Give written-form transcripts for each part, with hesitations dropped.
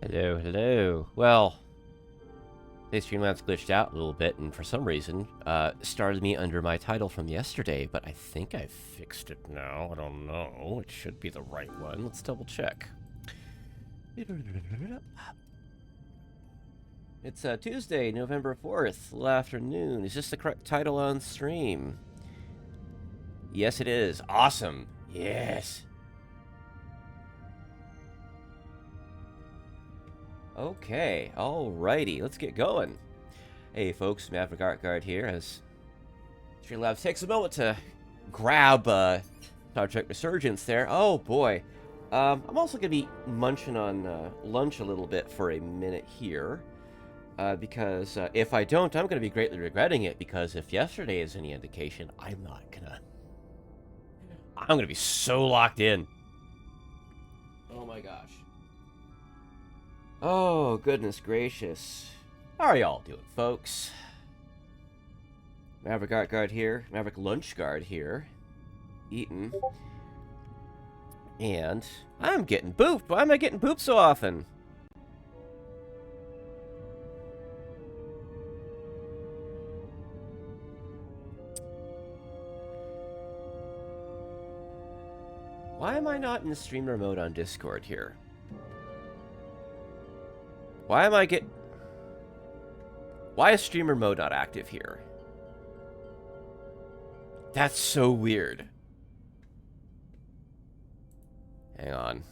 Hello, hello. Well, today's Streamlabs glitched out a little bit, and for some reason, started me under my title from yesterday, but I think I fixed it now. I don't know. It should be the right one. Let's double check. It's Tuesday, November 4th, little afternoon. Is this the correct title on stream? Yes, it is. Awesome. Yes. Okay, alrighty, let's get going. Hey folks, Maverick Art Guard here, as Streamlabs takes a moment to grab Star Trek Resurgence there. Oh boy. I'm also going to be munching on lunch a little bit for a minute here. Because if I don't, I'm going to be greatly regretting it, because if yesterday is any indication, I'm going to be so locked in. Oh my gosh. Oh, goodness gracious. How are y'all doing, folks? Maverick Art Guard here. Maverick Lunch Guard here. Eating. And I'm getting booped. Why am I getting booped so often? Why am I not in the streamer mode on Discord here? Why is streamer mode not active here? That's so weird. Hang on.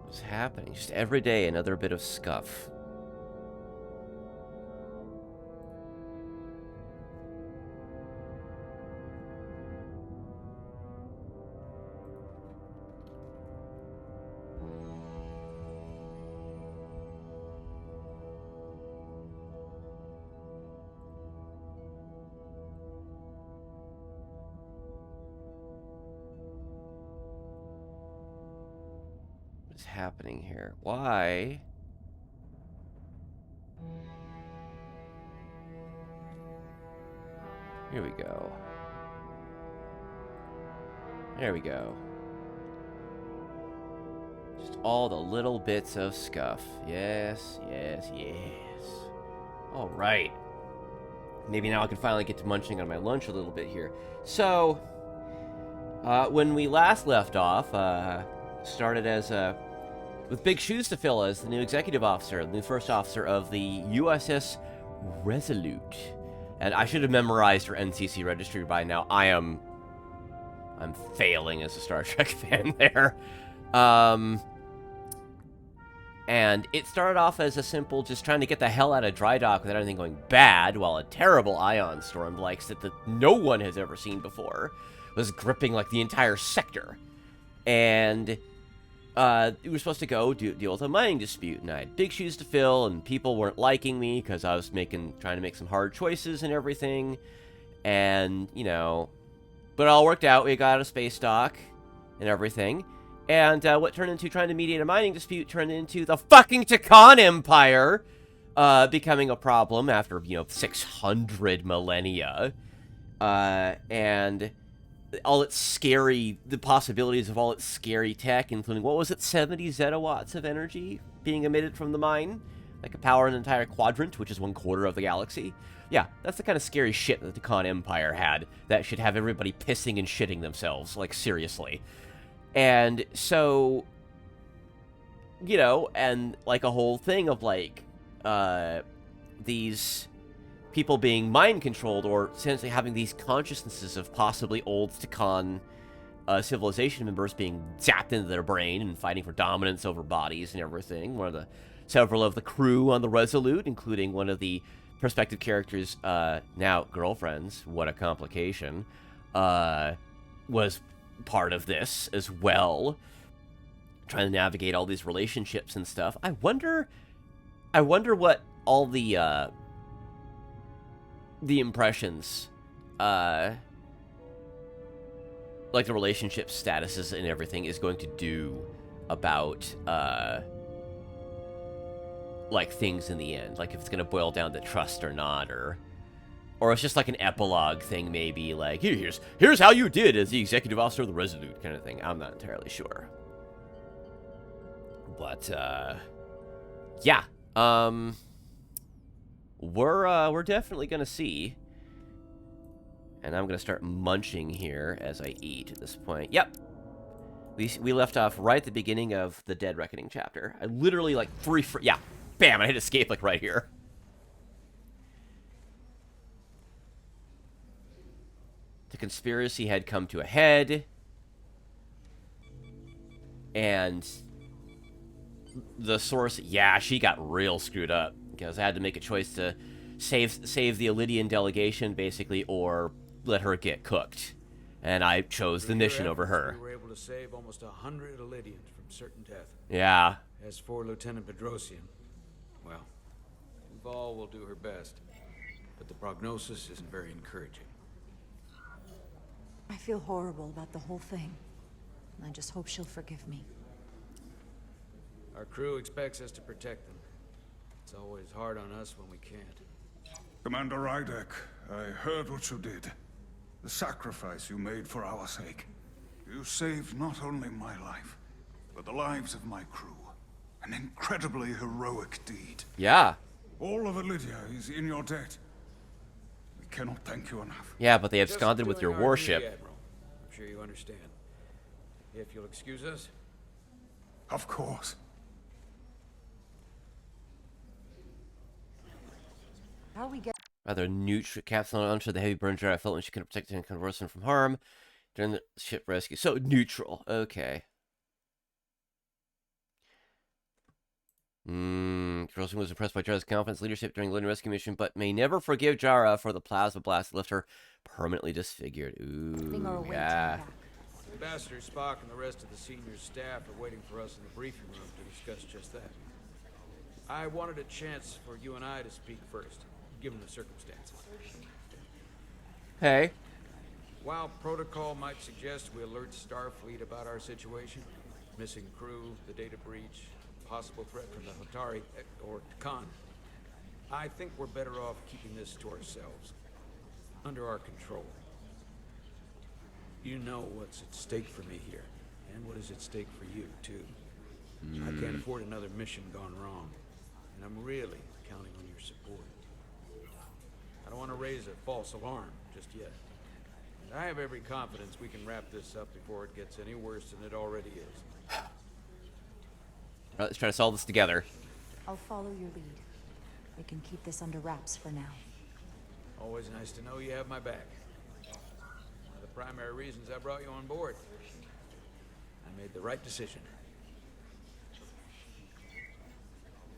What's happening? Just every day another bit of scuff. What's happening here? Why? Here we go. There we go. Just all the little bits of scuff. Yes, yes, yes. All right. Maybe now I can finally get to munching on my lunch a little bit here. So, when we last left off, started as with big shoes to fill as the new executive officer, the new first officer of the USS Resolute. And I should have memorized her NCC registry by now. I'm failing as a Star Trek fan there. And it started off as a simple just trying to get the hell out of dry dock without anything going bad, while a terrible ion storm likes that no one has ever seen before was gripping like the entire sector. And we were supposed to go deal with a mining dispute, and I had big shoes to fill, and people weren't liking me because I was trying to make some hard choices and everything, and, you know, but it all worked out. We got out of space dock and everything, and what turned into trying to mediate a mining dispute turned into the fucking Takan Empire becoming a problem after, 600 millennia, and all its scary, the possibilities of all its scary tech, including, what was it, 70 zetawatts of energy being emitted from the mine? Like a power an entire quadrant, which is 1/4 of the galaxy. Yeah, that's the kind of scary shit that the Khan Empire had that should have everybody pissing and shitting themselves, like, seriously. And so, and like a whole thing of, like, these people being mind-controlled, or essentially having these consciousnesses of possibly old Takan civilization members being zapped into their brain and fighting for dominance over bodies and everything. Several of the crew on the Resolute, including one of the prospective characters' now girlfriends, what a complication, was part of this as well, trying to navigate all these relationships and stuff. I wonder what all the impressions like the relationship statuses and everything is going to do about like things in the end, like if it's going to boil down to trust or not, or it's just like an epilogue thing, maybe like here's how you did as the executive officer of the Resolute kind of thing. I'm not entirely sure, but yeah, we're definitely gonna see. And I'm gonna start munching here as I eat at this point. Yep. We left off right at the beginning of the Dead Reckoning chapter. I literally, like, yeah. Bam! I hit escape, like, right here. The conspiracy had come to a head. And the source, yeah, she got real screwed up. Because I had to make a choice to save the Elydian delegation, basically, or let her get cooked. And I chose the mission over her. We were able to save almost 100 Elydians from certain death. Yeah. As for Lieutenant Bedrosian, well, Duval will do her best, but the prognosis isn't very encouraging. I feel horrible about the whole thing. I just hope she'll forgive me. Our crew expects us to protect them. It's always hard on us when we can't. Commander Rydek, I heard what you did. The sacrifice you made for our sake. You saved not only my life, but the lives of my crew. An incredibly heroic deed. Yeah. All of Elydia is in your debt. We cannot thank you enough. Yeah, but they absconded with your warship. Duty, Admiral. I'm sure you understand. If you'll excuse us. Of course. How we get Rather neutral capsule onto the heavy burn jar. I felt when she could have protected and converse him from harm during the ship rescue. So neutral. Okay. Carlson was impressed by Jara's confidence leadership during the Lynn rescue mission, but may never forgive Jara for the plasma blast that left her permanently disfigured. Ooh, yeah. Ambassador Spock and the rest of the senior staff are waiting for us in the briefing room to discuss just that. I wanted a chance for you and I to speak first, given the circumstances. Hey. While protocol might suggest we alert Starfleet about our situation, missing crew, the data breach, possible threat from the Hotari, or Khan, I think we're better off keeping this to ourselves, under our control. You know what's at stake for me here, and what is at stake for you, too. I can't afford another mission gone wrong, and I'm really counting on your support. I don't want to raise a false alarm just yet. And I have every confidence we can wrap this up before it gets any worse than it already is. All right, let's try to solve this together. I'll follow your lead. We can keep this under wraps for now. Always nice to know you have my back. One of the primary reasons I brought you on board. I made the right decision.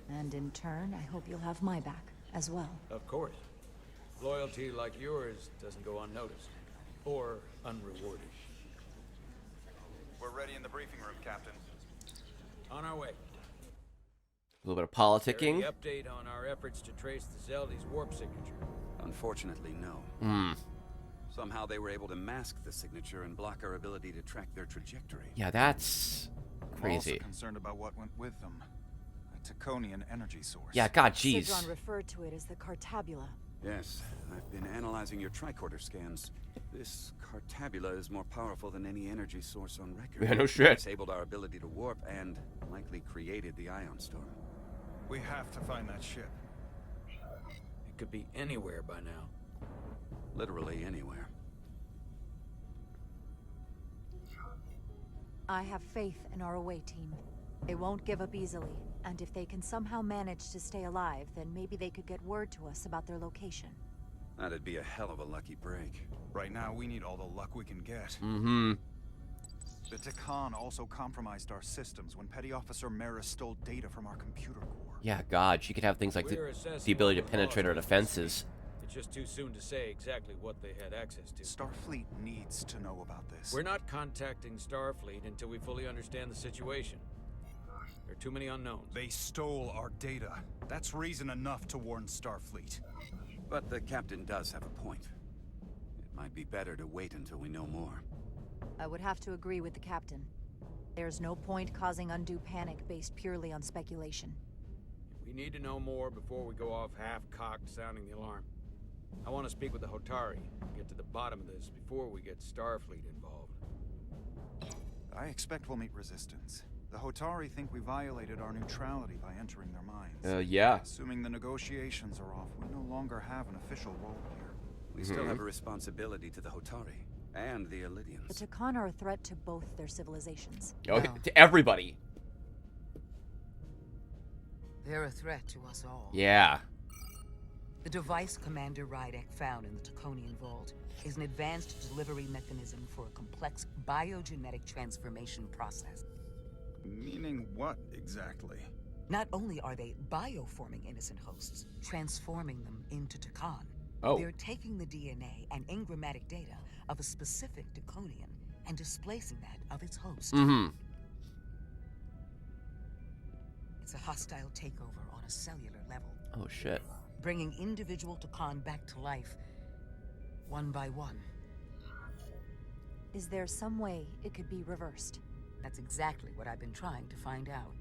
And in turn, I hope you'll have my back as well. Of course. Loyalty like yours doesn't go unnoticed. Or unrewarded. We're ready in the briefing room, Captain. On our way. A little bit of politicking. Any update on our efforts to trace the Zeldy's warp signature? Unfortunately, no. Somehow they were able to mask the signature and block our ability to track their trajectory. Yeah, that's crazy. I'm also concerned about what went with them. A Taconian energy source. Yeah, God, jeez. Sidron referred to it as the Cartabula. Yes, I've been analyzing your tricorder scans. This Cartabula is more powerful than any energy source on record. Yeah, no shit. It disabled our ability to warp and likely created the ion storm. We have to find that ship. It could be anywhere by now. Literally anywhere. I have faith in our away team. They won't give up easily, and if they can somehow manage to stay alive, then maybe they could get word to us about their location. That'd be a hell of a lucky break. Right now, we need all the luck we can get. The Takan also compromised our systems when Petty Officer Menace stole data from our computer core. Yeah, God, she could have things like the ability to penetrate our defenses. It's just too soon to say exactly what they had access to. Starfleet needs to know about this. We're not contacting Starfleet until we fully understand the situation. There are too many unknowns. They stole our data. That's reason enough to warn Starfleet. But the captain does have a point. Might be better to wait until we know more. I would have to agree with the captain. There's no point causing undue panic based purely on speculation. We need to know more before we go off half-cocked sounding the alarm. I want to speak with the Hotari, get to the bottom of this before we get Starfleet involved. I expect we'll meet resistance. The Hotari think we violated our neutrality by entering their minds. Yeah. Assuming the negotiations are off, we no longer have an official role here. We still have a responsibility to the Hotari and the Illidians. The Takan are a threat to both their civilizations. Okay, Well. to everybody. They're a threat to us all. Yeah. The device Commander Rydek found in the Taconian Vault is an advanced delivery mechanism for a complex biogenetic transformation process. Meaning what, exactly? Not only are they bioforming innocent hosts, transforming them into Takan, Oh. they're taking the DNA and engrammatic data of a specific Taconian and displacing that of its host. Mm-hmm. It's a hostile takeover on a cellular level, Oh, shit. bringing individual Takan back to life, one by one. Is there some way it could be reversed? That's exactly what I've been trying to find out.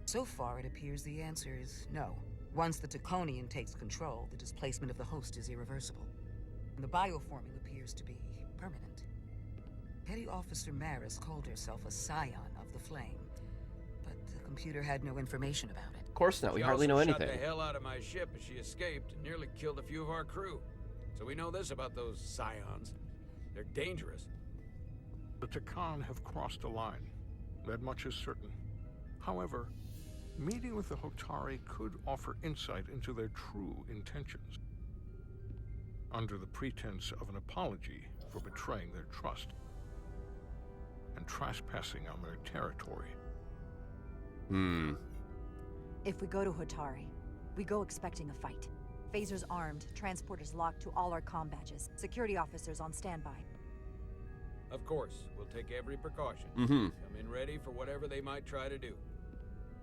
So far, it appears the answer is no. Once the Taconian takes control, the displacement of the host is irreversible. And the bioforming appears to be permanent. Petty Officer Maris called herself a scion of the flame, but the computer had no information about it. Of course not. We She hardly know also anything. shot the hell out of my ship as she escaped and nearly killed a few of our crew. So we know this about those scions. They're dangerous. The Takan have crossed a line. That much is certain. However, meeting with the Hotari could offer insight into their true intentions. Under the pretense of an apology for betraying their trust and trespassing on their territory. If we go to Hotari, we go expecting a fight. Phasers armed, transporters locked to all our comm badges, security officers on standby. Of course, we'll take every precaution. Mm-hmm. Come in ready for whatever they might try to do.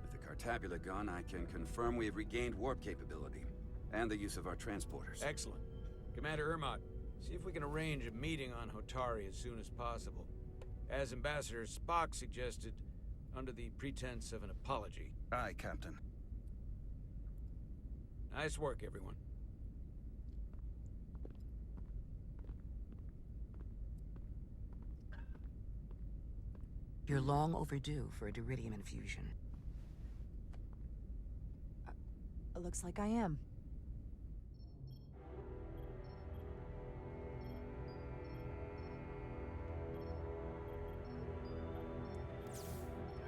With the Cartabula gun, I can confirm we have regained warp capability and the use of our transporters. Excellent. Commander Ermot, see if we can arrange a meeting on Hotari as soon as possible. As Ambassador Spock suggested, under the pretense of an apology. Aye, Captain. Nice work, everyone. You're long overdue for a Diridium infusion. It looks like I am.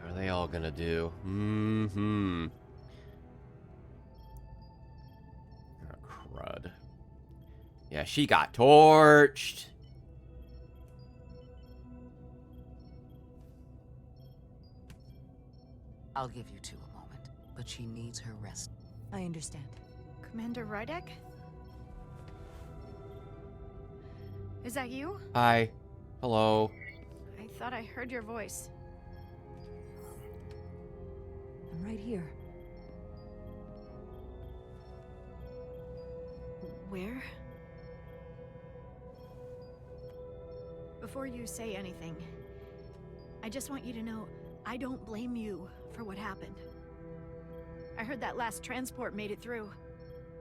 How are they all gonna do? Mm-hmm. Oh, crud. Yeah, she got torched. I'll give you two a moment, but she needs her rest. I understand. Commander Rydek? Is that you? Hi. Hello. I thought I heard your voice. I'm right here. Where? Before you say anything, I just want you to know I don't blame you for what happened. I heard that last transport made it through.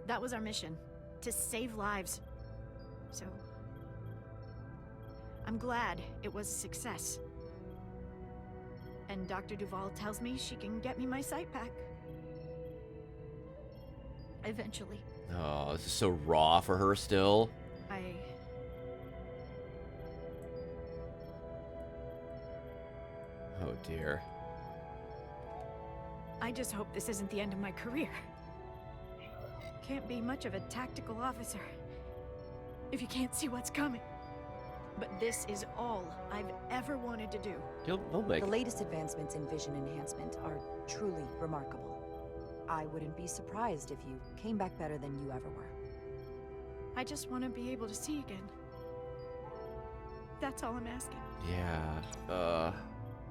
That was our mission, to save lives. So, I'm glad it was a success. And Dr. Duval tells me she can get me my sight back. Eventually. Oh, this is so raw for her still. Oh dear. I just hope this isn't the end of my career. Can't be much of a tactical officer if you can't see what's coming. But this is all I've ever wanted to do. They'll make The it. latest advancements in vision enhancement are truly remarkable. I wouldn't be surprised if you came back better than you ever were. I just want to be able to see again. That's all I'm asking. Yeah.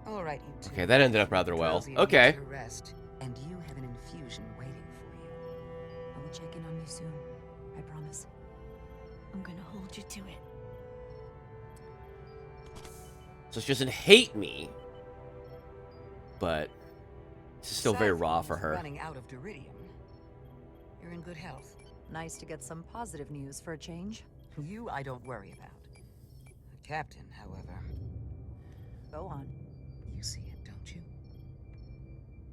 All right, you two. Okay, that ended up rather well. Petrosia Okay. needs her rest, and you have an infusion waiting for you. I will check in on you soon. I promise. I'm gonna hold you to it. So she doesn't hate me, but this is still very Aside from raw for her. Running out of Duridium, you're in good health. Nice to get some positive news for a change. You, I don't worry about. The captain, however, Go on. you see it, don't you?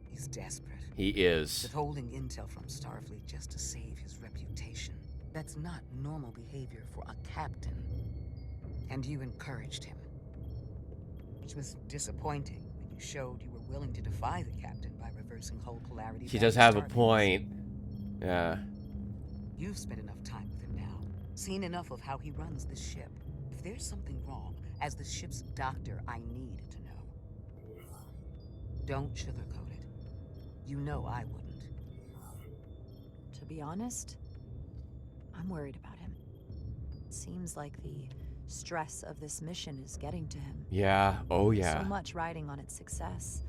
He's desperate. He is. Withholding intel from Starfleet just to save his reputation. That's not normal behavior for a captain. And you encouraged him. Which was disappointing when you showed you were willing to defy the captain by reversing whole polarity. She back does to have a Starbase. point. Yeah. You've spent enough time with him now. Seen enough of how he runs the ship. If there's something wrong, as the ship's doctor, I need to know. Don't sugarcoat it. You know I wouldn't. To be honest, I'm worried about him. Seems like the stress of this mission is getting to him. Yeah. Oh, yeah. So much riding on its success.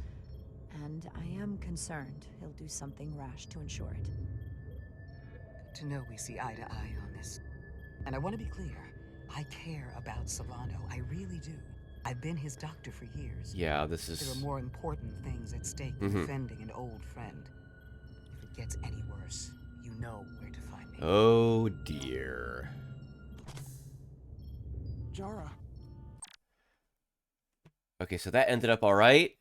And I am concerned he'll do something rash to ensure it. Good to know we see eye to eye on this. And I want to be clear. I care about Savano. I really do. I've been his doctor for years. Yeah, this is... There are more important things at stake than defending an old friend. If it gets any worse, you know where to find me. Oh, dear. Jara. Okay, so that ended up all right.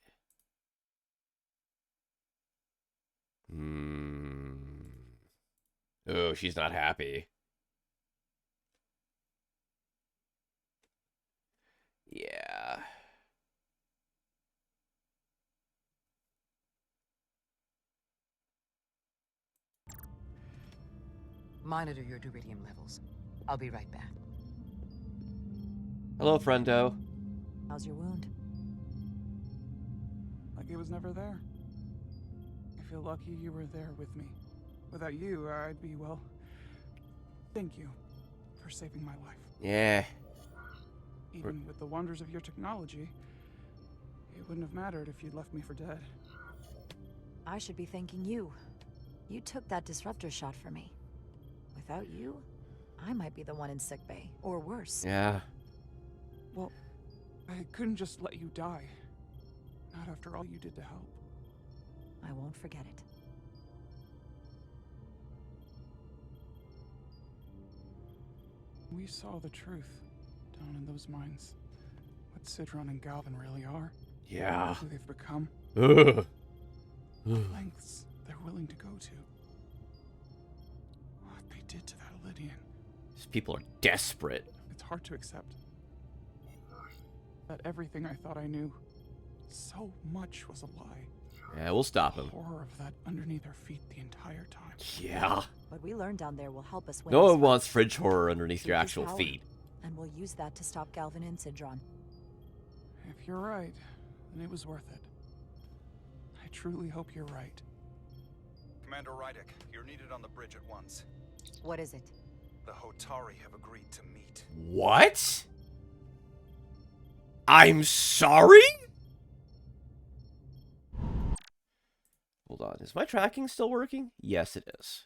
Oh, she's not happy. Yeah. Monitor your Duridium levels. I'll be right back. Hello, friendo. How's your wound? Like it was never there. I feel lucky you were there with me. Without you, I'd be, well... Thank you for saving my life. Yeah. Even with the wonders of your technology, it wouldn't have mattered if you'd left me for dead. I should be thanking you. You took that disruptor shot for me. Without you, I might be the one in sickbay, or worse. Yeah. Well, I couldn't just let you die. Not after all you did to help. I won't forget it. We saw the truth down in those mines. What Sidron and Galvin really are. Yeah. Who they've become. Ugh. Lengths they're willing to go to. What they did to that Lydian. These people are desperate. It's hard to accept. That everything I thought I knew, so much was a lie. Yeah, we'll stop him. The horror of that underneath our feet the entire time. Yeah. What we learned down there will help us win. No this one fight. wants fridge horror underneath Keep your his actual power, feet. And we'll use that to stop Galvin and Sidron. If you're right, then it was worth it. I truly hope you're right. Commander Rydek, you're needed on the bridge at once. What is it? The Hotari have agreed to meet. What? I'm sorry? Hold on. Is my tracking still working? Yes, it is.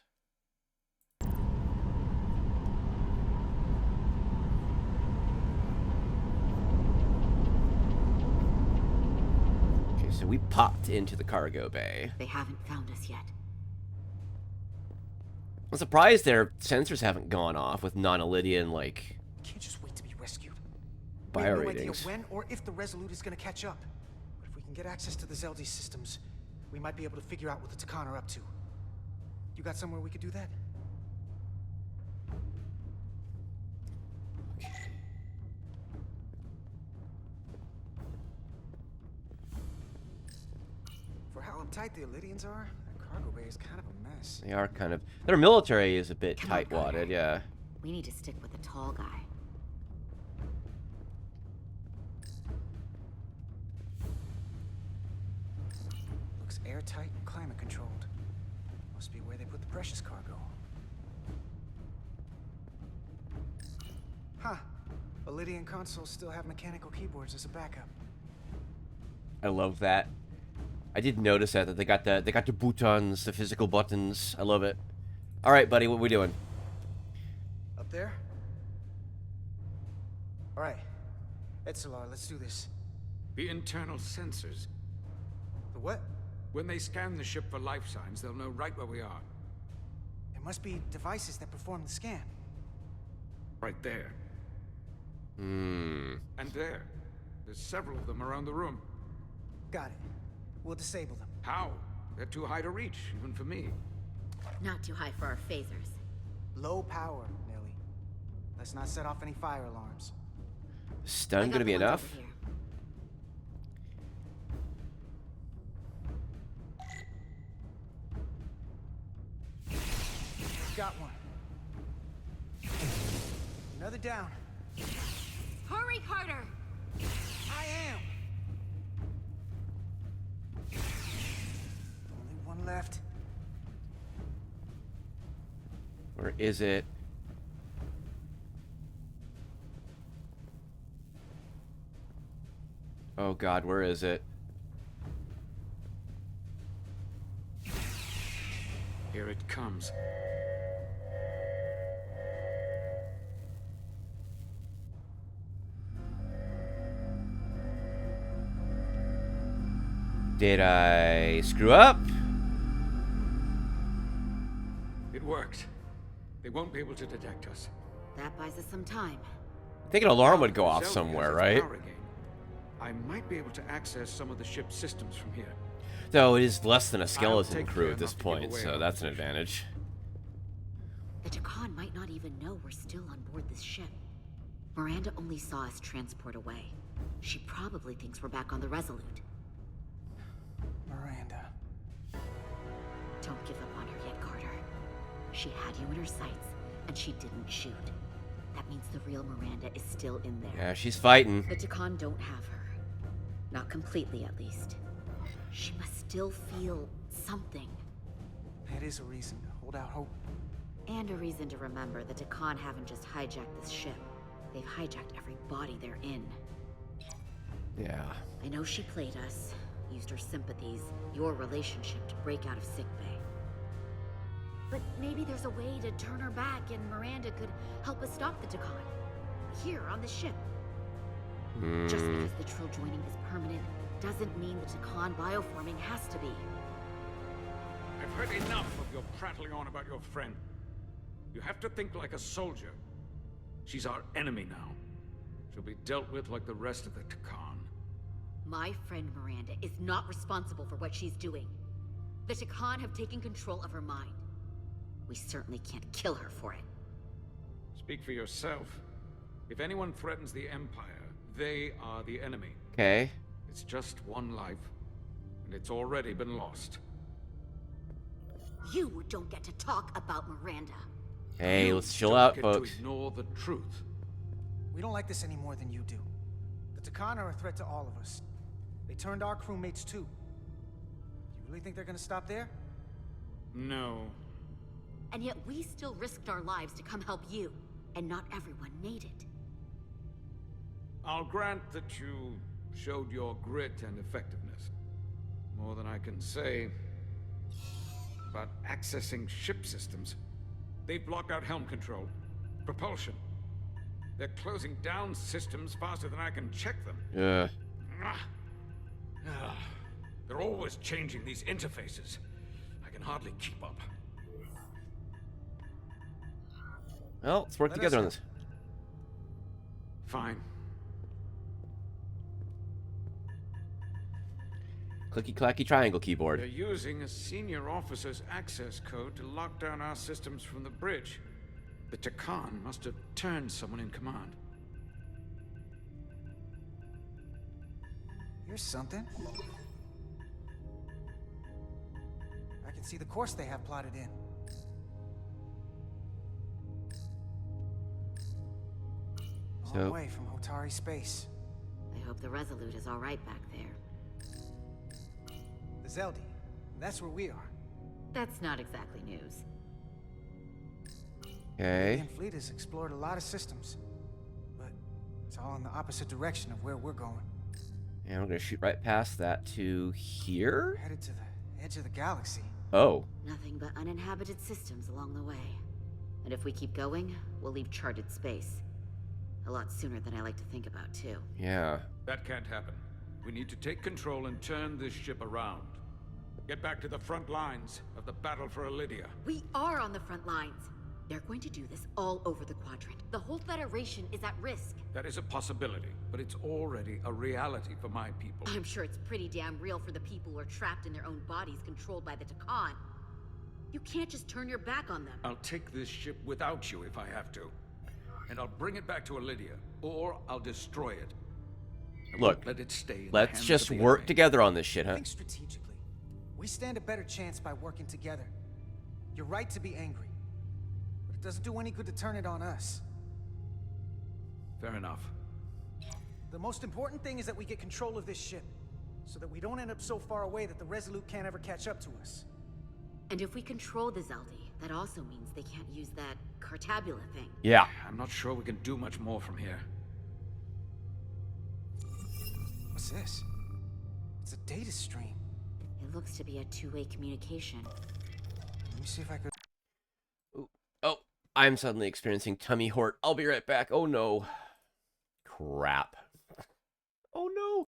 Okay, so we popped into the cargo bay. They haven't found us yet. I'm surprised their sensors haven't gone off with non-Elydian, like, Can't just wait to be rescued. We bio have no idea ratings. when or if the Resolute is going to catch up. But if we can get access to the Zeldi systems, we might be able to figure out what the Takan are up to. You got somewhere we could do that? For how uptight the Elydians are, that cargo bay is kind of a mess. They are kind of... Their military is a bit Come on, tight-wadded, Carter. yeah. We need to stick with the tall guy. Looks airtight and climate controlled. Must be where they put the precious cargo. Huh. Elydian consoles still have mechanical keyboards as a backup. I love that. I did notice that they got the buttons, the physical buttons. I love it. All right, buddy, what we doing? Up there? All right. Etzelar, let's do this. The internal sensors. The what? When they scan the ship for life signs, they'll know right where we are. There must be devices that perform the scan. Right there. Hmm. And there. There's several of them around the room. Got it. We'll disable them. How? They're too high to reach, even for me. Not too high for our phasers. Low power, Nelly. Let's not set off any fire alarms. Stun gonna be enough? Got one. Another down. Hurry, Carter! I am. Only one left. Where is it? Oh god, where is it? Here it comes. Did I screw up? It worked. They won't be able to detect us. That buys us some time. I think an alarm would go The off Zelda somewhere, has its right? power again. I might be able to access some of the ship's systems from here. Though it is less than a skeleton take crew care at this not to give point, away so our that's an advantage. The Takan might not even know we're still on board this ship. Miranda only saw us transport away. She probably thinks we're back on the Resolute. Miranda. Don't give up on her yet, Carter. She had you in her sights, and she didn't shoot. That means the real Miranda is still in there. Yeah, she's fighting. The Takan don't have her. Not completely, at least. She must still feel something. That is a reason to hold out hope. And a reason to remember the Takan haven't just hijacked this ship. They've hijacked every body they're in. Yeah. I know she played us, used her sympathies, your relationship to break out of sickbay. But maybe there's a way to turn her back and Miranda could help us stop the Takan. Here, on the ship. Just because the Trill joining is permanent doesn't mean the Takan bioforming has to be. I've heard enough of your prattling on about your friend. You have to think like a soldier. She's our enemy now. She'll be dealt with like the rest of the Takan. My friend Miranda is not responsible for what she's doing. The Takan have taken control of her mind. We certainly can't kill her for it. Speak for yourself. If anyone threatens the Empire, they are the enemy. Okay. It's just one life, and it's already been lost. You don't get to talk about Miranda. Hey, let's chill Don't out, get folks. to ignore the truth. We don't like this any more than you do. The Takan are a threat to all of us. They turned our crewmates too. You really think they're gonna stop there? No. And yet we still risked our lives to come help you, and not everyone made it. I'll grant that you showed your grit and effectiveness. More than I can say about accessing ship systems. They've blocked out helm control, propulsion. They're closing down systems faster than I can check them. Yeah. They're always changing these interfaces. I can hardly keep up. Well, let's work together on this. Fine. Clicky clacky triangle They're keyboard. using a senior officer's access code to lock down our systems from the bridge. The Takan must have turned someone in command. Here's something. I can see the course they have plotted in. Long way from Hotari space. I hope the Resolute is all right back there. The Zeldi. That's where we are. That's not exactly news. The Okay. Alien fleet has explored a lot of systems, but it's all in the opposite direction of where we're going. And we're gonna shoot right past that to here. We're headed to the edge of the galaxy. Oh. Nothing but uninhabited systems along the way. And if we keep going, we'll leave charted space. A lot sooner than I like to think about, too. Yeah. That can't happen. We need to take control and turn this ship around. Get back to the front lines of the battle for Elydia. We are on the front lines. They're going to do this all over the quadrant. The whole Federation is at risk. That is a possibility, but it's already a reality for my people. I'm sure it's pretty damn real for the people who are trapped in their own bodies controlled by the Takan. You can't just turn your back on them. I'll take this ship without you if I have to. And I'll bring it back to Elydia, or I'll destroy it. I Look, won't let it stay in the let's hands just of the work enemy. together on this shit, huh? Think strategically. We stand a better chance by working together. You're right to be angry, but it doesn't do any good to turn it on us. Fair enough. The most important thing is that we get control of this ship, so that we don't end up so far away that the Resolute can't ever catch up to us. And if we control the Zeldi, that also means they can't use that Cartabula thing. Yeah. I'm not sure we can do much more from here. What's this? It's a data stream. It looks to be a two-way communication. Let me see if I could... Ooh. Oh, I'm suddenly experiencing tummy hort. I'll be right back. Oh no. Crap. Oh no.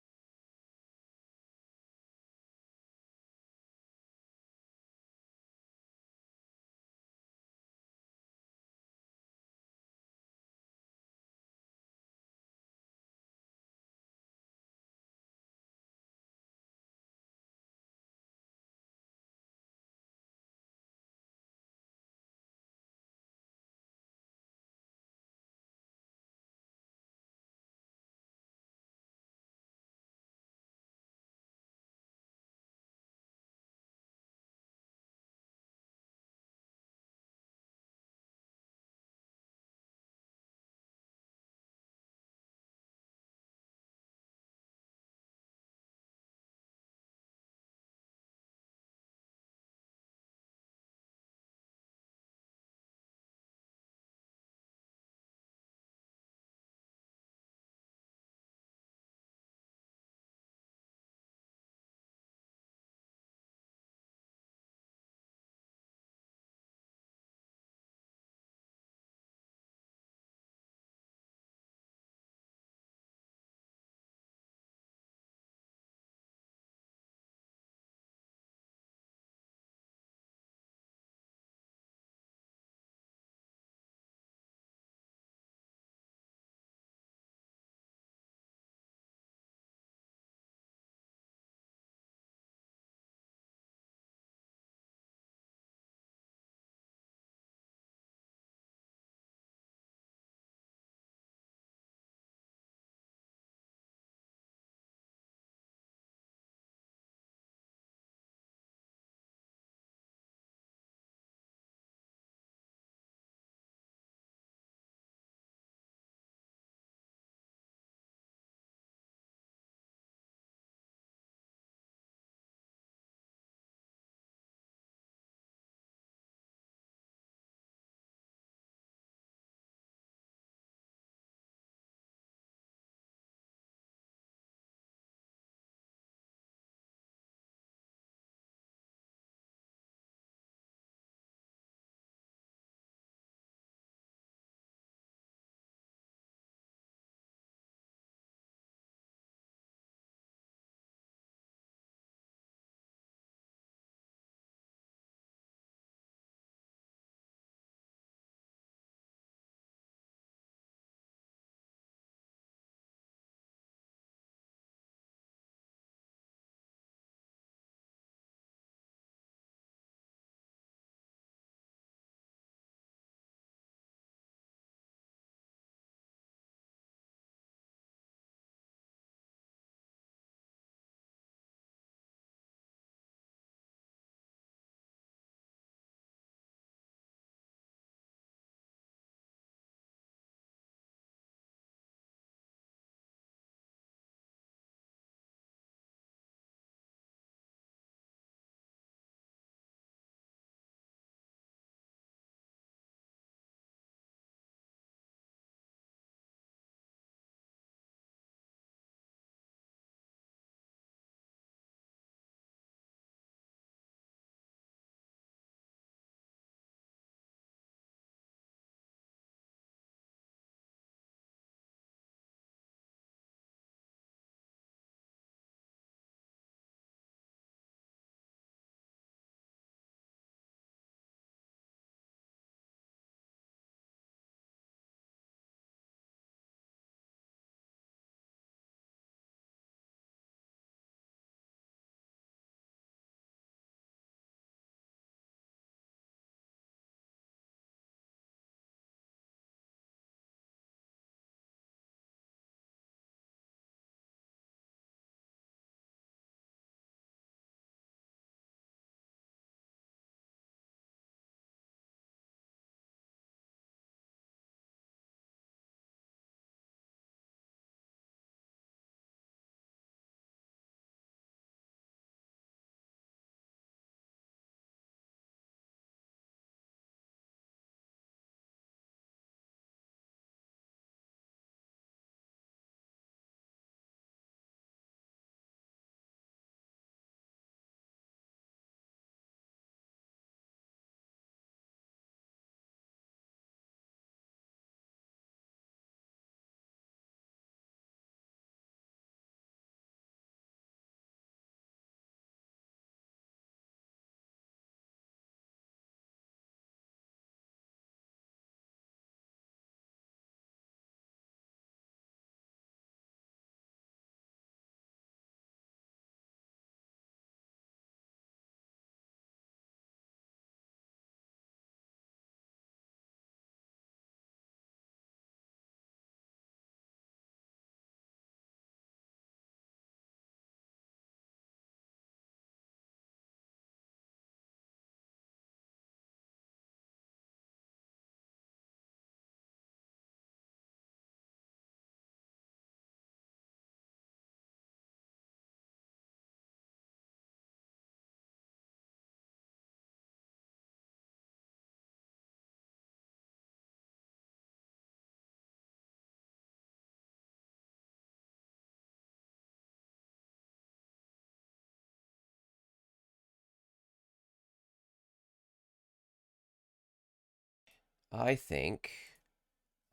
I think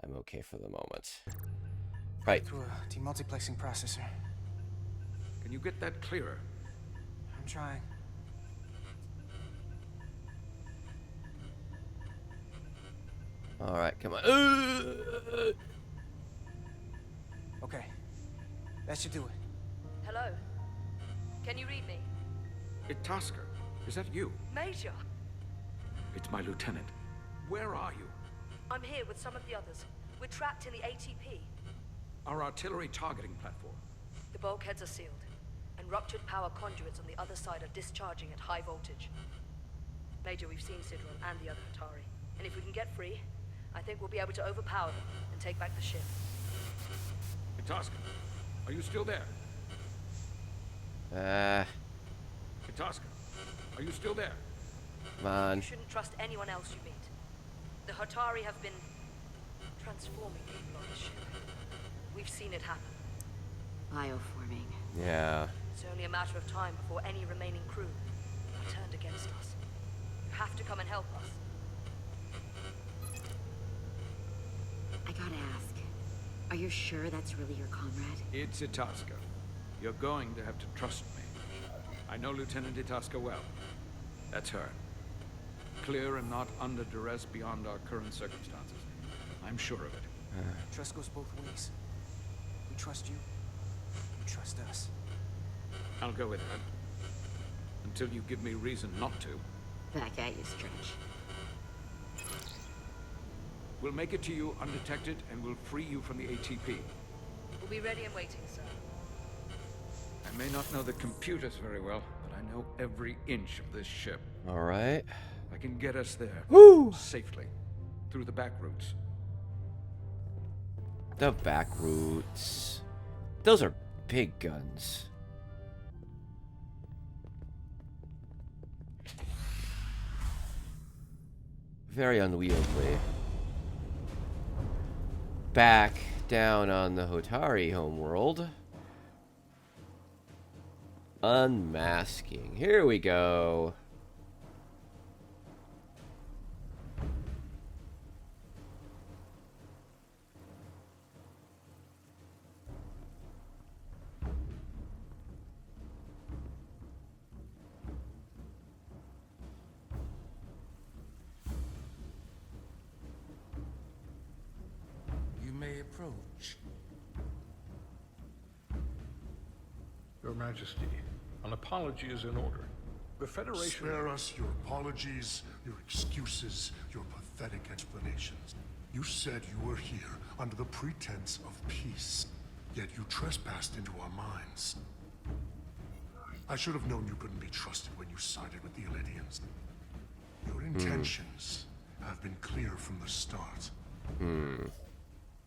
I'm okay for the moment. Right. Through a demultiplexing processor. Can you get that clearer? I'm trying. All right, come on. Okay. That should do it. Hello? Can you read me? Itasca, is that you? Major! It's my lieutenant. Where are you? I'm here with some of the others. We're trapped in the ATP. Our artillery targeting platform. The bulkheads are sealed, and ruptured power conduits on the other side are discharging at high voltage. Major, we've seen Sidron and the other Atari, and if we can get free, I think we'll be able to overpower them and take back the ship. Itasca, are you still there? Itasca, are you still there? Come on. You shouldn't trust anyone else you meet. The Hatari have been transforming people on the ship. We've seen it happen. Bioforming. Yeah. It's only a matter of time before any remaining crew are turned against us. You have to come and help us. I gotta ask, are you sure that's really your comrade? It's Itasca. You're going to have to trust me. I know Lieutenant Itasca well. That's her. Clear and not under duress beyond our current circumstances. I'm sure of it. Trust goes both ways. We trust you. You trust us. I'll go with that. Until you give me reason not to. Back at you, Stretch. We'll make it to you undetected, and we'll free you from the ATP. We'll be ready and waiting, sir. I may not know the computers very well, but I know every inch of this ship. All right. I can get us there. Woo! Safely. Through the back routes. The back routes. Those are big guns. Very unwieldy. Back down on the Hotari homeworld. Unmasking. Here we go. You may approach. Your Majesty, an apology is in order. The Federation... Spare us your apologies, your excuses, your pathetic explanations. You said you were here under the pretense of peace, yet you trespassed into our minds. I should have known you couldn't be trusted when you sided with the Elydians. Your intentions have been clear from the start.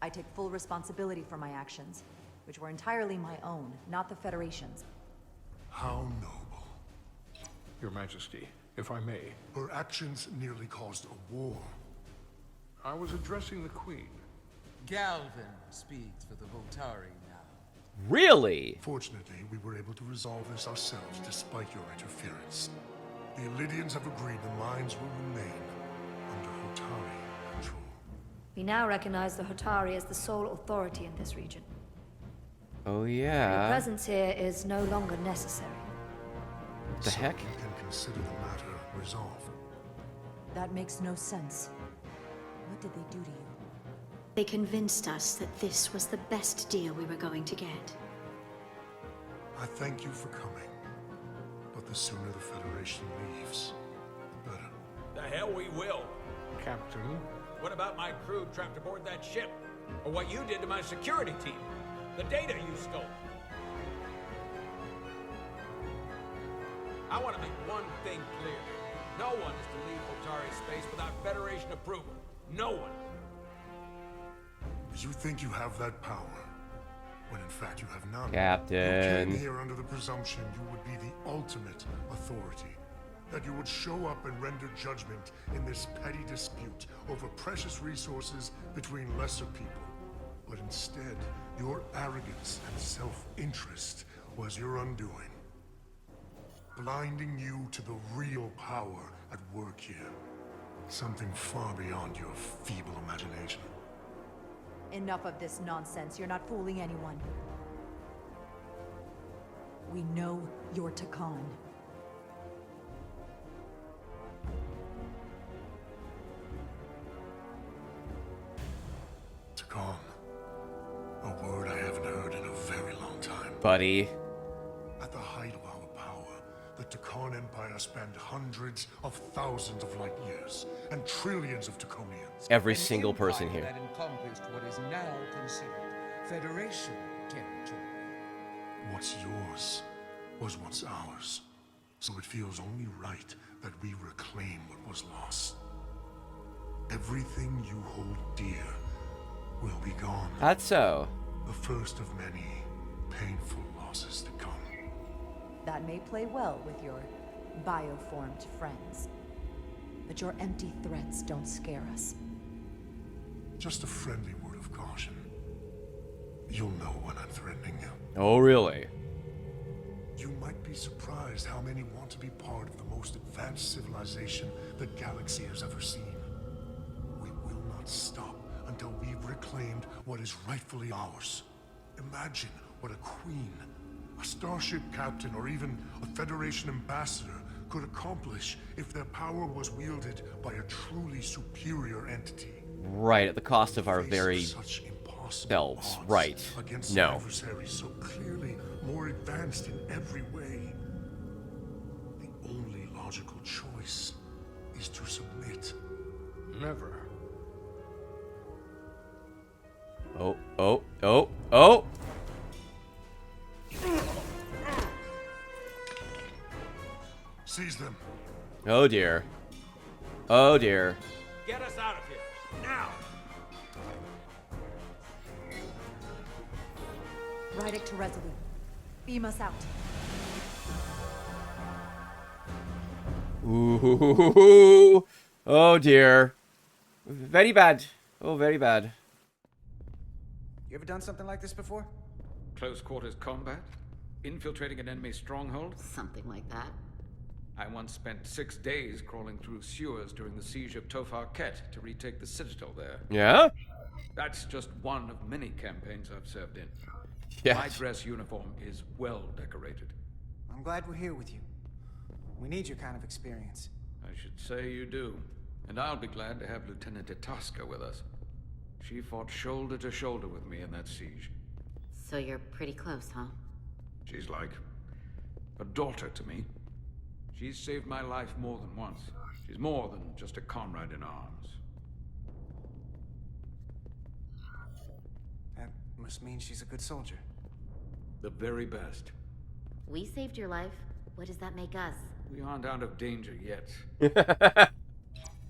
I take full responsibility for my actions, which were entirely my own, not the Federation's. How noble. Your Majesty, if I may. Her actions nearly caused a war. I was addressing the Queen. Galvin speaks for the Hotari now. Really? Fortunately, we were able to resolve this ourselves despite your interference. The Elydians have agreed the mines will remain under Hotari control. We now recognize the Hotari as the sole authority in this region. Oh, Your yeah. presence here is no longer necessary. The heck? You can consider the matter resolved. That makes no sense. What did they do to you? They convinced us that this was the best deal we were going to get. I thank you for coming, but the sooner the Federation leaves, the better. The hell we will. Captain, What about my crew trapped aboard that ship? Or what you did to my security team? The data you stole? I want to make one thing clear. No one is to leave Hotari space without Federation approval. No one. You think you have that power, when in fact you have none. Captain. You came here under the presumption you would be the ultimate authority. That you would show up and render judgment in this petty dispute over precious resources between lesser people. But instead, your arrogance and self-interest was your undoing. Blinding you to the real power at work here. Something far beyond your feeble imagination. Enough of this nonsense. You're not fooling anyone. We know you're Takan. Takan. A word I haven't heard in a very long time. Buddy. At the height of our power, the Takan Empire spanned hundreds of thousands of light years and trillions of Taconians. Every single person empire here. that encompassed what is now considered Federation territory. What's yours was once ours, so it feels only right that we reclaim what was lost. Everything you hold dear will be gone. That's so. The first of many painful losses to come. That may play well with your bioformed friends. But your empty threats don't scare us. Just a friendly word of caution. You'll know when I'm threatening you. Oh, really? You might be surprised how many want to be part of the most advanced civilization the galaxy has ever seen. We will not stop until we've reclaimed what is rightfully ours. Imagine what a queen, a starship captain, or even a Federation ambassador could accomplish if their power was wielded by a truly superior entity. Right, at the cost of our very Such impossible selves. odds Right. against No. adversaries so clearly more advanced in every way. The only logical choice is to submit. Never. Oh, oh, oh, oh! Seize them. Oh dear. Oh dear. Get us out of here, now! Rydick to Resolute. Beam us out. Ooh. Oh dear. Very bad. Oh, very bad. You ever done something like this before? Close quarters combat? Infiltrating an enemy stronghold? Something like that. I once spent 6 days crawling through sewers during the siege of Tofar Ket to retake the citadel there. Yeah? That's just one of many campaigns I've served in. Yes. My dress uniform is well decorated. I'm glad we're here with you. We need your kind of experience. I should say you do. And I'll be glad to have Lieutenant Itasca with us. She fought shoulder to shoulder with me in that siege. So you're pretty close, huh? She's like a daughter to me. She's saved my life more than once. She's more than just a comrade in arms. That must mean she's a good soldier. The very best. We saved your life. What does that make us? We aren't out of danger yet. But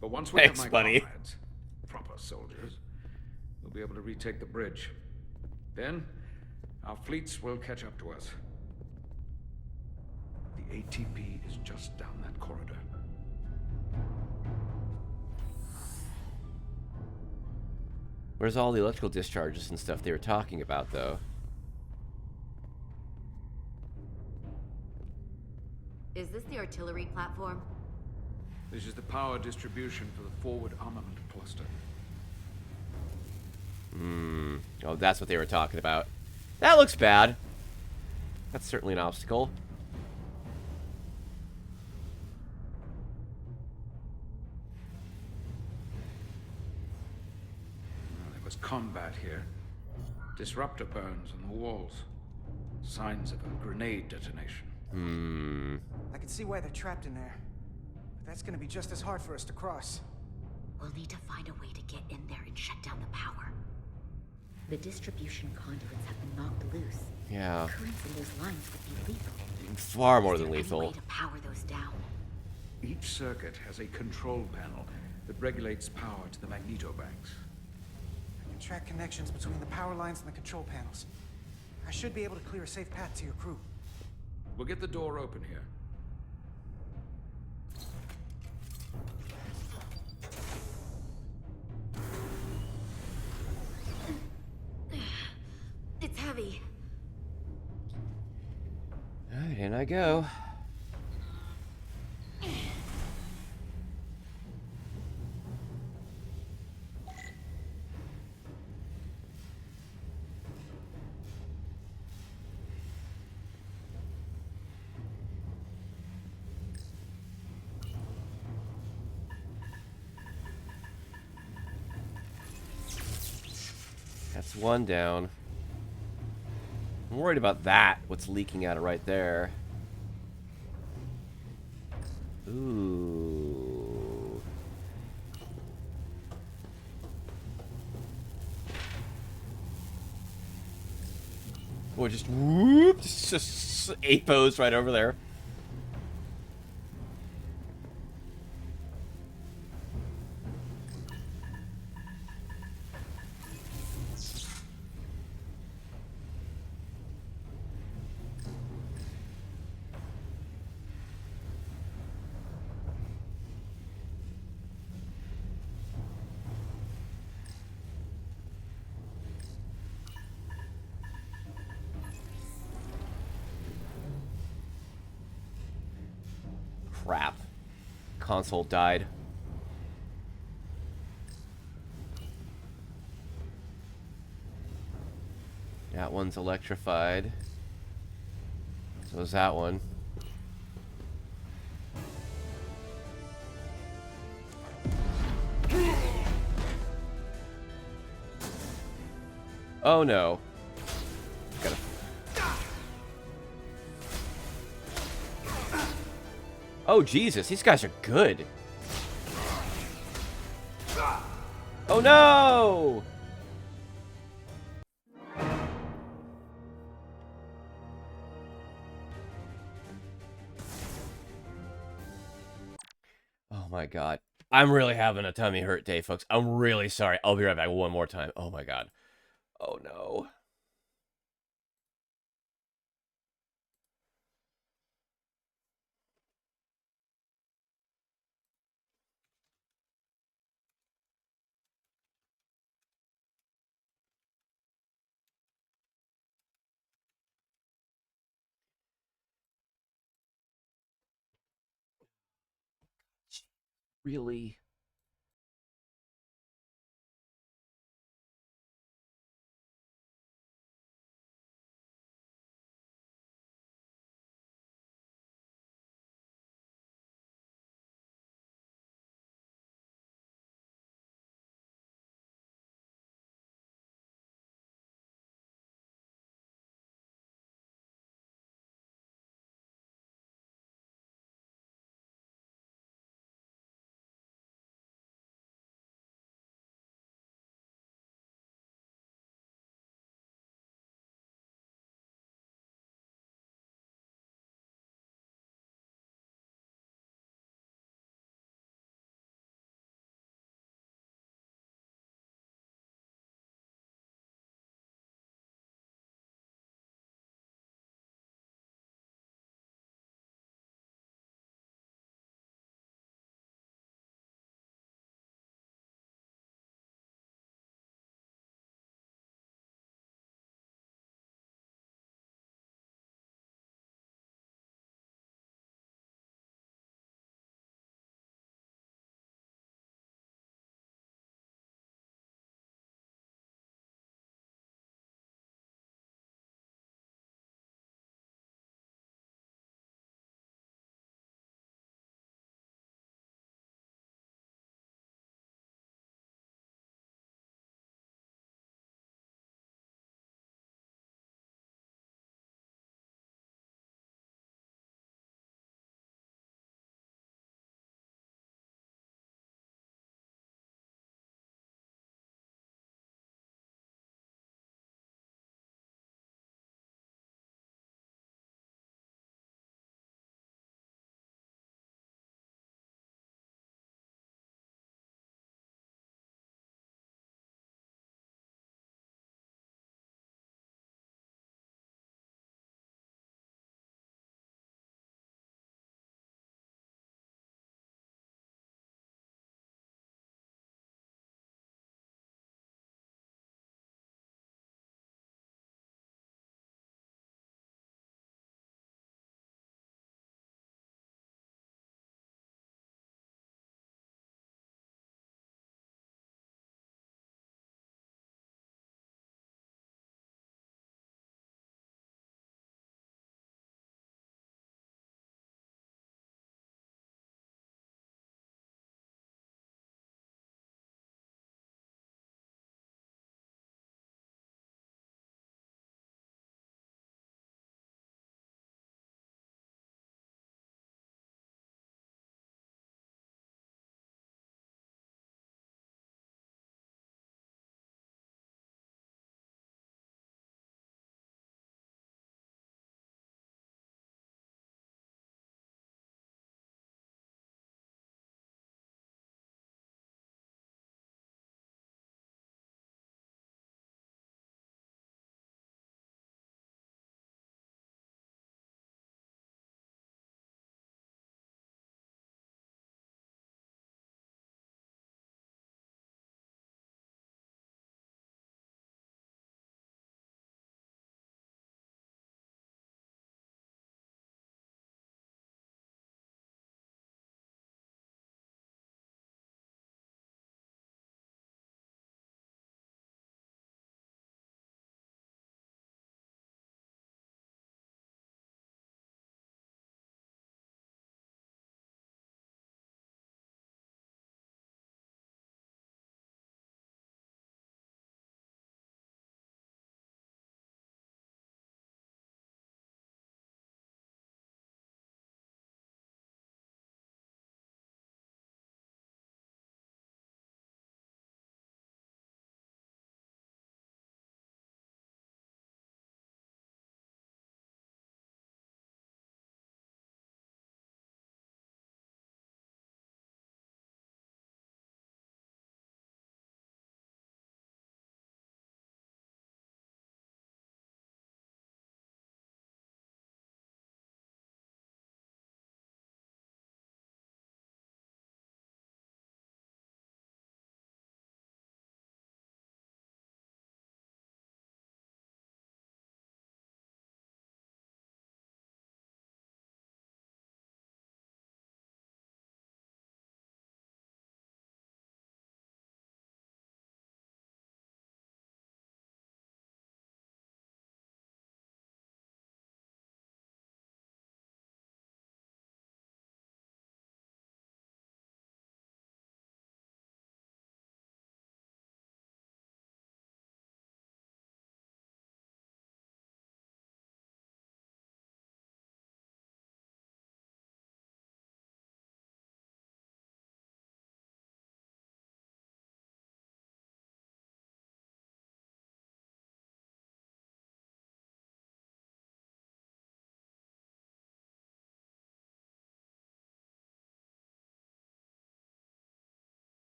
once we Thanks, have my buddy. comrades, proper soldiers, we'll be able to retake the bridge. Then, our fleets will catch up to us. The ATP is just down that corridor. Where's all the electrical discharges and stuff they were talking about, though? Is this the artillery platform? This is the power distribution for the forward armament cluster. Oh, that's what they were talking about. That looks bad. That's certainly an obstacle. There was combat here. Disruptor burns on the walls. Signs of a grenade detonation. I can see why they're trapped in there. But that's gonna be just as hard for us to cross. We'll need to find a way to get in there and shut down the power. The distribution conduits have been knocked loose. Yeah. Currents in those lines would be lethal. Far more than Is there lethal. any way to power those down? Each circuit has a control panel that regulates power to the magnetobanks. I can track connections between the power lines and the control panels. I should be able to clear a safe path to your crew. We'll get the door open here. It's heavy. Alright, in I go. That's one down. I'm worried about that, what's leaking out of right there. Ooh. Boy, just whoop, just APOs right over there. Crap. Console died. That one's electrified. So is that one. Oh no. Gotta... Oh Jesus, these guys are good. Oh no! Oh my god. I'm really having a tummy hurt day, folks. I'm really sorry. I'll be right back one more time. Oh my god. Oh no. Really?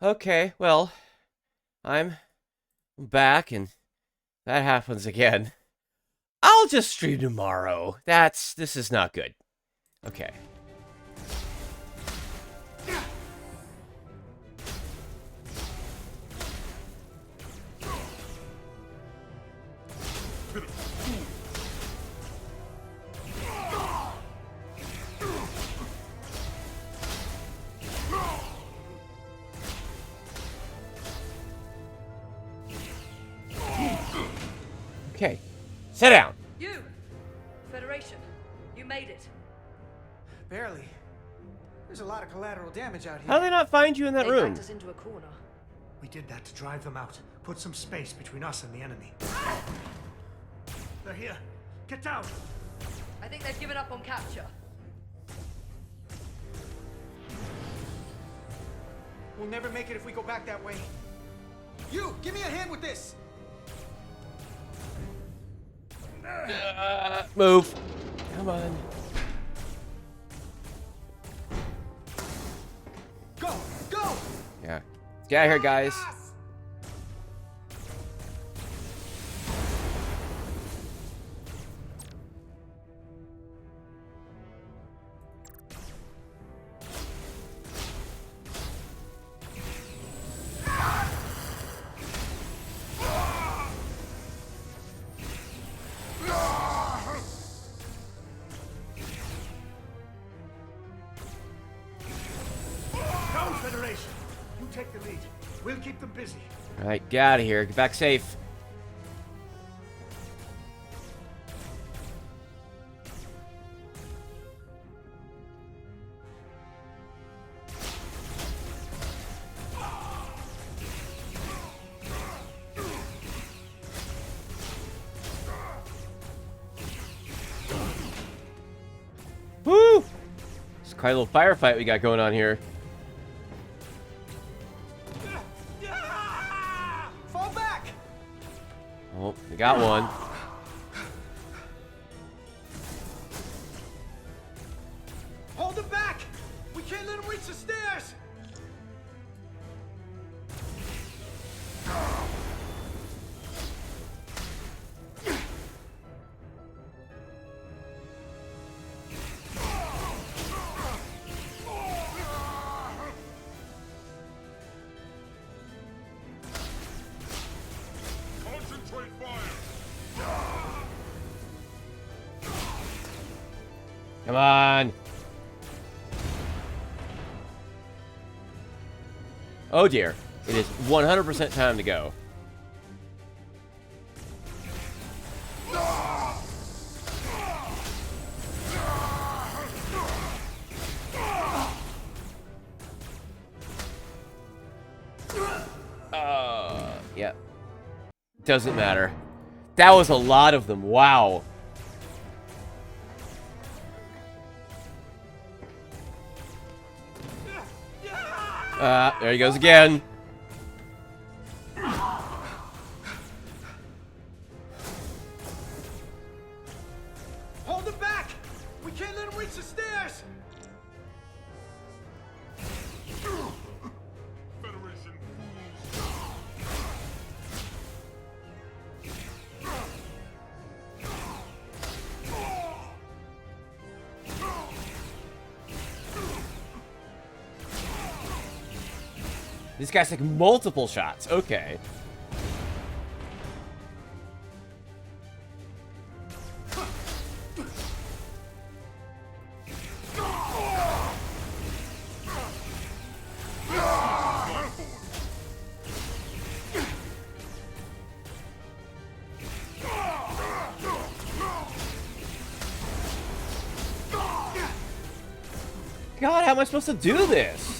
Okay, well, I'm back, and that happens again. I'll just stream tomorrow. This is not good. Okay. Okay, sit down. You! Federation, you made it. Barely. There's a lot of collateral damage out here. How did they not find you in that They room? backed us into a corner. We did that to drive them out. Put some space between us and the enemy. They're here. Get down! I think they've given up on capture. We'll never make it if we go back that way. You, give me a hand with this! Move. Come on. Go! Go! Yeah. Let's get out of here, guys. Down, Federation! You take the lead. We'll keep them busy. Alright, get out of here. Get back safe. Woo! It's quite a little firefight we got going on here. Fall back! Oh, we got one. Hold them back! We can't let them reach the stairs! Concentrate fire! Come on. Oh dear. It is 100% time to go. Yep. Doesn't matter. That was a lot of them. Wow. There he goes again. Hold them back! We can't let them reach the stairs! Federation This guy's like multiple shots. Okay. God, how am I supposed to do this?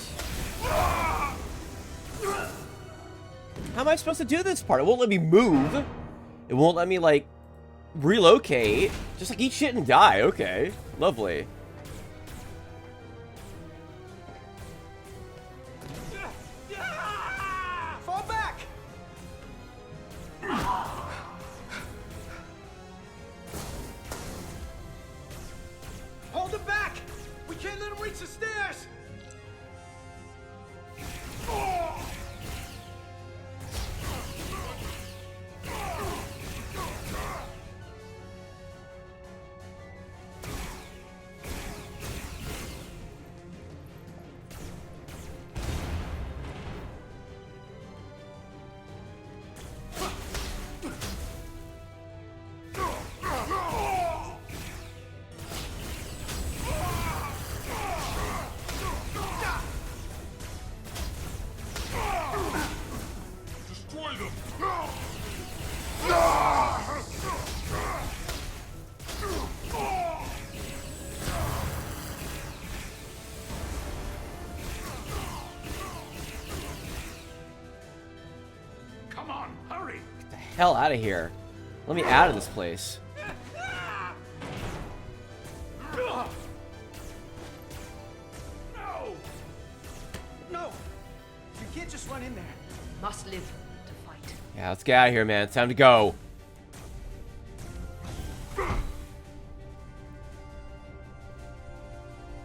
How am I supposed to do this part? It won't let me move. It won't let me, like, relocate. Just, like, eat shit and die. Okay. Lovely. Fall back! Hold them back! We can't let them reach the stairs! hell out of here. Let me out of this place. No! No! You can't just run in there. Must live to fight. Yeah, let's get out of here, man. It's time to go.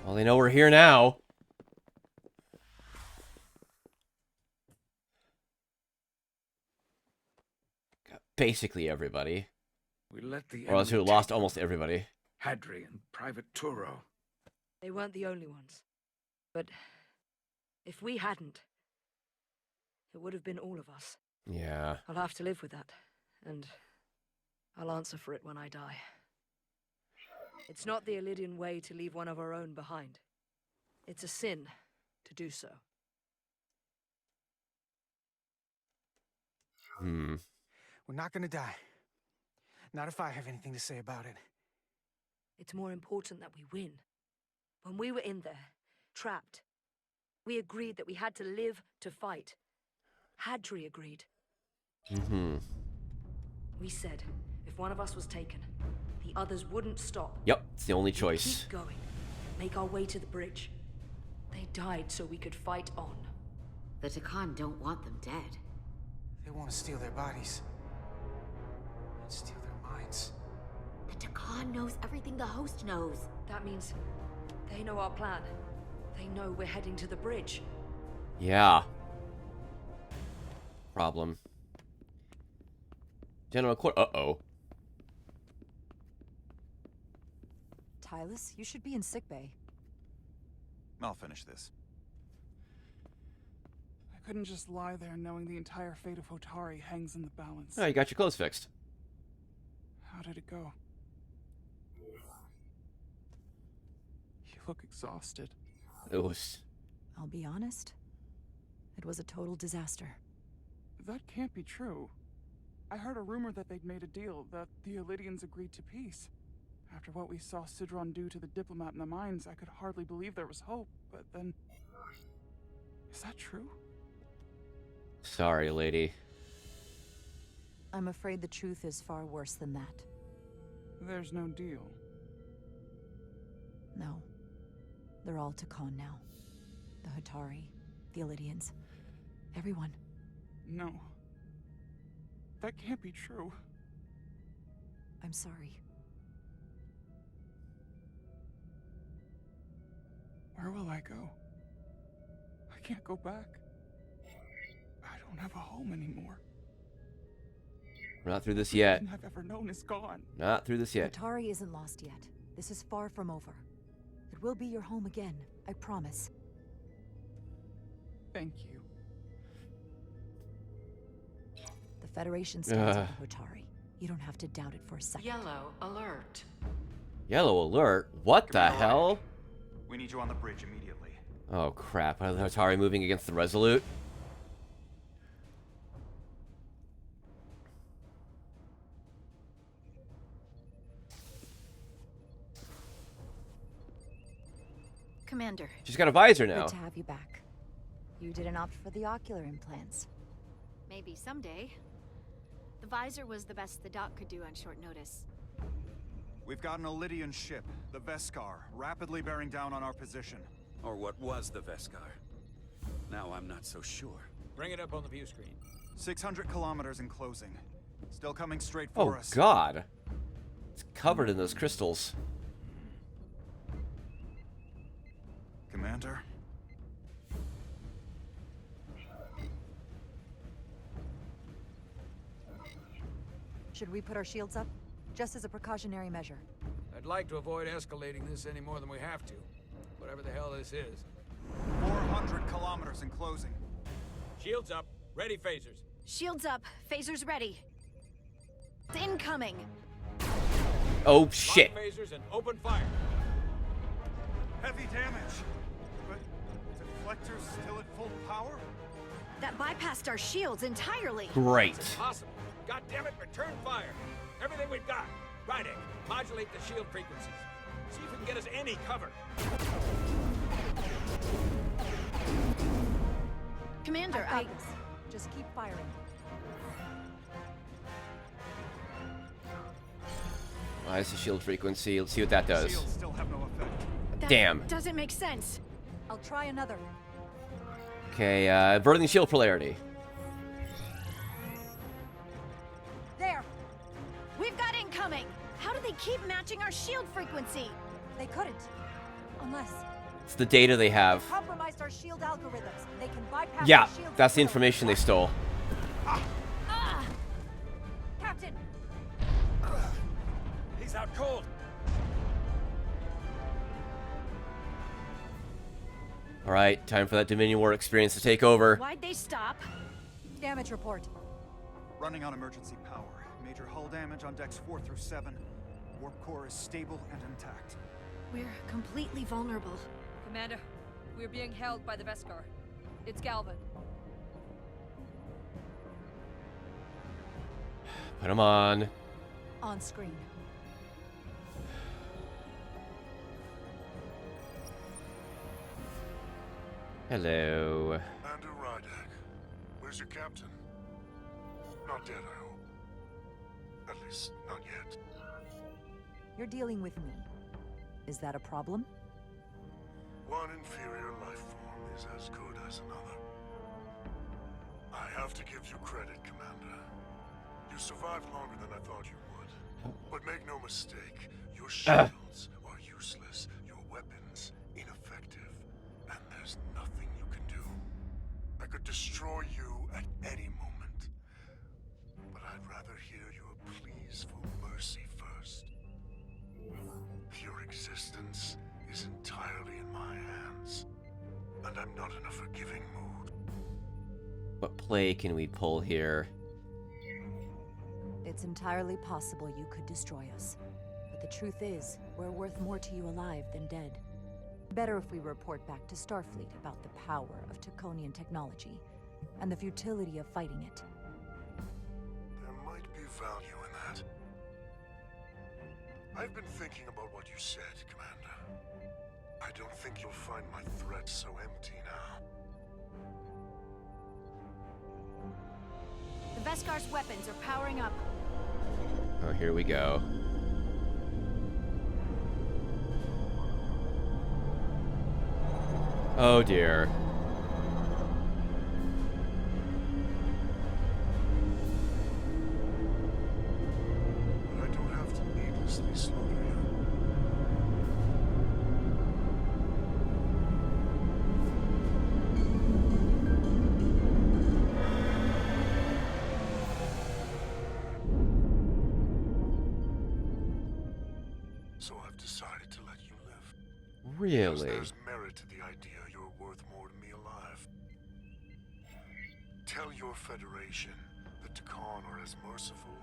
Well, they know we're here now. Got basically everybody. We let the Or else we enemy lost take almost everybody. Hadri and Private Turo. They weren't the only ones. But if we hadn't, it would have been all of us. Yeah. I'll have to live with that, and I'll answer for it when I die. It's not the Illidian way to leave one of our own behind. It's a sin to do so. We're not gonna die. Not if I have anything to say about it. It's more important that we win. When we were in there, trapped, we agreed that we had to live to fight. Hadri agreed. We said, if one of us was taken, the others wouldn't stop. Yep, it's the only choice. Keep going. Make our way to the bridge. They died so we could fight on. The Takan don't want them dead. They want to steal their bodies. And steal their minds. The Takan knows everything the host knows. That means they know our plan. They know we're heading to the bridge. Yeah. Problem. General Court. Uh-oh. Tylus, you should be in sickbay. I'll finish this. I couldn't just lie there knowing the entire fate of Hotari hangs in the balance. Oh, you got your clothes fixed. How did it go? You look exhausted. It was... I'll be honest. It was a total disaster. That can't be true. I heard a rumor that they'd made a deal, that the Illidians agreed to peace. After what we saw Sidron do to the diplomat in the mines, I could hardly believe there was hope, but then... Is that true? Sorry, lady. I'm afraid the truth is far worse than that. There's no deal. No. They're all Takan now. The Hotari, the Illidians, everyone. No. That can't be true. I'm sorry. Where will I go? I can't go back. I don't have a home anymore. We're not through this yet. Everything I've ever known is gone. Not through this yet. Hotari isn't lost yet. This is far from over. It will be your home again, I promise. Thank you. The Federation stands with the Hotari. You don't have to doubt it for a second. Yellow alert. Yellow alert? What the hell? We need you on the bridge immediately. Oh crap, are the Hotari moving against the Resolute? Commander. She's got a visor now. Good to have you back. You didn't opt for the ocular implants. Maybe someday. The visor was the best the doc could do on short notice. We've got an Illidian ship, the Veskar, rapidly bearing down on our position. Or what was the Veskar. Now I'm not so sure. Bring it up on the view screen. 600 kilometers in closing. Still coming straight for us. Oh god. It's covered in those crystals. Commander? Should we put our shields up? Just as a precautionary measure. I'd like to avoid escalating this any more than we have to. Whatever the hell this is. 400 kilometers in closing. Shields up. Ready phasers. Shields up. Phasers ready. It's incoming. Oh shit. Lock phasers and open fire. Heavy damage. But deflectors still at full power? That bypassed our shields entirely. Great. It's impossible. God damn it, return fire. Everything we've got. Rydek, modulate the shield frequencies. See if we can get us any cover. Commander, I've got this. Just keep firing. Rise the shield frequency. Let's see what that does. Shields still have no effect. That Damn. doesn't make sense. I'll try another. Okay, averting the shield polarity. There. We've got incoming. How do they keep matching our shield frequency? They couldn't. Unless It's the data they have. compromised our shield algorithms. They can bypass Yeah, our shield that's the signal. information they stole. Captain! He's out cold. All right, time for that Dominion War experience to take over. Why'd they stop? Damage report. Running on emergency power. Major hull damage on decks 4 through 7. Warp core is stable and intact. We're completely vulnerable. Commander, we're being held by the Beskar. It's Galvin. Put them on. On screen. Hello. Commander Rydek, where's your captain? Not dead, I hope. At least, not yet. You're dealing with me. Is that a problem? One inferior life form is as good as another. I have to give you credit, Commander. You survived longer than I thought you would. But make no mistake, your shields are useless, your weapons ineffective, and there's nothing you can do. I could destroy you at any moment, but I'd rather hear your pleas for mercy first. Your existence is entirely in my hands, and I'm not in a forgiving mood. What play can we pull here? It's entirely possible you could destroy us. But the truth is, we're worth more to you alive than dead. Better if we report back to Starfleet about the power of Taconian technology and the futility of fighting it. There might be value in that. I've been thinking about what you said, Commander. I don't think you'll find my threat so empty now. The Veskar's weapons are powering up. Oh, here we go. Oh dear. But I don't have to needlessly slaughter you. So I've decided to let you live. Because Really? there's merit to the idea you're worth more to me alive. Tell your Federation that Takan are as merciful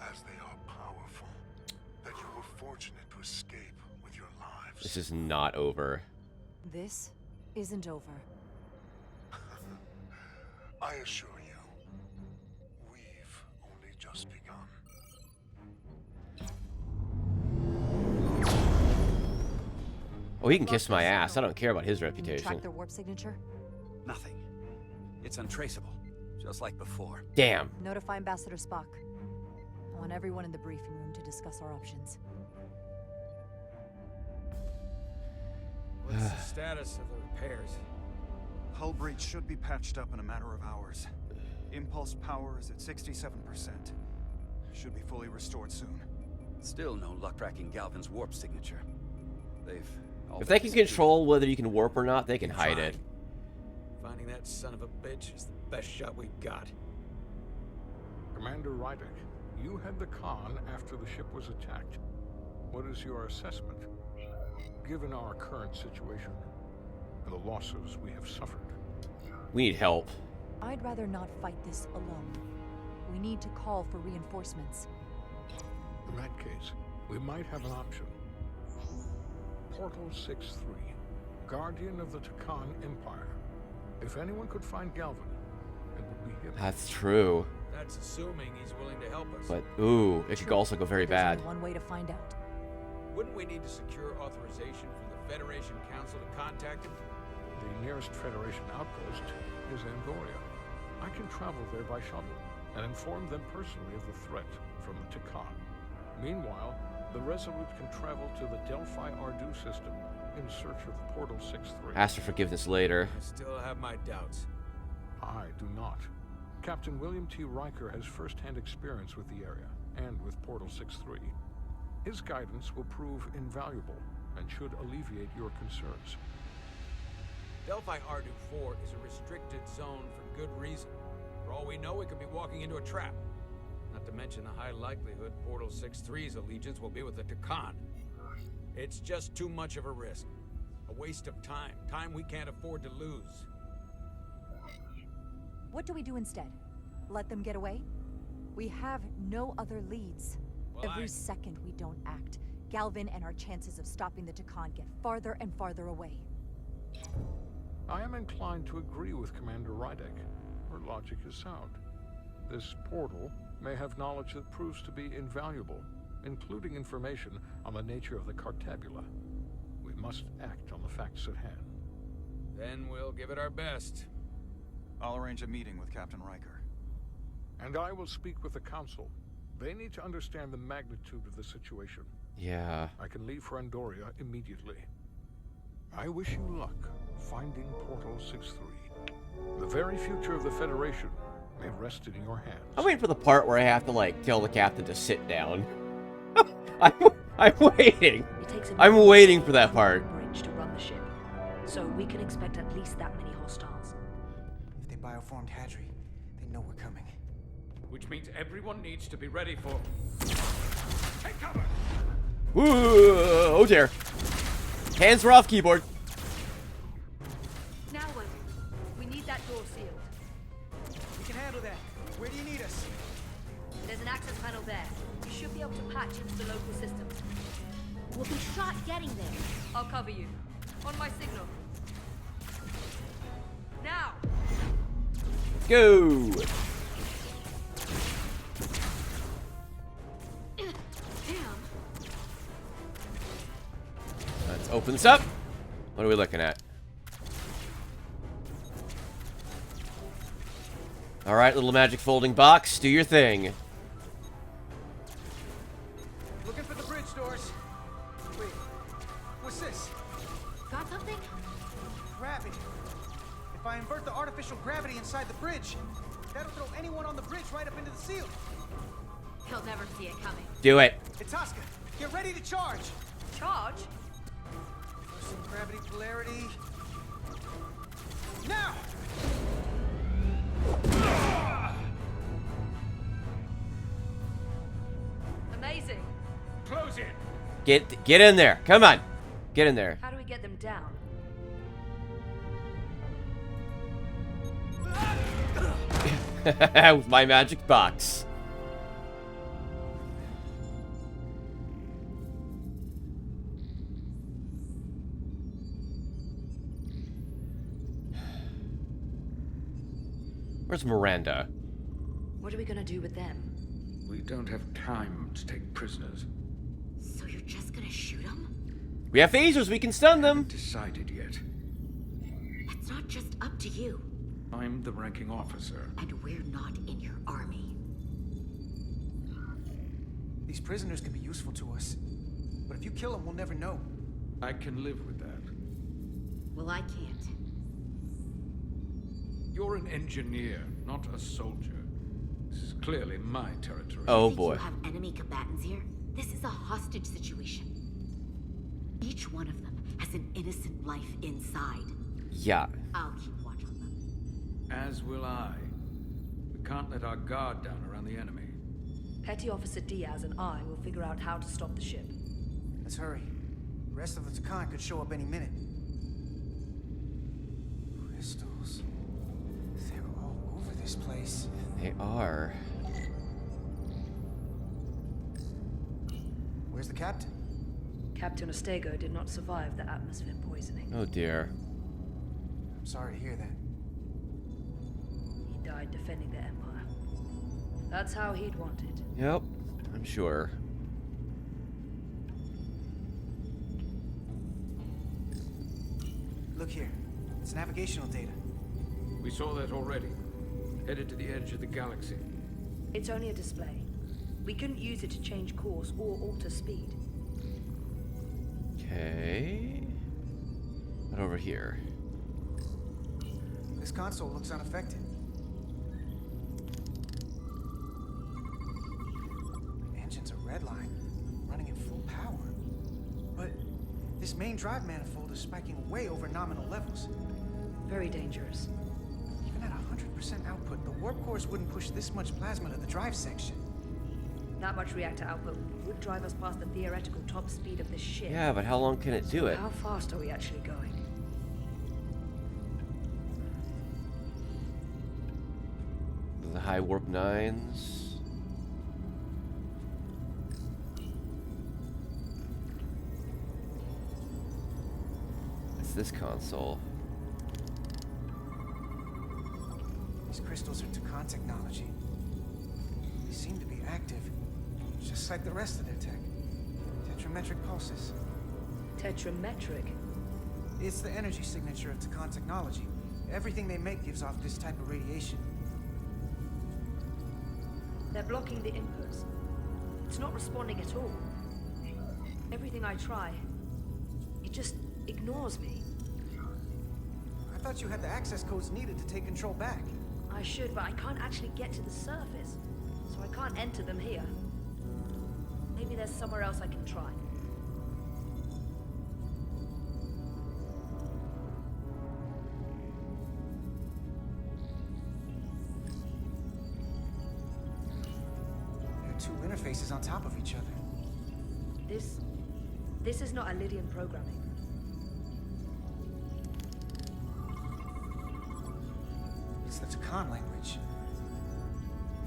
as they are powerful. That you were fortunate to escape with your lives. This is not over. This isn't over. I assure you, we've only just begun. Oh, he can kiss my ass. I don't care about his Can you reputation. track their warp signature? Nothing. It's untraceable, just like before. Damn. Notify Ambassador Spock. I want everyone in the briefing room to discuss our options. What's the status of the repairs? Hull breach should be patched up in a matter of hours. Impulse power is at 67%. Should be fully restored soon. Still no luck tracking Galvin's warp signature. They've all If they can control whether you can warp or not, they can hide it. Finding that son of a bitch is the best shot we've got. Commander Rydek, you had the Khan after the ship was attacked. What is your assessment? Given our current situation and the losses we have suffered. We need help. I'd rather not fight this alone. We need to call for reinforcements. In that case, we might have an option. Portal 6-3, Guardian of the Takan Empire. If anyone could find Galvin, it would be him. That's true. That's assuming he's willing to help us. But, ooh, it could also go very There's bad. only one way to find out. Wouldn't we need to secure authorization from the Federation Council to contact him? The nearest Federation outpost is Andoria. I can travel there by shuttle and inform them personally of the threat from the Takan. Meanwhile, the Resolute can travel to the Delphi Ardu system in search of Portal 6-3. Ask for forgiveness later. I still have my doubts. I do not. Captain William T. Riker has first-hand experience with the area and with Portal 6-3. His guidance will prove invaluable and should alleviate your concerns. Delphi Ardu 4 is a restricted zone for good reason. For all we know, we could be walking into a trap. Not to mention the high likelihood Portal 6-3's allegiance will be with the Takan. It's just too much of a risk. A waste of time. Time we can't afford to lose. What do we do instead? Let them get away? We have no other leads. Well, Every second we don't act, Galvin and our chances of stopping the Takan get farther and farther away. I am inclined to agree with Commander Rydek. Her logic is sound. This portal may have knowledge that proves to be invaluable, including information on the nature of the Cartabula. We must act on the facts at hand. Then we'll give it our best. I'll arrange a meeting with Captain Riker. And I will speak with the Council. They need to understand the magnitude of the situation. Yeah. I can leave for Andoria immediately. I wish you luck finding Portal 6-3. The very future of the Federation may rest in your hands. I'm waiting for the part where I have to, like, tell the captain to sit down. I'm waiting. I'm waiting for that part. Bridge to run the ship, so we can expect at least that many hostiles. If they bioformed Hadri, they know we're coming. Which means everyone needs to be ready for... Take cover! Ooh, oh dear. Hands are off keyboard. Now what? We need that door sealed. We can handle that. Where do you need us? There's an access panel there. You should be able to patch into the local systems. We'll be shot getting there. I'll cover you. On my signal. Now! Let's go! Let's open this up. What are we looking at? Alright, little magic folding box. Do your thing. Looking for the bridge doors. Wait, what's this? Got something? Gravity. If I invert the artificial gravity inside the bridge, that'll throw anyone on the bridge right up into the seal. He'll never see it coming. Do it. Itasca, get ready to charge. Charge? Some gravity polarity. Now! Amazing. Close in. Get in there. Come on. Get in there. How do we get them down? With my magic box. Where's Miranda? What are we gonna do with them? We don't have time to take prisoners. So you're just gonna shoot them? We have phasers. We can stun them. Decided yet. It's not just up to you. I'm the ranking officer. And we're not in your army. These prisoners can be useful to us. But if you kill them, we'll never know. I can live with that. Well, I can't. You're an engineer, not a soldier. This is clearly my territory. Oh You boy. have enemy combatants here? This is a hostage situation. Each one of them has an innocent life inside. Yeah. I'll keep watch on them. As will I. We can't let our guard down around the enemy. Petty Officer Diaz and I will figure out how to stop the ship. Let's hurry. The rest of the Takan could show up any minute. Crystals. They're all over this place. They are. Where's the captain? Captain Ostego did not survive the atmosphere poisoning. Oh dear. I'm sorry to hear that. He died defending the Empire. That's how he'd want it. Yep. I'm sure. Look here. It's navigational data. We saw that already. Headed to the edge of the galaxy. It's only a display. We couldn't use it to change course or alter speed. Okay. What over here? This console looks unaffected. The engine's a red line, running at full power. But this main drive manifold is spiking way over nominal levels. Very dangerous. Even at 100% output, the warp cores wouldn't push this much plasma to the drive section. That much reactor output would drive us past the theoretical top speed of this ship. Yeah, but how long can it do it? How fast are we actually going? The high warp 9s. It's this console. These crystals are Takan technology. They seem to be active, just like the rest of their tech. Tetrametric pulses. Tetrametric? It's the energy signature of Takan technology. Everything they make gives off this type of radiation. They're blocking the inputs. It's not responding at all. Everything I try, it just ignores me. I thought you had the access codes needed to take control back. I should, but I can't actually get to the surface, so I can't enter them here. Maybe there's somewhere else I can try. There are two interfaces on top of each other. This is not Lydian programming. It's the Takan language.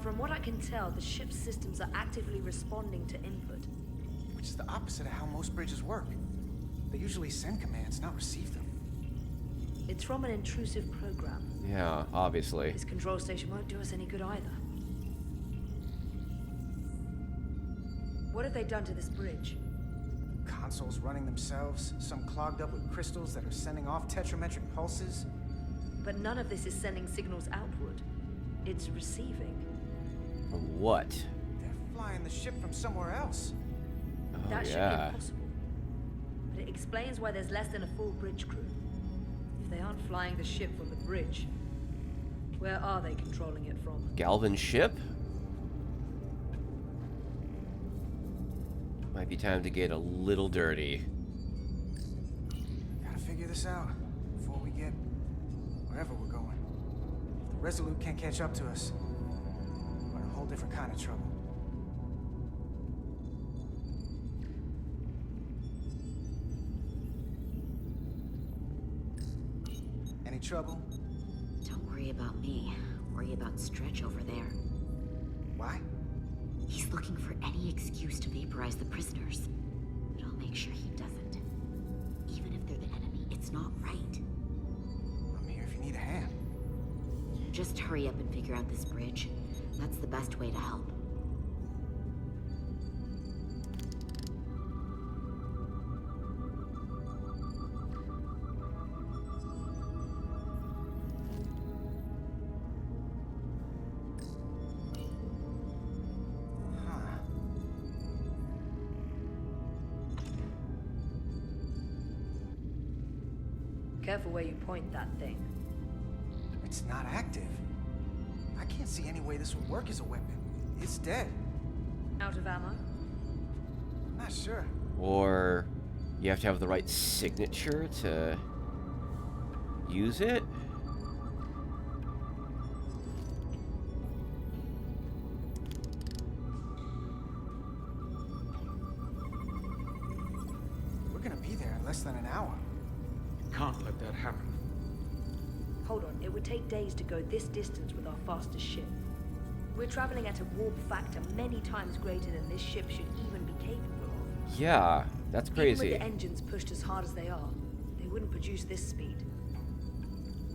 From what I can tell, the ship's systems are actively responding to input. Which is the opposite of how most bridges work. They usually send commands, not receive them. It's from an intrusive program. Yeah, obviously. This control station won't do us any good either. What have they done to this bridge? Consoles running themselves, some clogged up with crystals that are sending off tetrametric pulses. But none of this is sending signals outward. It's receiving. From what? They're flying the ship from somewhere else. Oh, That should be yeah. impossible. But it explains why there's less than a full bridge crew. If they aren't flying the ship from the bridge, where are they controlling it from? Galvin's ship? Might be time to get a little dirty. Gotta figure this out before we get wherever we're going. If the Resolute can't catch up to us, we're in a whole different kind of trouble. Any trouble? Don't worry about me. Worry about Stretch over there. Why? He's looking for any excuse to vaporize the prisoners. But I'll make sure he doesn't. Even if they're the enemy, it's not right. I'm here if you need a hand. Just hurry up and figure out this bridge. That's the best way to help. Careful where you point that thing. It's not active. I can't see any way this would work as a weapon. It's dead. Out of ammo? I'm not sure. Or you have to have the right signature to use it? We're gonna be there in less than an hour. Can't let that happen. Hold on, it would take days to go this distance with our fastest ship. We're traveling at a warp factor many times greater than this ship should even be capable of. Yeah, that's crazy. Even with the engines pushed as hard as they are, they wouldn't produce this speed.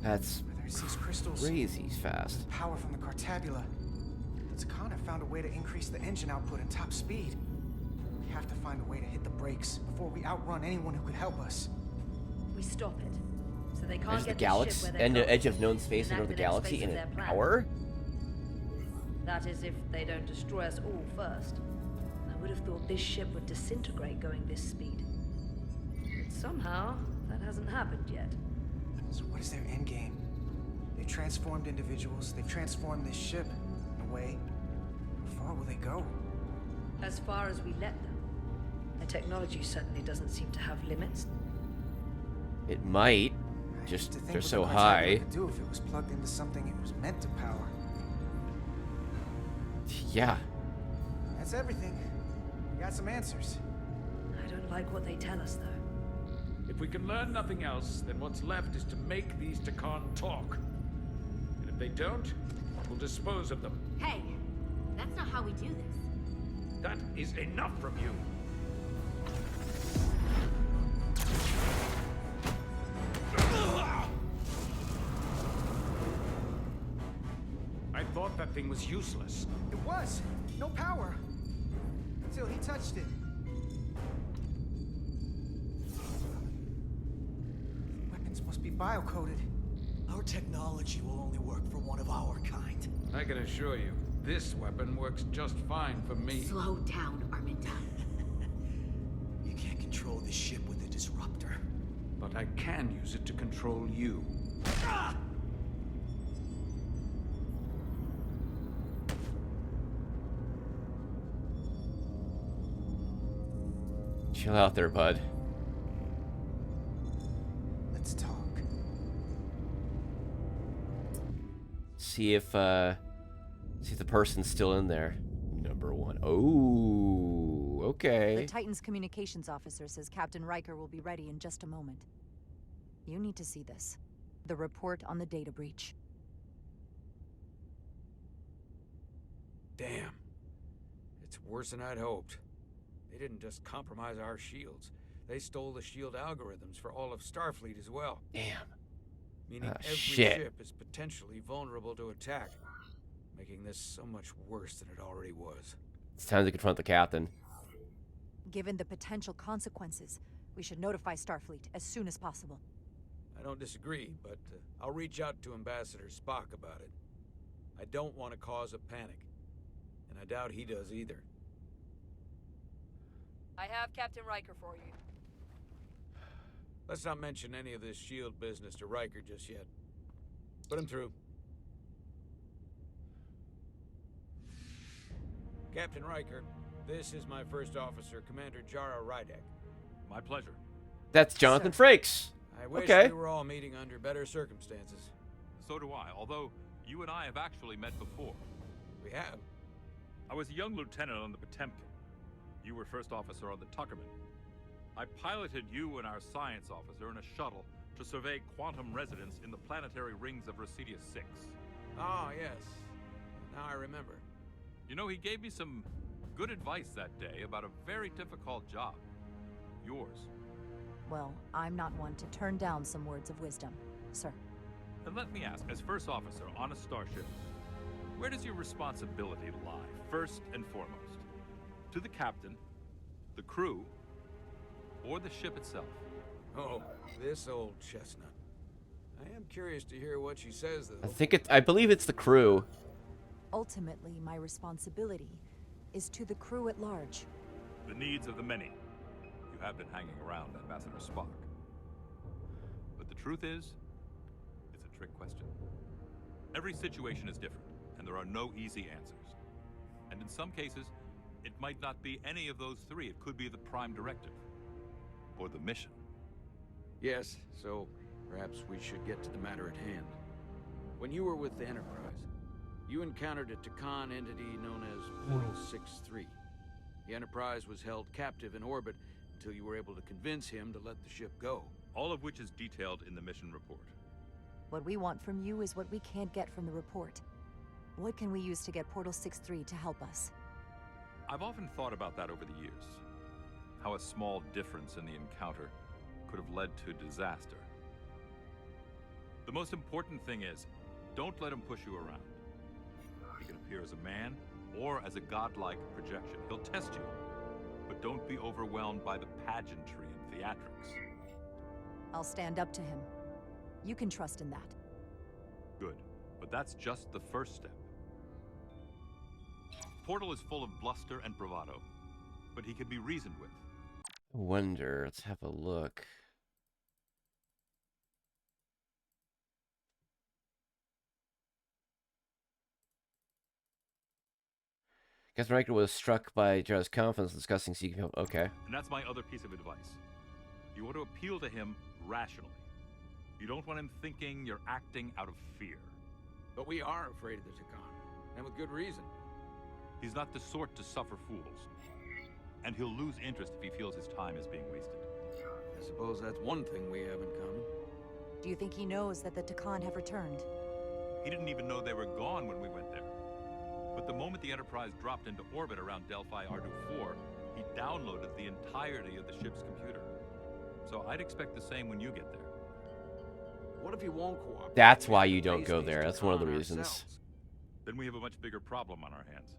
That's There's these crystals. crazy fast. Power from the Cartabula. The Takan have found a way to increase the engine output and top speed. We have to find a way to hit the brakes before we outrun anyone who could help us. We stop it, so they can't There's the get galaxy ship where and they're the edge of known space and under the enact the next galaxy phase in of an their plan. hour? That is, if they don't destroy us all first. I would have thought this ship would disintegrate going this speed. But somehow, that hasn't happened yet. So what is their end game? They've transformed individuals, they've transformed this ship, in a way. How far will they go? As far as we let them. Their technology certainly doesn't seem to have limits. It might. Just they're so high. What do if it was plugged into something it was meant to power? Yeah. That's everything. We got some answers. I don't like what they tell us, though. If we can learn nothing else, then what's left is to make these Takan talk. And if they don't, we'll dispose of them. Hey, that's not how we do this. That is enough from you. I thought that thing was useless. It was. No power. Until he touched it. Weapons must be biocoded. Our technology will only work for one of our kind. I can assure you, this weapon works just fine for me. Slow down, Arminta. You can't control the ship with a disruptor. But I can use it to control you. Ah! Chill out there, bud. Let's talk. See if the person's still in there. Number 1. Oh, okay. The Titan's communications officer says Captain Riker will be ready in just a moment. You need to see this. The report on the data breach. Damn. It's worse than I'd hoped. They didn't just compromise our shields. They stole the shield algorithms for all of Starfleet as well. Damn. Meaning every shit. ship is potentially vulnerable to attack, making this so much worse than it already was. It's time to confront the captain. Given the potential consequences, we should notify Starfleet as soon as possible. I don't disagree, but I'll reach out to Ambassador Spock about it. I don't want to cause a panic, and I doubt he does either. I have Captain Riker for you. Let's not mention any of this shield business to Riker just yet. Put him through. Captain Riker, this is my first officer, Commander Jara Rydek. My pleasure. That's Jonathan Frakes. I wish Okay. we were all meeting under better circumstances. So do I, although you and I have actually met before. We have? I was a young lieutenant on the Potemkin. You were first officer on the Tuckerman. I piloted you and our science officer in a shuttle to survey quantum resonance in the planetary rings of Residius 6. Ah, yes. Now I remember. You know, he gave me some good advice that day about a very difficult job. Yours. Well, I'm not one to turn down some words of wisdom, sir. And let me ask, as first officer on a starship, where does your responsibility lie, first and foremost? To the captain, the crew, or the ship itself? Oh, this old chestnut. I am curious to hear what she says, though. I believe it's the crew. Ultimately, my responsibility is to the crew at large. The needs of the many. You have been hanging around Ambassador Spock. But the truth is, it's a trick question. Every situation is different, and there are no easy answers. And in some cases, it might not be any of those three. It could be the prime directive. Or the mission. Yes, so perhaps we should get to the matter at hand. When you were with the Enterprise, you encountered a Takan entity known as Portal 6-3. The Enterprise was held captive in orbit until you were able to convince him to let the ship go. All of which is detailed in the mission report. What we want from you is what we can't get from the report. What can we use to get Portal 6-3 to help us? I've often thought about that over the years. How a small difference in the encounter could have led to disaster. The most important thing is, don't let him push you around. He can appear as a man or as a godlike projection. He'll test you, but don't be overwhelmed by the pageantry and theatrics. I'll stand up to him. You can trust in that. Good, but that's just the first step. Portal is full of bluster and bravado, but he can be reasoned with. Wonder. Let's have a look. Captain Riker was struck by Jarrah's confidence discussing seeking help. Okay. And that's my other piece of advice. You want to appeal to him rationally. You don't want him thinking you're acting out of fear. But we are afraid of the Takan, and with good reason. He's not the sort to suffer fools. And he'll lose interest if he feels his time is being wasted. I suppose that's one thing we have in common. Do you think he knows that the Takan have returned? He didn't even know they were gone when we went there. But the moment the Enterprise dropped into orbit around Delphi Ardu 4, he downloaded the entirety of the ship's computer. So I'd expect the same when you get there. What if he won't cooperate? That's why you don't go there. That's one of the reasons. Then we have a much bigger problem on our hands.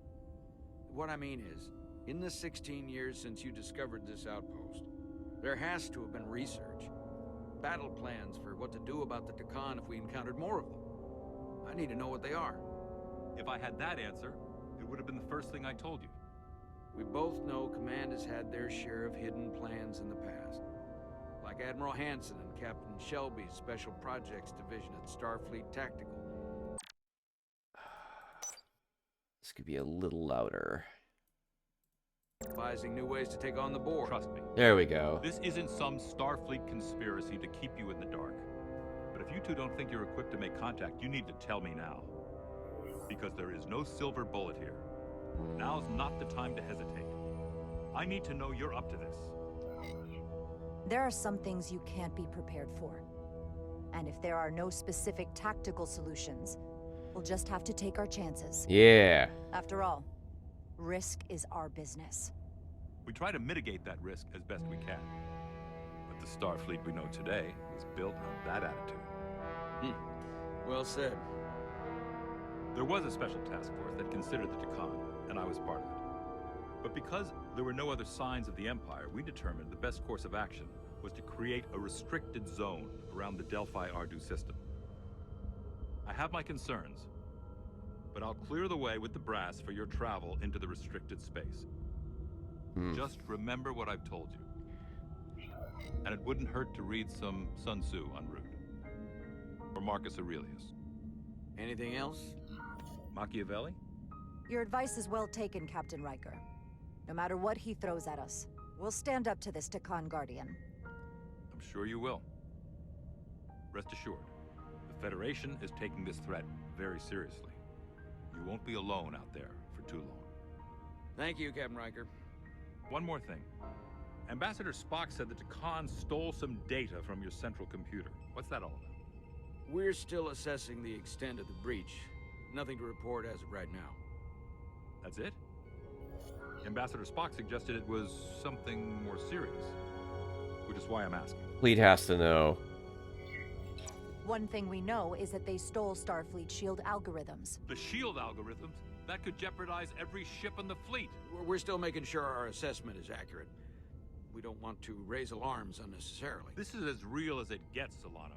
What I mean is, in the 16 years since you discovered this outpost, there has to have been research. Battle plans for what to do about the Takan if we encountered more of them. I need to know what they are. If I had that answer, it would have been the first thing I told you. We both know Command has had their share of hidden plans in the past. Like Admiral Hansen and Captain Shelby's Special Projects Division at Starfleet Tactical. This could be a little louder. Devising new ways to take on the board. Trust me. There we go. This isn't some Starfleet conspiracy to keep you in the dark. But if you two don't think you're equipped to make contact, you need to tell me now. Because there is no silver bullet here. Now's not the time to hesitate. I need to know you're up to this. There are some things you can't be prepared for. And if there are no specific tactical solutions, we'll just have to take our chances. Yeah. After all, risk is our business. We try to mitigate that risk as best we can. But the Starfleet we know today was built on that attitude. Well said. There was a special task force that considered the Takan, and I was part of it. But because there were no other signs of the Empire, we determined the best course of action was to create a restricted zone around the Delphi Ardu system. I have my concerns, but I'll clear the way with the brass for your travel into the restricted space. Just remember what I've told you. And it wouldn't hurt to read some Sun Tzu en route. Or Marcus Aurelius. Anything else? Machiavelli? Your advice is well taken, Captain Riker. No matter what he throws at us, we'll stand up to this Takan Guardian. I'm sure you will. Rest assured, the Federation is taking this threat very seriously. You won't be alone out there for too long. Thank you, Captain Riker. One more thing. Ambassador Spock said that Takan stole some data from your central computer. What's that all about? We're still assessing the extent of the breach. Nothing to report as of right now. That's it? Ambassador Spock suggested it was something more serious. Which is why I'm asking. Fleet has to know. One thing we know is that they stole Starfleet shield algorithms. The shield algorithms? That could jeopardize every ship in the fleet. We're still making sure our assessment is accurate. We don't want to raise alarms unnecessarily. This is as real as it gets, Solano.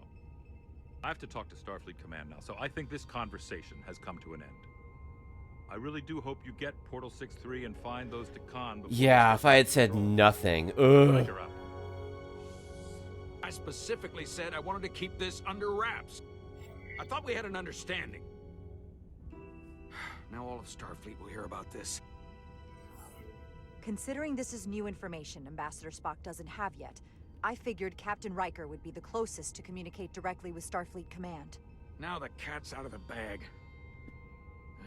I have to talk to Starfleet Command now, so I think this conversation has come to an end. I really do hope you get Portal 6-3 and find those Takan before... Yeah, if I had said nothing. Ugh. I specifically said I wanted to keep this under wraps. I thought we had an understanding. Now all of Starfleet will hear about this. Considering this is new information Ambassador Spock doesn't have yet, I figured Captain Riker would be the closest to communicate directly with Starfleet Command. Now the cat's out of the bag.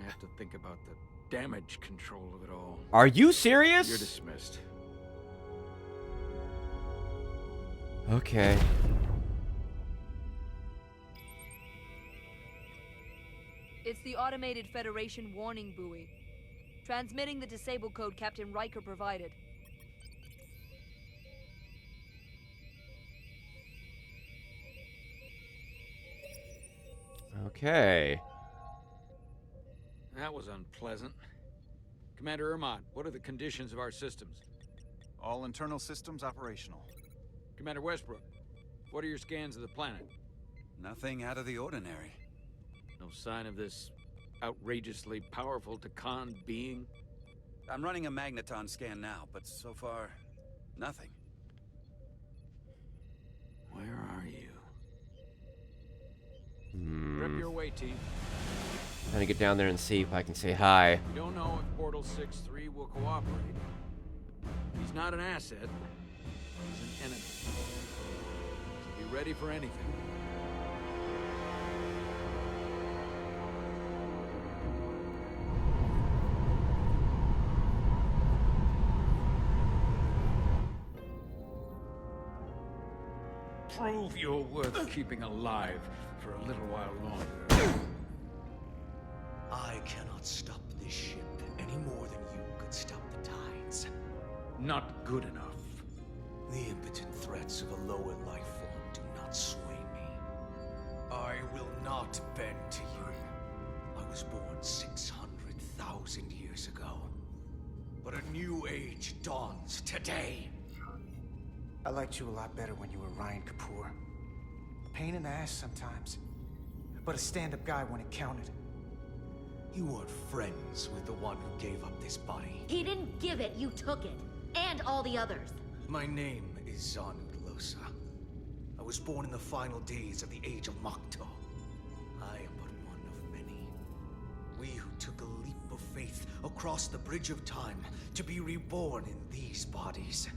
I have to think about the damage control of it all. Are you serious? You're dismissed. Okay. It's the automated Federation warning buoy. Transmitting the disable code Captain Riker provided. Okay. That was unpleasant. Commander Ermont, what are the conditions of our systems? All internal systems operational. Commander Westbrook, what are your scans of the planet? Nothing out of the ordinary. No sign of this outrageously powerful Takan being? I'm running a magneton scan now, but so far, nothing. Where are you? Rip your way, team. Trying to get down there and see if I can say hi. We don't know if Portal 6-3 will cooperate. He's not an asset. He's an enemy. So be ready for anything. Prove you're worth keeping alive for a little while longer. I cannot stop this ship any more than you could stop the tides. Not good enough. The impotent threats of a lower life form do not sway me. I will not bend to you. I was born 600,000 years ago. But a new age dawns today. I liked you a lot better when you were Ryan Kapoor. Pain in the ass sometimes, but a stand-up guy when it counted. You weren't friends with the one who gave up this body. He didn't give it, you took it. And all the others. My name is Zanud Losa. I was born in the final days of the Age of Makto. I am but one of many. We who took a leap of faith across the bridge of time to be reborn in these bodies.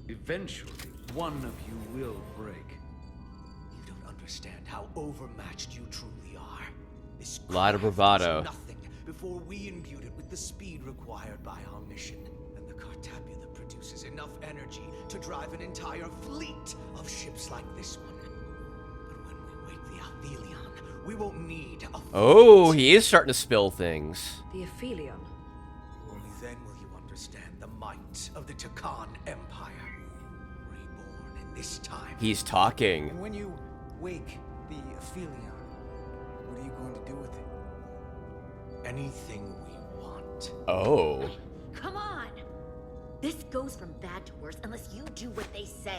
Eventually, one of you will break. You don't understand how overmatched you truly are. This A lot of craft bravado. was nothing before we imbued it with the speed required by our mission. And the Cartabula produces enough energy to drive an entire fleet of ships like this one. But when we wake the Aphelion, we won't need a fleet. Oh, he is starting to spill things. The Aphelion. Only then will you understand the might of the Takan Empire. Reborn in this time. He's talking. And when you wake the Aphelion, what are you going to do with it? Anything we want. Oh. Come on! This goes from bad to worse unless you do what they say.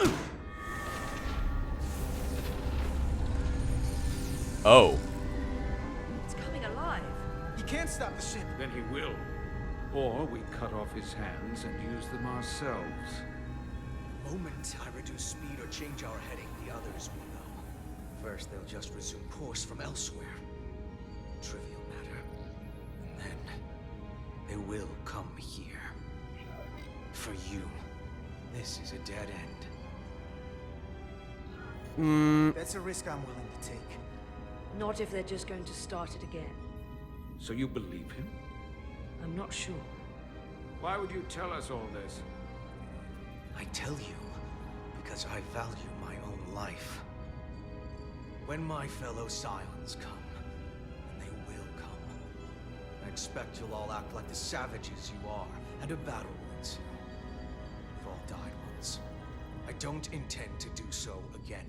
Oh. It's coming alive. You can't stop the ship. Then he will. Or we cut off his hands and use them ourselves. The moment I reduce speed or change our heading, the others will know. First, they'll just resume course from elsewhere. Trivial matter. And then, they will come here. For you, this is a dead end. That's a risk I'm willing to take. Not if they're just going to start it again. So you believe him? I'm not sure. Why would you tell us all this? I tell you, because I value my own life. When my fellow Scions come, and they will come, I expect you'll all act like the savages you are, and a battle once. We've all died once. I don't intend to do so again.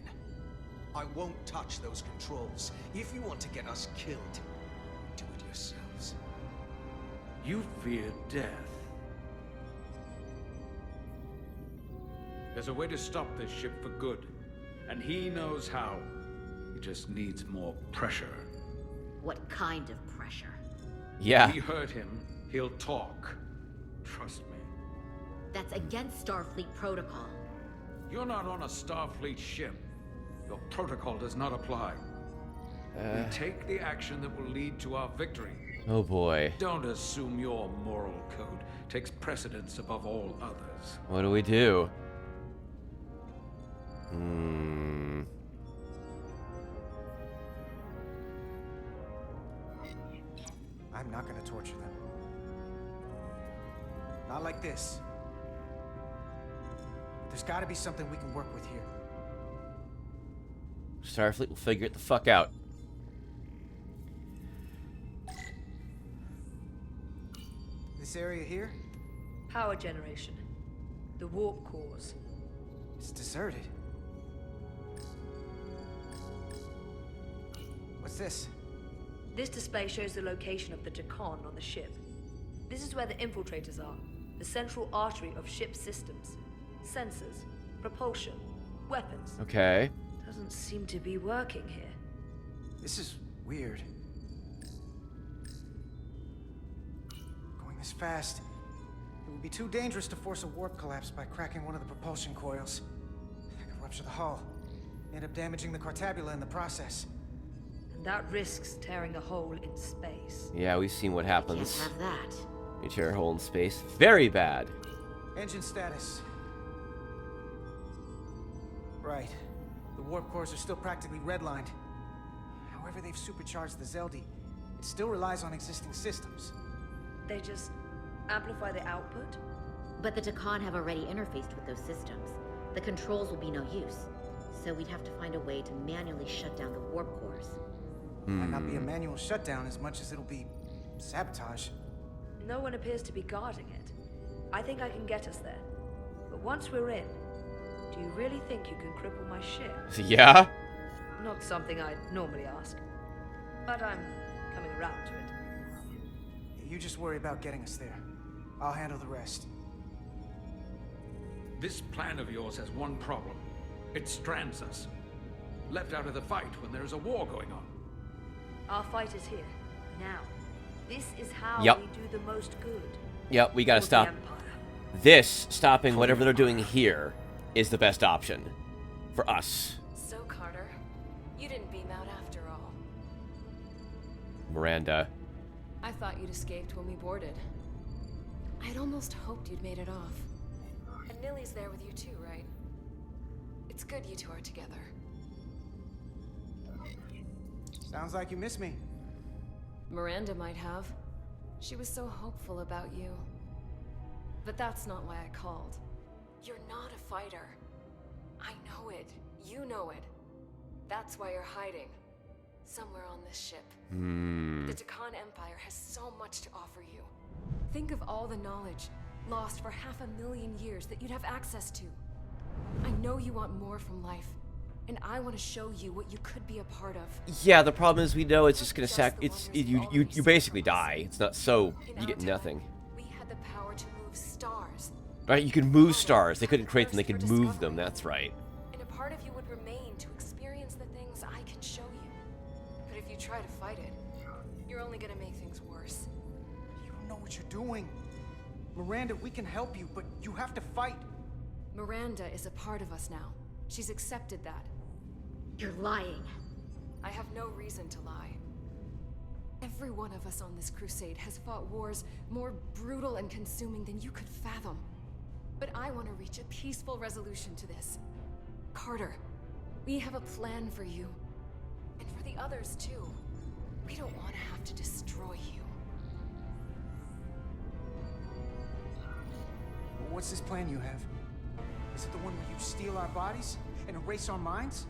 I won't touch those controls. If you want to get us killed, do it yourselves. You fear death. There's a way to stop this ship for good, and he knows how. He just needs more pressure. What kind of pressure? Yeah. If we hurt him, he'll talk. Trust me. That's against Starfleet protocol. You're not on a Starfleet ship. Your protocol does not apply. We take the action that will lead to our victory. Oh boy. Don't assume your moral code takes precedence above all others. What do we do? I'm not gonna torture them. Not like this. There's gotta be something we can work with here. Starfleet will figure it the fuck out. This area here? Power generation. The warp cores. It's deserted. What's this? This display shows the location of the Takan on the ship. This is where the infiltrators are. The central artery of ship systems. Sensors. Propulsion. Weapons. Okay. Doesn't seem to be working here. This is weird. Going This fast. It would be too dangerous to force a warp collapse by cracking one of the propulsion coils. It could rupture the hull. End up damaging the Cartabula in the process. And that risks tearing a hole in space. Yeah, we've seen what happens. Can't have that. You tear a hole in space. Very bad. Engine status. Right. The warp cores are still practically redlined. However they've supercharged the Zeldi, it still relies on existing systems. They just amplify the output? But the Takan have already interfaced with those systems. The controls will be no use. So we'd have to find a way to manually shut down the warp cores. Might not be a manual shutdown as much as it'll be sabotage. No one appears to be guarding it. I think I can get us there. But once we're in, do you really think you can cripple my ship? Yeah? Not something I'd normally ask. But I'm coming around to it. You just worry about getting us there. I'll handle the rest. This plan of yours has one problem. It strands us. Left out of the fight when there is a war going on. Our fight is here, now. This is how Yep. we do the most good. Yep, we gotta For the stop. Empire. This, stopping whatever they're doing here, is the best option. For us. So, Carter, you didn't beam out after all. Miranda. I thought you'd escaped when we boarded. I'd almost hoped you'd made it off. And Nilly's there with you too, right? It's good you two are together. Sounds like you miss me. Miranda might have. She was so hopeful about you. But that's not why I called. You're not a fighter. I know it. You know it. That's why you're hiding. Somewhere on this ship. The Takan Empire has so much to offer you. Think of all the knowledge lost for 500,000 years that you'd have access to. I know you want more from life, and I want to show you what you could be a part of. Yeah, the problem is we know it's just gonna you basically die. It's not so you get nothing. We had the power to move stars. Right, you can move stars. They couldn't create them, they could move them, that's right. And a part of you would remain to experience the things I can show you. But if you try to fight it, you're only gonna make things worse. You don't know what you're doing. Miranda, we can help you, but you have to fight. Miranda is a part of us now. She's accepted that. You're lying. I have no reason to lie. Every one of us on this crusade has fought wars more brutal and consuming than you could fathom. But I want to reach a peaceful resolution to this. Carter, we have a plan for you. And for the others, too. We don't want to have to destroy you. What's this plan you have? Is it the one where you steal our bodies and erase our minds?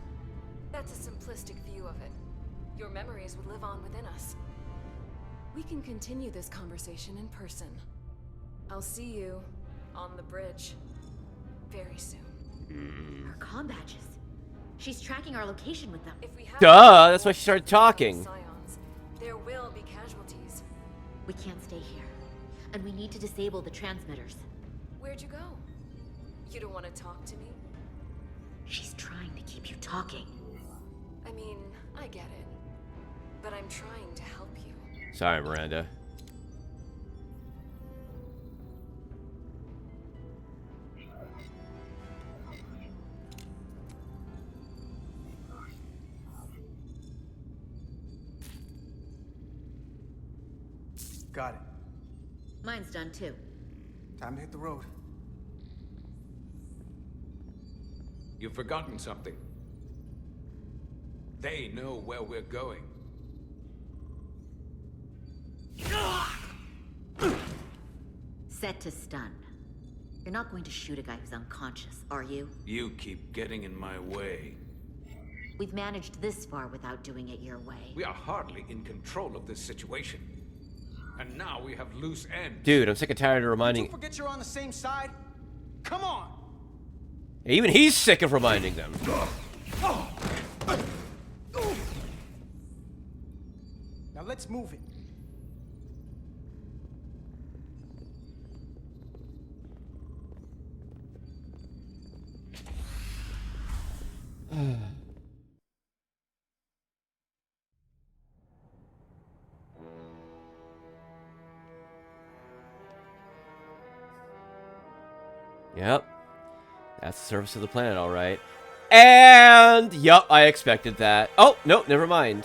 That's a simplistic view of it. Your memories would live on within us. We can continue this conversation in person. I'll see you on the bridge very soon. Her comm badges. She's tracking our location with them. If we have Duh, that's why she started talking. Scions, there will be casualties. We can't stay here. And we need to disable the transmitters. Where'd you go? You don't want to talk to me? She's trying to keep you talking. I mean, I get it. But I'm trying to help you. Sorry, Miranda. Got it. Mine's done too. Time to hit the road. You've forgotten something. They know where we're going. Set to stun. You're not going to shoot a guy who's unconscious, are you? You keep getting in my way. We've managed this far without doing it your way. We are hardly in control of this situation. And now we have loose ends. Dude, I'm sick and tired of reminding. Don't forget you're on the same side. Come on. Even he's sick of reminding them. Now let's move it. Yep. That's the surface of the planet, all right. And, yup, I expected that. Oh, no, never mind.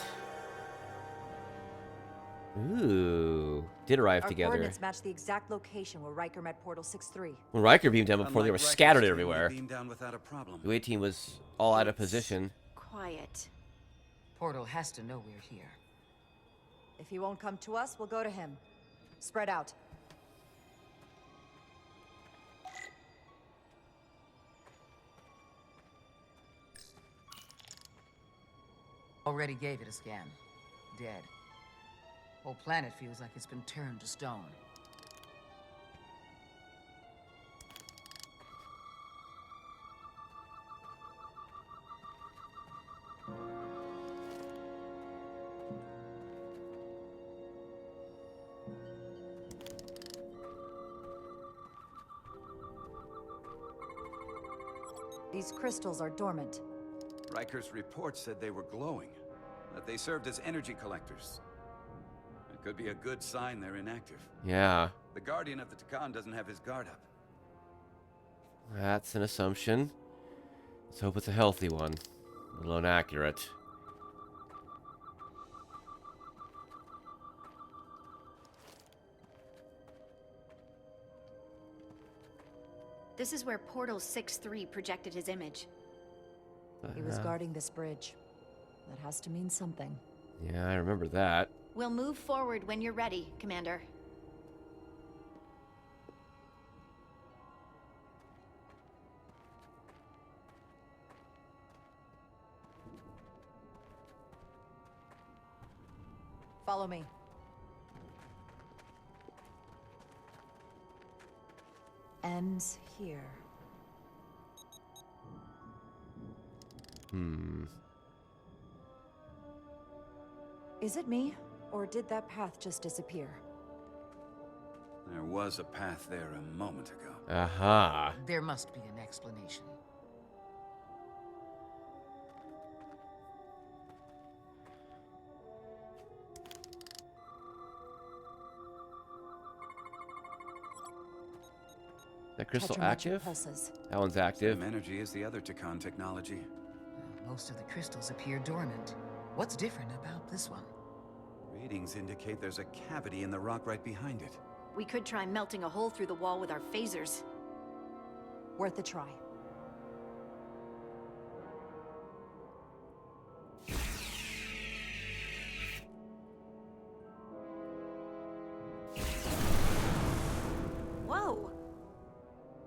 Ooh, did arrive Our together. coordinates match the exact location where Riker met Portal 6-3. When Riker beamed down before, they were Unlike scattered Riker's team, everywhere. we beamed down without a problem. The A-Team was all out of position. Quiet. Portal has to know we're here. If he won't come to us, we'll go to him. Spread out. Already gave it a scan. Dead. Whole planet feels like it's been turned to stone. These crystals are dormant. Riker's report said they were glowing, that they served as energy collectors. It could be a good sign they're inactive. Yeah. The Guardian of the Takan doesn't have his guard up. That's an assumption. Let's hope it's a healthy one. A little inaccurate. This is where Portal 6-3 projected his image. He was guarding this bridge. That has to mean something. Yeah, I remember that. We'll move forward when you're ready, Commander. Follow me. Ends here. Is it me, or did that path just disappear? There was a path there a moment ago. Aha. There must be an explanation. That crystal Tetrametric active? pulses. That one's active. Same energy as the other Takan technology. Most of the crystals appear dormant. What's different about this one? Readings indicate there's a cavity in the rock right behind it. We could try melting a hole through the wall with our phasers. Worth a try. Whoa!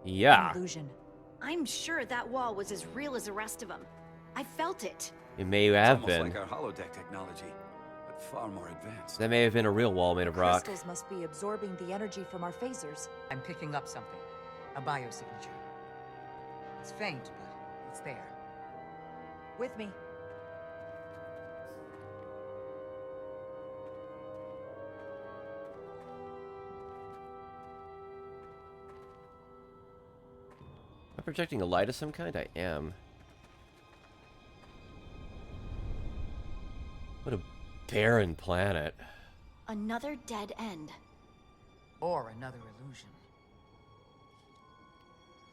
Yeah. An illusion. I'm sure that wall was as real as the rest of them. I felt it. It may have Almost been. like our holodeck technology, but far more advanced. That may have been a real wall made of rock. Crystals must be absorbing the energy from our phasers. I'm picking up something. A biosignature. It's faint, but it's there. With me. Am I projecting a light of some kind? I am. What a barren planet. Another dead end. Or another illusion.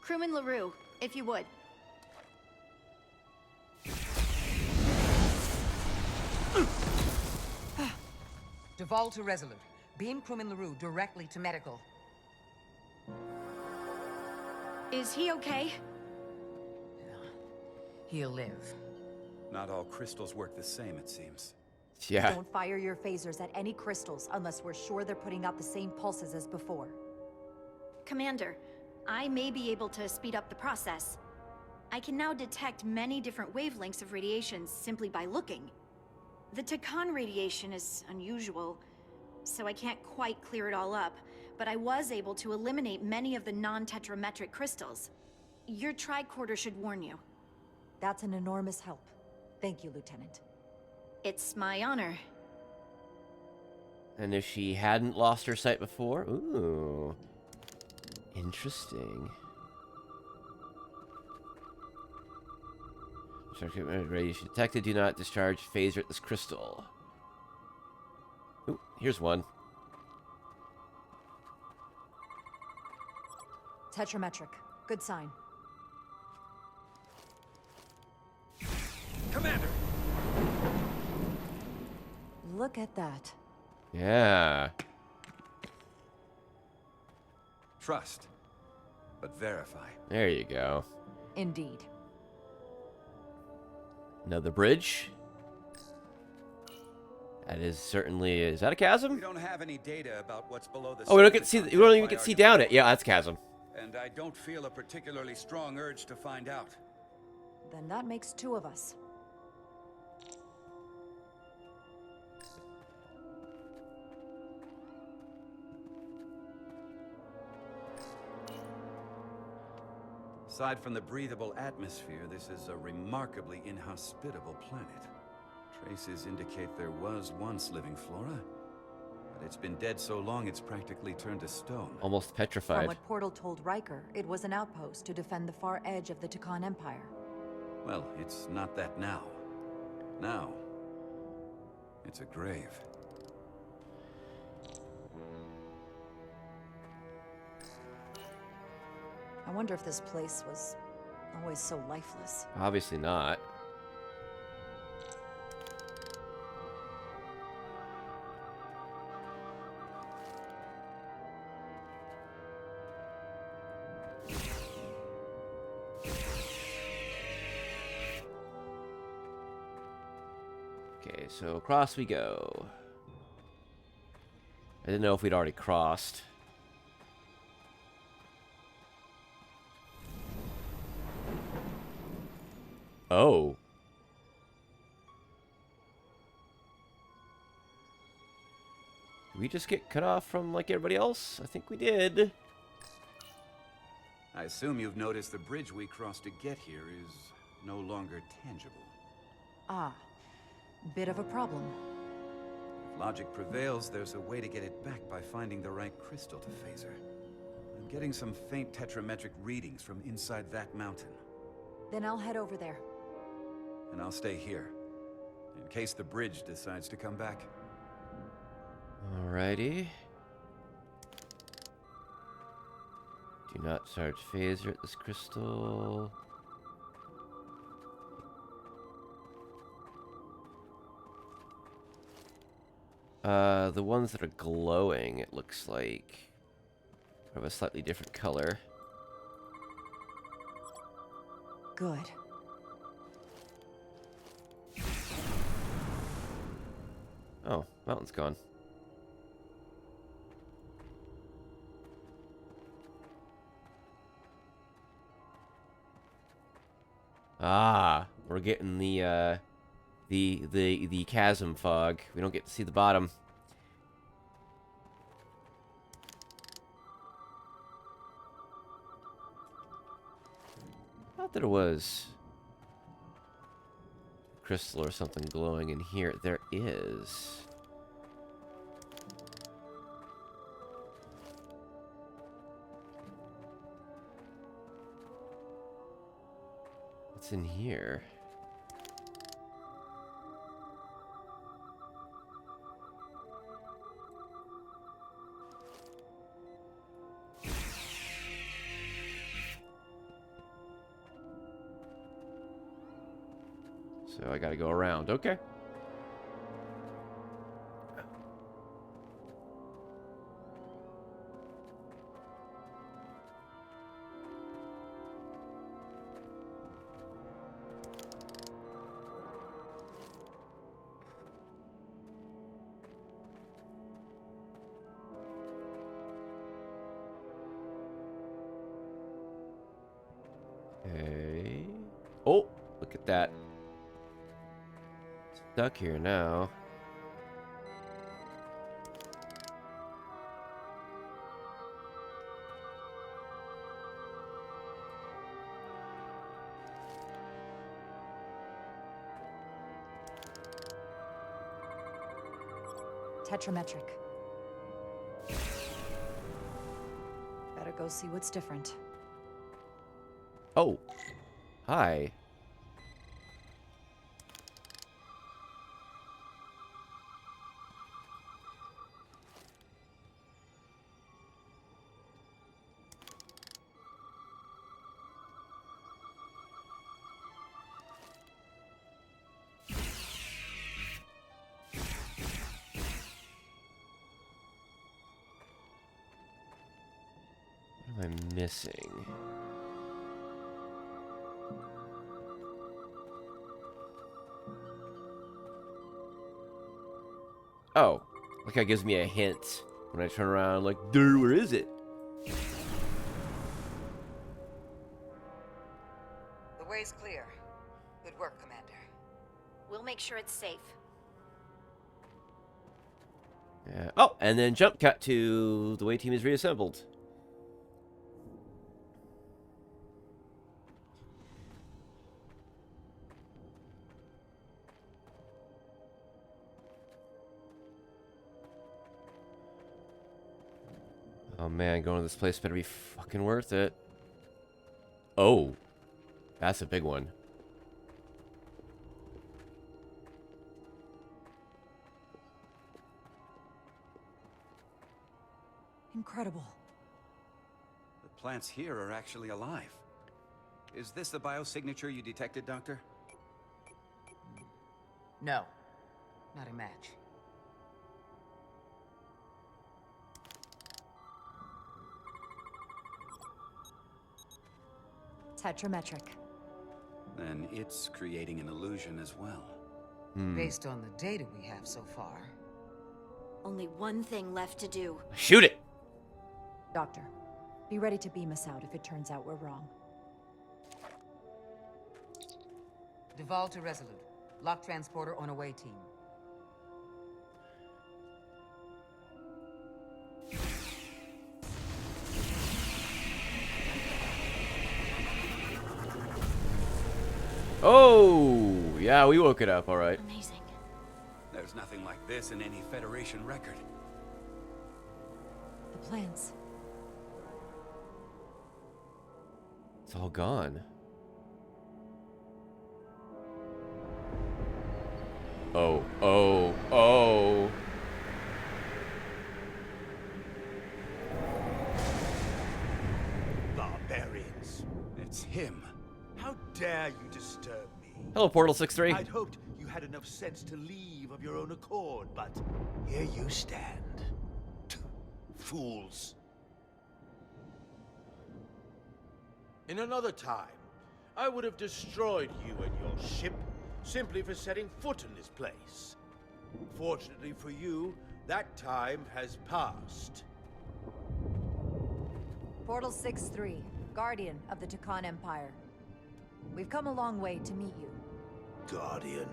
Crewman LaRue, if you would. Duval to Resolute. Beam crewman LaRue directly to medical. Is he okay? He'll live. Not all crystals work the same, it seems. Yeah. Don't fire your phasers at any crystals unless we're sure they're putting out the same pulses as before. Commander, I may be able to speed up the process. I can now detect many different wavelengths of radiation simply by looking. The Takan radiation is unusual, so I can't quite clear it all up, but I was able to eliminate many of the non-tetrametric crystals. Your tricorder should warn you. That's an enormous help. Thank you, Lieutenant. It's my honor. And if she hadn't lost her sight before? Ooh. Interesting. Radiation detected. Do not discharge phaser at this crystal. Ooh, here's one. Tetrametric. Good sign. Commander! Look at that. Yeah. Trust, but verify. There you go. Indeed. Another bridge. That is certainly... Is that a chasm? We don't have any data about what's below the Oh, we don't get to surface see... on We don't even Delphi get to see Arden down it. 4, Yeah, that's chasm. and I don't feel a particularly strong urge to find out. Then that makes two of us. Aside from the breathable atmosphere, this is a remarkably inhospitable planet. Traces indicate there was once living flora, but it's been dead so long it's practically turned to stone. Almost From petrified. what Portal told Riker, it was an outpost to defend the far edge of the Takan Empire. Well, it's not that now. Now, it's a grave. I wonder if this place was always so lifeless. Obviously not. Okay, so across we go. I didn't know if we'd already crossed. Oh. Did we just get cut off from like everybody else? I think we did. I assume you've noticed the bridge we crossed to get here is no longer tangible. Ah. Bit of a problem. If logic prevails, there's a way to get it back by finding the right crystal to phaser. I'm getting some faint tetrametric readings from inside that mountain. Then I'll head over there. And I'll stay here, in case the bridge decides to come back. Alrighty. Do not charge phaser at this crystal. The ones that are glowing, it looks like, are of a slightly different color. Good. Oh, mountain's gone. Ah, we're getting the chasm fog. We don't get to see the bottom. I thought there was crystal or something glowing in here. There is. What's in here? So I gotta go around. Okay. Okay. Oh, look at that. Stuck here now. Tetrametric. Better go see what's different. Oh. Hi. missing? Oh, like that gives me a hint when I turn around, like, dude, where is it? The way's clear. Good work, Commander. We'll make sure it's safe. Yeah. Oh, and then jump cut to the way team is reassembled. Oh man, going to this place better be fucking worth it. Oh, that's a big one. Incredible. The plants here are actually alive. Is this the biosignature you detected, Doctor? No, not a match. Tetrametric. Then it's creating an illusion as well. Based on the data we have so far. Only one thing left to do. Shoot it! Doctor, be ready to beam us out if it turns out we're wrong. Duval to Resolute. Lock transporter on away team. Oh, yeah, we woke it up, all right. Amazing. There's nothing like this in any Federation record. The plans. It's all gone. Oh, oh, oh. Barbarians. It's him. How dare you disturb me? Hello, Portal 6-3. I'd hoped you had enough sense to leave of your own accord, but here you stand. Fools. In another time, I would have destroyed you and your ship simply for setting foot in this place. Fortunately for you, that time has passed. Portal 6-3, Guardian of the Takan Empire. We've come a long way to meet you. Guardian.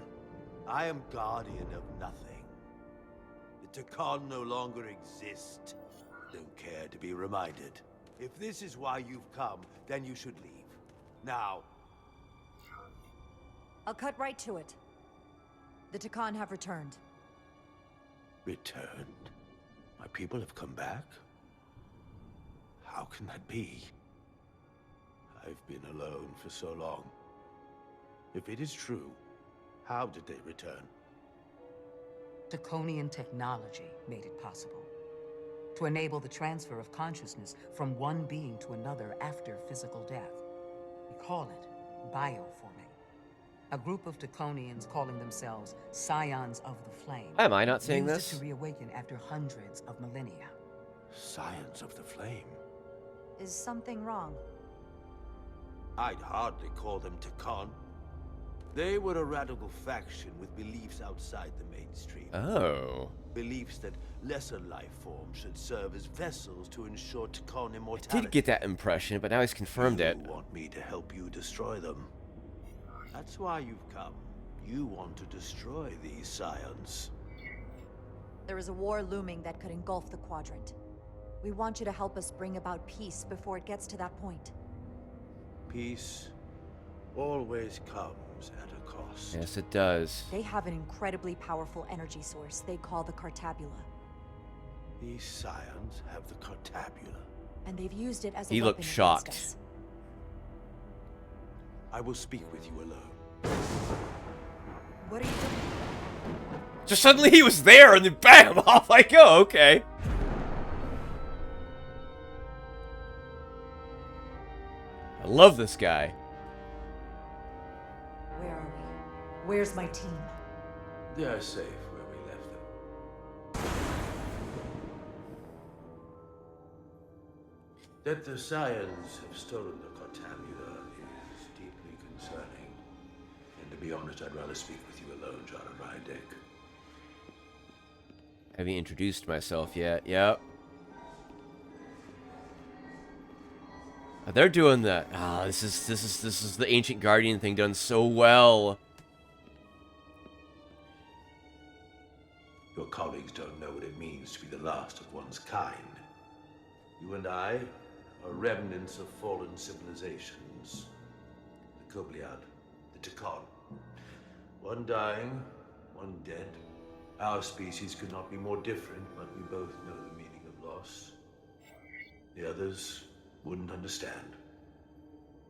I am guardian of nothing. The Takan no longer exist. Don't care to be reminded. If this is why you've come, then you should leave. Now. I'll cut right to it. The Takan have returned. Returned? My people have come back? How can that be? I've been alone for so long. If it is true, how did they return? Draconian technology made it possible. To enable the transfer of consciousness from one being to another after physical death. We call it bioforming. A group of Draconians calling themselves Scions of the Flame. Am I not saying used this? it to reawaken after hundreds of millennia. Scions of the Flame? Is something wrong? I'd hardly call them Takan. They were a radical faction with beliefs outside the mainstream. Oh. Beliefs that lesser life forms should serve as vessels to ensure Takan I immortality. did get that impression, but now he's confirmed it. You want me to help you destroy them. That's why you've come. You want to destroy these scions. There is a war looming that could engulf the Quadrant. We want you to help us bring about peace before it gets to that point. Peace always comes at a cost. Yes, it does. They have an incredibly powerful energy source they call the Cartabula. These scions have the Cartabula. And they've used it as a He weapon looked against shocked. us. I will speak with you alone. What are you doing? Just suddenly he was there, and then bam, off I go. Okay. I love this guy. Where are we? Where's my team? They are safe where we left them. That the Scions have stolen the Cortamula is deeply concerning. And to be honest, I'd rather speak with you alone, John Rydek. Have you introduced myself yet? Yep. They're doing that. Ah, this is the Ancient Guardian thing done so well. Your colleagues don't know what it means to be the last of one's kind. You and I are remnants of fallen civilizations. The Kobliad, the Tekon. One dying, one dead. Our species could not be more different, but we both know the meaning of loss. The others wouldn't understand.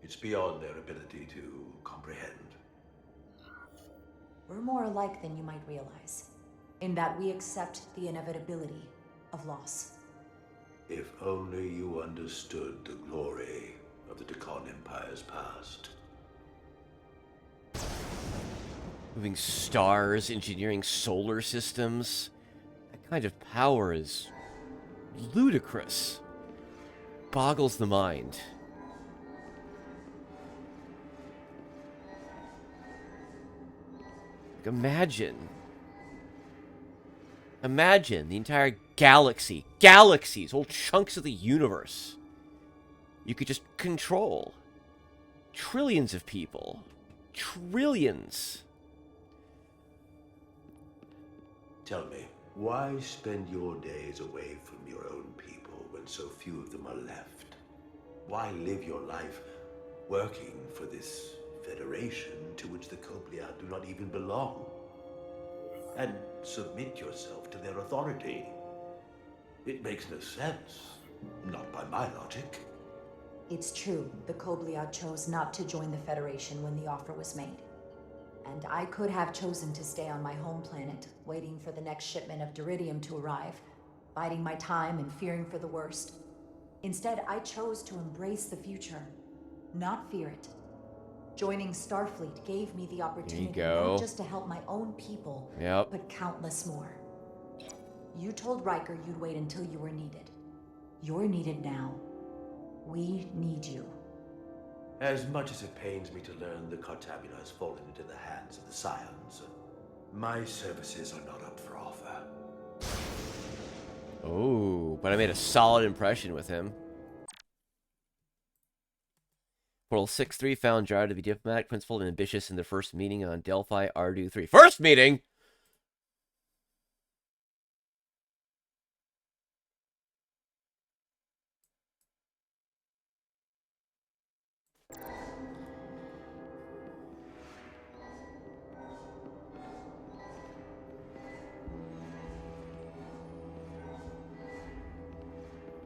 It's beyond their ability to comprehend. We're more alike than you might realize, in that we accept the inevitability of loss. If only you understood the glory of the Tekon Empire's past. Moving stars, engineering solar systems. That kind of power is ludicrous. Boggles the mind. Like, imagine the entire galaxies, whole chunks of the universe. You could just control. Trillions of people. Trillions. Tell me, why spend your days away from your own people when so few of them are left? Why live your life working for this federation to which the Kobliad do not even belong? And submit yourself to their authority? It makes no sense. Not by my logic. It's true, the Kobliad chose not to join the Federation when the offer was made. And I could have chosen to stay on my home planet, waiting for the next shipment of Diridium to arrive, biding my time and fearing for the worst. Instead, I chose to embrace the future, not fear it. Joining Starfleet gave me the opportunity not just to help my own people, but countless more. You told Riker you'd wait until you were needed. You're needed now. We need you. As much as it pains me to learn the Cortamula has fallen into the hands of the Scions, my services are not up for offer. Oh, but I made a solid impression with him. Portal 6-3 found Jar to be diplomatic, principled, and ambitious in their first meeting on Delphi Ardu 3. First meeting!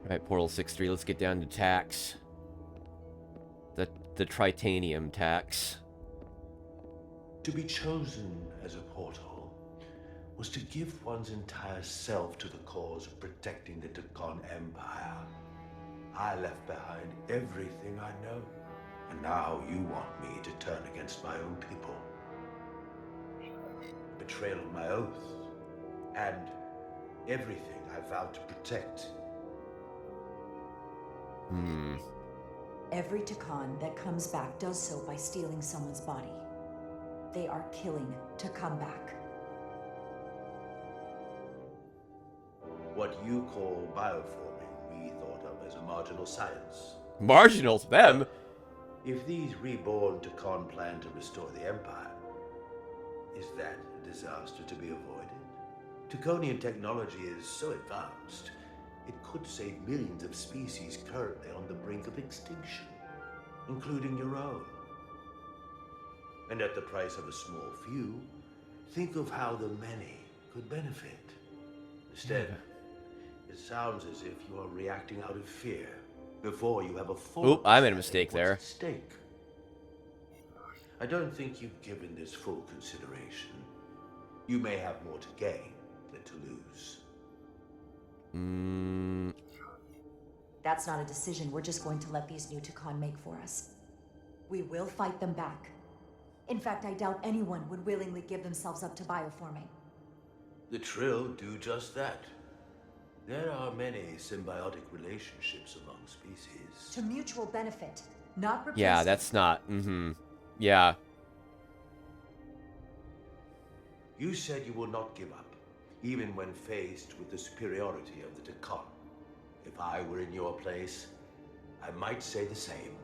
Alright, Portal 6-3, let's get down to tax. The Tritanium tax. To be chosen as a portal was to give one's entire self to the cause of protecting the Tekon Empire. I left behind everything I know, and now you want me to turn against my own people. Betrayal of my oath, and everything I vowed to protect. Every Tekon that comes back does so by stealing someone's body. They are killing to come back. What you call bioforming, we thought of as a marginal science. Marginal to them? If these reborn Tekon plan to restore the Empire, is that a disaster to be avoided? Tekonian technology is so advanced, it could save millions of species currently on the brink of extinction, including your own. And at the price of a small few, think of how the many could benefit. Instead, it sounds as if you are reacting out of fear before you have a full... Oop, I made a mistake there. What's at stake. I don't think you've given this full consideration. You may have more to gain than to lose. That's not a decision we're just going to let these new Tekon make for us. We will fight them back. In fact, I doubt anyone would willingly give themselves up to bioforming. The Trill do just that. There are many symbiotic relationships among species. To mutual benefit, not replace. Yeah, that's not. Yeah. You said you will not give up, even when faced with the superiority of the Takon. If I were in your place, I might say the same.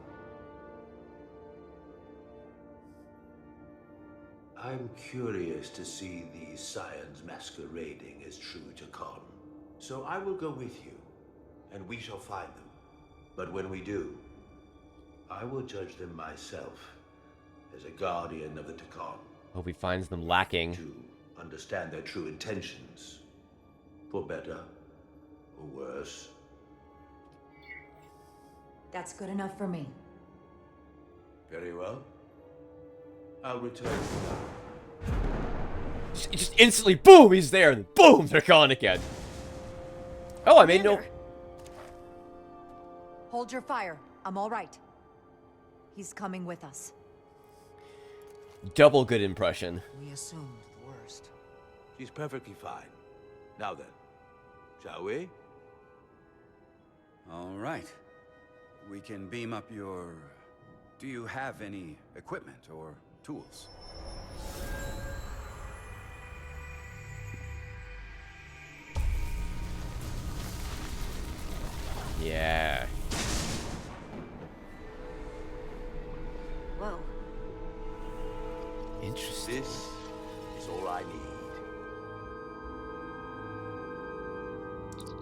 I'm curious to see these scions masquerading as true Takon. So I will go with you, and we shall find them. But when we do, I will judge them myself as a guardian of the Takon. Hope he finds them lacking. To understand their true intentions. For better or worse. That's good enough for me. Very well. I'll return now. Just instantly, boom, he's there, and boom, they're gone again. Oh, I made no... Hold your fire. I'm all right. He's coming with us. Double good impression. We assumed the worst. She's perfectly fine. Now then, shall we? All right. We can beam up your... Do you have any equipment or tools? Yeah. Whoa. Interesting. This is all I need.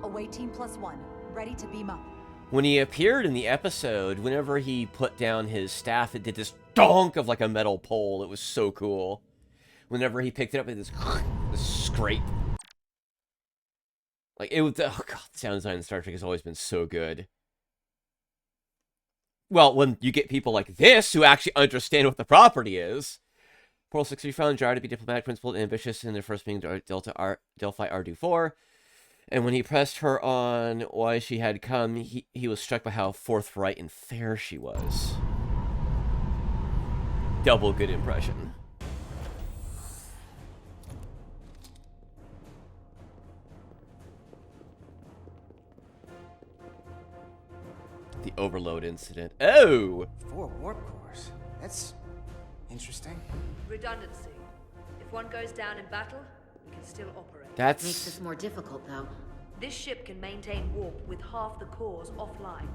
Away team +1, ready to beam up. When he appeared in the episode, whenever he put down his staff, it did this donk of like a metal pole. It was so cool. Whenever he picked it up, it did this scrape. Like, it was... Oh, God, the sound design in Star Trek has always been so good. Well, when you get people like this who actually understand what the property is. Portal 63 found Jar to be diplomatic, principled, and ambitious in their first being Delphi R24. And when he pressed her on why she had come, he was struck by how forthright and fair she was. Double good impression. The overload incident. Oh! 4 warp cores. That's interesting. Redundancy. If one goes down in battle, we can still operate. That's... Makes this more difficult, though. This ship can maintain warp with half the cores offline.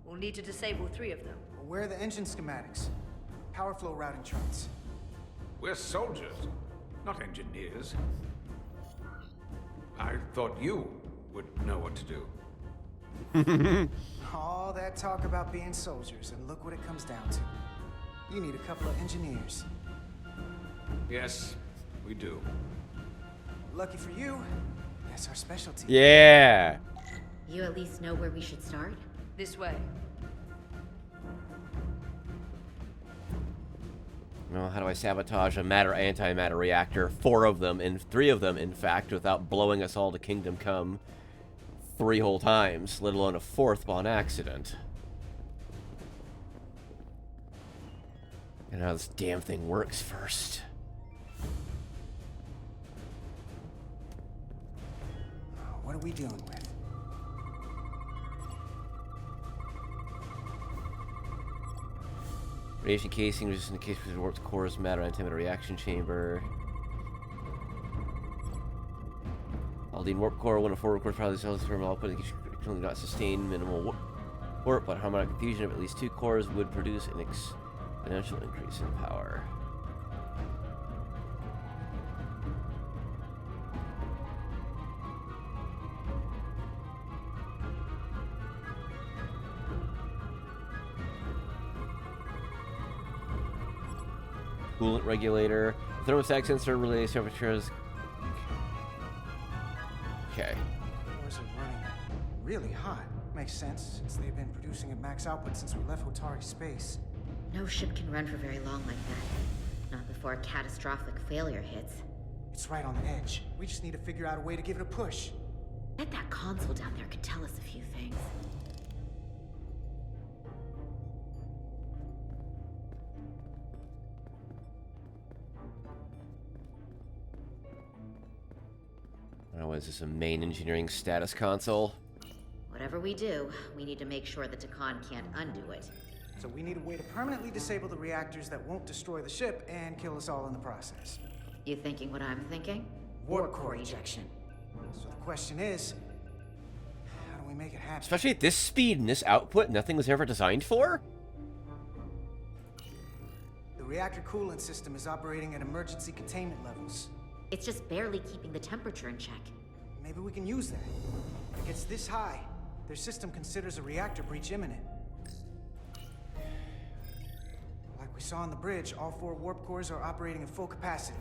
We'll need to disable 3 of them. Well, where are the engine schematics? Power flow routing charts. We're soldiers, not engineers. I thought you would know what to do. All that talk about being soldiers, and look what it comes down to. You need a couple of engineers. Yes, we do. Lucky for you, that's our specialty. Yeah! You at least know where we should start? This way. Well, how do I sabotage a matter-antimatter reactor? 4 of them, and 3 of them, in fact, without blowing us all to Kingdom Come 3 whole times, let alone a 4th on accident. And how this damn thing works first. What are we dealing with? Radiation casing, resistant to case with warped cores, matter antimatter reaction chamber. Aldine warp core, 1 of 4 record probably cells thermal output can not sustain minimal warp, but harmonic diffusion of at least 2 cores would produce an exponential increase in power. Coolant regulator, thermostat sensor relays temperatures. Okay. Cores are running really hot. Makes sense, since they've been producing at max output since we left Hotari space. No ship can run for very long like that. Not before a catastrophic failure hits. It's right on the edge. We just need to figure out a way to give it a push. Bet that console down there could tell us a few things. What is this, a main engineering status console? Whatever we do, we need to make sure the Takan can't undo it. So we need a way to permanently disable the reactors that won't destroy the ship and kill us all in the process. You thinking what I'm thinking? Warp core ejection. So the question is, how do we make it happen? Especially at this speed and this output, nothing was ever designed for? The reactor coolant system is operating at emergency containment levels. It's just barely keeping the temperature in check. Maybe we can use that. If it gets this high, their system considers a reactor breach imminent. Like we saw on the bridge, all 4 warp cores are operating at full capacity.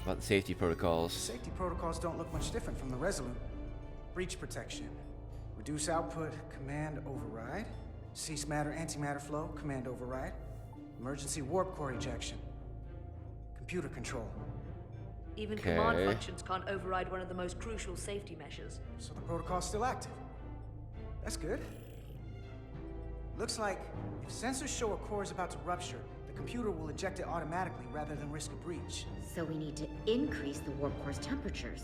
About the safety protocols. Safety protocols don't look much different from the Resolute. Breach protection. Reduce output, command override. Cease matter, antimatter flow, command override. Emergency warp core ejection. Computer control. Even command functions can't override one of the most crucial safety measures. So the protocol's still active. That's good. Looks like if sensors show a core is about to rupture, the computer will eject it automatically rather than risk a breach. So we need to increase the warp core's temperatures.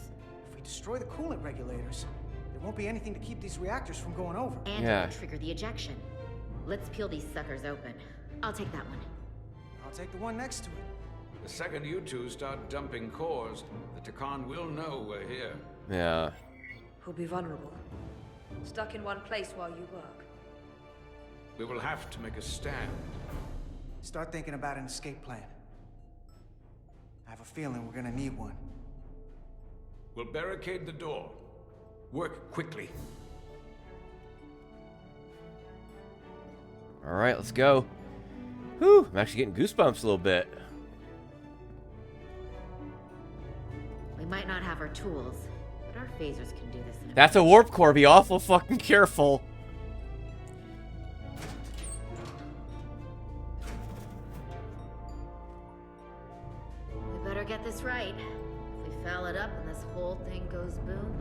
If we destroy the coolant regulators, there won't be anything to keep these reactors from going over. And it will trigger the ejection. Let's peel these suckers open. I'll take that one. I'll take the one next to it. The second you two start dumping cores, the Takan will know we're here. Yeah. Who'll be vulnerable. Stuck in one place while you work. We will have to make a stand. Start thinking about an escape plan. I have a feeling we're gonna need one. We'll barricade the door. Work quickly. Alright, let's go. Whew, I'm actually getting goosebumps a little bit. We might not have our tools, but our phasers can do this in a That's a warp core, be awful fucking careful. We better get this right. If we foul it up and this whole thing goes boom...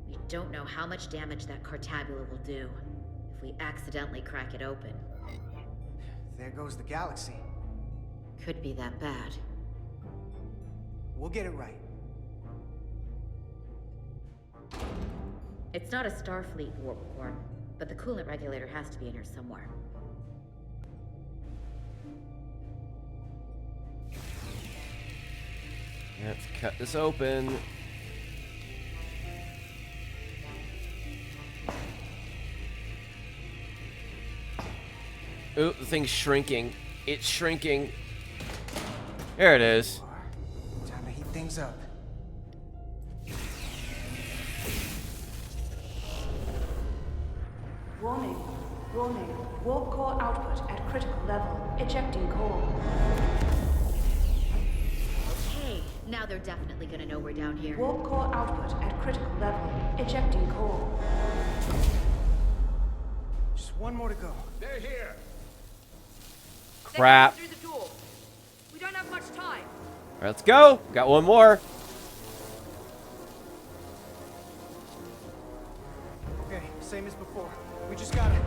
We don't know how much damage that Cartabula will do if we accidentally crack it open. There goes the galaxy. Could be that bad. We'll get it right. It's not a Starfleet warp core, but the coolant regulator has to be in here somewhere. Let's cut this open. Ooh, the thing's shrinking. It's shrinking. There it is. Time to heat things up. Warning. Warning. Warp core output at critical level. Ejecting core. Okay, now they're definitely gonna know we're down here. Warp core output at critical level. Ejecting core. Just one more to go. They're here. Crap. Through the door. We don't have much time. All right, let's go. Got one more. Okay, same as before. We just gotta...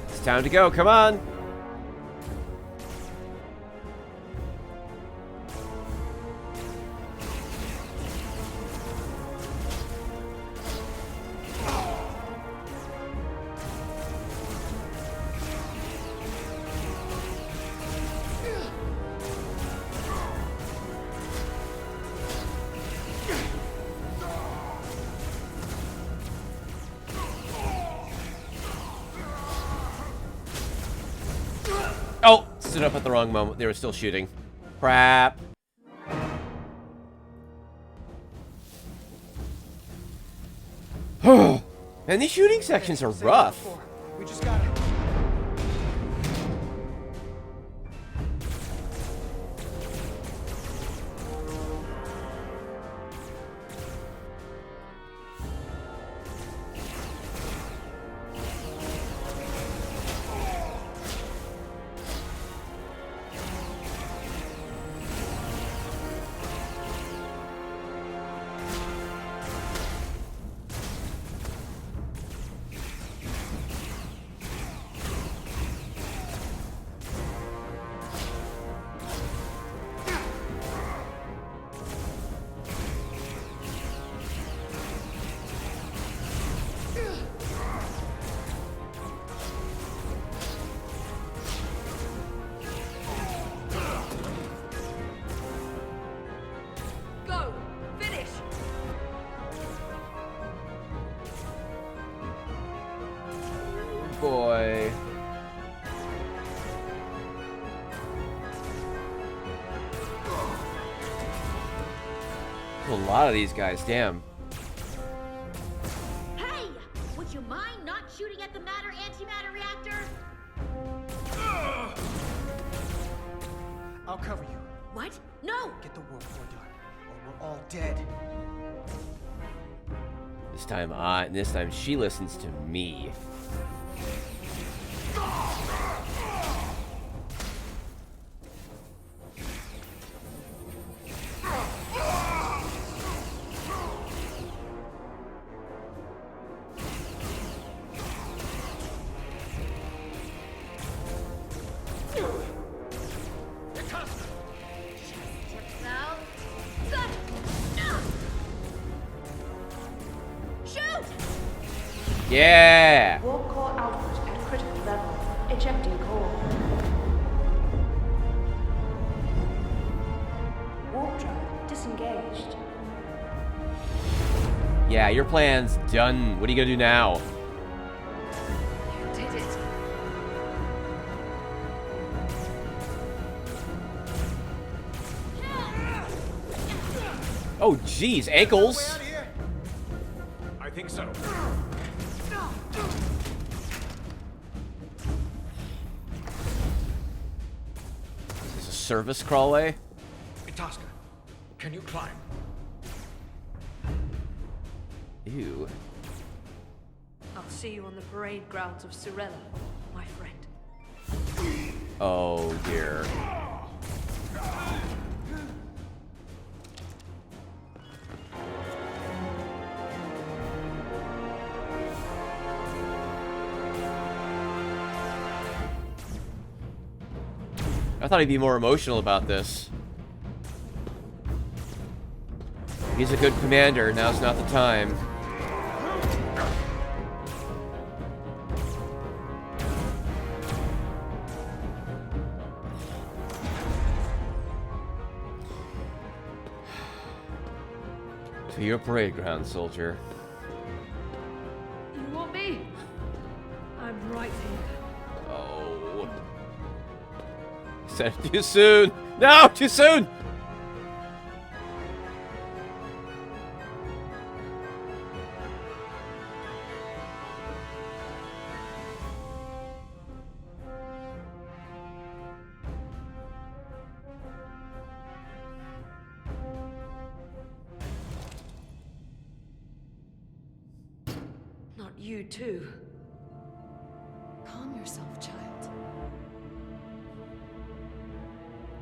It's time to go. Come on. Oh, stood up at the wrong moment. They were still shooting. Crap. And these shooting sections are rough. We just gotta... away. A lot of these guys, damn. Hey! Would you mind not shooting at the matter-antimatter reactor? I'll cover you. What? No! Get the warp core done, or we're all dead. This time she listens to me. Yeah! Warp core output at critical level. Ejecting core. Warp drive disengaged. Yeah, your plan's done. What are you gonna do now? You did it. Oh, jeez, ankles! I think so. Is this a service crawlway? Itasca, can you climb? Ew. I'll see you on the parade grounds of Cirella, my friend. Oh, dear. I thought he'd be more emotional about this. He's a good commander. Now's not the time. To your parade ground, soldier. You want me? I'm right here. Oh. Said it too soon. No, too soon. Not you too. Calm yourself, child.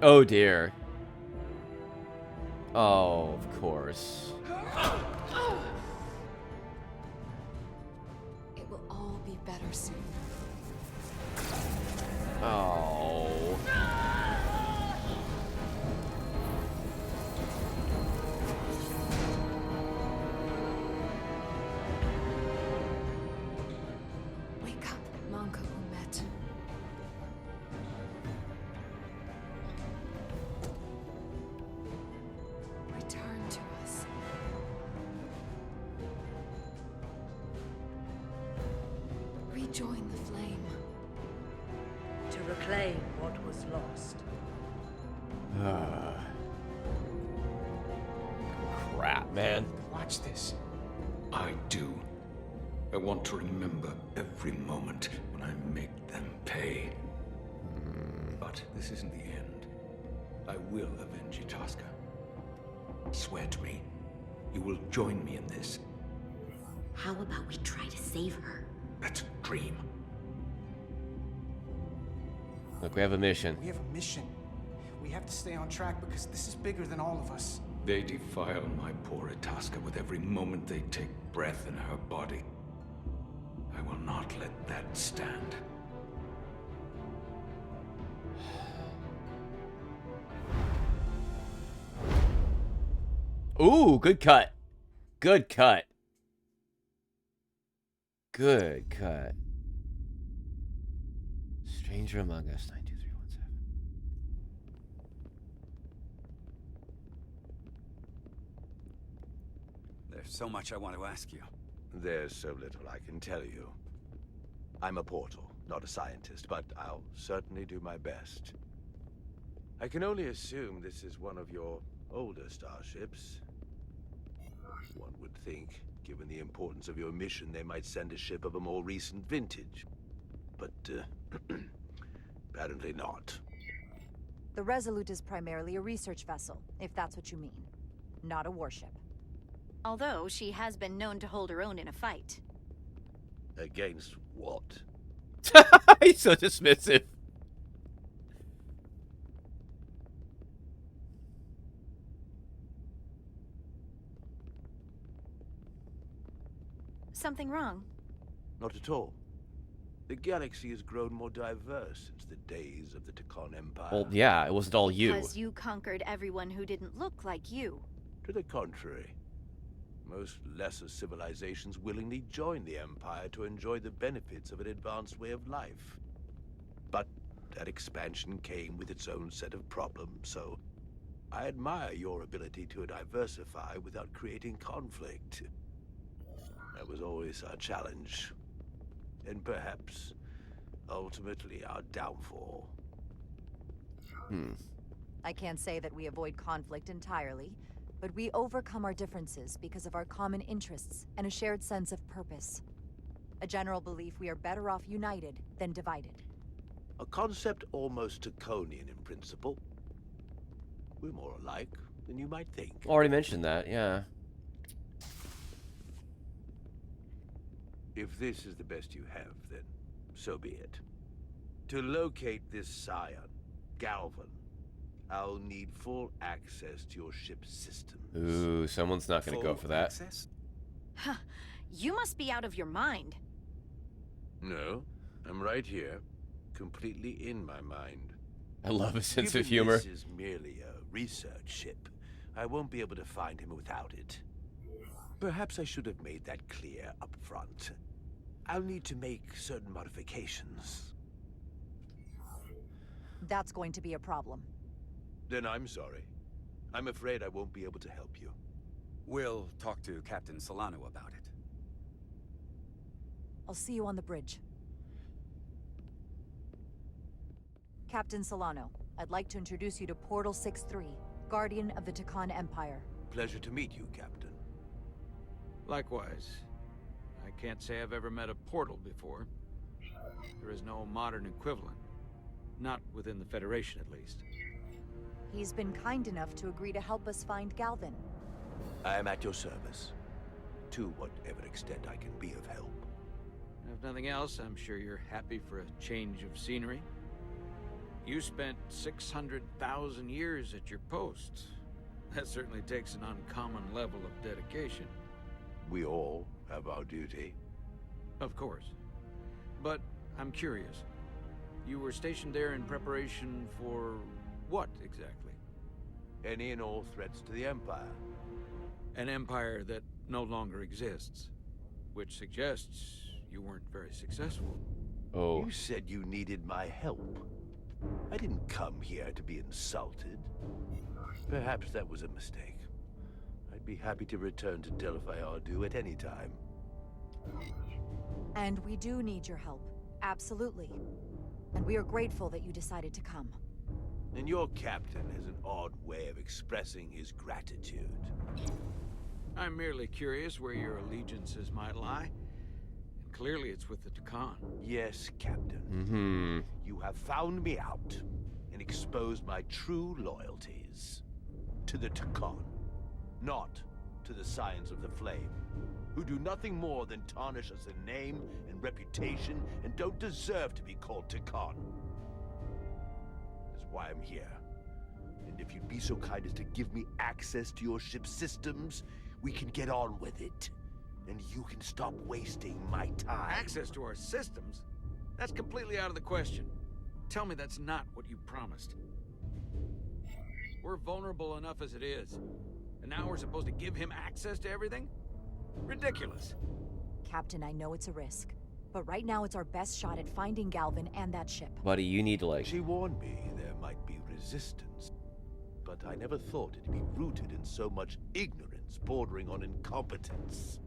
Oh dear. Oh, of course. It will all be better soon. Oh. Wake up, Manka Umet. Return to us. Rejoin the flame. To reclaim what was lost. Crap, man. Watch this. I do. I want to remember every moment when I make them pay. But this isn't the end. I will avenge Itasca. Swear to me, you will join me in this. How about we try to save her? That's a dream. Look, we have a mission. We have a mission. We have to stay on track because this is bigger than all of us. They defile my poor Itasca with every moment they take breath in her body. I will not let that stand. Ooh, good cut. Good cut. Good cut. Stranger Among Us, 92317. There's so much I want to ask you. There's so little I can tell you. I'm a portal. not a scientist, but I'll certainly do my best. I can only assume this is one of your older starships. One would think, given the importance of your mission, they might send a ship of a more recent vintage. But, apparently not. The Resolute is primarily a research vessel, if that's what you mean. Not a warship. Although she has been known to hold her own in a fight. Against what? He's so dismissive. Something wrong? Not at all. The galaxy has grown more diverse since the days of the Takan Empire. Well, yeah, it wasn't all you. Because you conquered everyone who didn't look like you. To the contrary. Most lesser civilizations willingly join the Empire to enjoy the benefits of an advanced way of life. But that expansion came with its own set of problems, so I admire your ability to diversify without creating conflict. That was always our challenge. And perhaps, ultimately, our downfall. I can't say that we avoid conflict entirely, but we overcome our differences because of our common interests and a shared sense of purpose. A general belief we are better off united than divided. A concept almost Taconian in principle. We're more alike than you might think. Already mentioned that, yeah. If this is the best you have, then so be it. To locate this scion, Galvan, I'll need full access to your ship's systems. Ooh, someone's not gonna go for that. Access? Huh. You must be out of your mind. No, I'm right here, completely in my mind. I love his sense Given of humor. This is merely a research ship. I won't be able to find him without it. Perhaps I should have made that clear up front. I'll need to make certain modifications. That's going to be a problem. Then I'm sorry. I'm afraid I won't be able to help you. We'll talk to Captain Solano about it. I'll see you on the bridge. Captain Solano, I'd like to introduce you to Portal 6-3, Guardian of the Takan Empire. Pleasure to meet you, Captain. Likewise. I can't say I've ever met a portal before. There is no modern equivalent. Not within the Federation, at least. He's been kind enough to agree to help us find Galvan. I am at your service. To whatever extent I can be of help. If nothing else, I'm sure you're happy for a change of scenery. You spent 600,000 years at your post. That certainly takes an uncommon level of dedication. We all have our duty. Of course. But I'm curious. You were stationed there in preparation for what, exactly? Any and all threats to the Empire. An empire that no longer exists. Which suggests you weren't very successful. Oh. You said you needed my help. I didn't come here to be insulted. Perhaps that was a mistake. I'd be happy to return to Delphi Ardu at any time. And we do need your help. Absolutely. And we are grateful that you decided to come. And your captain has an odd way of expressing his gratitude. I'm merely curious where your allegiances might lie. And clearly it's with the Takan. Yes, Captain. You have found me out and exposed my true loyalties. To the Takan, not to the Scions of the Flame, who do nothing more than tarnish us in name and reputation and don't deserve to be called Takan. That's why I'm here. And if you'd be so kind as to give me access to your ship's systems, we can get on with it. And you can stop wasting my time. Access to our systems? That's completely out of the question. Tell me that's not what you promised. We're vulnerable enough as it is. And now we're supposed to give him access to everything? Ridiculous. Captain, I know it's a risk. But right now it's our best shot at finding Galvan and that ship. Buddy, you need to like... She warned me there might be resistance. But I never thought it'd be rooted in so much ignorance bordering on incompetence.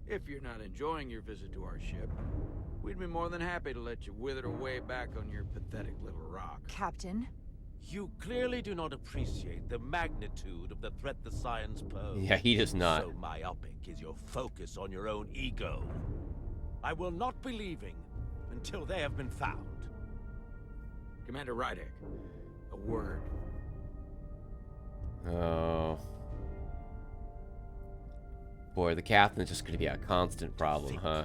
If you're not enjoying your visit to our ship, we'd be more than happy to let you wither away back on your pathetic little rock. Captain? You clearly do not appreciate the magnitude of the threat the Scions pose. Yeah, he does not. So myopic is your focus on your own ego. I will not be leaving until they have been found. Commander Rydek, a word. Oh. Boy, the captain's just gonna be a constant problem, huh?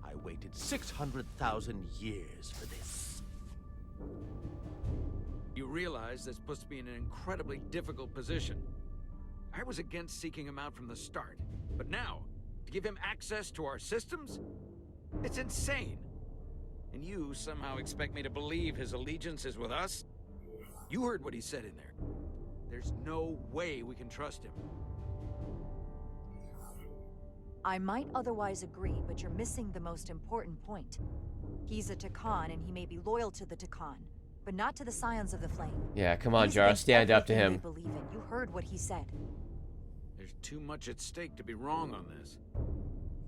I waited 600,000 years for this. You realize this puts me in an incredibly difficult position. I was against seeking him out from the start, but now, to give him access to our systems? It's insane. And you somehow expect me to believe his allegiance is with us? You heard what he said in there. There's no way we can trust him. I might otherwise agree, but you're missing the most important point. He's a Takan, and he may be loyal to the Takan, but not to the Scions of the Flame. Yeah, come on, He's Jar, against stand up to everything him. they believe in. You heard what he said. There's too much at stake to be wrong on this.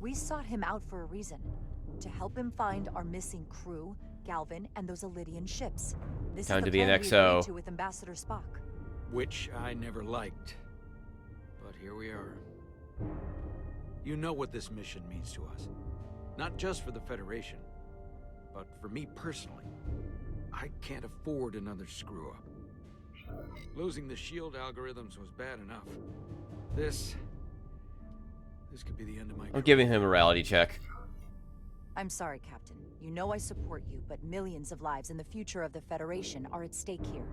We sought him out for a reason. To help him find our missing crew, Galvin, and those Elydian ships. This Time is the to be an plan we XO. agreed to with Ambassador Spock. Which I never liked. But here we are. You know what this mission means to us. Not just for the Federation, but for me personally. I can't afford another screw-up. Losing the shield algorithms was bad enough. This could be the end of my career. I'm giving him a morality check. I'm sorry, Captain. You know I support you, but millions of lives and the future of the Federation are at stake here.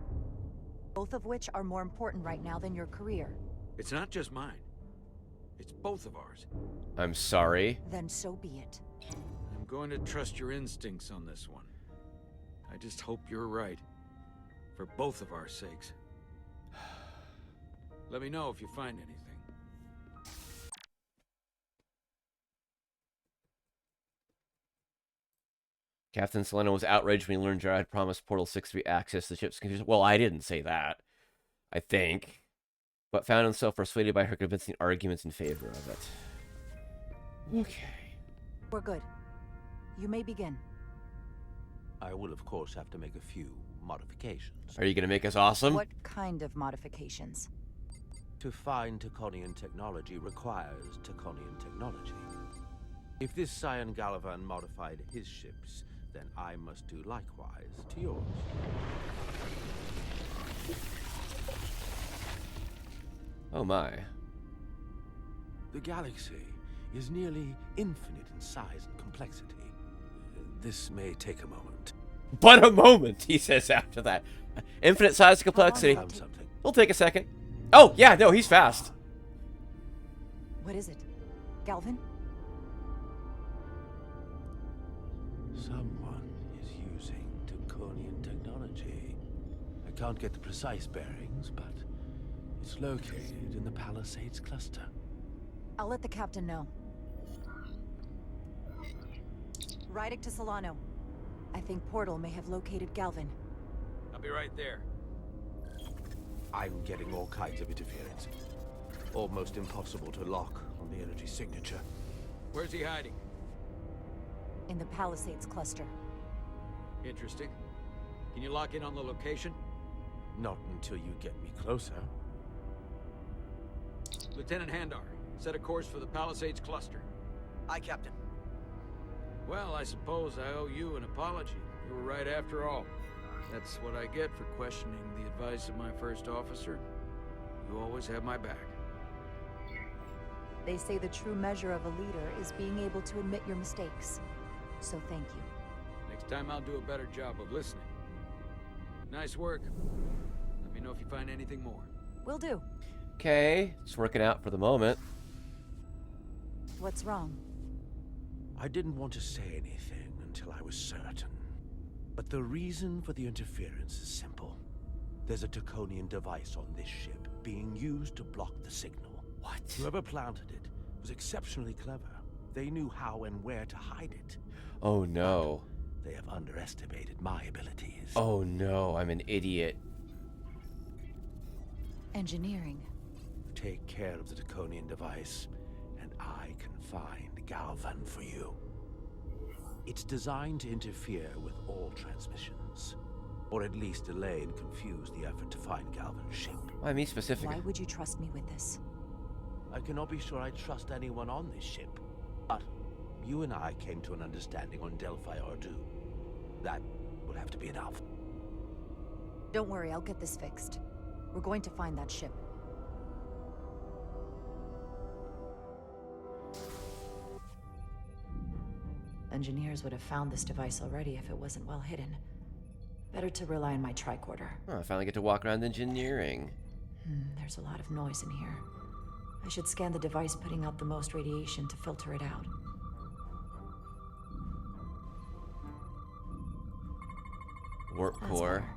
Both of which are more important right now than your career. It's not just mine. It's both of ours. I'm sorry. Then so be it. I'm going to trust your instincts on this one. I just hope you're right. For both of our sakes. Let me know if you find anything. Captain Solano was outraged when he learned Jar had promised Portal 6-3 access to the ship's computers. Well, I didn't say that. I think. But found himself persuaded by her convincing arguments in favor of it. Okay. We're good. You may begin. I will, of course, have to make a few modifications. Are you going to make us awesome? What kind of modifications? To find Taconian technology requires Taconian technology. If this Scion Galavan modified his ships, then I must do likewise to yours. Oh my. The galaxy is nearly infinite in size and complexity. This may take a moment. But a moment, he says after that. Infinite size and complexity. Found something. It'll take a second. Oh, yeah, no, he's fast. What is it? Galvin? Someone is using Taconian technology. I can't get the precise bearings, but it's located in the Palisades cluster. I'll let the captain know. Rydek to Solano. I think Portal may have located Galvin. I'll be right there. I'm getting all kinds of interference. Almost impossible to lock on the energy signature. Where's he hiding? In the Palisades cluster. Interesting. Can you lock in on the location? Not until you get me closer. Lieutenant Handar, set a course for the Palisades cluster. Aye, Captain. Well, I suppose I owe you an apology. You were right after all. That's what I get for questioning the advice of my first officer. You always have my back. They say the true measure of a leader is being able to admit your mistakes. So thank you. Next time I'll do a better job of listening. Nice work. Let me know if you find anything more. Will do. Okay, it's working out for the moment. What's wrong? I didn't want to say anything until I was certain. But the reason for the interference is simple. There's a Taconian device on this ship being used to block the signal. What? Whoever planted it was exceptionally clever. They knew how and where to hide it. Oh no. But they have underestimated my abilities. Oh no, I'm an idiot. Engineering. Take care of the Taconian device, and I can find Galvan for you. It's designed to interfere with all transmissions, or at least delay and confuse the effort to find Galvin's ship. Why me specifically? Why would you trust me with this? I cannot be sure I trust anyone on this ship, but you and I came to an understanding on Delphi Ardu. That will have to be enough. Don't worry, I'll get this fixed. We're going to find that ship. Engineers would have found this device already if it wasn't well hidden. Better to rely on my tricorder. Oh, I finally get to walk around engineering. There's a lot of noise in here. I should scan the device putting out the most radiation to filter it out. Warp That's core. better.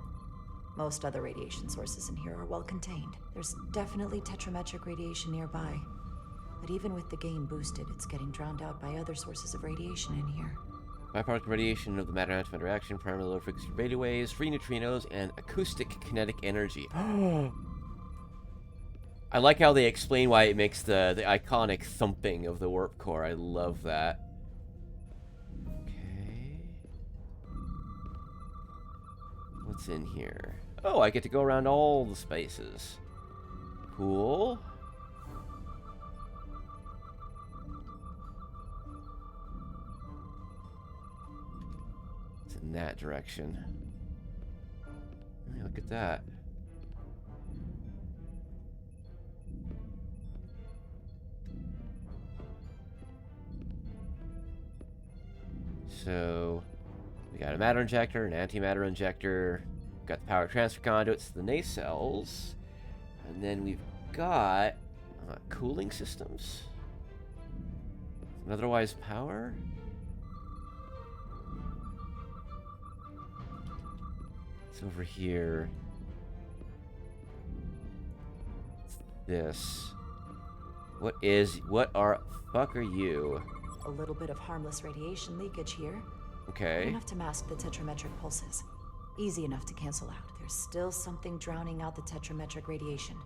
Most other radiation sources in here are well contained. There's definitely tetrametric radiation nearby. But even with the gain boosted, it's getting drowned out by other sources of radiation in here. Byproduct radiation of the matter-antimatter reaction, primarily low-frequency radio waves, free neutrinos, and acoustic kinetic energy. I like how they explain why it makes the iconic thumping of the warp core. I love that. Okay. What's in here? Oh, I get to go around all the spaces. Cool. It's in that direction. Hey, look at that. So, we got a matter injector, an antimatter injector, got the power transfer conduits, the nacelles, and then we've got cooling systems. And otherwise power. It's over here. It's this. What fuck are you? A little bit of harmless radiation leakage here. Okay. Enough to mask the tetrametric pulses. Easy enough to cancel out. There's still something drowning out the tetrametric radiation.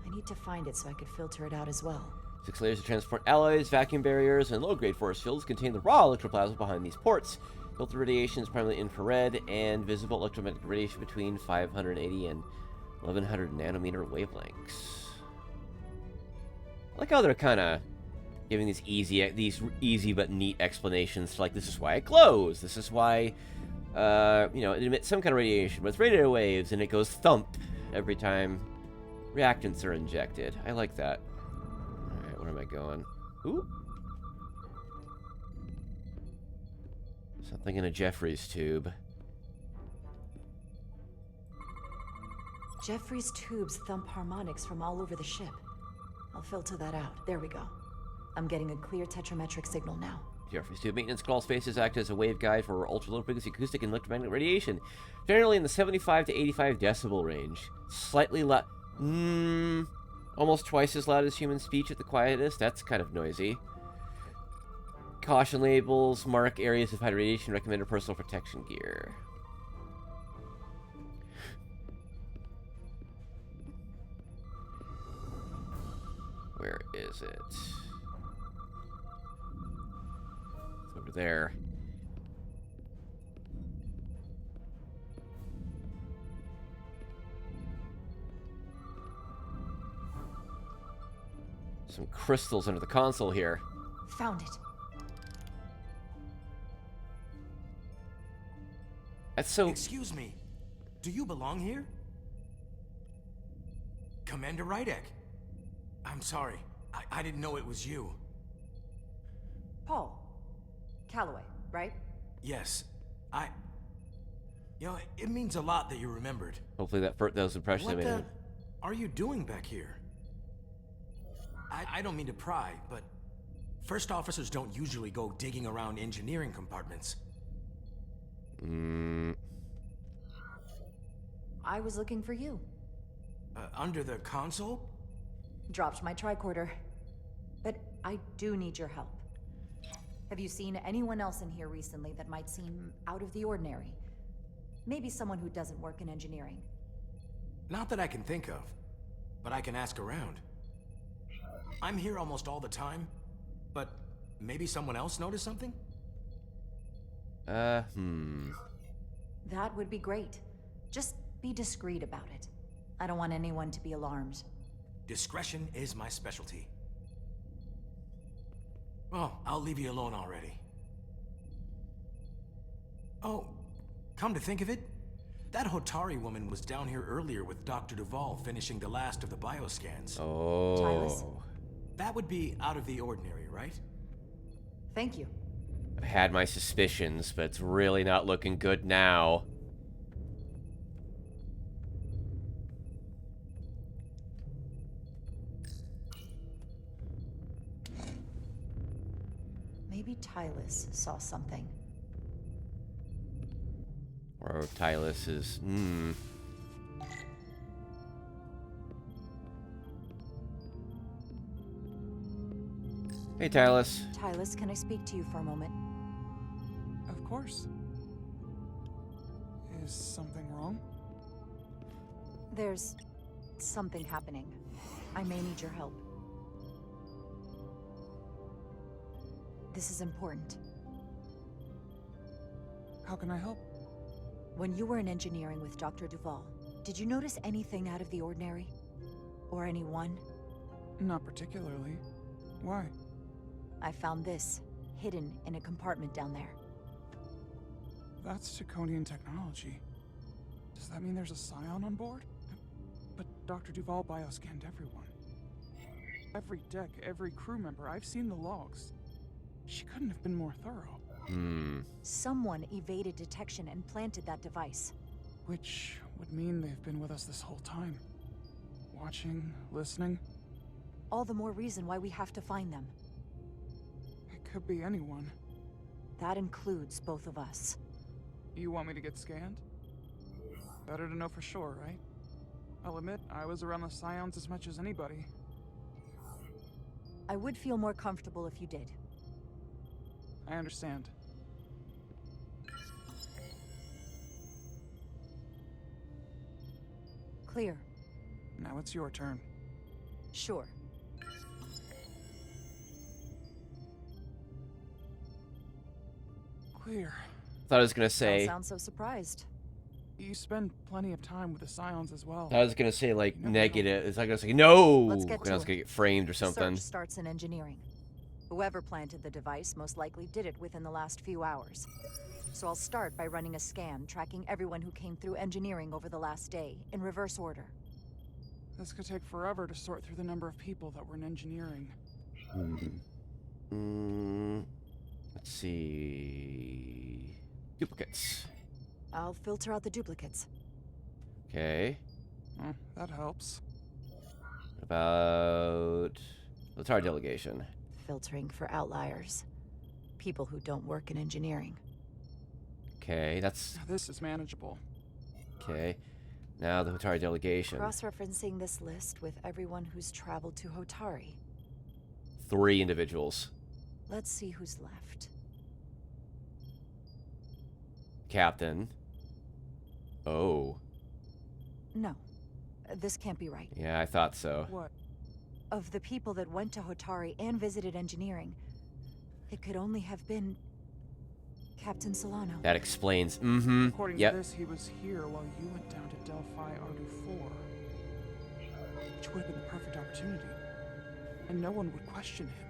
I need to find it so I could filter it out as well. 6 layers of transport alloys, vacuum barriers, and low-grade force fields contain the raw electroplasma behind these ports. Filtered radiation is primarily infrared and visible electromagnetic radiation between 580 and 1100 nanometer wavelengths. I like how they're kind of giving these easy but neat explanations. Like, this is why it glows. This is why, it emits some kind of radiation, but it's radio waves, and it goes thump every time reactants are injected. I like that. All right, where am I going? Ooh. Something in a Jeffries tube. Jeffries tubes thump harmonics from all over the ship. I'll filter that out. There we go. I'm getting a clear tetrametric signal now. Jeffries tube maintenance crawl spaces act as a waveguide for ultra-low frequency acoustic and electromagnetic radiation, generally in the 75 to 85 decibel range. Slightly loud. Almost twice as loud as human speech at the quietest. That's kind of noisy. Caution labels mark areas of high radiation. Recommended personal protection gear. Where is it? It's over there. Some crystals under the console here. Found it. That's so... Excuse me. Do you belong here? Commander Rydek. I'm sorry. I didn't know it was you. Paul. Calloway, right? Yes. It means a lot that you remembered. Hopefully those impressions I What made. the are you doing back here? I don't mean to pry, but first officers don't usually go digging around engineering compartments. I was looking for you. Under the console? Dropped my tricorder. But I do need your help. Have you seen anyone else in here recently that might seem out of the ordinary? Maybe someone who doesn't work in engineering. Not that I can think of, but I can ask around. I'm here almost all the time, but maybe someone else noticed something? That would be great. Just be discreet about it. I don't want anyone to be alarmed. Discretion is my specialty. Oh, I'll leave you alone already. Oh, come to think of it, that Hotari woman was down here earlier with Dr. Duvall finishing the last of the bioscans. Oh. Tyler? That would be out of the ordinary, right? Thank you. I had my suspicions, but it's really not looking good now. Maybe Tylus saw something. Or Tylus is... Hey, Tylus. Tylus, can I speak to you for a moment? Of course. Is something wrong? There's something happening. I may need your help. This is important. How can I help? When you were in engineering with Dr. Duvall, did you notice anything out of the ordinary? Or anyone? Not particularly. Why? I found this, hidden in a compartment down there. That's Draconian technology. Does that mean there's a Scion on board? But Dr. Duvall bioscanned everyone. Every deck, every crew member, I've seen the logs. She couldn't have been more thorough. Someone evaded detection and planted that device. Which would mean they've been with us this whole time. Watching, listening. All the more reason why we have to find them. It could be anyone. That includes both of us. You want me to get scanned? Better to know for sure, right? I'll admit, I was around the Scions as much as anybody. I would feel more comfortable if you did. I understand. Clear. Now it's your turn. Sure. Clear. Thought I was gonna say. Don't sound so surprised. You spend plenty of time with the Scions as well. I was gonna say like negative. It's like I was like no. Let's get to I was gonna get framed or something. The search starts in engineering. Whoever planted the device most likely did it within the last few hours. So I'll start by running a scan, tracking everyone who came through engineering over the last day, in reverse order. This could take forever to sort through the number of people that were in engineering. Let's see. Duplicates. I'll filter out the duplicates. Okay. That helps. What about Hotari delegation? Filtering for outliers. People who don't work in engineering. Okay, that's... This is manageable. Okay. Now the Hotari delegation. Cross-referencing this list with everyone who's traveled to Hotari. 3 individuals. Let's see who's left. Captain. Oh. No. This can't be right. Yeah, I thought so. What? Of the people that went to Hotari and visited engineering, it could only have been Captain Solano. That explains. According Yep. to this, he was here while you went down to Delphi Ardu 4. Which would have been the perfect opportunity. And no one would question him.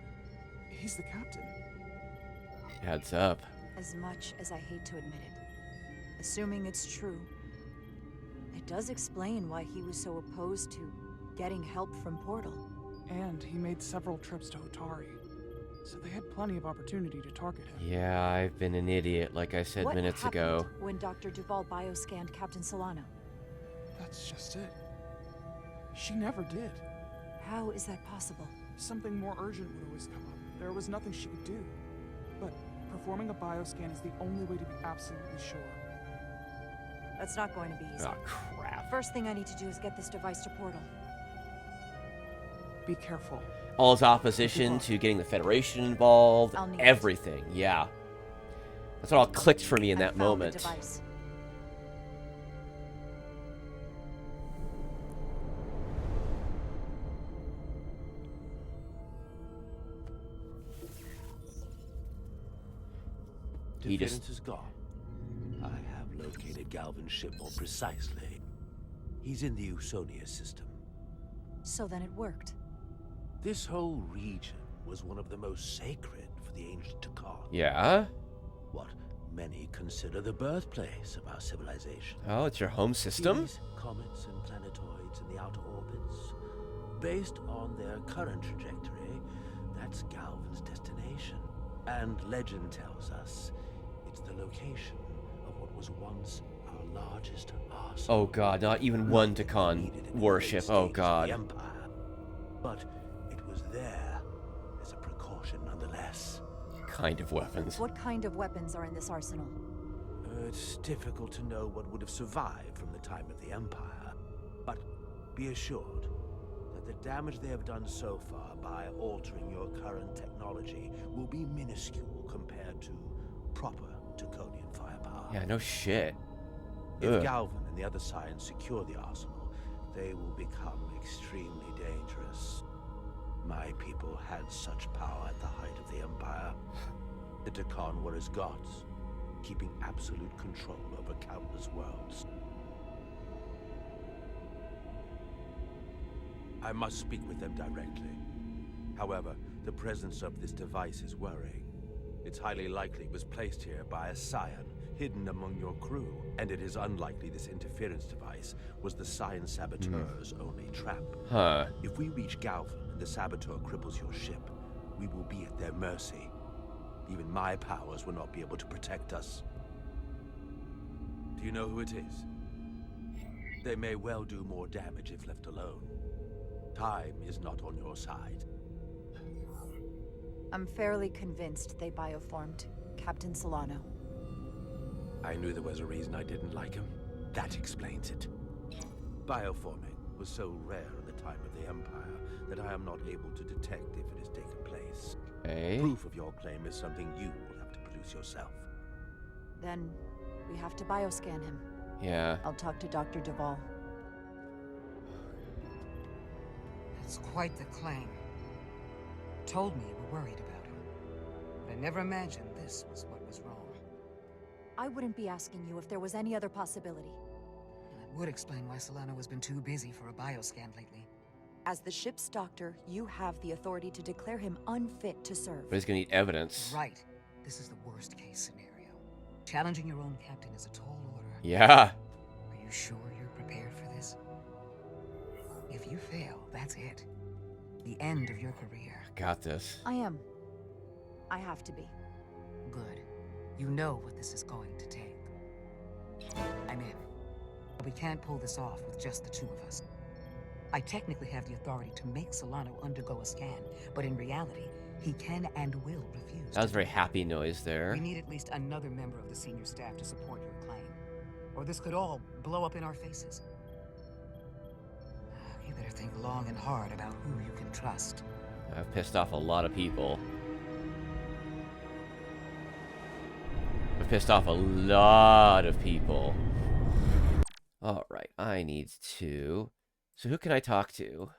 He's the captain. Heads up. As much as I hate to admit it, assuming it's true, it does explain why he was so opposed to getting help from Portal. And he made several trips to Hotari, so they had plenty of opportunity to target him. Yeah, I've been an idiot, like I said minutes ago. What happened when Dr. Duvall bioscanned Captain Solano? That's just it. She never did. How is that possible? Something more urgent would always come up. There was nothing she could do. But performing a bioscan is the only way to be absolutely sure. That's not going to be easy. Oh, crap. First thing I need to do is get this device to Portal. Be careful. All his opposition to getting the Federation involved, everything, yeah. That's what all clicked for me in that moment. Device. he just... Interference is gone. I have located Galvin's ship more precisely. He's in the Usonia system. So then it worked. This whole region was one of the most sacred for the ancient Takar. Yeah? What many consider the birthplace of our civilization. Oh, it's your home system? These comets and planetoids in the outer orbits, based on their current trajectory, that's Galvin's destination. And legend tells us it's the location of what was once our largest arsenal. Oh god, not even one Takan warship. Oh god. But it was there as a precaution nonetheless. Kind of weapons. What kind of weapons are in this arsenal? It's difficult to know what would have survived from the time of the Empire, but be assured that the damage they have done so far by altering your current technology will be minuscule compared to proper Taconian firepower. Yeah, no shit. If Galvin and the other Scions secure the arsenal, they will become extremely dangerous. My people had such power at the height of the Empire. The Takan were as gods, keeping absolute control over countless worlds. I must speak with them directly. However, the presence of this device is worrying. It's highly likely it was placed here by a Scion, hidden among your crew, and it is unlikely this interference device was the Scion Saboteur's only trap. Huh. If we reach Galvin and the Saboteur cripples your ship, we will be at their mercy. Even my powers will not be able to protect us. Do you know who it is? They may well do more damage if left alone. Time is not on your side. I'm fairly convinced they bioformed Captain Solano. I knew there was a reason I didn't like him. That explains it. Bioforming was so rare in the time of the Empire that I am not able to detect if it has taken place. Okay. Proof of your claim is something you will have to produce yourself. Then we have to bioscan him. Yeah. I'll talk to Dr. Duvall. That's quite the claim. Told me you were worried about him, but I never imagined this was what was wrong. I wouldn't be asking you if there was any other possibility. It would explain why Solano has been too busy for a bioscan lately. As the ship's doctor, you have the authority to declare him unfit to serve. But he's gonna need evidence. Right. This is the worst case scenario. Challenging your own captain is a tall order. Yeah. Are you sure you're prepared for this? If you fail, that's it. The end of your career. Got this. I am. I have to be. Good. You know what this is going to take. I'm in. But we can't pull this off with just the two of us. I technically have the authority to make Solano undergo a scan, but in reality, he can and will refuse. That was a very happy noise there. We need at least another member of the senior staff to support your claim, or this could all blow up in our faces. You better think long and hard about who you can trust. I've pissed off a lot of people. I've pissed off a lot of people. Alright, I need to... So who can I talk to?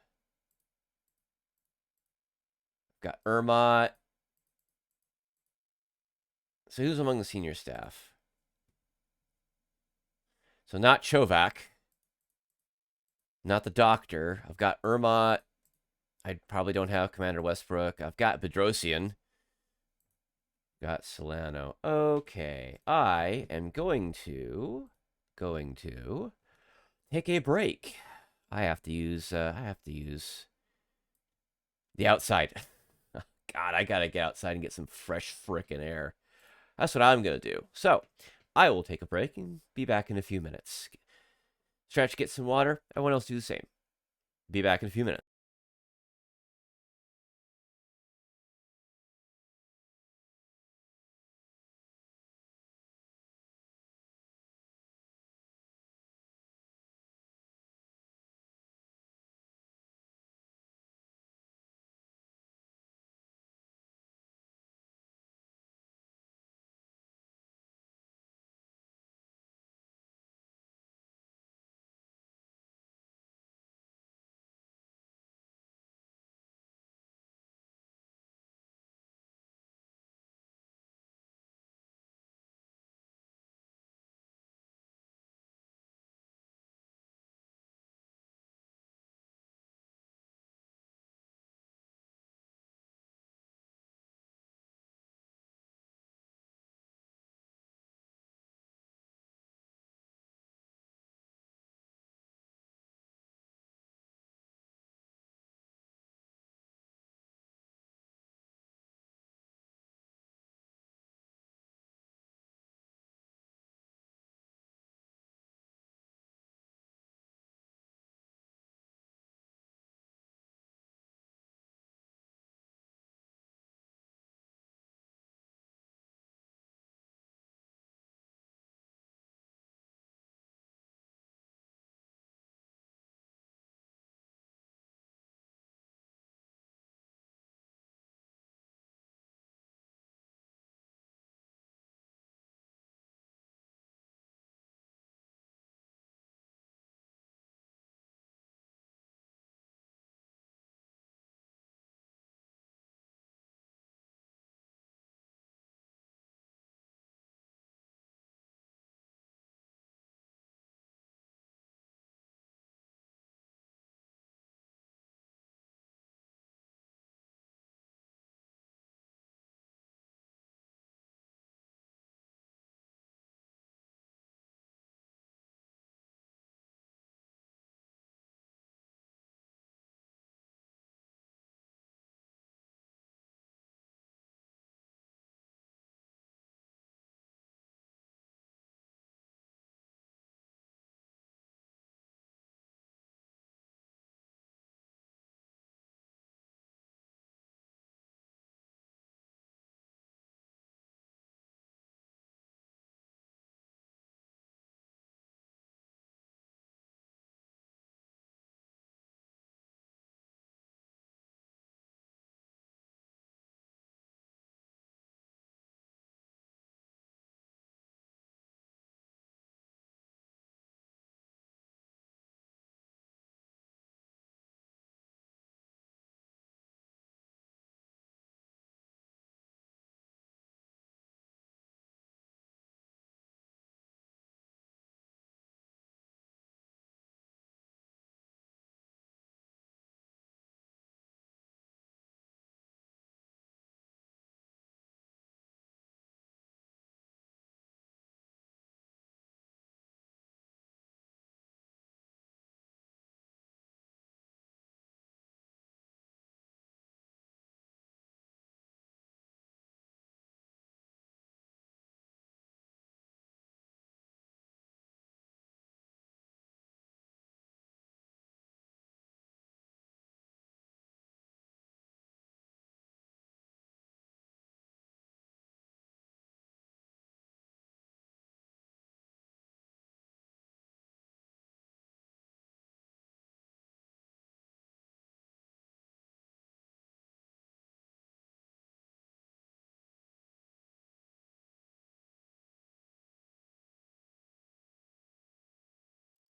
Got Ermot. So who's among the senior staff? So not Chovak. Not the doctor. I've got Ermot. I probably don't have Commander Westbrook. I've got Bedrosian. Got Solano. Okay. I am going to take a break. I have to use the outside. God, I gotta get outside and get some fresh frickin' air. That's what I'm gonna do. So, I will take a break and be back in a few minutes. Stretch, get some water. Everyone else do the same. Be back in a few minutes.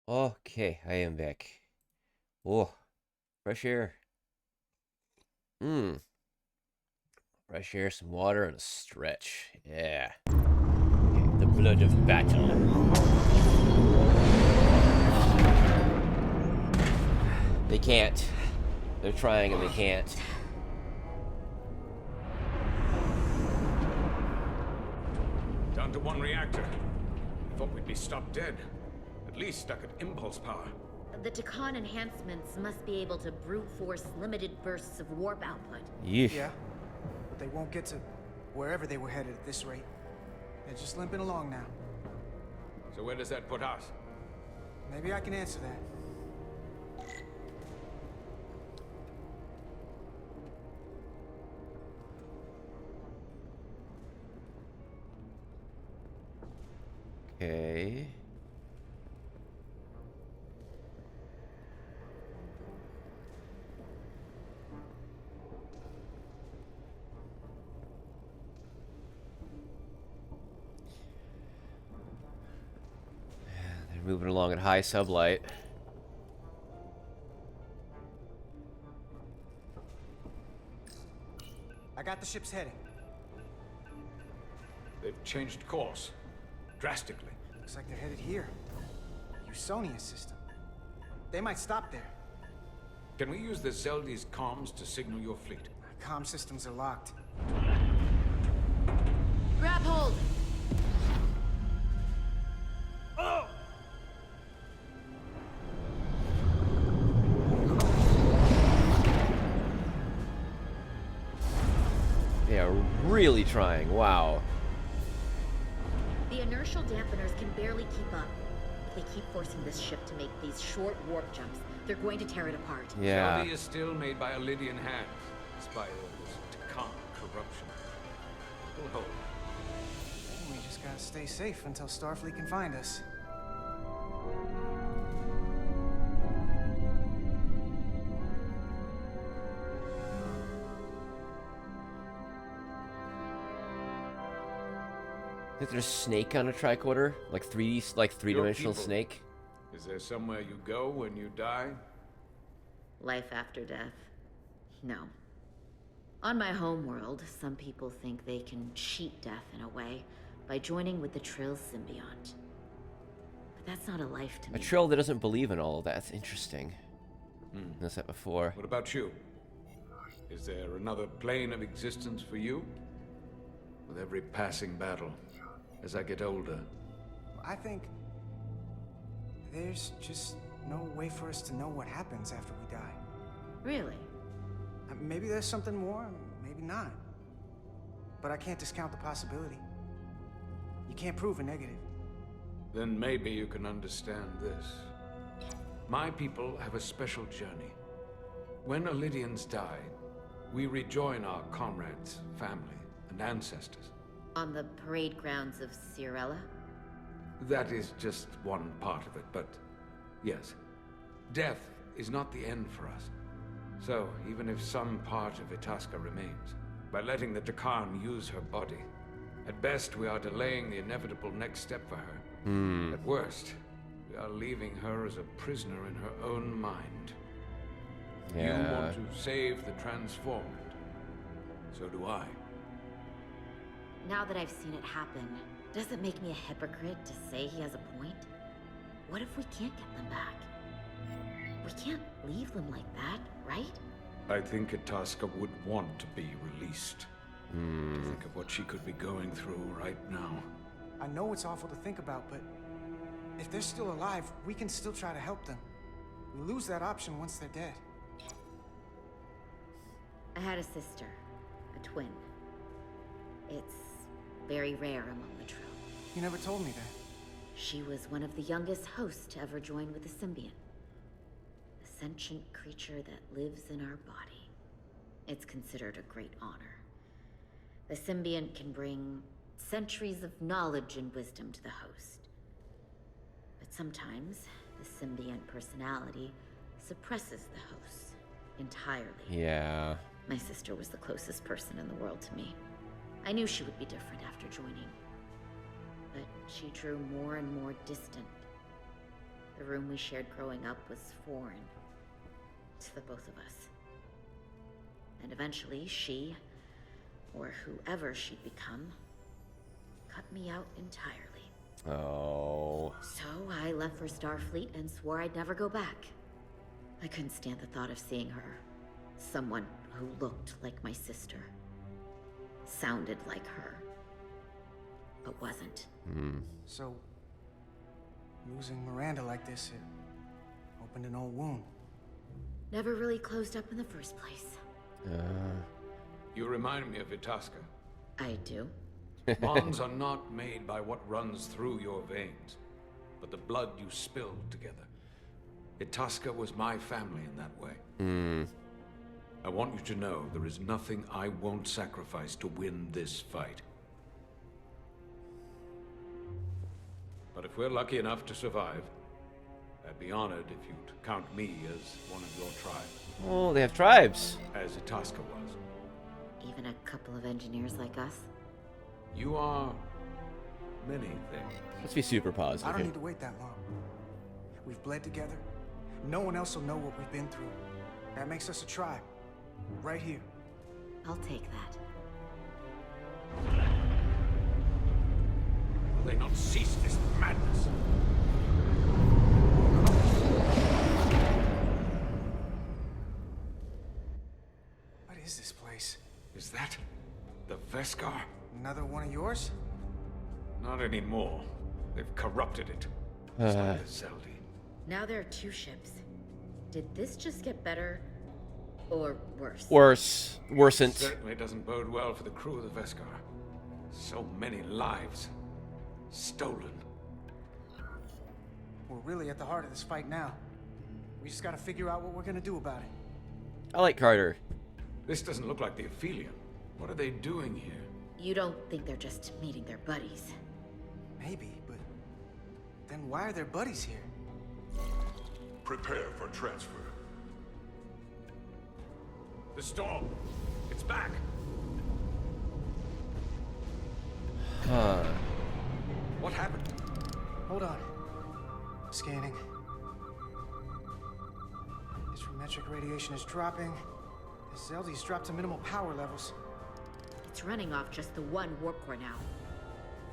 Okay, I am back. Oh, fresh air. Fresh air, some water, and a stretch. Yeah. Okay, the blood of battle. They can't. They're trying and they can't. Down to one reactor. I thought we'd be stopped dead. At least stuck at impulse power. The Takan enhancements must be able to brute force limited bursts of warp output. Yeah, but they won't get to wherever they were headed at this rate. They're just limping along now. So where does that put us? Maybe I can answer that. Okay. They're moving along at high sublight. I got the ship's heading. They've changed course. Drastically. Looks like they're headed here. Usonia system. They might stop there. Can we use the Zeldi's comms to signal your fleet? Comm systems are locked. Grab hold! Oh! They are really trying. Wow. The inertial dampeners can barely keep up. If they keep forcing this ship to make these short warp jumps, they're going to tear it apart. Yeah. Zeldi is still made by Lydian hands, despite all this Takan corruption. We'll hold. We just gotta stay safe until Starfleet can find us. I think there's a snake on a tricorder, like three-dimensional snake. Is there somewhere you go when you die? Life after death? No. On my homeworld, some people think they can cheat death in a way by joining with the Trill symbiont. But that's not a life to me. A Trill that doesn't believe in all of that. That's interesting. That's that before. What about you? Is there another plane of existence for you? With every passing battle, as I get older. I think there's just no way for us to know what happens after we die. Really? Maybe there's something more, maybe not. But I can't discount the possibility. You can't prove a negative. Then maybe you can understand this. My people have a special journey. When Lydians die, we rejoin our comrades, family, and ancestors. On the parade grounds of Cirella? That is just one part of it, but yes. Death is not the end for us. So, even if some part of Itasca remains, by letting the Takan use her body, at best we are delaying the inevitable next step for her. At worst, we are leaving her as a prisoner in her own mind. Yeah. You want to save the transformed. So do I. Now that I've seen it happen, does it make me a hypocrite to say he has a point? What if we can't get them back? We can't leave them like that, right? I think Itasca would want to be released. To think of what she could be going through right now. I know it's awful to think about, but if they're still alive, we can still try to help them. We lose that option once they're dead. I had a sister, a twin. It's very rare among the Trill. You never told me that. She was one of the youngest hosts to ever join with the symbiont. A sentient creature that lives in our body. It's considered a great honor. The symbiont can bring centuries of knowledge and wisdom to the host. But sometimes, the symbiont personality suppresses the host entirely. Yeah. My sister was the closest person in the world to me. I knew she would be different after joining. But she drew more and more distant. The room we shared growing up was foreign to the both of us. And eventually she, or whoever she'd become, cut me out entirely. Oh. So I left for Starfleet and swore I'd never go back. I couldn't stand the thought of seeing her. Someone who looked like my sister. Sounded like her. But wasn't. So, losing Miranda like this, it opened an old wound. Never really closed up in the first place. You remind me of Itasca. I do. Bonds are not made by what runs through your veins, but the blood you spilled together. Itasca was my family in that way. I want you to know there is nothing I won't sacrifice to win this fight. But if we're lucky enough to survive, I'd be honored if you'd count me as one of your tribe. Oh, they have tribes. As Itasca was. Even a couple of engineers like us? You are many things. Let's be super positive. I don't need to wait that long. We've bled together. No one else will know what we've been through. That makes us a tribe. Right here. I'll take that. Will they not cease this madness? What is this place? Is that the Veskar? Another one of yours? Not anymore. They've corrupted it. It's like the Zeldi. Now there are 2 ships. Did this just get better? Or worse? Worse. Worsened. Certainly doesn't bode well for the crew of the Veskar. So many lives stolen. We're really at the heart of this fight now. We just gotta figure out what we're gonna do about it. I like Carter. This doesn't look like the Aphelion. What are they doing here? You don't think they're just meeting their buddies? Maybe, but then why are their buddies here? Prepare for transfer. The storm! It's back! Huh. What happened? Hold on. Scanning. Astrometric radiation is dropping. The Zeldi's dropped to minimal power levels. It's running off just the one warp core now.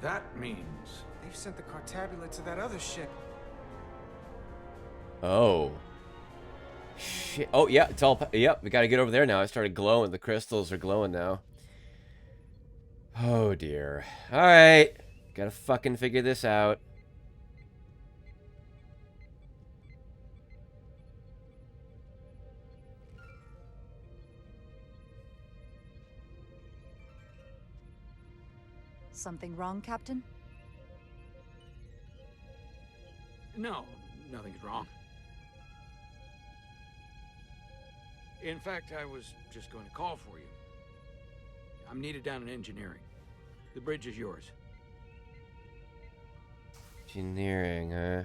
That means... They've sent the Cartabula to that other ship. Oh. Shit. Oh, yeah, it's all... Yep, we gotta get over there now. I started glowing. The crystals are glowing now. Oh, dear. Alright. Gotta fucking figure this out. Something wrong, Captain? No, nothing's wrong. In fact, I was just going to call for you. I'm needed down in engineering. The bridge is yours. Engineering, huh?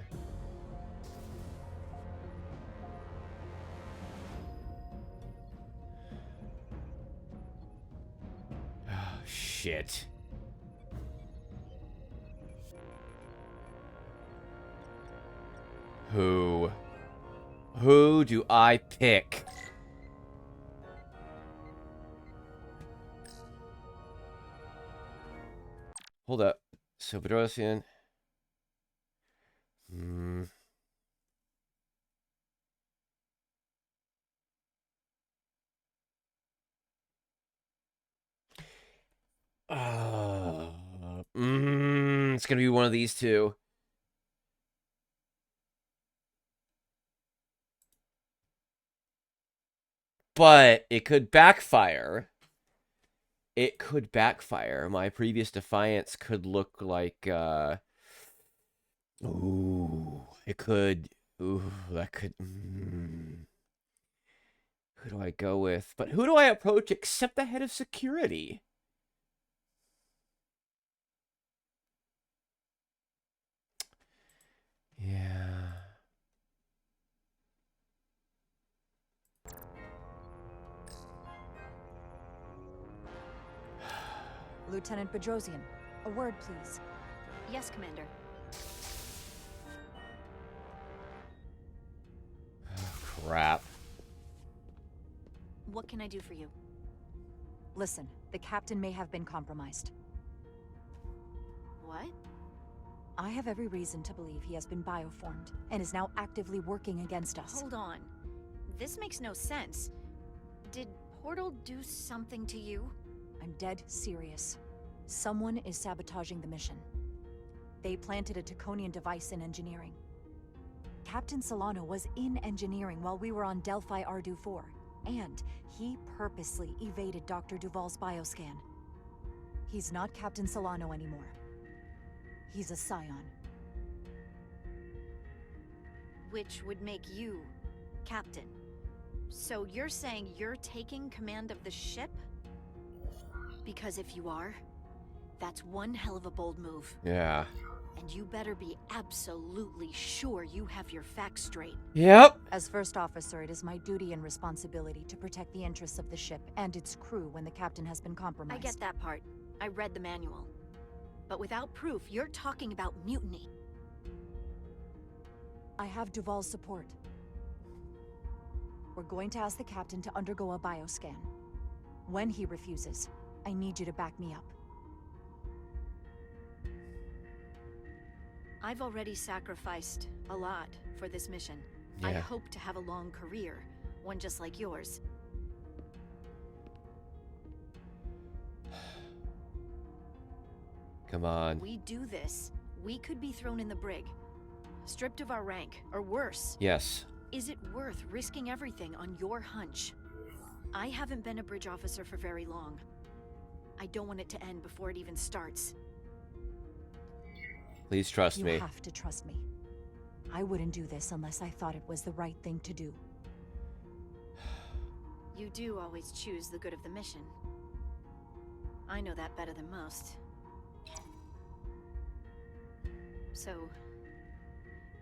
Oh, shit. Who do I pick? Hold up. So Bedrosian. It's gonna be one of these two. But it could backfire. It could backfire. My previous defiance could look like, ooh, it could, ooh, that could, who do I go with? But who do I approach except the head of security? Yeah. Lieutenant Bedrosian, a word, please. Yes, Commander. crap. What can I do for you? Listen, the captain may have been compromised. What? I have every reason to believe he has been bioformed and is now actively working against us. Hold on. This makes no sense. Did Portal do something to you? I'm dead serious. Someone is sabotaging the mission. They planted a Taconian device in engineering. Captain Solano was in engineering while we were on Delphi Ardu 4, and he purposely evaded Dr. Duval's bioscan. He's not Captain Solano anymore. He's a Scion. Which would make you Captain. So you're saying you're taking command of the ship? Because if you are, that's one hell of a bold move. Yeah. And you better be absolutely sure you have your facts straight. Yep. As first officer, it is my duty and responsibility to protect the interests of the ship and its crew when the captain has been compromised. I get that part. I read the manual. But without proof, you're talking about mutiny. I have Duval's support. We're going to ask the captain to undergo a bioscan. When he refuses, I need you to back me up. I've already sacrificed a lot for this mission. Yeah. I hope to have a long career, one just like yours. Come on. We do this, we could be thrown in the brig, stripped of our rank, or worse. Yes. Is it worth risking everything on your hunch? I haven't been a bridge officer for very long. I don't want it to end before it even starts. Please trust me. You have to trust me. I wouldn't do this unless I thought it was the right thing to do. You do always choose the good of the mission. I know that better than most. So,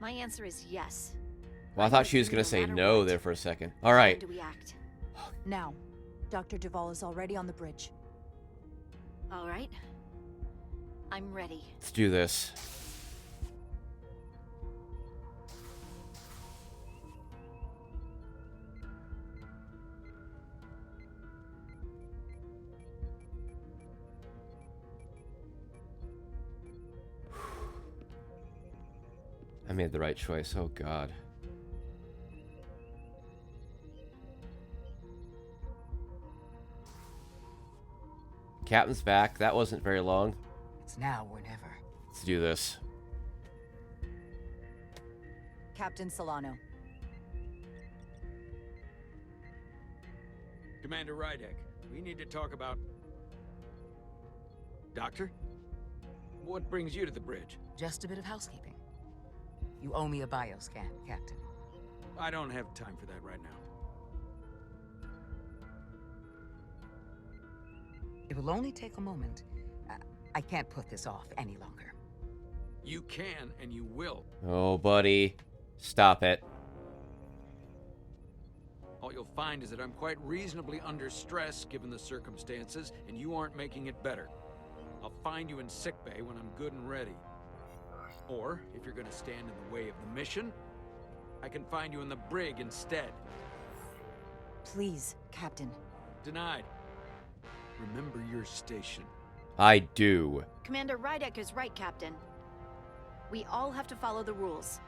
my answer is yes. Well, I thought she was going to say no there for a second. All right. When do we act? Now, Dr. Duval is already on the bridge. All right. I'm ready. Let's do this. I made the right choice. Oh, God. Captain's back. That wasn't very long. It's now or never. Let's do this. Captain Solano. Commander Rydek, we need to talk about... Doctor? What brings you to the bridge? Just a bit of housekeeping. You owe me a bioscan, Captain. I don't have time for that right now. It will only take a moment. I can't put this off any longer. You can, and you will. Oh, buddy. Stop it. All you'll find is that I'm quite reasonably under stress given the circumstances, and you aren't making it better. I'll find you in sickbay when I'm good and ready. Or, if you're gonna stand in the way of the mission, I can find you in the brig instead. Please, Captain. Denied. Remember your station. I do. Commander Rydek is right, Captain. We all have to follow the rules.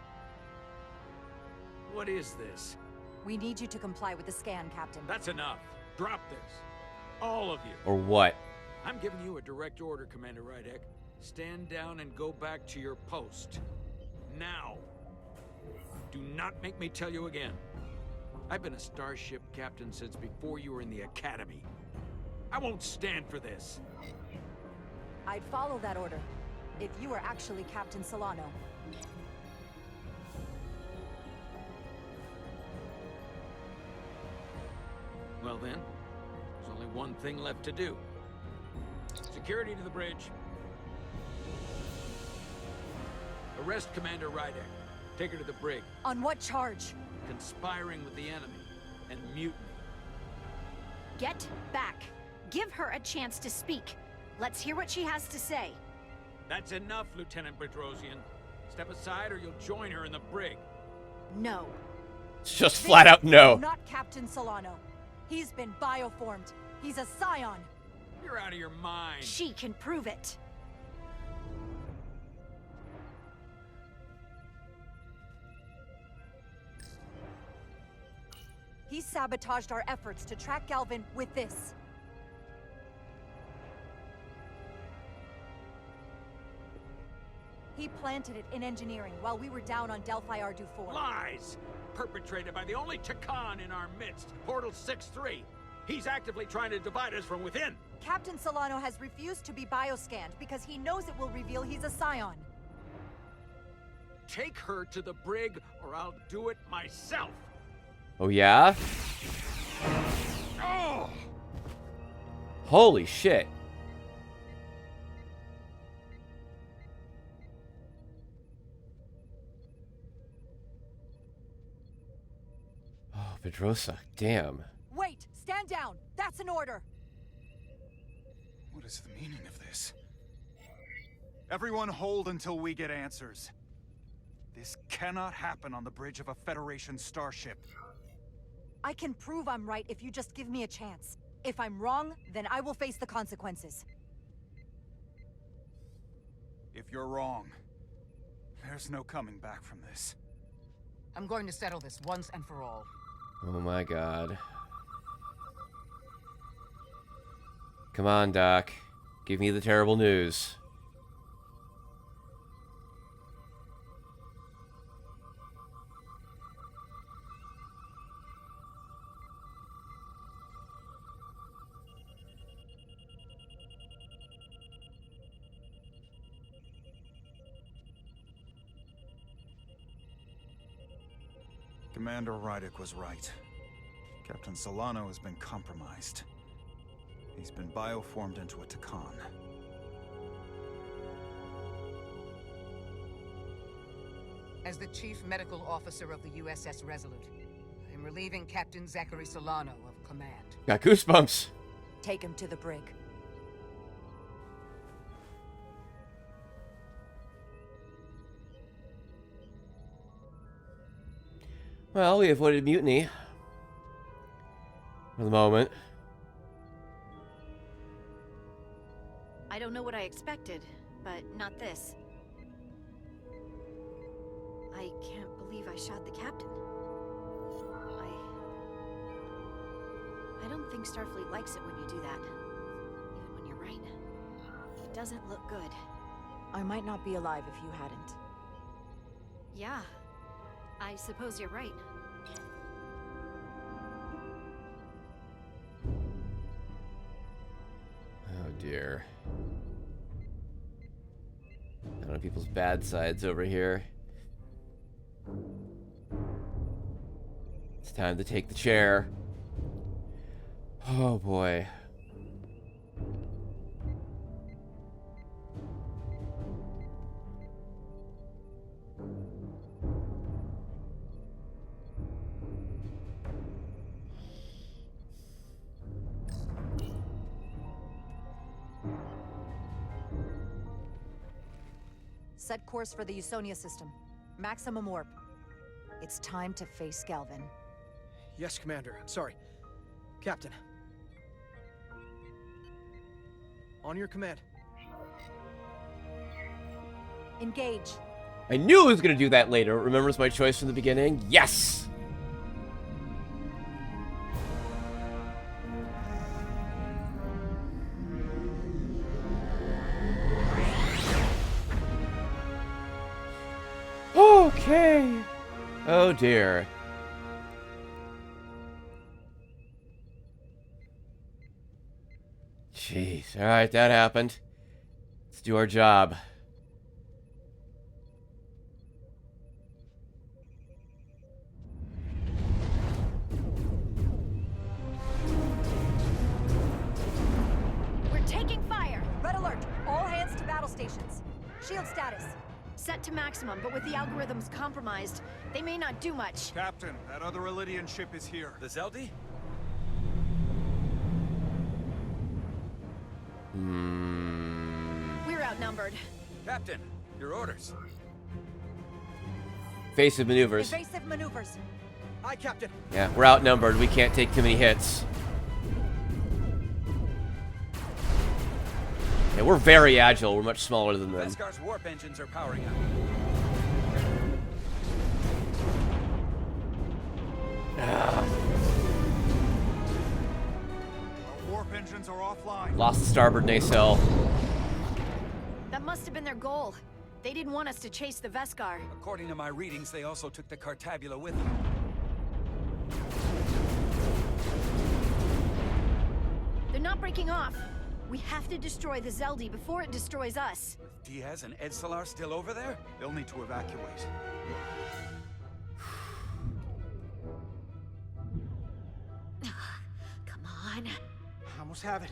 What is this? We need you to comply with the scan, Captain. That's enough. Drop this. All of you. Or what? I'm giving you a direct order, Commander Rydek. Stand down and go back to your post. Now. Do not make me tell you again. I've been a starship captain since before you were in the academy. I won't stand for this. I'd follow that order, if you were actually Captain Solano. Well then, there's only one thing left to do. Security to the bridge. Arrest Commander Rydek. Take her to the brig. On what charge? Conspiring with the enemy and mutiny. Get back. Give her a chance to speak. Let's hear what she has to say. That's enough, Lieutenant Bedrosian. Step aside or you'll join her in the brig. No. It's just flat out no. Not Captain Solano. He's been bioformed. He's a scion. You're out of your mind. She can prove it. He sabotaged our efforts to track Galvin with this. He planted it in engineering while we were down on Delphi Ardu 4. Lies! Perpetrated by the only Takan in our midst, Portal 6-3. He's actively trying to divide us from within. Captain Solano has refused to be bioscanned because he knows it will reveal he's a scion. Take her to the brig, or I'll do it myself. Oh, yeah? Oh! Holy shit. Oh, Pedrosa, damn. Wait! Stand down! That's an order! What is the meaning of this? Everyone hold until we get answers. This cannot happen on the bridge of a Federation starship. I can prove I'm right if you just give me a chance. If I'm wrong, then I will face the consequences. If you're wrong, there's no coming back from this. I'm going to settle this once and for all. Oh my god. Come on, Doc. Give me the terrible news. Commander Rydick was right. Captain Solano has been compromised. He's been bioformed into a Takan. As the Chief Medical Officer of the USS Resolute, I am relieving Captain Zachary Solano of command. Got goosebumps. Take him to the brig. Well, we avoided mutiny. For the moment. I don't know what I expected, but not this. I can't believe I shot the captain. I don't think Starfleet likes it when you do that. Even when you're right. It doesn't look good. I might not be alive if you hadn't. Yeah, I suppose you're right. Oh dear. I don't know people's bad sides over here. It's time to take the chair. Oh boy. Set course for the Usonia system. Maximum warp. It's time to face Galvin. Yes, Commander. Sorry. Captain. On your command. Engage. I knew I was going to do that later. Remembers my choice from the beginning? Yes! Okay. Oh dear. Jeez. Alright, that happened. Let's do our job. We're taking fire! Red alert! All hands to battle stations. Shield status. Set to maximum, but with the algorithms compromised, they may not do much. Captain, that other Elydian ship is here. The Zeldi? We're outnumbered. Captain, your orders. Evasive maneuvers. Evasive maneuvers. Aye, Captain. Yeah, we're outnumbered. We can't take too many hits. Yeah, we're very agile. We're much smaller than them. Veskar's warp engines are powering up. Our warp engines are offline. Lost the starboard nacelle. That must have been their goal. They didn't want us to chase the Veskar. According to my readings, they also took the Cartabula with them. They're not breaking off. We have to destroy the Zeldi before it destroys us. With Diaz and Edsalar still over there? They'll need to evacuate. Come on. I almost have it.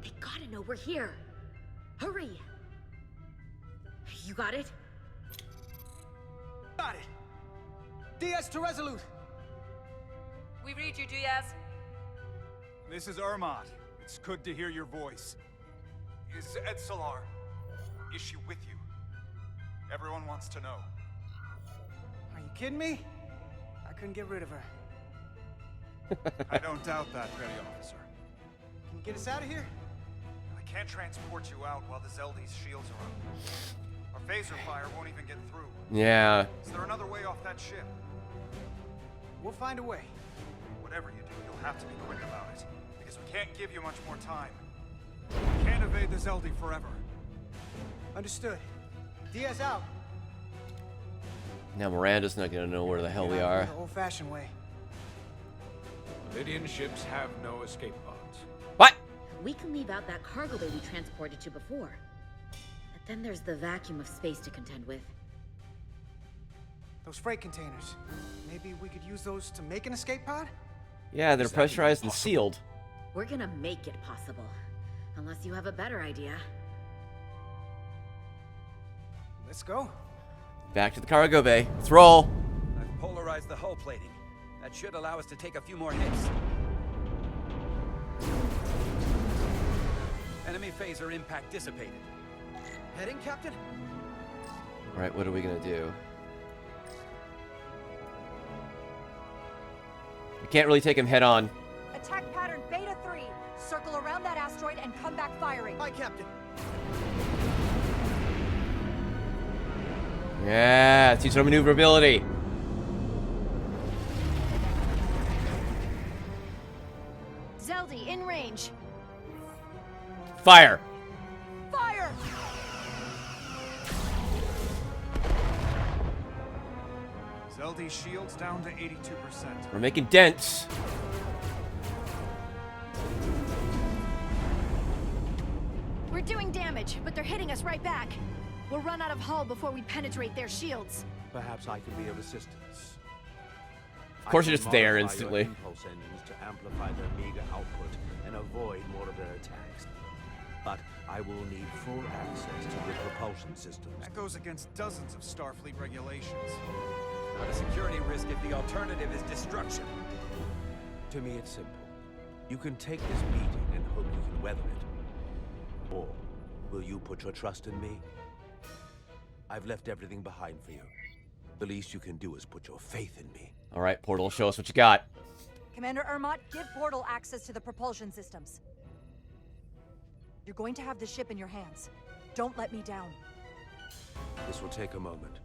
They gotta know we're here. Hurry. You got it? Got it. Diaz to Resolute. We read you, Diaz. This is Ermot. It's good to hear your voice. Is Edsalar? Is she with you? Everyone wants to know. Are you kidding me? I couldn't get rid of her. I don't doubt that, Petty Officer. Can you get us out of here? I can't transport you out while the Zeldi's shields are up. Our phaser fire won't even get through. Yeah. Is there another way off that ship? We'll find a way. Whatever you do, you'll have to be quick about it. Because we can't give you much more time. We can't evade the Zeldi forever. Understood. Diaz out. Now Miranda's not gonna know where the hell we are. The old-fashioned way. Lydian ships have no escape pods. What? We can leave out that cargo bay we transported to before. But then there's the vacuum of space to contend with. Those freight containers. Maybe we could use those to make an escape pod? Yeah, they're pressurized and sealed. We're gonna make it possible. Unless you have a better idea. Let's go. Back to the cargo bay. Let's roll. I've polarized the hull plating. That should allow us to take a few more hits. Enemy phaser impact dissipated. Heading, Captain? Right, what are we gonna do? We can't really take him head on. Attack pattern Beta 3. Circle around that asteroid and come back firing. Aye, Captain. Yeah, teach our maneuverability. Zeldi, in range. Fire! Fire! Zeldi's shields down to 82%. We're making dents. We're doing damage, but they're hitting us right back. We'll run out of hull before we penetrate their shields. Perhaps I can be of assistance. Of course, I you're can just there modify instantly. your impulse engines to amplify their meager output and avoid more of their attacks. But I will need full access to the propulsion systems. That goes against dozens of Starfleet regulations. Not a security risk if the alternative is destruction. To me, it's simple. You can take this beating and hope you can weather it. Or will you put your trust in me? I've left everything behind for you. The least you can do is put your faith in me. All right, Portal, show us what you got. Commander Ermot, give Portal access to the propulsion systems. You're going to have the ship in your hands. Don't let me down. This will take a moment.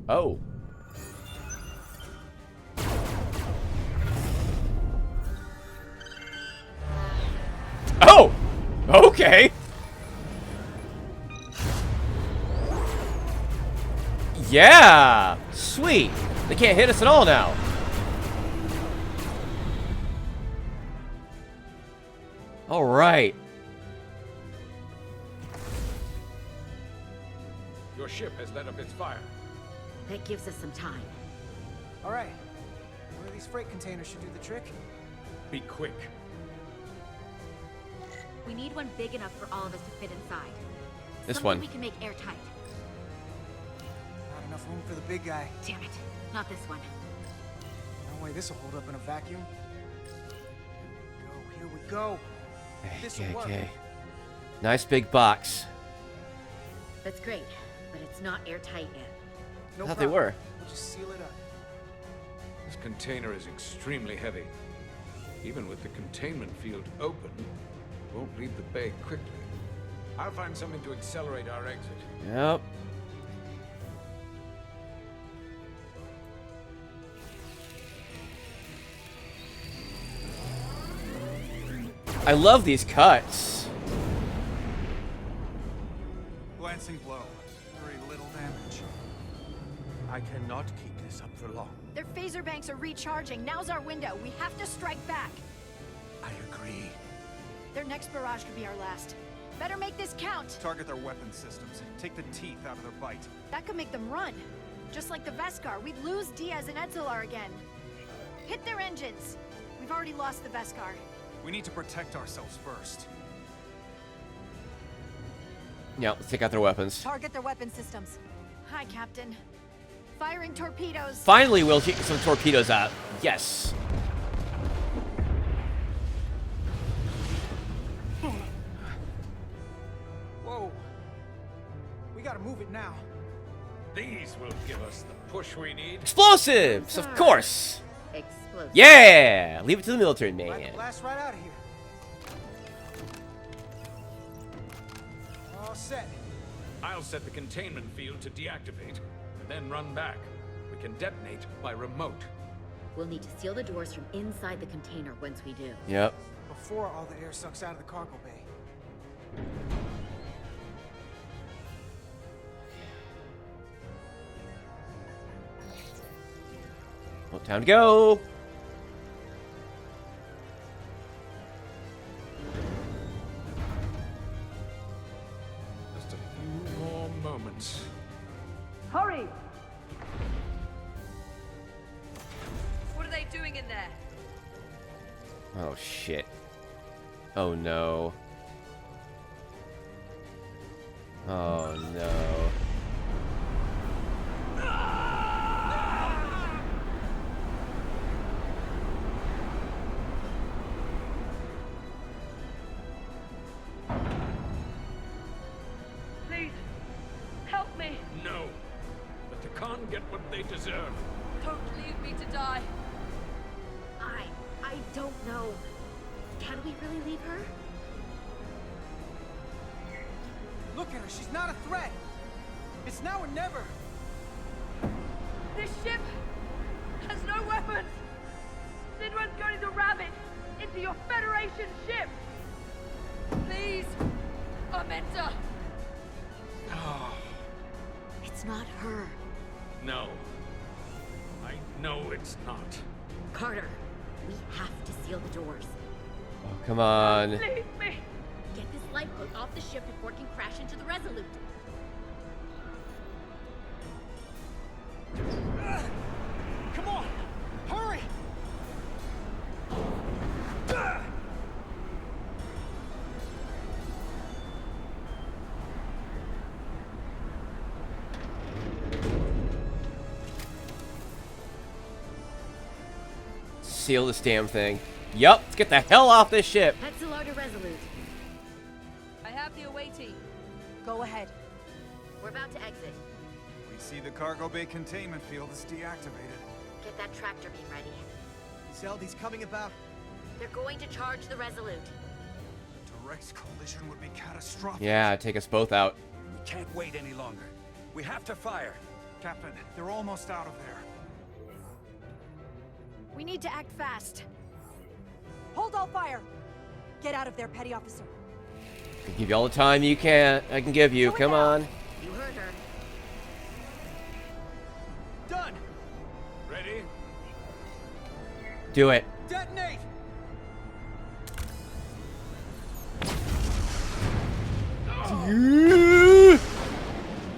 Oh. Oh! Okay! Yeah! Sweet! They can't hit us at all now. All right. Your ship has let up its fire. That gives us some time. All right. One of these freight containers should do the trick. Be quick. We need one big enough for all of us to fit inside. This Something one. we can make airtight. Not enough room for the big guy. Damn it. Not this one. No way this will hold up in a vacuum. Here we go. This'll work. Okay. Nice big box. That's great, but it's not airtight yet. No I thought problem. they were. We'll just seal it up. This container is extremely heavy. Even with the containment field open, it won't leave the bay quickly. I'll find something to accelerate our exit. Yep. I love these cuts. Glancing blow. Very little damage. I cannot keep this up for long. Their phaser banks are recharging. Now's our window. We have to strike back. I agree. Their next barrage could be our last. Better make this count. Target their weapon systems. Take the teeth out of their bite. That could make them run. Just like the Veskar, we'd lose Diaz and Etzelar again. Hit their engines. We've already lost the Veskar. We need to protect ourselves first. Yeah, let's take out their weapons. Target their weapon systems. Hi, Captain. Firing torpedoes. Finally, we'll get some torpedoes out. Yes. Whoa. We gotta move it now. These will give us the push we need. Explosives, of course. Explosive. Yeah, leave it to the military man. Blast right out of here. All set. I'll set the containment field to deactivate, and then run back. We can detonate by remote. We'll need to seal the doors from inside the container once we do. Yep. Before all the air sucks out of the cargo bay. Well, time to go. Just a few more moments. Hurry! What are they doing in there? Oh, shit. Oh, no. Oh, no. Please, help me. No. But the Khan get what they deserve. Don't leave me to die. I don't know. Can we really leave her? Look at her. She's not a threat. It's now or never. This ship has no weapons. Sidran's going to ram it into your Federation ship. Please, Armenta. It's not her. No. I know it's not. Carter, we have to seal the doors. Oh, come on. Leave me. Get this lifeboat off the ship before it can crash into the Resolute. Come on! Hurry! Seal this damn thing. Yup, let's get the hell off this ship. Etzelar to Resolute. I have the away team. Go ahead. We're about to exit. We see the cargo bay containment field is deactivated. Get that tractor beam ready. Zeldy's coming about. They're going to charge the Resolute. Direct collision would be catastrophic. Yeah, take us both out. We can't wait any longer. We have to fire. Captain, they're almost out of there. We need to act fast. Hold all fire. Get out of there, petty officer. I can give you all the time I can give you. Come on. You heard her. Done! Ready? Do it. Detonate!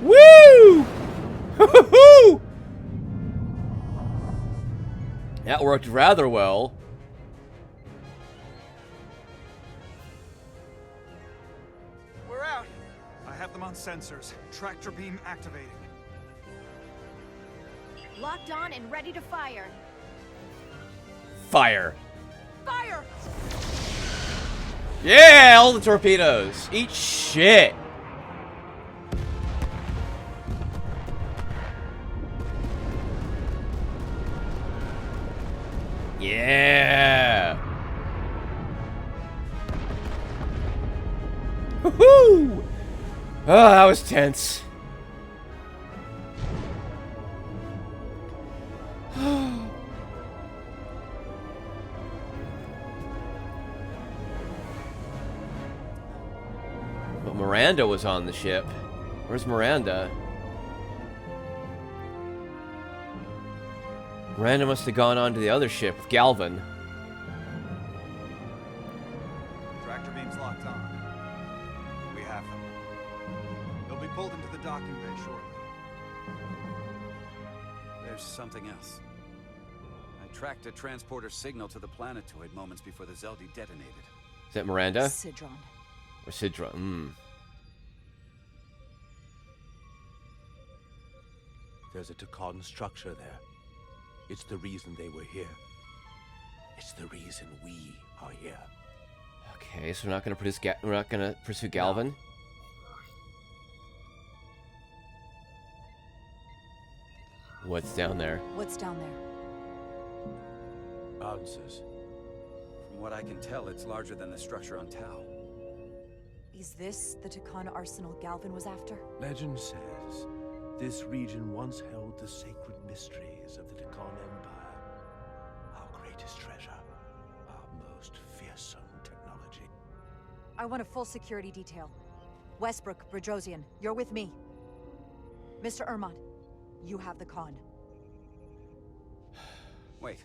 Woo! Hoo-hoo-hoo! That worked rather well. them on sensors. Tractor beam activating. Locked on and ready to fire. Fire. Fire! Yeah, all the torpedoes. Eat shit. Yeah. Woohoo! Oh, that was tense. But Miranda was on the ship. Where's Miranda? Miranda must have gone on to the other ship with Galvin. Tractor beams locked on. We have them. They'll be pulled into the docking bay shortly. There's something else. I tracked a transporter signal to the planetoid moments before the Zeldi detonated. Is that Miranda? Sidron. Or Sidra? There's a Takan structure there. It's the reason they were here. It's the reason we are here. Okay, so we're not gonna pursue Galvin. No. What's down there? What's down there? Answers. From what I can tell, it's larger than the structure on Tau. Is this the Takan arsenal Galvin was after? Legend says this region once held the sacred mysteries of the Takan Empire. Our greatest treasure. Our most fearsome technology. I want a full security detail. Westbrook, Bredrosian, you're with me. Mr. Ermont, you have the con. Wait.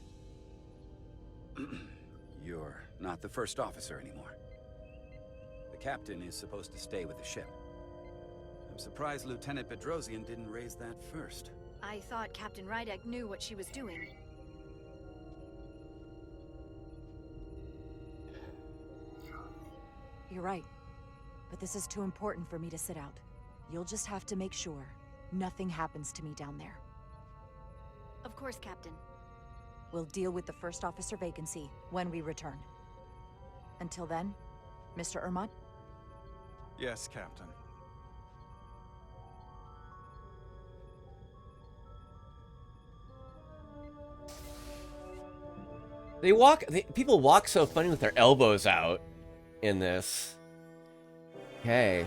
You're not the first officer anymore. The captain is supposed to stay with the ship. I'm surprised Lieutenant Bedrosian didn't raise that first. I thought Captain Rydek knew what she was doing. You're right. But this is too important for me to sit out. You'll just have to make sure nothing happens to me down there. Of course, Captain. We'll deal with the first officer vacancy when we return. Until then, Mr. Ermont? Yes, Captain. People walk so funny with their elbows out in this. Okay.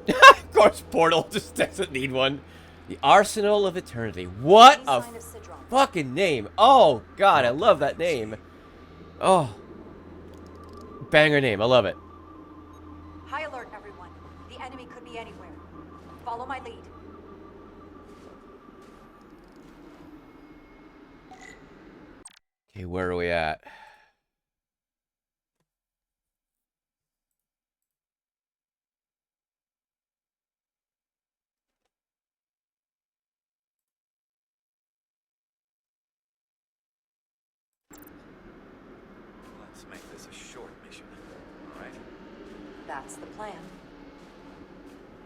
Of course, Portal just doesn't need one. The Arsenal of Eternity. What a fucking name. Oh, God, I love that name. Oh. Banger name. I love it. High alert, everyone. The enemy could be anywhere. Follow my lead. Okay, where are we at? Let's make this a short mission, all right? That's the plan.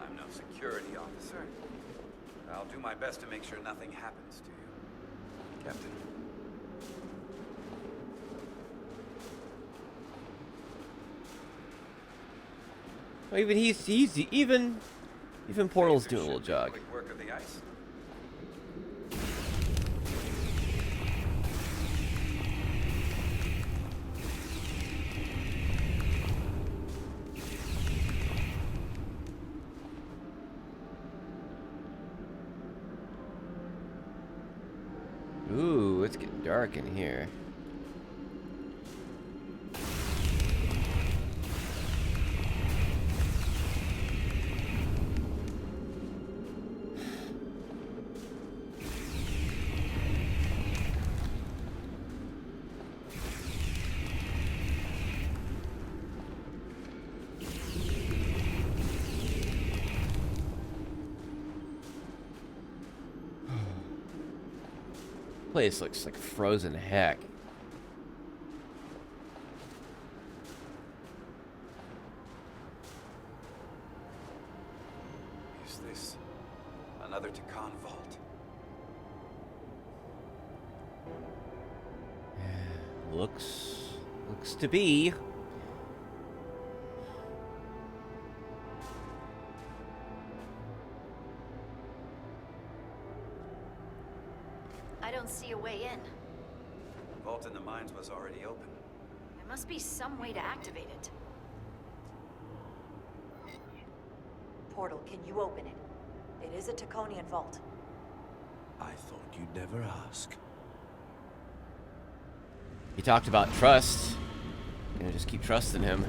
I'm no security officer. I'll do my best to make sure nothing happens to you, Captain. Well, even Portal's doing a little jog. Quick work of the ice. Ooh, it's getting dark in here. Place looks like frozen heck. Looks to be. I don't see a way in. The vault in the mines was already open. There must be some way to activate it. Portal, can you open it? It is a Taconian vault. I thought you'd never ask. He talked about trust. Gonna just keep trusting him.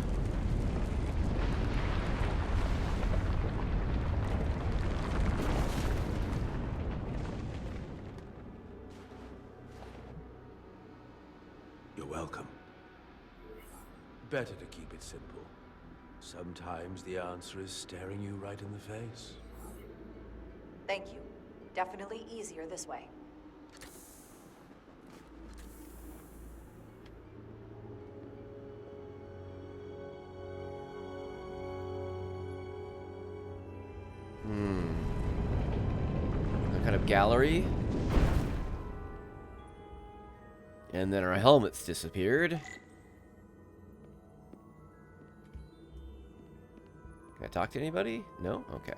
You're welcome. Better to keep it simple. Sometimes the answer is staring you right in the face. Thank you. Definitely easier this way. Some kind of gallery. And then our helmets disappeared. Can I talk to anybody? No? Okay.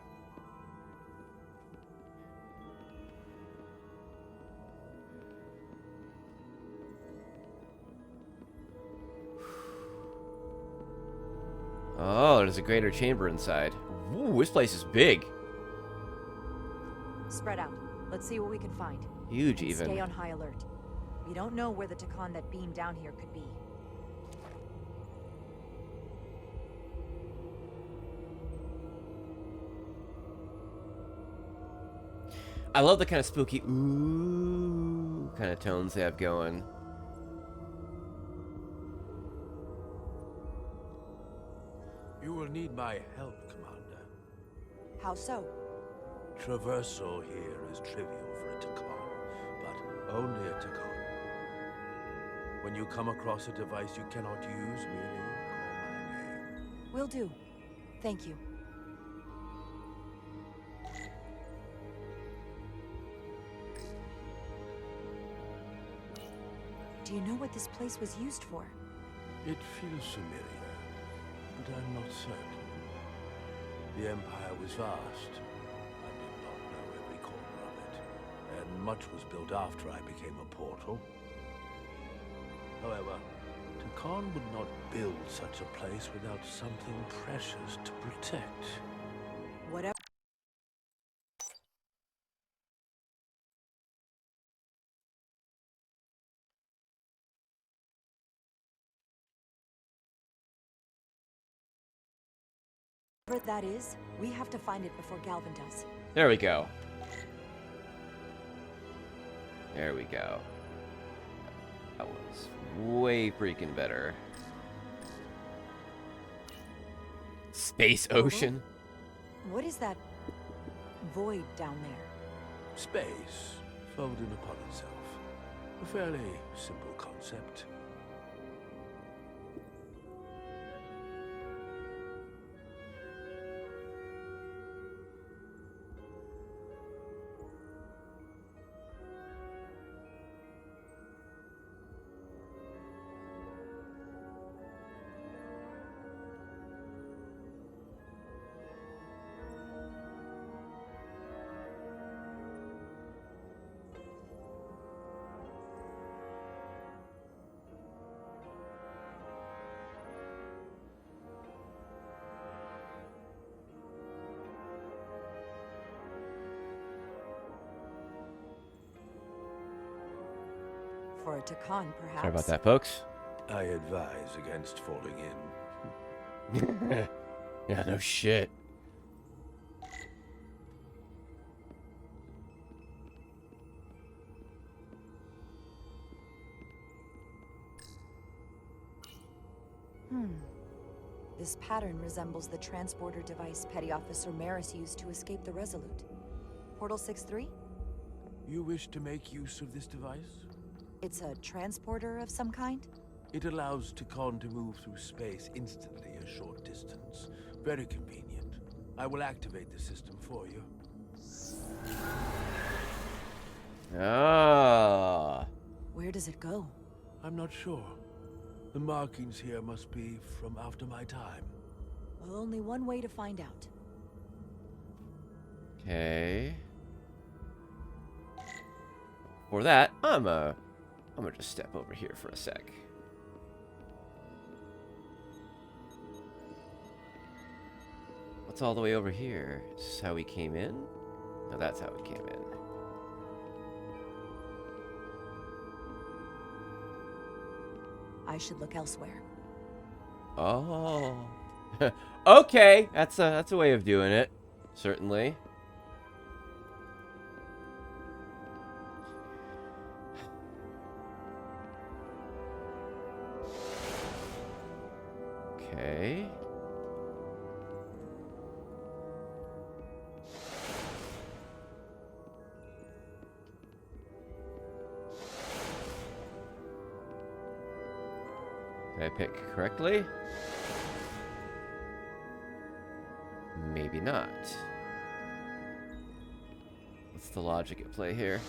Oh, there's a greater chamber inside. Ooh, this place is big. Spread out. Let's see what we can find. Huge, And even. Stay on high alert. We don't know where the Takan that beamed down here could be. I love the kind of spooky ooh kind of tones they have going. You will need my help, Commander. How so? Traversal here is trivial for a Takan, but only a Takan. When you come across a device you cannot use, merely call my name. Will do. Thank you. Do you know what this place was used for? It feels familiar, but I'm not certain. The Empire was vast. I did not know every corner of it, and much was built after I became a portal. However, Takan would not build such a place without something precious to protect. Whatever. Whatever that is, we have to find it before Galvin does. There we go. There we go. That was way freaking better. Space ocean. What is that void down there? Space, folded upon itself. A fairly simple concept. For a Takan, perhaps. Sorry about that, folks. I advise against falling in. Yeah, no shit. This pattern resembles the transporter device Petty Officer Menace used to escape the Resolute. Portal 6-3? You wish to make use of this device? It's a transporter of some kind? It allows Takan to move through space instantly a short distance. Very convenient. I will activate the system for you. Ah. Where does it go? I'm not sure. The markings here must be from after my time. Well, only one way to find out. Okay. For that, I'm gonna just step over here for a sec. What's all the way over here? Is this how we came in? No, that's how we came in. I should look elsewhere. Oh. Okay, that's a way of doing it. Certainly. Okay. Did I pick correctly? Maybe not. What's the logic at play here?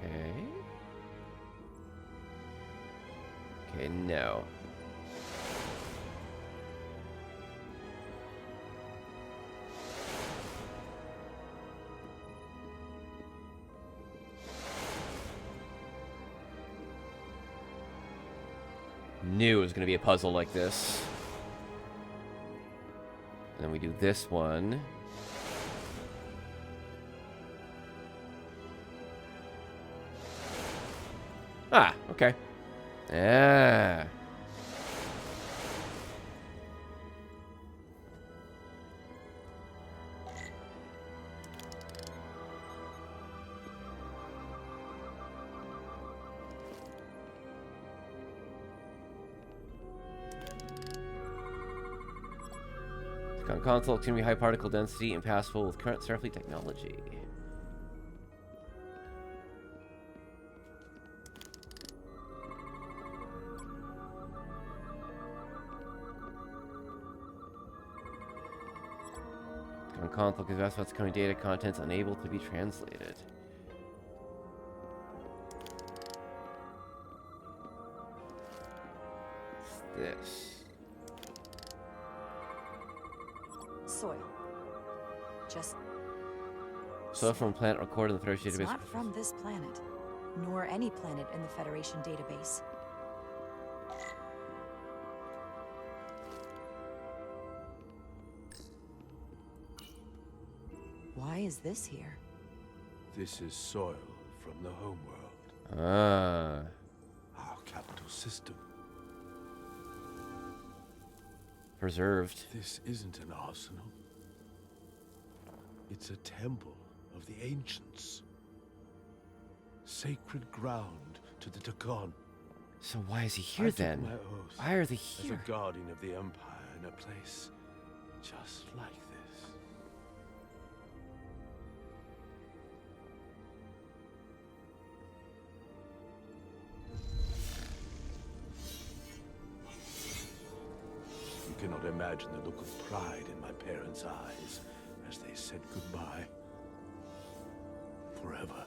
Okay. Okay, no. Knew it was going to be a puzzle like this. And then we do this one. Ah, okay. Yeah. On console, can be high particle density, impassable with current Starfleet technology. On console, because that's what's coming data contents unable to be translated. What's this? Soil. Just... Soil from a planet recorded in the Federation It's database. not from this planet, nor any planet in the Federation database. Why is this here? This is soil from the homeworld. Ah. Our capital system. Preserved. This isn't an arsenal. It's a temple of the ancients. Sacred ground to the Takon. So why is he here then? My oath Why are they here? As a guardian of the Empire in a place just like this. You cannot imagine the look of pride in my parents' eyes as they said goodbye. Forever.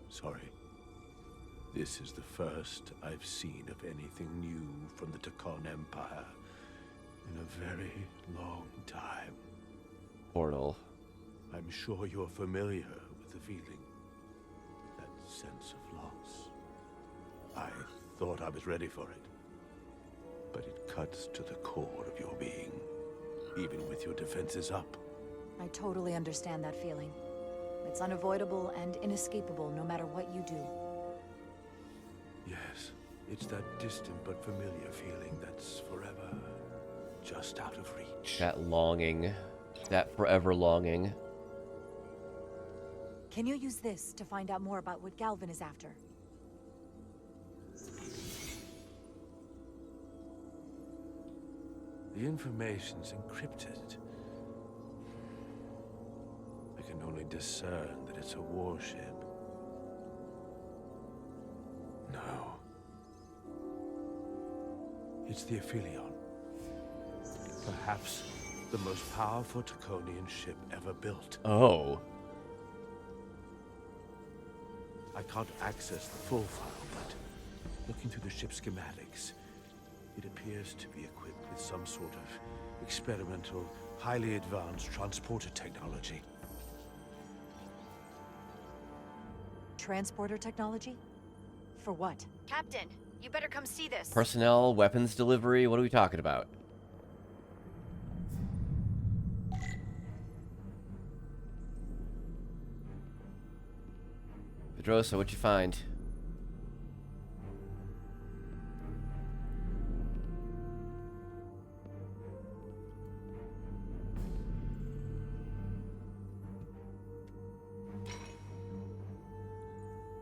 Sorry. This is the first I've seen of anything new from the Takon Empire in a very long time. Portal. I'm sure you're familiar with the feeling. That sense of loss. I thought I was ready for it. But it cuts to the core of your being, even with your defenses up. I totally understand that feeling. It's unavoidable and inescapable no matter what you do. Yes, it's that distant but familiar feeling that's forever just out of reach. That longing. That forever longing. Can you use this to find out more about what Galvin is after? The information's encrypted. I can only discern that it's a warship. No. It's the Aphelion. Perhaps The most powerful Taconian ship ever built. Oh. I can't access the full file, but looking through the ship's schematics, it appears to be equipped with some sort of experimental, highly advanced transporter technology. Transporter technology? For what? Captain, you better come see this. Personnel, weapons delivery, what are we talking about? Pedrosa, what'd you find?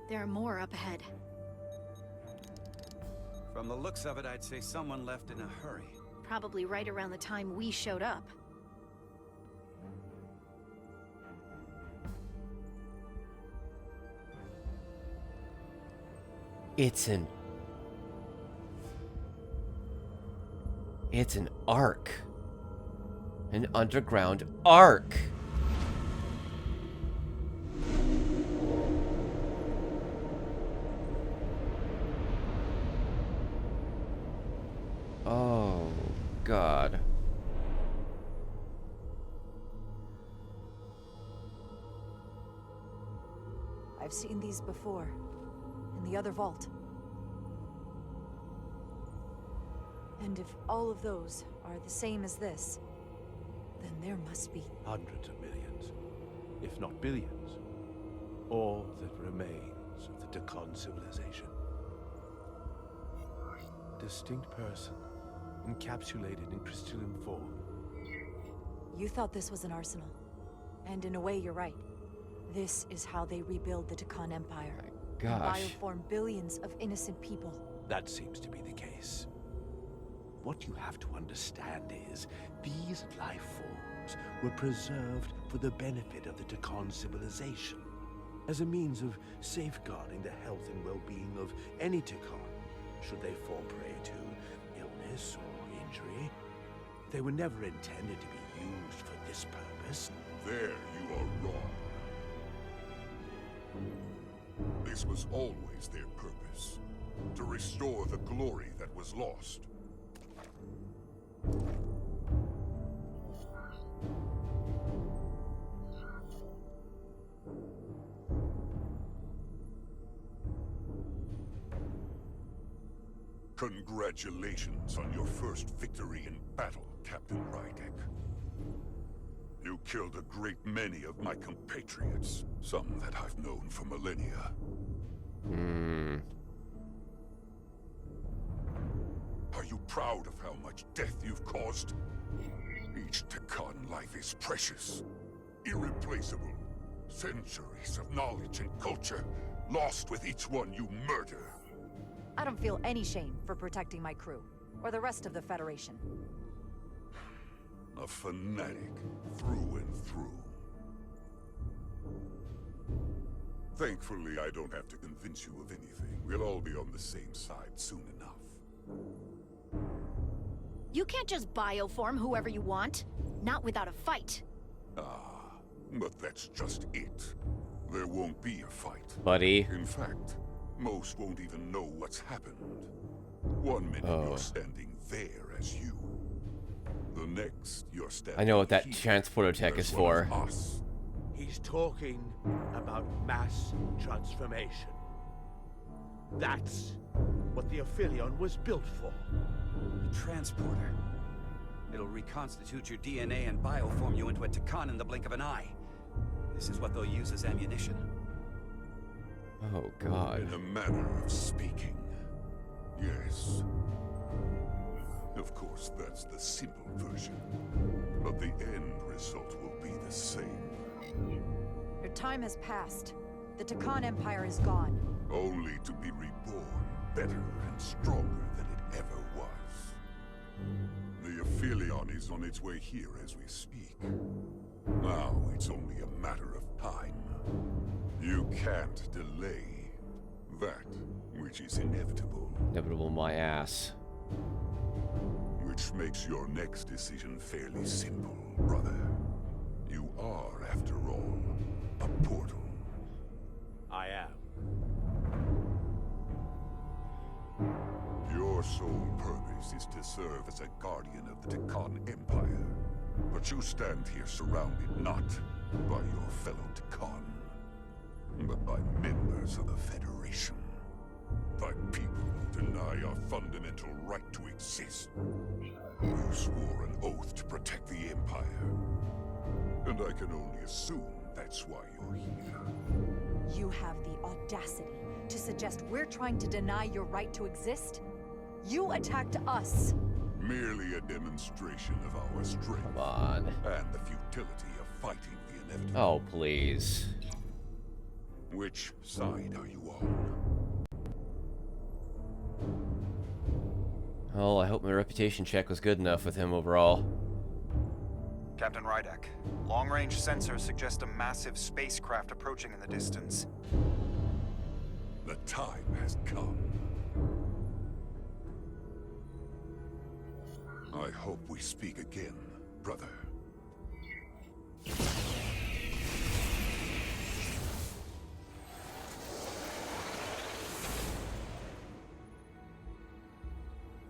There are more up ahead. From the looks of it, I'd say someone left in a hurry. Probably right around the time we showed up. It's an ark. An underground ark. Oh, God. I've seen these before. In the other vault. And if all of those are the same as this, then there must be Hundreds of millions, if not billions. All that remains of the Dakan civilization. A distinct person, encapsulated in crystalline form. You thought this was an arsenal. And in a way, you're right. This is how they rebuild the Dakan Empire. Gosh. And bioform billions of innocent people. That seems to be the case. What you have to understand is, these life forms were preserved for the benefit of the Dakan civilization, as a means of safeguarding the health and well-being of any Dakan, should they fall prey to illness or injury. They were never intended to be used for this purpose. There you are wrong. This was always their purpose, to restore the glory that was lost. Congratulations on your first victory in battle, Captain Rydek. You killed a great many of my compatriots, some that I've known for millennia. Are you proud of how much death you've caused? Each Dakan life is precious, irreplaceable. Centuries of knowledge and culture, lost with each one you murder. I don't feel any shame for protecting my crew, or the rest of the Federation. A fanatic, through and through. Thankfully, I don't have to convince you of anything. We'll all be on the same side soon enough. You can't just bioform whoever you want. Not without a fight. Ah, but that's just it. There won't be a fight. Buddy. In fact, most won't even know what's happened. 1 minute you're standing there as you. The next you're standing I know what that here transporter tech is as well for. as us. He's talking about mass transformation. That's what the Aphelion was built for. A transporter. It'll reconstitute your DNA and bioform you into a Dakan in the blink of an eye. This is what they'll use as ammunition. Oh, God. In a manner of speaking. Yes. Of course, that's the simple version. But the end result will be the same. Your time has passed. The Dakan Empire is gone. Only to be reborn better and stronger than it ever was. The Aphelion is on its way here as we speak. Now it's only a matter of time. You can't delay that which is inevitable. Inevitable my ass. Which Which makes your next decision fairly simple, brother. You are, after all, a portal. I am. Your sole purpose is to serve as a guardian of the Takan Empire. But you stand here surrounded not by your fellow Takan, but by members of the Federation. By people who deny our fundamental right to exist. You swore an oath to protect the Empire. And I can only assume that's why you're here. You have the audacity to suggest we're trying to deny your right to exist? You attacked us. Merely a demonstration of our strength. Come on. And the futility of fighting the inevitable. Oh, please. Which side are you on? Oh, I hope my reputation check was good enough with him overall. Captain Rydek, long-range sensors suggest a massive spacecraft approaching in the distance. The time has come. I hope we speak again, brother.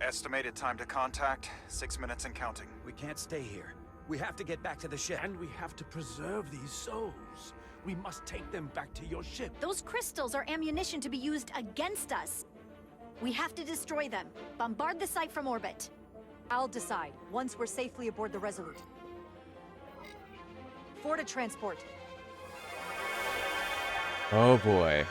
Estimated time to contact, 6 minutes and counting. We can't stay here. We have to get back to the ship. And we have to preserve these souls. We must take them back to your ship. Those crystals are ammunition to be used against us. We have to destroy them. Bombard the site from orbit. I'll decide once we're safely aboard the Resolute. 4 to transport. Oh boy.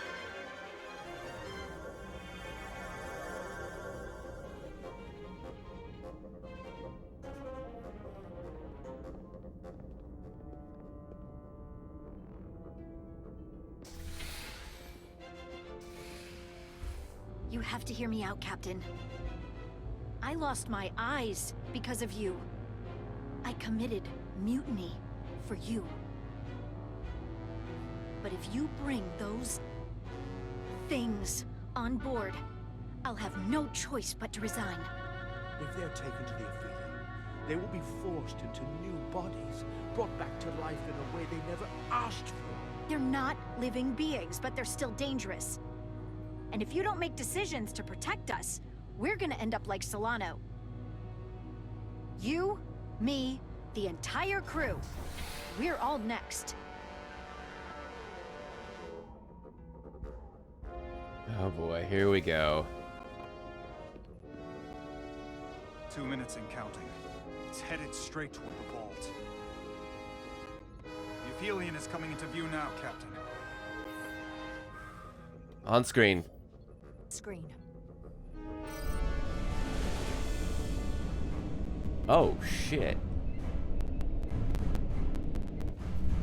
You have to hear me out, Captain. I lost my eyes because of you. I committed mutiny for you. But if you bring those things on board, I'll have no choice but to resign. If they're taken to the Ophelia, they will be forced into new bodies, brought back to life in a way they never asked for. They're not living beings, but they're still dangerous. And if you don't make decisions to protect us, we're gonna end up like Solano. You, me, the entire crew. We're all next. Oh boy, here we go. 2 minutes and counting. It's headed straight toward the vault. The Aphelion is coming into view now, Captain. On screen. Screen. Oh, shit.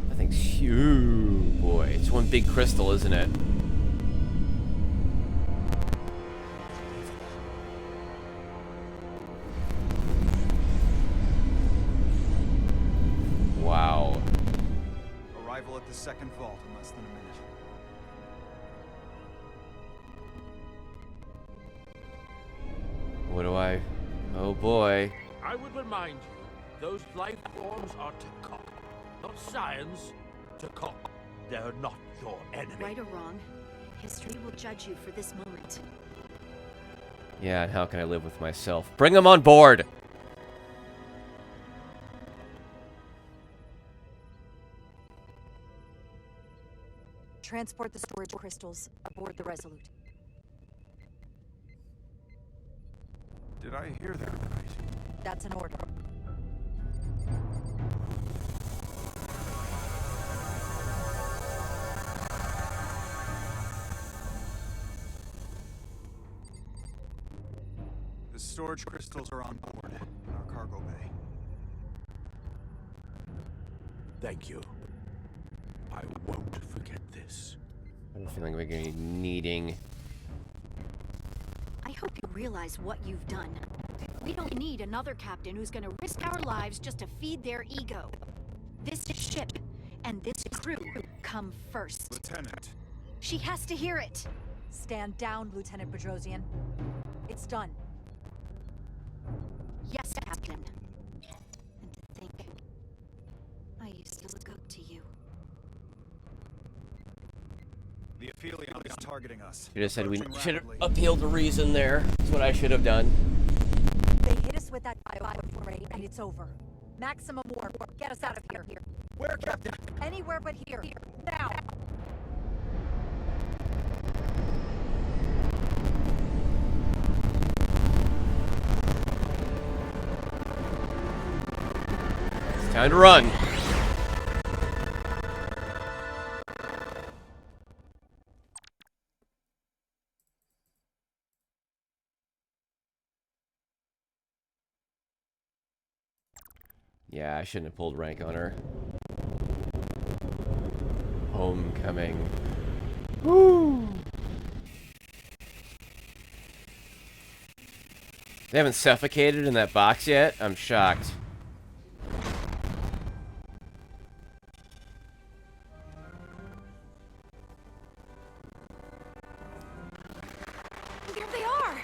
That thing's huge. Boy, it's one big crystal, isn't it? Wow. Arrival at the second vault in less than a minute. What do I... Oh boy. I would remind you, those life forms are Takan, not science. Takan. They're not your enemy. Right or wrong, history will judge you for this moment. Yeah, and how can I live with myself? Bring them on board! Transport the storage crystals aboard the Resolute. Did I hear that right? That's an order. The storage crystals are on board in our cargo bay. Thank you. I won't forget this. I'm feeling we're gonna be needing... I hope you realize what you've done. We don't need another captain who's gonna risk our lives just to feed their ego. This ship and this crew come first. Lieutenant. She has to hear it. Stand down, Lieutenant Bedrosian. It's done. Yes, Captain. And to think, I used to look up to you. The Aphelion is targeting us. You just said we Approaching should have rapidly. appealed to reason there. That's what I should have done. They hit us with that bioforay, and it's over. Maximum warp. Get us out of here. Where, Captain? Anywhere but here. Now. It's time to run. Yeah, I shouldn't have pulled rank on her. Homecoming. Woo! They haven't suffocated in that box yet? I'm shocked. There they are!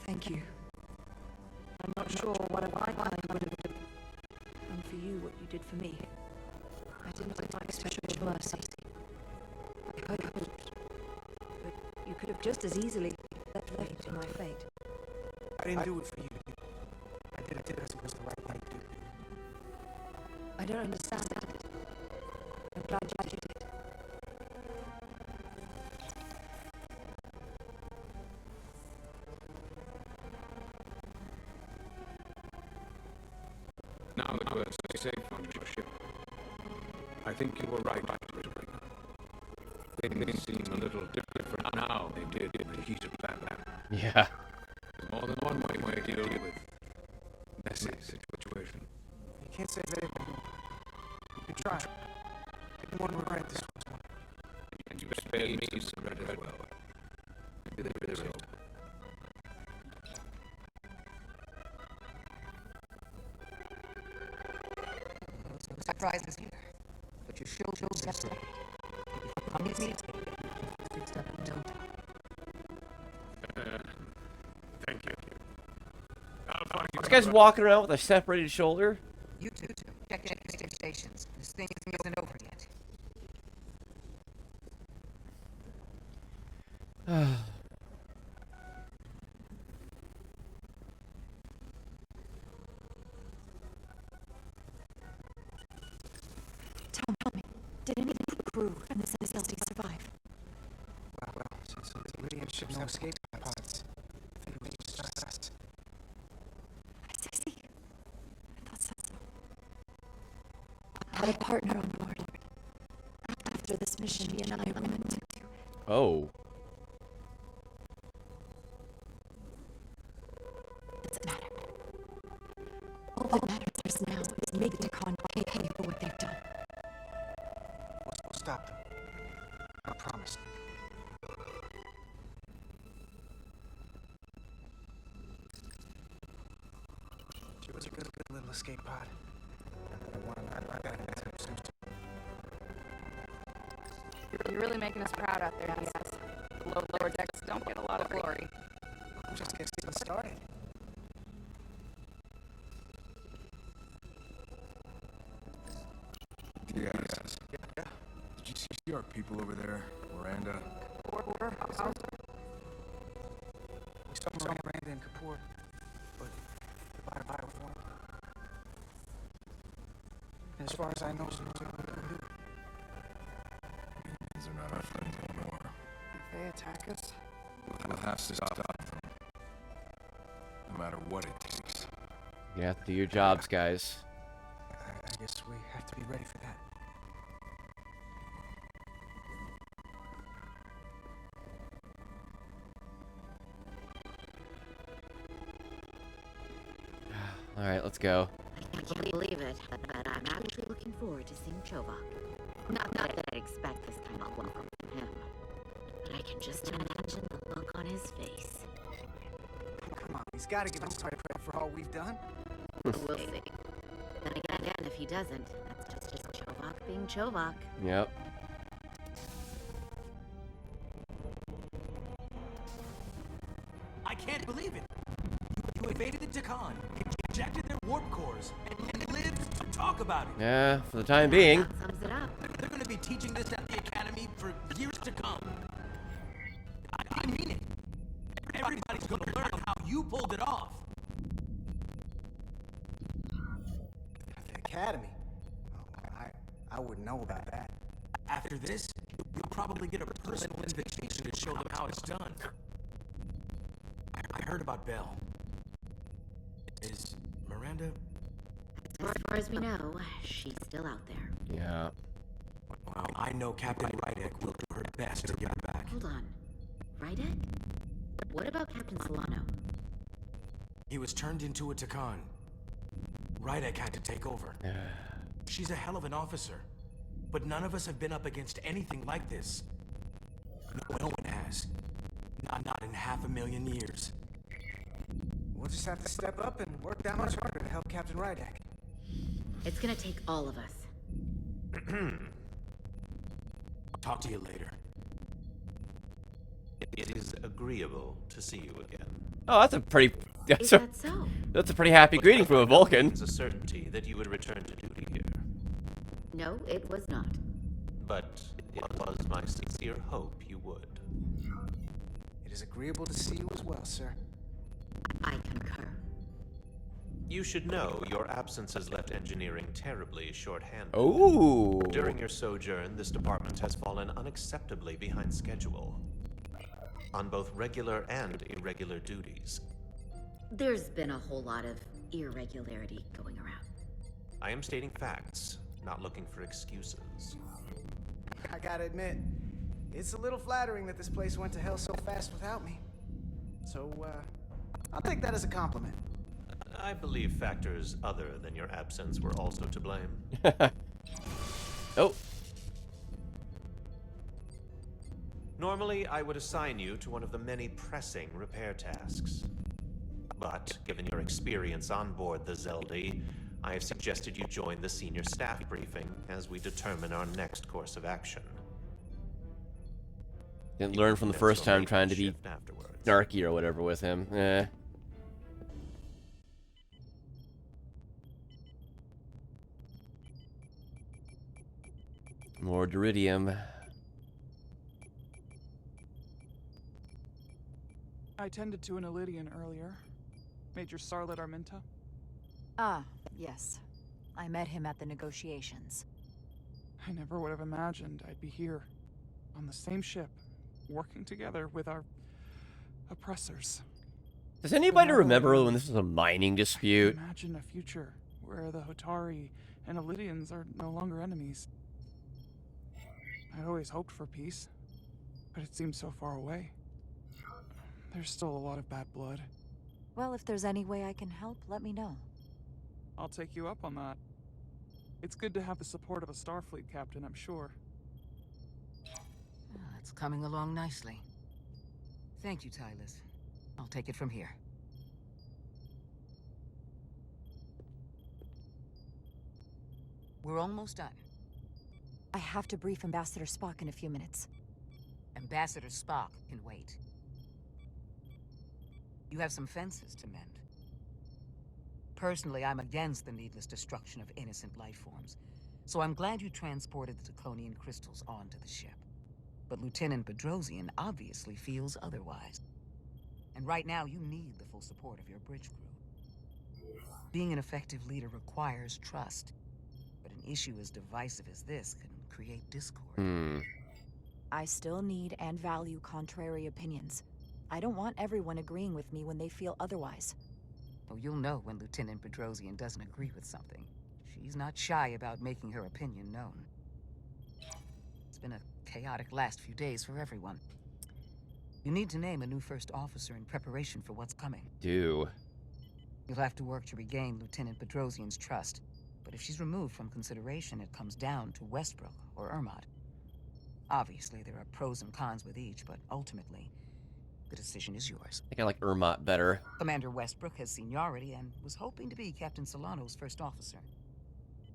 Thank you. I'm not sure what of my kind would have done for you what you did for me. I didn't expect your mercy. I hoped. But you could have just as easily left me to my fate. I didn't do it for you. I did it because it was the right thing to do. I don't understand it. I'm glad you did it. Now that we're safe on your ship, I think you were right, Resurgence. Things seem a little different for now than they did in the heat of battle. Yeah. There's more than one way to deal with messy situation. You can't say that anymore. You try. Didn't want to regret this one. And you spared me to surrender well. Maybe there is hope. Surprises here, but you should get ready. Come with me. Fixed up in no time. Thank you. This guy's walking around with a separated shoulder. You two, check the stations. This thing isn't over yet. Tom, help me. Did any of the crew and the Celestials survive? Well, since the Iridian ships have escape pods, I think it was just us. I see. I thought so. I had a partner on board. After this mission, he and I went to... Oh. Doesn't matter. All that matters now is make the Decon pay for what they've done. We'll stop them. I promise. She was a good little escape pod. I gotta get to her soon. You're really making us proud out there, DS. The lower decks don't get a lot of glory. I'm just getting started. Yes. Yeah. Did you see our people over there? Miranda? We saw Miranda and Kapoor, but the bioform. As far as I know, so nothing we can do. These are not our friends anymore. If they attack us, We'll have to stop them. No matter what it takes. You have to do your jobs, guys. I guess we have to be ready for that. All right, let's go. I can't believe it, but I'm actually looking forward to seeing Chovak. Not that I'd expect this kind of welcome from him, but I can just imagine the look on his face. He's got to give us credit for all we've done. We'll see. Then again, if he doesn't, that's just Chovak being Chovak. Yep. I can't believe it. You evaded the Takan, ejected their warp cores, and lived to talk about it. Yeah, for the time being. That sums it up. They're going to be teaching this at the Academy for years to come. I mean it. Everybody's going to learn how you pulled it off. The Academy? Oh, I wouldn't know about that. After this, you'll probably get a personal invitation to show them how it's done. I heard about Belle. Is Miranda? As far as we know, she's still out there. Yeah. Well, I know Captain Rydek will do her best to get her back. Hold on. Rydek? What about Captain Solano? He was turned into a Takan. Rydek had to take over. She's a hell of an officer, but none of us have been up against anything like this. No one has. Not in 500,000 years. We'll just have to step up and work that much harder to help Captain Rydek. It's gonna take all of us. Talk to you later. It is agreeable to see you again. Oh, that's a pretty... Is that so? That's a pretty happy greeting from a Vulcan. It's a certainty that you would return to duty here. No, it was not. But it was my sincere hope you would. It is agreeable to see you as well, sir. I concur. You should know your absence has left engineering terribly short-handed. Oh. During your sojourn, this department has fallen unacceptably behind schedule on both regular and irregular duties. There's been a whole lot of irregularity going around. I am stating facts, not looking for excuses. I gotta admit, it's a little flattering that this place went to hell so fast without me. So, I'll take that as a compliment. I believe factors other than your absence were also to blame. Oh. Normally, I would assign you to one of the many pressing repair tasks. But, given your experience on board the Zeldi, I have suggested you join the senior staff briefing as we determine our next course of action. Didn't learn from the first time trying to be snarky or whatever with him. More Duridium. I tended to an Elydian earlier. Major Starlet Arminta. Ah, yes. I met him at the negotiations. I never would have imagined I'd be here, on the same ship, working together with our oppressors. Does anybody remember when this was a mining dispute? Imagine a future where the Hotari and Elydians are no longer enemies. I'd always hoped for peace, but it seems so far away. There's still a lot of bad blood. Well, if there's any way I can help, let me know. I'll take you up on that. It's good to have the support of a Starfleet captain, I'm sure. It's coming along nicely. Thank you, Tylus. I'll take it from here. We're almost done. I have to brief Ambassador Spock in a few minutes. Ambassador Spock can wait. You have some fences to mend. Personally, I'm against the needless destruction of innocent life forms, so I'm glad you transported the Draconian crystals onto the ship. But Lieutenant Bedrosian obviously feels otherwise. And right now, you need the full support of your bridge crew. Being an effective leader requires trust, but an issue as divisive as this can create discord. I still need and value contrary opinions. I don't want everyone agreeing with me when they feel otherwise. Oh, you'll know when Lieutenant Bedrosian doesn't agree with something. She's not shy about making her opinion known. It's been a chaotic last few days for everyone. You need to name a new first officer in preparation for what's coming. You'll have to work to regain Lieutenant Bedrosian's trust. But if she's removed from consideration, it comes down to Westbrook or Ermot. Obviously, there are pros and cons with each, but ultimately, the decision is yours. I think I like Ermot better. Commander Westbrook has seniority and was hoping to be Captain Solano's first officer.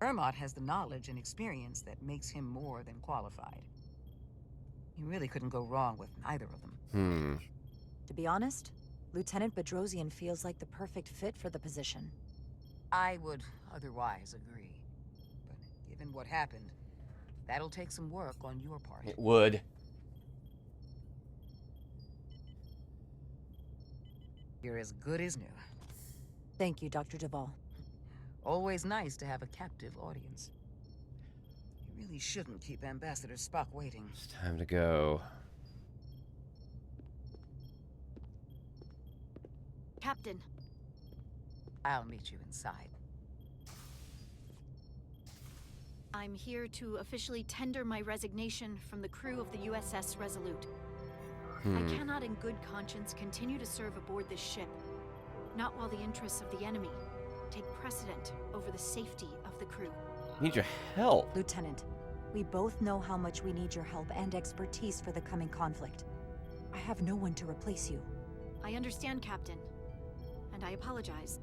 Ermot has the knowledge and experience that makes him more than qualified. You really couldn't go wrong with neither of them. To be honest, Lieutenant Bedrosian feels like the perfect fit for the position. I would otherwise agree. But given what happened, that'll take some work on your part. It would. You're as good as new. Thank you, Dr. Duvall. Always nice to have a captive audience. You really shouldn't keep Ambassador Spock waiting. It's time to go. Captain. I'll meet you inside. I'm here to officially tender my resignation from the crew of the USS Resolute. I cannot in good conscience continue to serve aboard this ship, not while the interests of the enemy take precedent over the safety of the crew. Need your help. Lieutenant, we both know how much we need your help and expertise for the coming conflict. I have no one to replace you. I understand, Captain, and I apologize,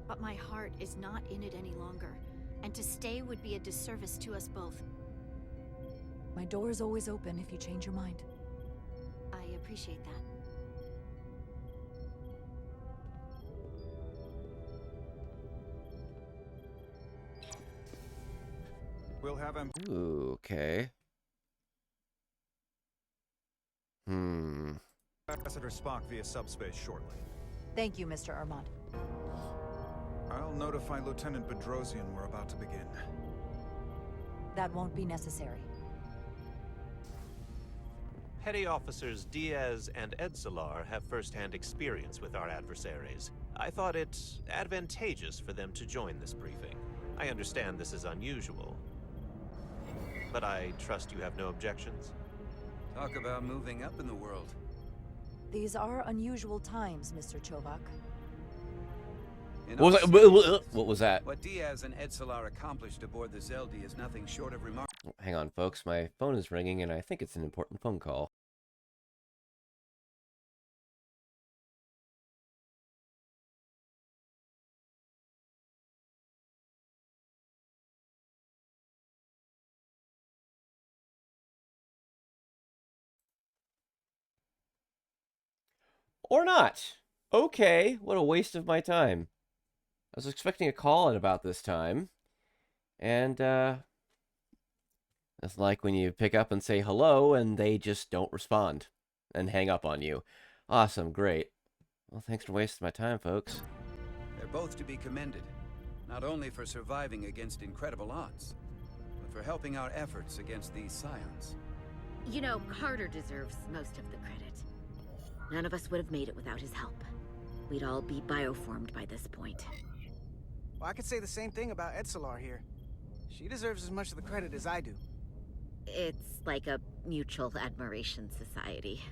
but my heart is not in it any longer, and to stay would be a disservice to us both. My door is always open if you change your mind. I appreciate that. We'll have him. Ooh, okay. Ambassador Spock via subspace shortly. Thank you, Mr. Armand. I'll notify Lieutenant Bedrosian we're about to begin. That won't be necessary. Petty Officers Diaz and Edsolar have first-hand experience with our adversaries. I thought it advantageous for them to join this briefing. I understand this is unusual, but I trust you have no objections? Talk about moving up in the world. These are unusual times, Mr. Chovak. What was that? What Diaz and Edsolar accomplished aboard the Zeldi is nothing short of remarkable. Hang on, folks. My phone is ringing, and I think it's an important phone call. Or not. Okay, what a waste of my time. I was expecting a call at about this time. And, it's like when you pick up and say hello, and they just don't respond. And hang up on you. Awesome, great. Well, thanks for wasting my time, folks. They're both to be commended. Not only for surviving against incredible odds, but for helping our efforts against these scions. You know, Carter deserves most of the credit. None of us would have made it without his help. We'd all be bioformed by this point. Well, I could say the same thing about Edsolar here. She deserves as much of the credit as I do. It's like a mutual admiration society.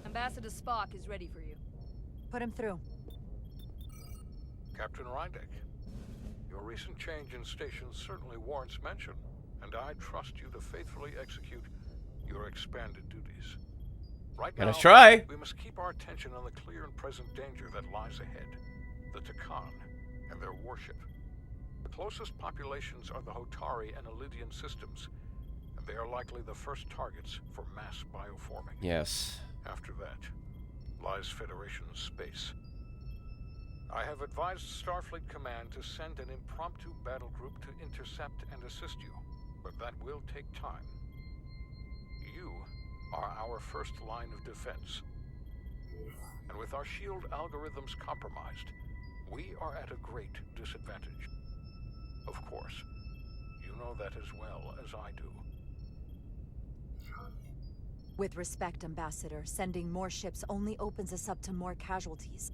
Ambassador Spock is ready for you. Put him through. Captain Rydek, your recent change in station certainly warrants mention, and I trust you to faithfully execute your expanded duties. Right now, try. We must keep our attention on the clear and present danger that lies ahead, the Takan and their warship. The closest populations are the Hotari and Elidian systems, and they are likely the first targets for mass bioforming. Yes. After that lies Federation space. I have advised Starfleet Command to send an impromptu battle group to intercept and assist you, but that will take time. You are our first line of defense. And with our shield algorithms compromised, we are at a great disadvantage. Of course, you know that as well as I do. With respect, Ambassador, sending more ships only opens us up to more casualties.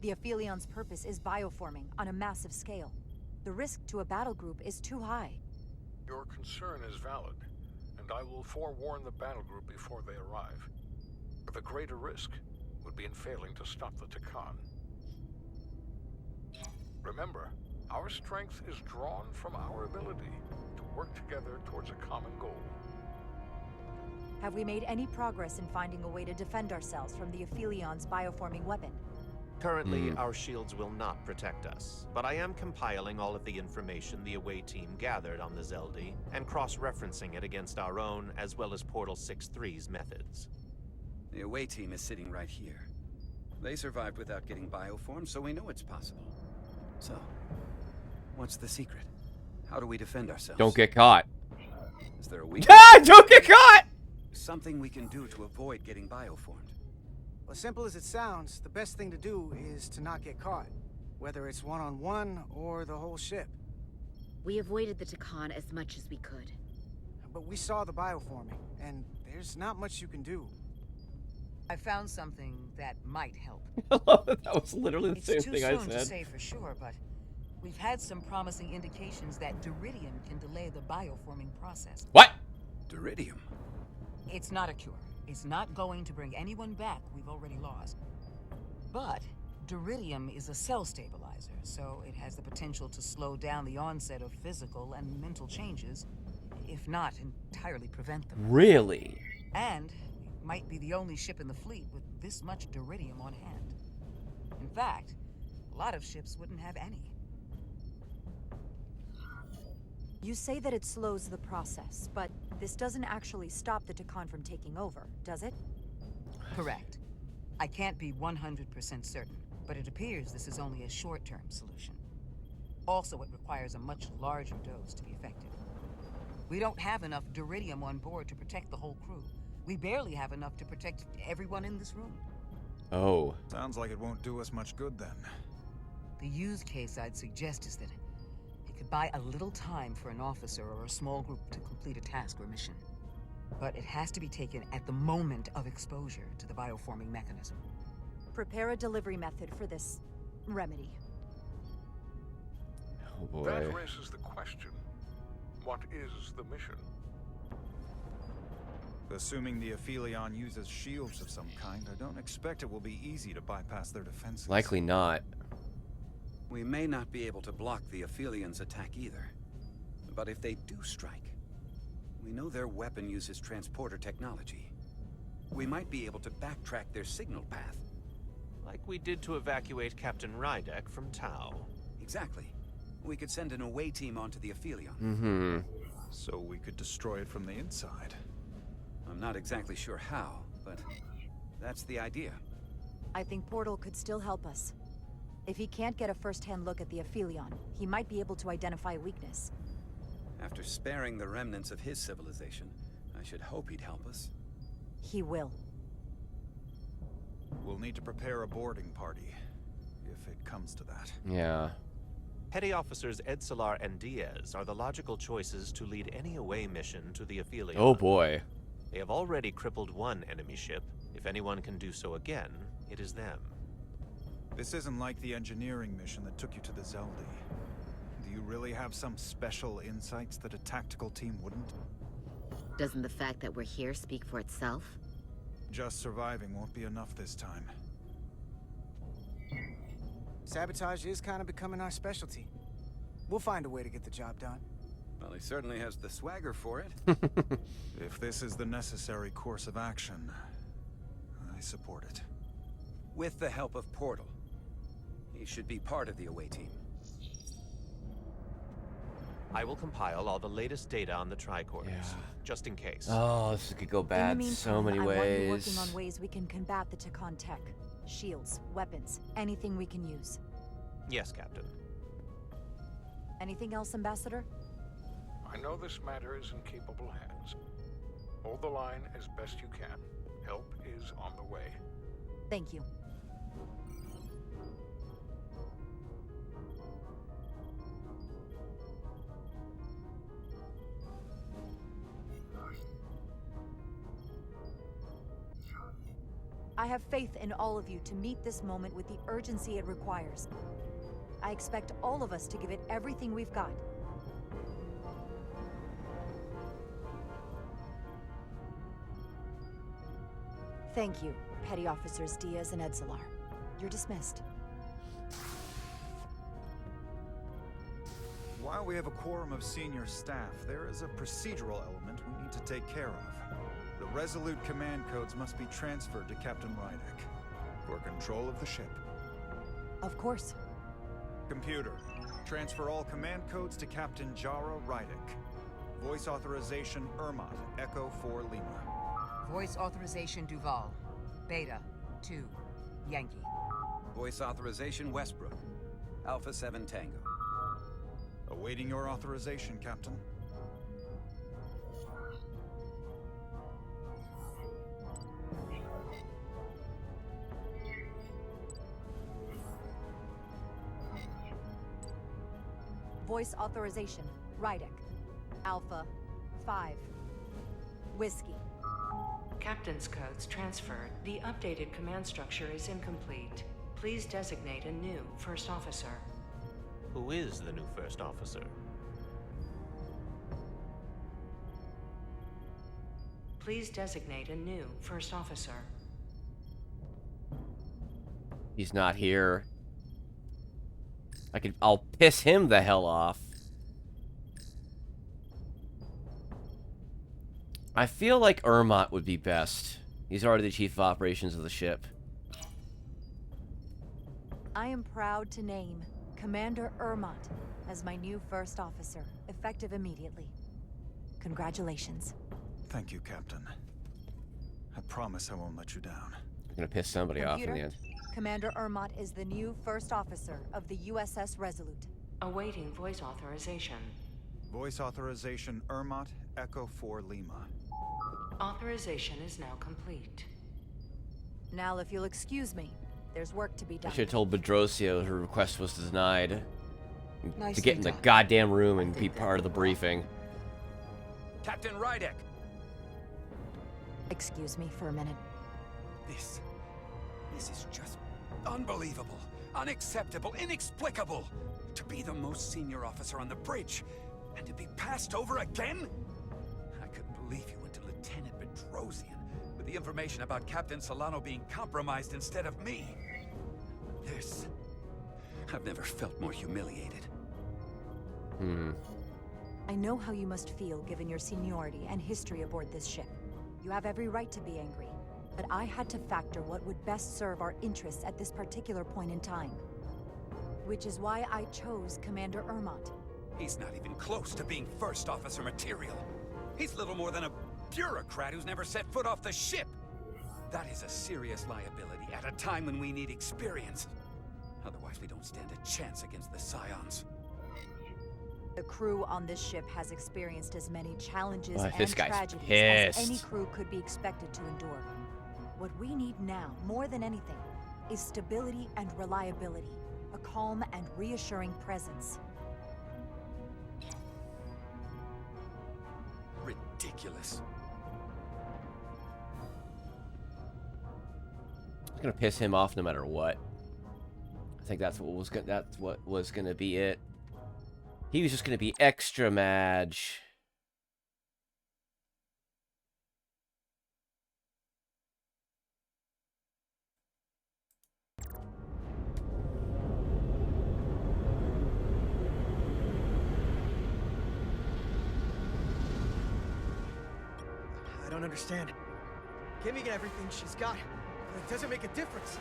The Aphilion's purpose is bioforming on a massive scale. The risk to a battle group is too high. Your concern is valid, and I will forewarn the battle group before they arrive. But the greater risk would be in failing to stop the Takan. Remember, our strength is drawn from our ability to work together towards a common goal. Have we made any progress in finding a way to defend ourselves from the Aphilion's bioforming weapon? Currently, our shields will not protect us, but I am compiling all of the information the away team gathered on the Zeldi and cross-referencing it against our own as well as Portal 6-3's methods. The away team is sitting right here. They survived without getting bioformed, so we know it's possible. So, what's the secret? How do we defend ourselves? Don't get caught. Is there a weakness? Ah! Don't get caught! Something we can do to avoid getting bioformed. Well, simple as it sounds, the best thing to do is to not get caught. Whether it's one-on-one or the whole ship. We avoided the Takan as much as we could. But we saw the bioforming, and there's not much you can do. I found something that might help. That was literally the same thing I It's too soon to said. say for sure, but we've had some promising indications that Duridium can delay the bioforming process. What? Duridium? It's not a cure. It's not going to bring anyone back we've already lost. But Duridium is a cell stabilizer, so it has the potential to slow down the onset of physical and mental changes, if not entirely prevent them. Really? And it might be the only ship in the fleet with this much Duridium on hand. In fact, a lot of ships wouldn't have any. You say that it slows the process, but this doesn't actually stop the Takan from taking over, does it? Correct. I can't be 100% certain, but it appears this is only a short-term solution. Also, it requires a much larger dose to be effective. We don't have enough Duridium on board to protect the whole crew. We barely have enough to protect everyone in this room. Oh. Sounds like it won't do us much good then. The use case I'd suggest is that it could buy a little time for an officer or a small group to complete a task or mission. But it has to be taken at the moment of exposure to the bioforming mechanism. Prepare a delivery method for this remedy. Oh boy. That raises the question. What is the mission? Assuming the Aphelion uses shields of some kind, I don't expect it will be easy to bypass their defenses. Likely not. We may not be able to block the Aphelions' attack either. But if they do strike, we know their weapon uses transporter technology. We might be able to backtrack their signal path. Like we did to evacuate Captain Rydek from Tau. Exactly. We could send an away team onto the Aphelion. Mm-hmm. So we could destroy it from the inside. I'm not exactly sure how, but that's the idea. I think Portal could still help us. If he can't get a first-hand look at the Aphelion, he might be able to identify a weakness. After sparing the remnants of his civilization, I should hope he'd help us. He will. We'll need to prepare a boarding party, if it comes to that. Yeah. Petty Officers Edsalar and Diaz are the logical choices to lead any away mission to the Aphelion. Oh boy. They have already crippled one enemy ship. If anyone can do so again, it is them. This isn't like the engineering mission that took you to the Zeldi. Do you really have some special insights that a tactical team wouldn't? Doesn't the fact that we're here speak for itself? Just surviving won't be enough this time. Sabotage is kind of becoming our specialty. We'll find a way to get the job done. Well, he certainly has the swagger for it. If this is the necessary course of action, I support it. With the help of Portal. He should be part of the away team. I will compile all the latest data on the tricorders, just in case. Oh, this could go bad In the meantime, so many I want you ways. working on ways we can combat the Takan tech. Shields, weapons, anything we can use. Yes, Captain. Anything else, Ambassador? I know this matter is in capable hands. Hold the line as best you can. Help is on the way. Thank you. I have faith in all of you to meet this moment with the urgency it requires. I expect all of us to give it everything we've got. Thank you, Petty Officers Diaz and Edsalar. You're dismissed. While we have a quorum of senior staff, there is a procedural element we need to take care of. The Resolute command codes must be transferred to Captain Rydek for control of the ship. Of course. Computer, transfer all command codes to Captain Jara Rydek. Voice authorization Ermot, Echo 4 Lima. Voice authorization Duval. Beta 2 Yankee. Voice authorization Westbrook, Alpha 7 Tango. Awaiting your authorization, Captain. Voice authorization, Rydek. Alpha 5 Whiskey. Captain's codes transferred. The updated command structure is incomplete. Please designate a new first officer. Who is the new first officer? Please designate a new first officer. He's not here. I'll piss him the hell off. I feel like Ermot would be best. He's already the chief of operations of the ship. I am proud to name Commander Ermot as my new first officer, effective immediately. Congratulations. Thank you, Captain. I promise I won't let you down. I'm gonna piss somebody off in the end. Commander Ermot is the new first officer of the USS Resolute. Awaiting voice authorization. Voice authorization Ermot, Echo 4 Lima. Authorization is now complete. Now, if you'll excuse me, there's work to be I done. should have told Bedrosio her request was denied. To Nicely get in the done. goddamn room and be part of the briefing. Captain Rydek! Excuse me for a minute. This is just unbelievable, unacceptable, inexplicable. To be the most senior officer on the bridge, and to be passed over again? I couldn't believe you went to Lieutenant Bedrosian with the information about Captain Solano being compromised instead of me. This... I've never felt more humiliated. I know how you must feel given your seniority and history aboard this ship. You have every right to be angry, but I had to factor what would best serve our interests at this particular point in time. Which is why I chose Commander Ermot. He's not even close to being first officer material. He's little more than a bureaucrat who's never set foot off the ship. That is a serious liability at a time when we need experience. Otherwise, we don't stand a chance against the Scions. The crew on this ship has experienced as many challenges Wow, and this guy's tragedies pissed. as any crew could be expected to endure. What we need now, more than anything, is stability and reliability. A calm and reassuring presence. Ridiculous. It's gonna piss him off no matter what. I think that's what was gonna be it. He was just gonna be extra mad. I don't understand. Giving everything she's got, but it doesn't make a difference.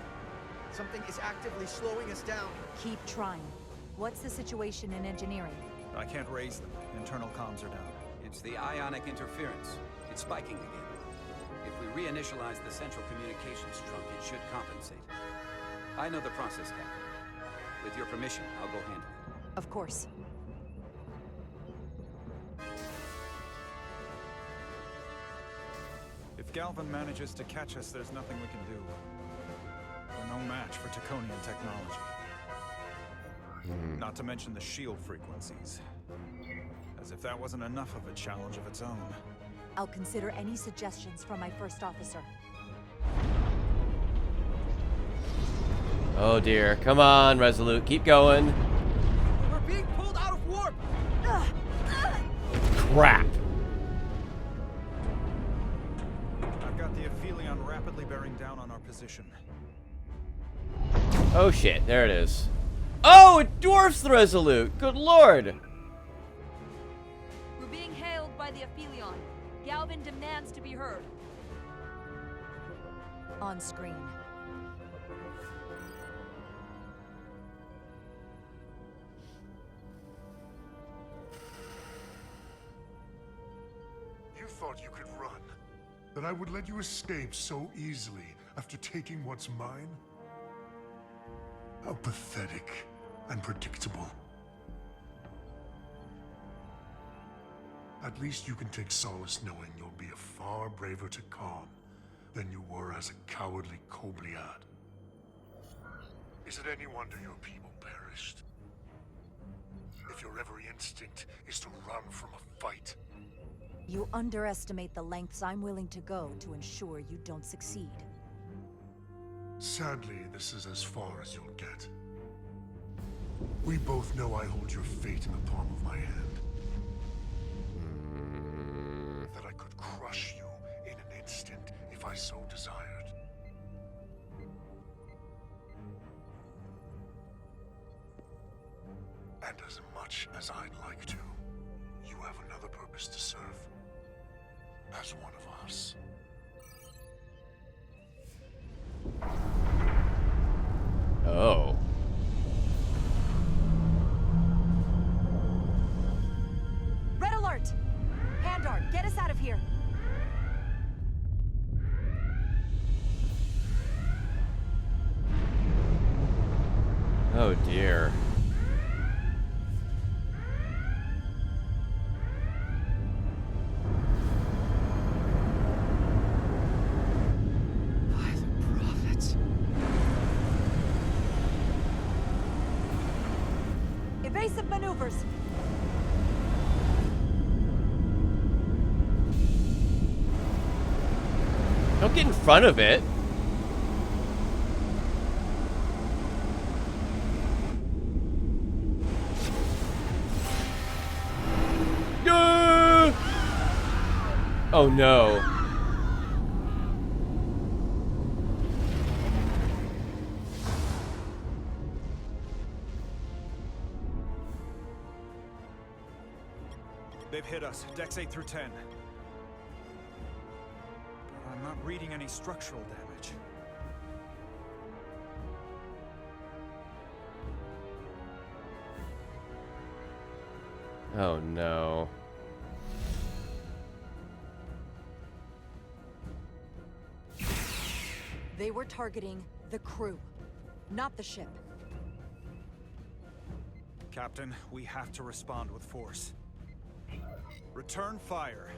Something is actively slowing us down. Keep trying. What's the situation in engineering? I can't raise them. Internal comms are down. It's the ionic interference. It's spiking again. If we reinitialize the central communications trunk, it should compensate. I know the process, Captain. With your permission, I'll go handle it. Of course. If Galvin manages to catch us, there's nothing we can do. We're no match for Taconian technology. Not to mention the shield frequencies. As if that wasn't enough of a challenge of its own. I'll consider any suggestions from my first officer. Oh dear. Come on, Resolute. Keep going. We're being pulled out of warp! Crap. I've got the Aphelion rapidly bearing down on our position. Oh shit. There it is. Oh, it dwarfs the Resolute. Good lord. We're being hailed by the Aphelion. Galvin demands to be heard. On screen. You thought you could run? That I would let you escape so easily after taking what's mine? How pathetic and predictable. At least you can take solace knowing you'll be a far braver Takan than you were as a cowardly Kobliad. Is it any wonder your people perished? If your every instinct is to run from a fight. You underestimate the lengths I'm willing to go to ensure you don't succeed. Sadly, this is as far as you'll get. We both know I hold your fate in the palm of my hand. That I could crush you in an instant if I so desired. And as much as I'd like to, you have another purpose to serve. As one of us. Oh. Red alert! Handar, get us out of here! Oh dear. Evasive maneuvers! Don't get in front of it. Oh no. They've hit us, decks 8 through 10. But I'm not reading any structural damage. Oh no. They were targeting the crew, not the ship. Captain, we have to respond with force. Return fire.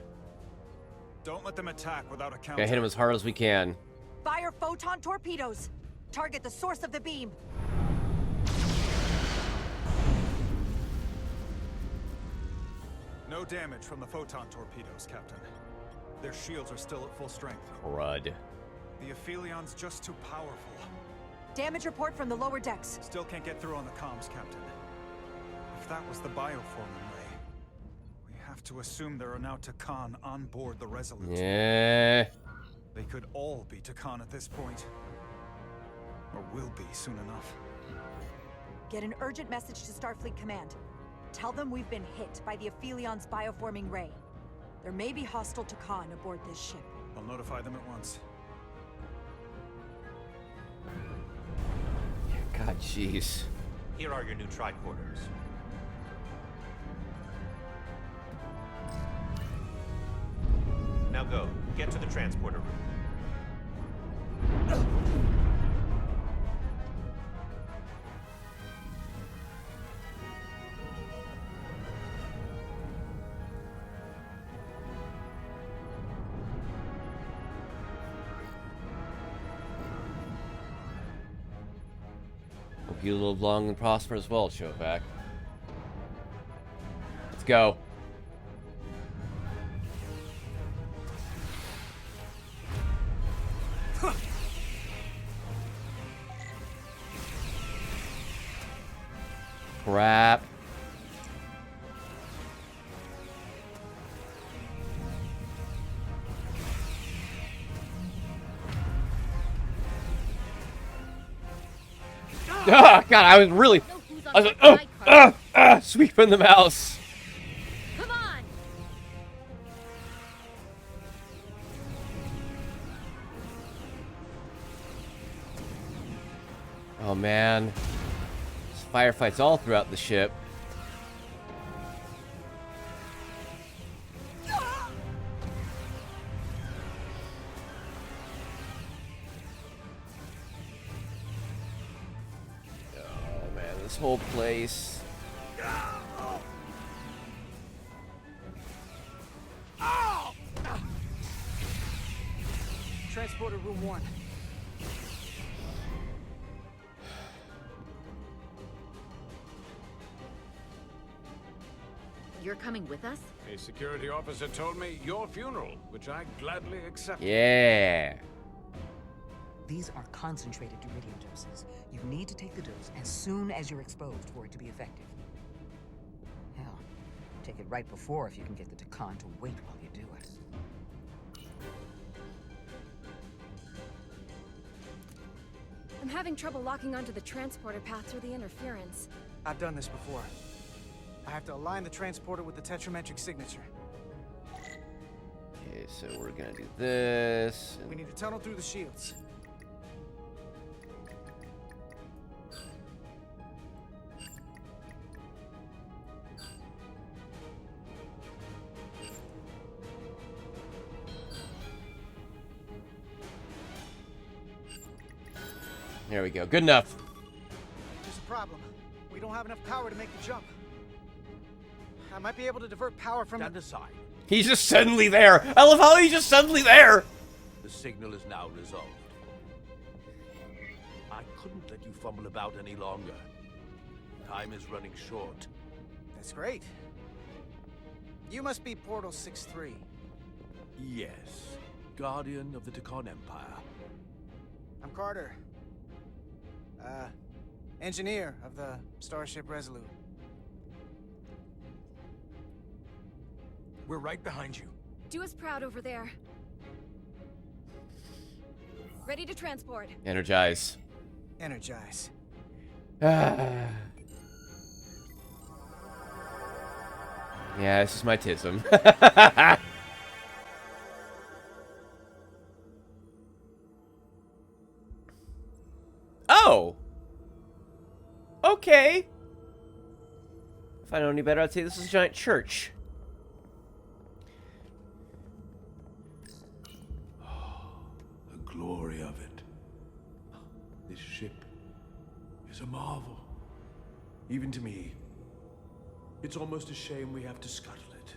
Don't let them attack without a counter. Gotta hit him as hard as we can. Fire photon torpedoes! Target the source of the beam! No damage from the photon torpedoes, Captain. Their shields are still at full strength. Crud. The Aphilion's just too powerful. Damage report from the lower decks. Still can't get through on the comms, Captain. If that was the bioforming ray, we have to assume there are now Takan on board the Resurgence. Yeah. They could all be Takan at this point. Or will be soon enough. Get an urgent message to Starfleet Command. Tell them we've been hit by the Aphilion's bioforming ray. There may be hostile Takan aboard this ship. I'll notify them at once. God, jeez. Here are your new tricorders. Now go. Get to the transporter room. Hope you live long and prosper as well, Showback. Let's go. Crap. Ah, God, I was really... I was like, sweeping the mouse. Come on! Oh man. There's firefights all throughout the ship. Oh man, this whole place. Transporter room 1. You're coming with us? A security officer told me your funeral, which I gladly accept. Yeah. These are concentrated iridium doses. You need to take the dose as soon as you're exposed for it to be effective. Hell, take it right before if you can get the Takan to wait while you do it. I'm having trouble locking onto the transporter path through the interference. I've done this before. I have to align the transporter with the tetrametric signature. Okay, so we're gonna do this. We need to tunnel through the shields. There we go. Good enough. There's a problem. We don't have enough power to make the jump. I might be able to divert power from Stand aside. He's just suddenly there. I love how he's just suddenly there. The signal is now resolved. I couldn't let you fumble about any longer. Time is running short. That's great. You must be Portal 6-3. Yes. Guardian of the Takan Empire. I'm Carter. Engineer of the Starship Resolute. We're right behind you. Do us proud over there. Ready to transport. Energize. Energize. Yeah, this is my tism. Oh! Okay. If I know any better, I'd say this is a giant church. The glory of it. This ship is a marvel. Even to me. It's almost a shame we have to scuttle it.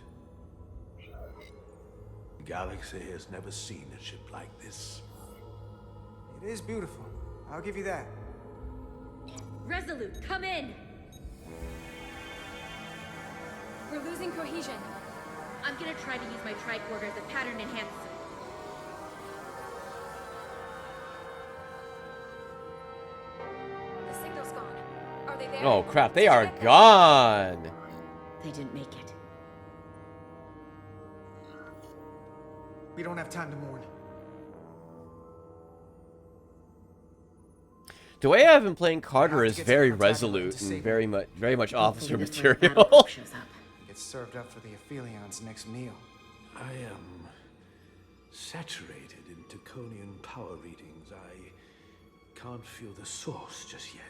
The galaxy has never seen a ship like this. It is beautiful. I'll give you that. Resolute, come in! We're losing cohesion. I'm gonna try to use my tricorder as a pattern enhancer. The signal's gone. Are they there? Oh crap, they are gone! They didn't make it. We don't have time to mourn. The way I've been playing Carter is very resolute and very much officer material. Gets served up for the Aphelions' next meal. I am saturated in Taconian power readings. I can't feel the source just yet.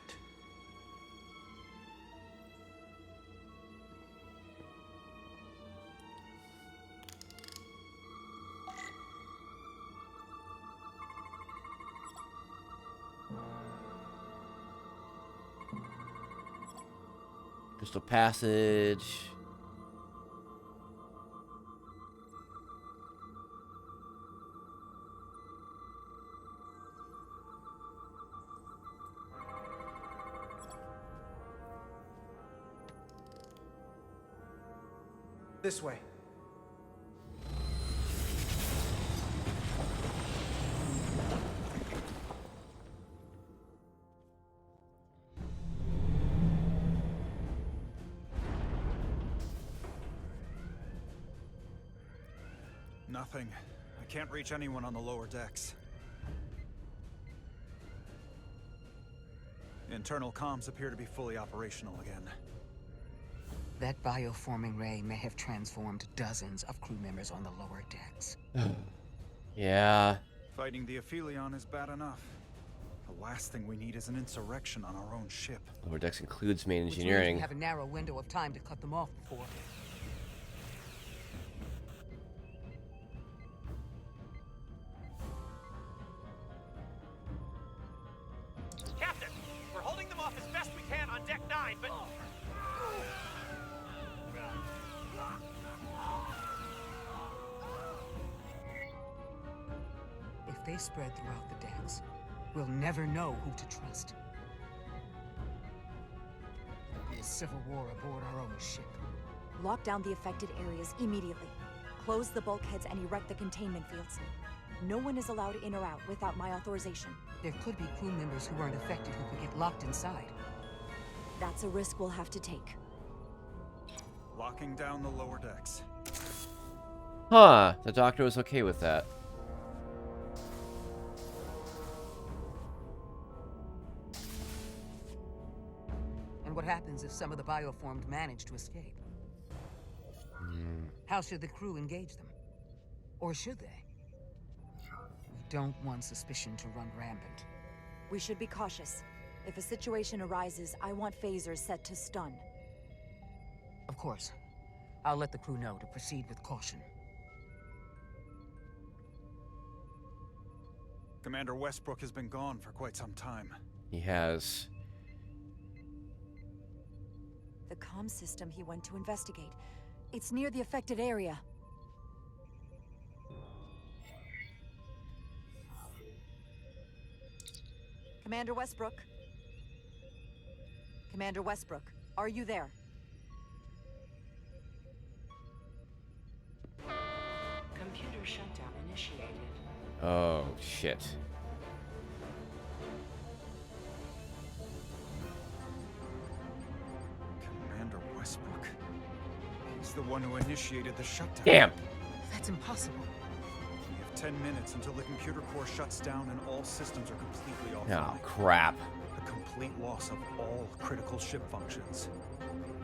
Crystal Passage. This way. Nothing. I can't reach anyone on the lower decks. Internal comms appear to be fully operational again. That bioforming ray may have transformed dozens of crew members on the lower decks. Yeah. Fighting the Aphelion is bad enough. last thing we need is an insurrection on our own ship. Lower decks includes main Which means engineering. we have a narrow window of time to cut them off before. Captain, we're holding them off as best we can on deck 9, but... If they spread throughout the decks, we'll never know who to trust. There'll be a civil war aboard our own ship. Lock down the affected areas immediately. Close the bulkheads and erect the containment fields. No one is allowed in or out without my authorization. There could be crew members who weren't affected who could get locked inside. That's a risk we'll have to take. Locking down the lower decks. Huh, the doctor was okay with that. And what happens if some of the bioformed manage to escape? How should the crew engage them? Or should they? We don't want suspicion to run rampant. We should be cautious. If a situation arises, I want phasers set to stun. Of course. I'll let the crew know to proceed with caution. Commander Westbrook has been gone for quite some time. He has. The comm system he went to investigate. It's near the affected area. Commander Westbrook? Commander Westbrook, are you there? Computer shutdown initiated. Oh, shit. Commander Westbrook? He's the one who initiated the shutdown. Damn! That's impossible. We have 10 minutes until the computer core shuts down and all systems are completely offline. Oh, crap. A complete loss of all critical ship functions.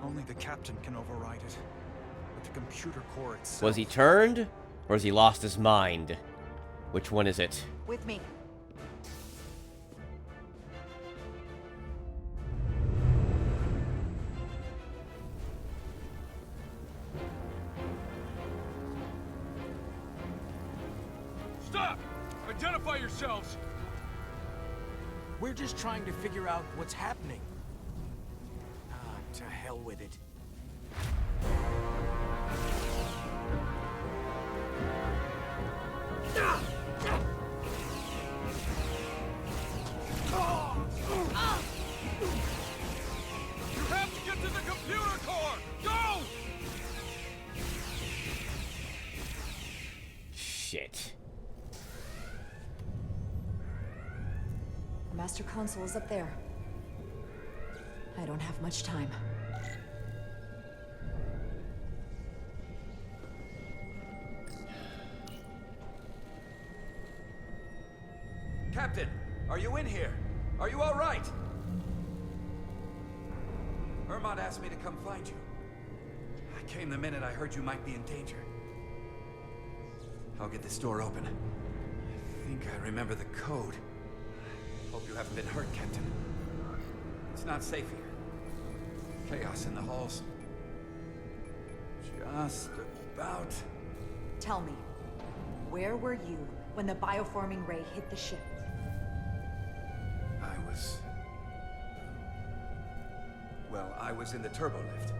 Only the captain can override it. But the computer core itself... Was he turned? Or has he lost his mind? Which one is it? With me. Stop! Identify yourselves! We're just trying to figure out what's happening. Ah, to hell with it. You have to get to the computer core! Go! Shit. The master console is up there. I don't have much time. Captain, are you in here? Are you all right? Ermont asked me to come find you. I came the minute I heard you might be in danger. I'll get this door open. I think I remember the code. Hope you haven't been hurt, Captain. It's not safe here. Chaos in the halls. Just about. Tell me, where were you when the bioforming ray hit the ship? Well, I was in the turbo lift.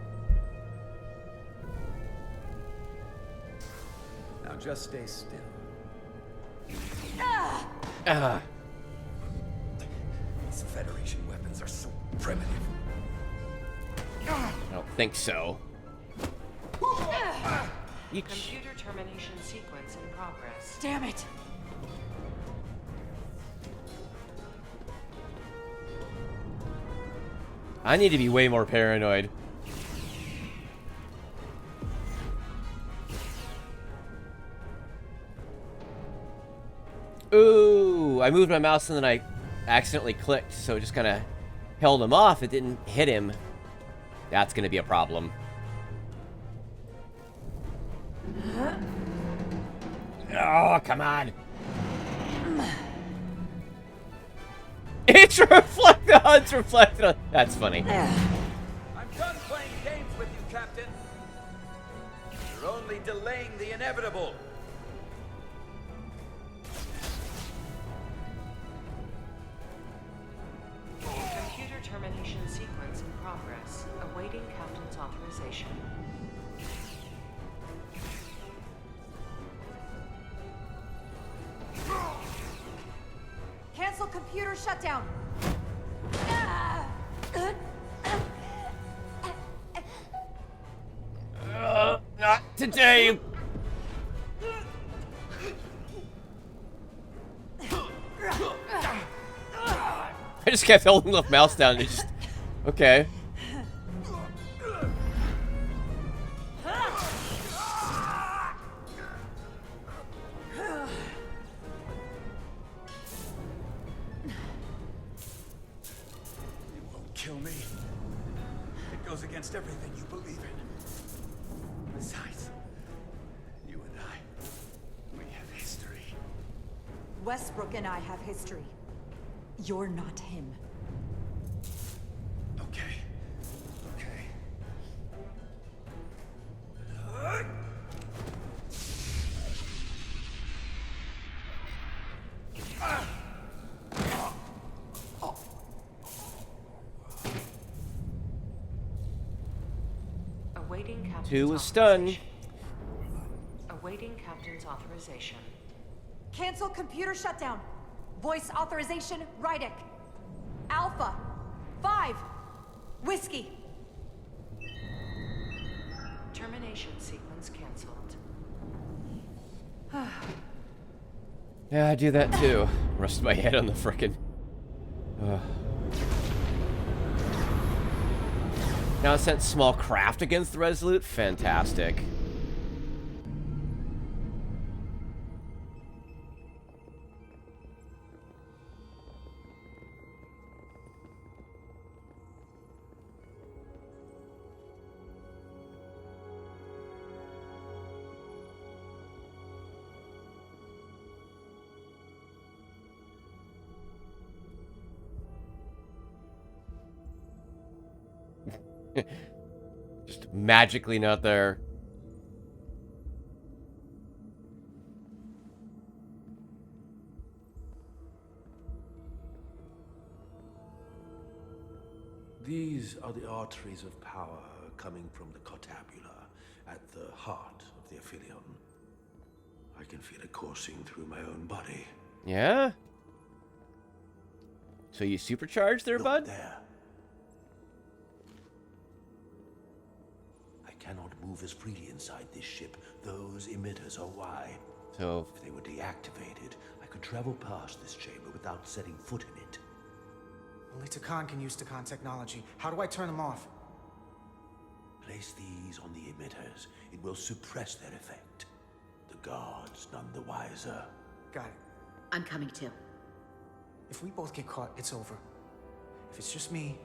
Now just stay still. These Federation weapons are so primitive. I don't think so. Computer termination sequence in progress. Damn it! I need to be way more paranoid. Ooh, I moved my mouse and then I accidentally clicked, so it just kind of held him off. It didn't hit him. That's going to be a problem. Oh, come on. It's reflected. It's reflected on. That's funny. I'm done playing games with you, Captain. You're only delaying the inevitable. Computer termination sequence in progress. Awaiting Captain's authorization. Cancel computer shutdown. Not today. I just kept holding the mouse down and just... Okay. You won't kill me. It goes against everything you believe in. Besides, you and I, we have history. Westbrook and I have history. You're not him. Okay. Okay. Awaiting Captain's 2 was stunned. authorization. Awaiting Captain's authorization. Cancel computer shutdown. Voice authorization, Rydick. Alpha. 5. Whiskey. Termination sequence cancelled. Yeah, I do that too. Rest my head on the frickin'. Now it sent small craft against the Resolute. Fantastic. Just magically not there. These are the arteries of power coming from the cortabula at the heart of the Aphelion. I can feel it coursing through my own body. Yeah? So you supercharged there, bud? There. I cannot move as freely inside this ship. Those emitters are why. So if they were deactivated, I could travel past this chamber without setting foot in it. Only Takan can use Takan technology. How do I turn them off? Place these on the emitters. It will suppress their effect. The guards none the wiser. Got it. I'm coming too. If we both get caught, it's over. If it's just me,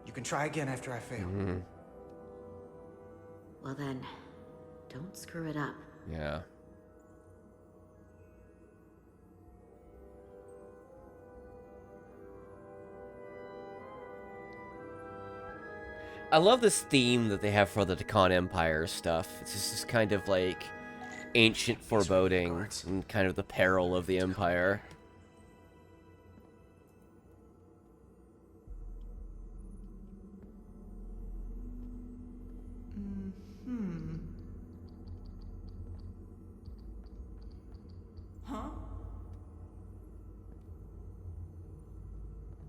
you can try again after I fail. Well then, don't screw it up. Yeah. I love this theme that they have for the Takan Empire stuff. It's just this kind of like ancient foreboding and kind of the peril of the Empire. Huh?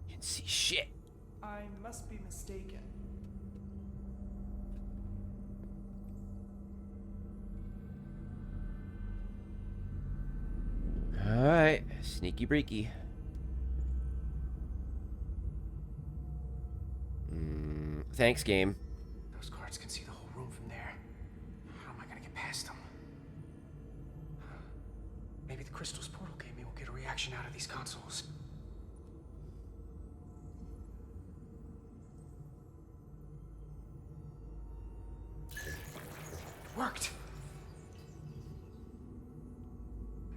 Can't see shit. I must be mistaken. Alright, sneaky breaky. Thanks, game. Those guards can see the whole room from there. How am I gonna get past them? Maybe the crystal's portal gave me will get a reaction out of these consoles. Worked!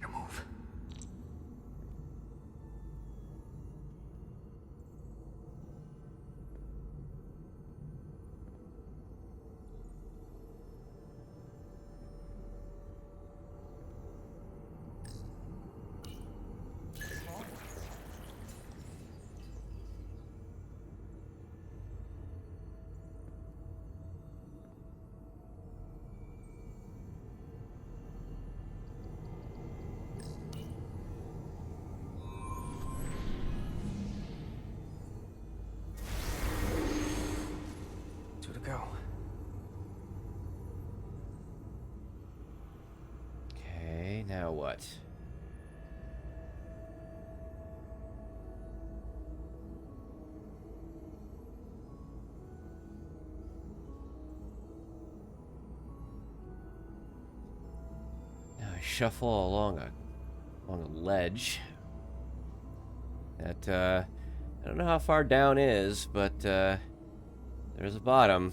Now move. Now what? Now I shuffle along a ledge. That I don't know how far down is, but there's a bottom.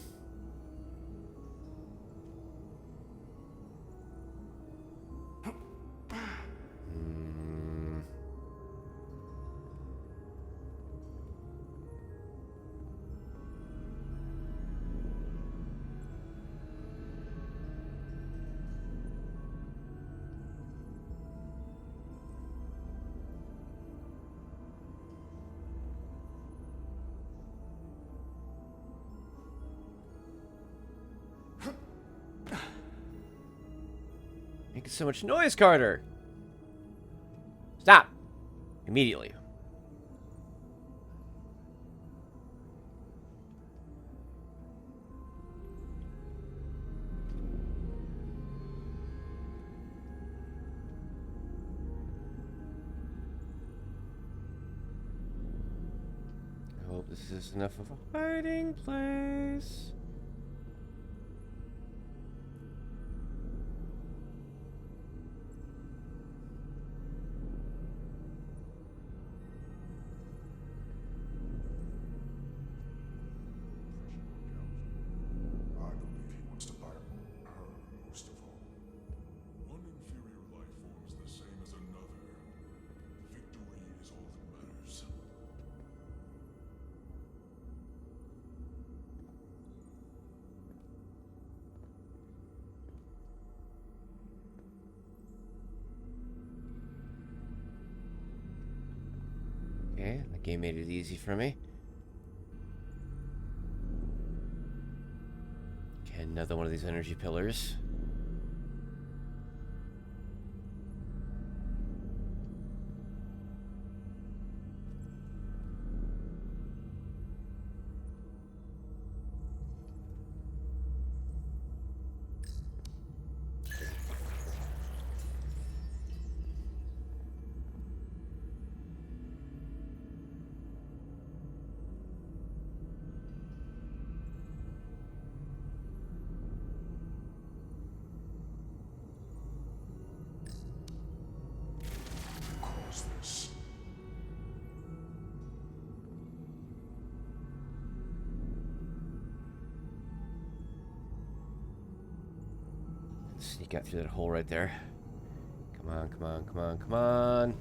Making so much noise, Carter! Stop! Immediately. I hope this is enough of a hiding place. Okay, the game made it easy for me. Okay, another one of these energy pillars. Sneak out through that hole right there. Come on, come on, come on, come on.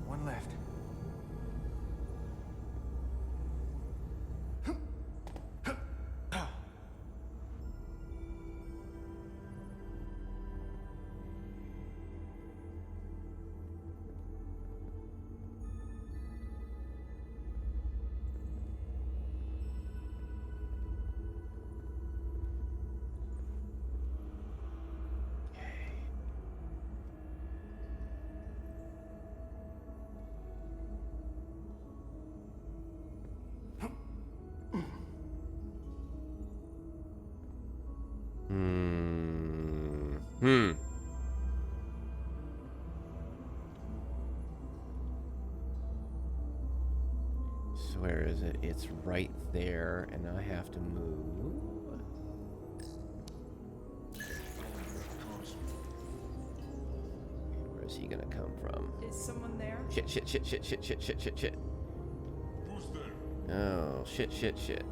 One left. So where is it? It's right there, and I have to move. Where's he gonna come from? Is someone there? Shit, shit, shit, shit, shit, shit, shit, shit, shit. Who's there? Oh, shit, shit, shit.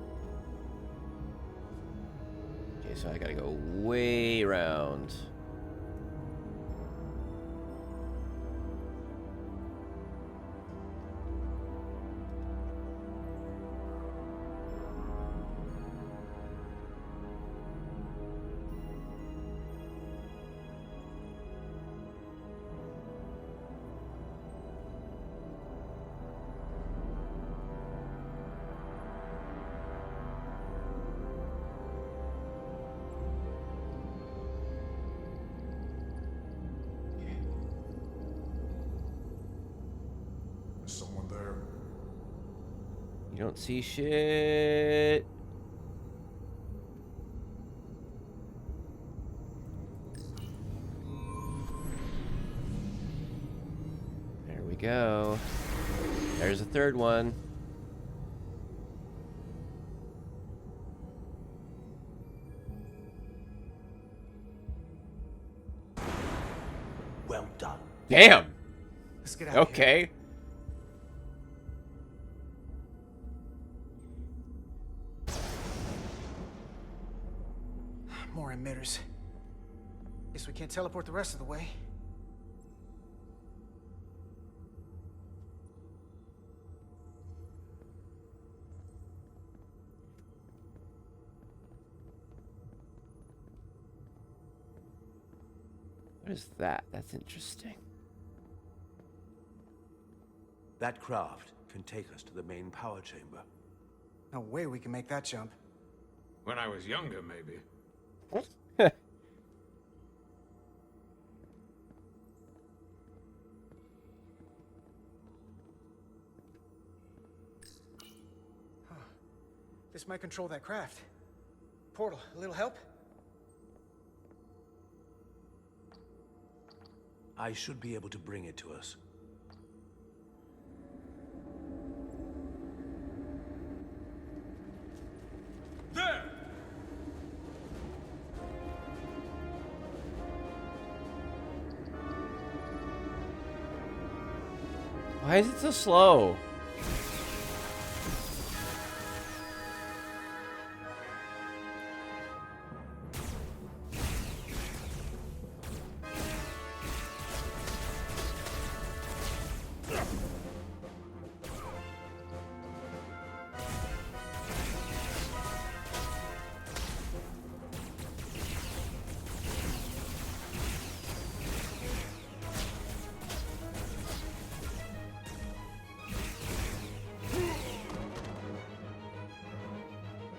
Okay, so I gotta go way around. You don't see shit. There we go. There's a third one. Well done. Damn. Let's get out of here. Okay. More emitters. Guess we can't teleport the rest of the way. What is that? That's interesting. That craft can take us to the main power chamber. No way we can make that jump. When I was younger, maybe. This might control that craft. Portal, a little help? I should be able to bring it to us. There! Why is it so slow?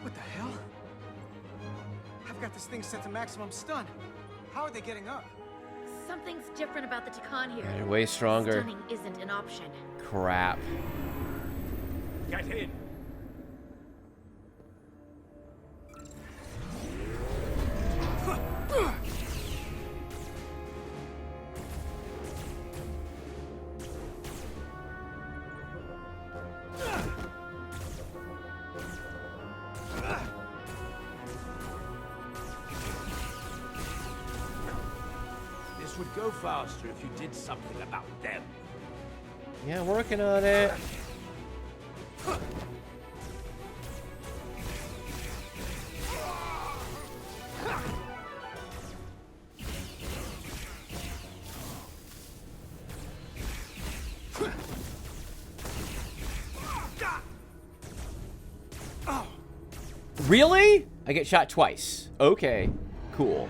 What the hell? I've got this thing set to maximum stun. How are they getting up? Something's different about the Takan here. They're way stronger. Stunning isn't an option. Crap. Get in! This would go faster if you did something about them. Yeah, working on it. Really? I get shot twice. Okay, cool.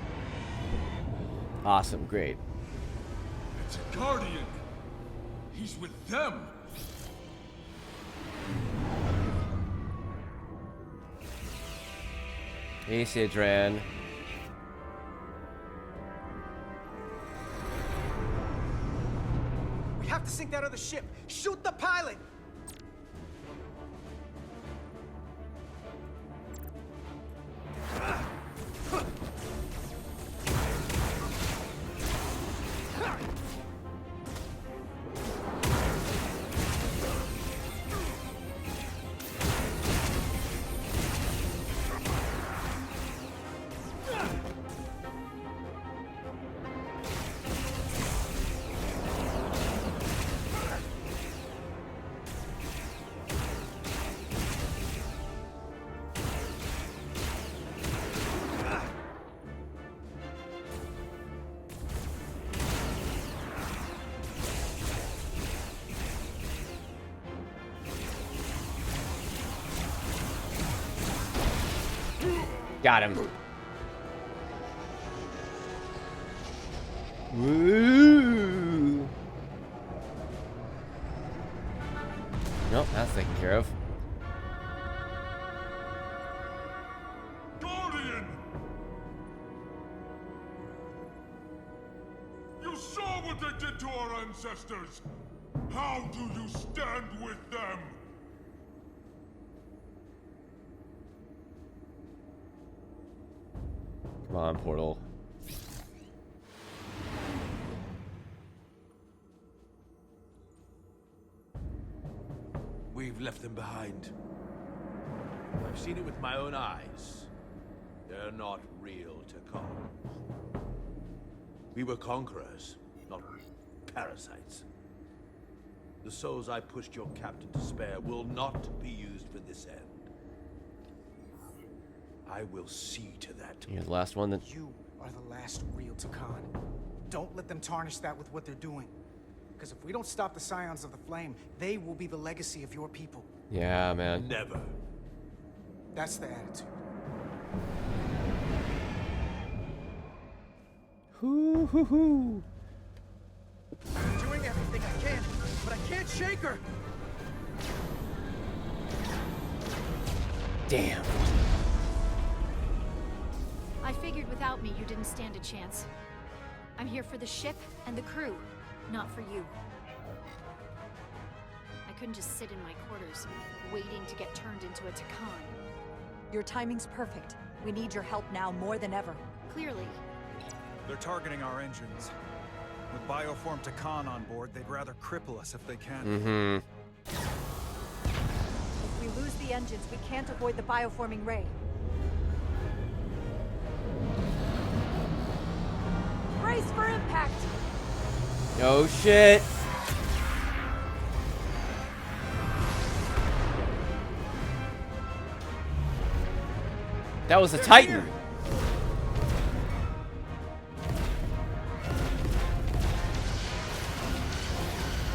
Awesome, great. It's a Guardian! He's with them! Hey, Sidran. We have to sink that other ship. Shoot the pilot! Got him. Woo! Nope, that's taken care of. Guardian! You saw what they did to our ancestors! How do you stand with them? Come on, portal. We've left them behind. I've seen it with my own eyes. They're not real Takans. We were conquerors, not parasites. The souls I pushed your captain to spare will not be used for this end. I will see to that. You're the last one that... You are the last real Takan. Don't let them tarnish that with what they're doing. Because if we don't stop the Scions of the Flame, they will be the legacy of your people. Yeah, man. Never. That's the attitude. Hoo hoo hoo. I'm doing everything I can, but I can't shake her. Damn. I figured without me, you didn't stand a chance. I'm here for the ship and the crew, not for you. I couldn't just sit in my quarters, waiting to get turned into a Takan. Your timing's perfect. We need your help now more than ever. Clearly. They're targeting our engines. With bioform Takan on board, they'd rather cripple us if they can. If we lose the engines, we can't avoid the bioforming ray. Brace for impact! Oh shit! That was a Titan!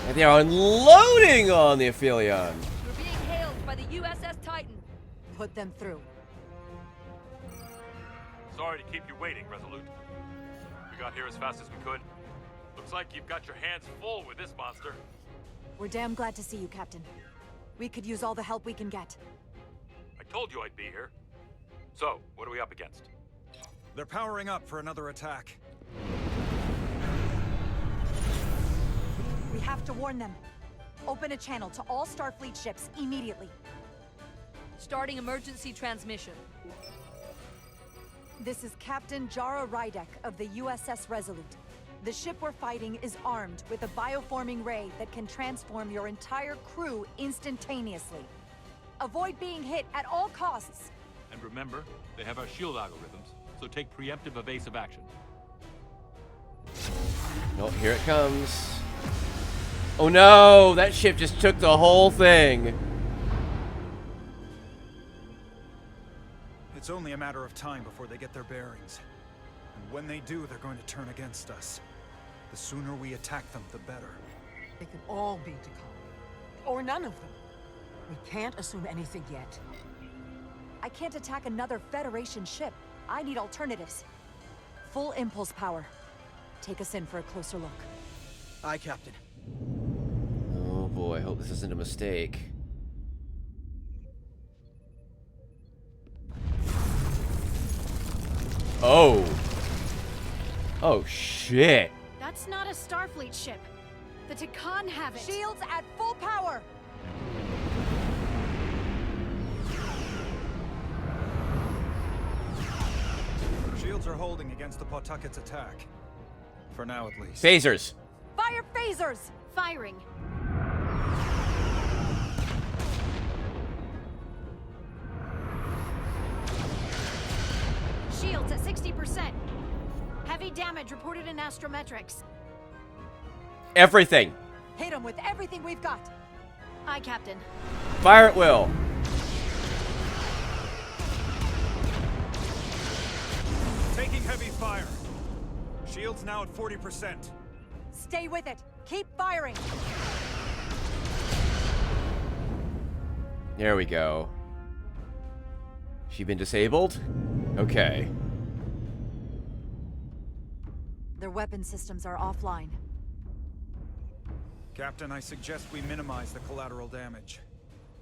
And they are unloading on the Aphelion! We're being hailed by the USS Titan. Put them through. Sorry to keep you waiting, Resolute. We got here as fast as we could. Looks like you've got your hands full with this monster. We're damn glad to see you, Captain. We could use all the help we can get. I told you I'd be here. So, what are we up against? They're powering up for another attack. We have to warn them. Open a channel to all Starfleet ships immediately. Starting emergency transmission. This is Captain Jara Rydek of the USS Resolute. The ship we're fighting is armed with a bioforming ray that can transform your entire crew instantaneously. Avoid being hit at all costs. And remember, they have our shield algorithms, so take preemptive evasive action. Oh, here it comes. Oh no, that ship just took the whole thing. It's only a matter of time before they get their bearings. And when they do, they're going to turn against us. The sooner we attack them, the better. They could all be Takan. Or none of them. We can't assume anything yet. I can't attack another Federation ship. I need alternatives. Full impulse power. Take us in for a closer look. Aye, Captain. Oh boy, hope this isn't a mistake. Oh. Oh shit. That's not a Starfleet ship. The Takan have it. Shields at full power! Shields are holding against the Pawtucket's attack. For now, at least. Phasers. Fire phasers! Firing. Shields at 60%. Heavy damage reported in astrometrics. Everything. Hit them with everything we've got. Aye, Captain. Fire at will. Taking heavy fire. Shields now at 40%. Stay with it. Keep firing. There we go. She been disabled? Okay. Their weapon systems are offline. Captain, I suggest we minimize the collateral damage.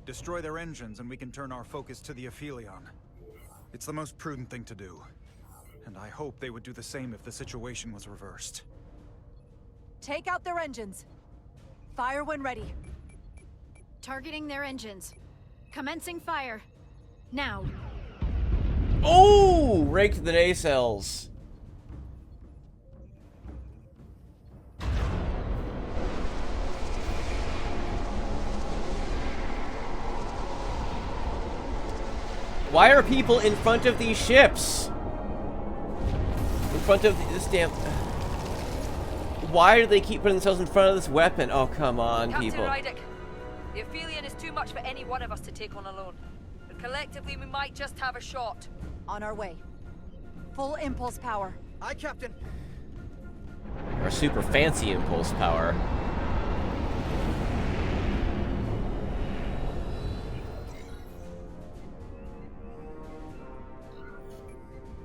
Destroy their engines and we can turn our focus to the Aphelion. It's the most prudent thing to do. And I hope they would do the same if the situation was reversed. Take out their engines. Fire when ready. Targeting their engines. Commencing fire. Now. Oh! Raked the nacelles. Why are people in front of these ships? In front of this damn... Why do they keep putting themselves in front of this weapon? Oh, come on, Captain people. Rydick, the Aphelion is too much for any one of us to take on alone. But collectively, we might just have a shot. On our way. Full impulse power. Aye, Captain. Our super fancy impulse power.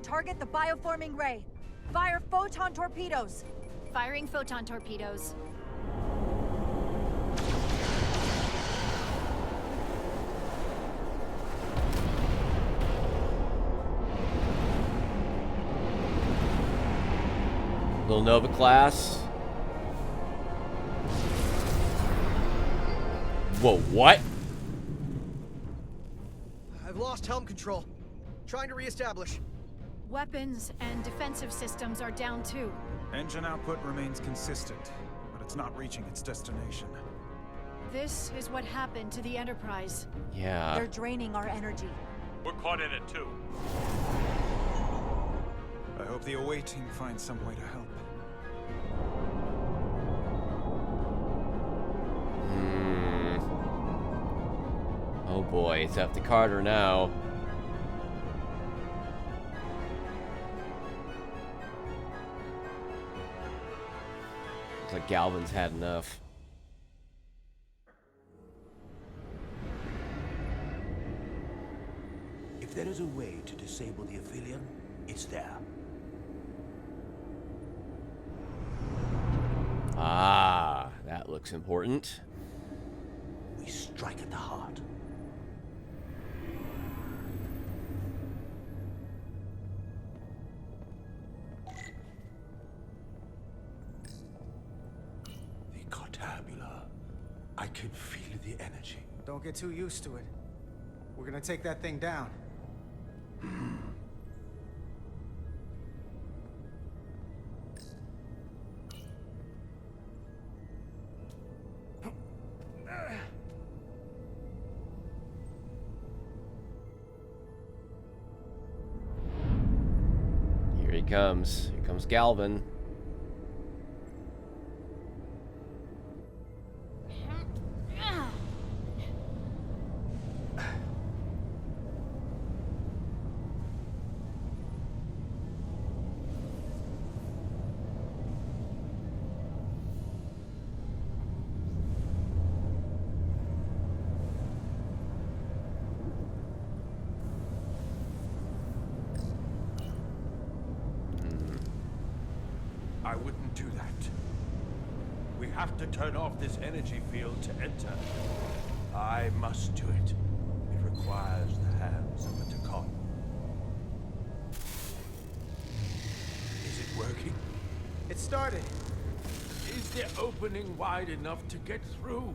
Target the bioforming ray. Fire photon torpedoes. Firing photon torpedoes. Little Nova class. Whoa, what? I've lost helm control. Trying to reestablish. Weapons and defensive systems are down too. Engine output remains consistent, but it's not reaching its destination. This is what happened to the Enterprise. Yeah. They're draining our energy. We're caught in it too. I hope the away team finds some way to help. Oh boy, it's up to Carter now. Looks like Galvin's had enough. If there is a way to disable the Aphelion, it's there. Ah, that looks important. We strike at the heart. The Cartabula. I can feel the energy. Don't get too used to it. We're gonna take that thing down. Here he comes. Here comes Galvin. I wouldn't do that. We have to turn off this energy field to enter. I must do it. It requires the hands of a Takon. Is it working? It started. Is the opening wide enough to get through?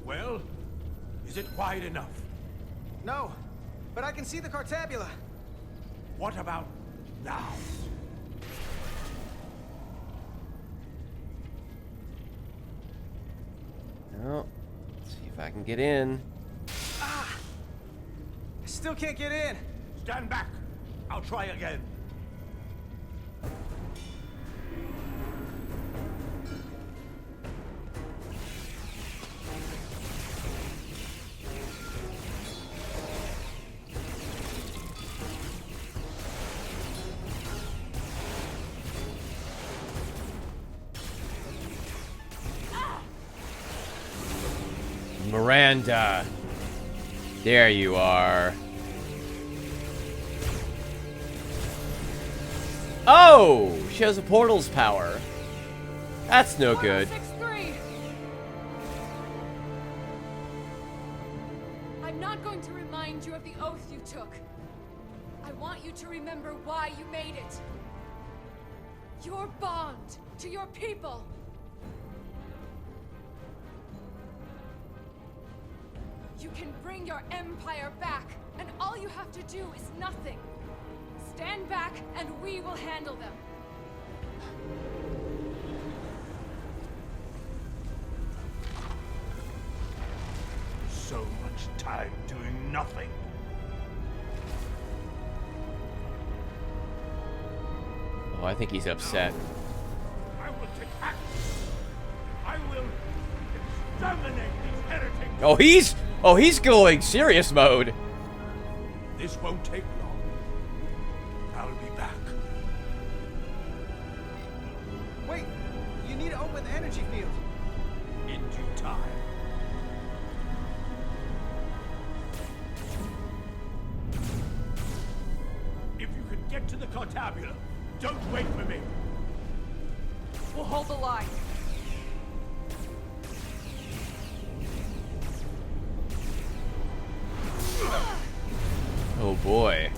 Well, is it wide enough? No, but I can see the Cartabula. What about now? Well, let's see if I can get in. I still can't get in. Stand back. I'll try again. Miranda. There you are. Oh! She has a portal's power. That's no good. 6-3. I'm not going to remind you of the oath you took. I want you to remember why you made it. Your bond to your people. You can bring your empire back, and all you have to do is nothing. Stand back, and we will handle them. So much time doing nothing. Oh, I think he's upset. I will take action. I will exterminate these heretics. Oh, he's going serious mode. This won't take long. I'll be back. Wait, you need to open the energy field. In due time. If you can get to the Cartabula, don't wait for me. We'll hold the line. Oh boy.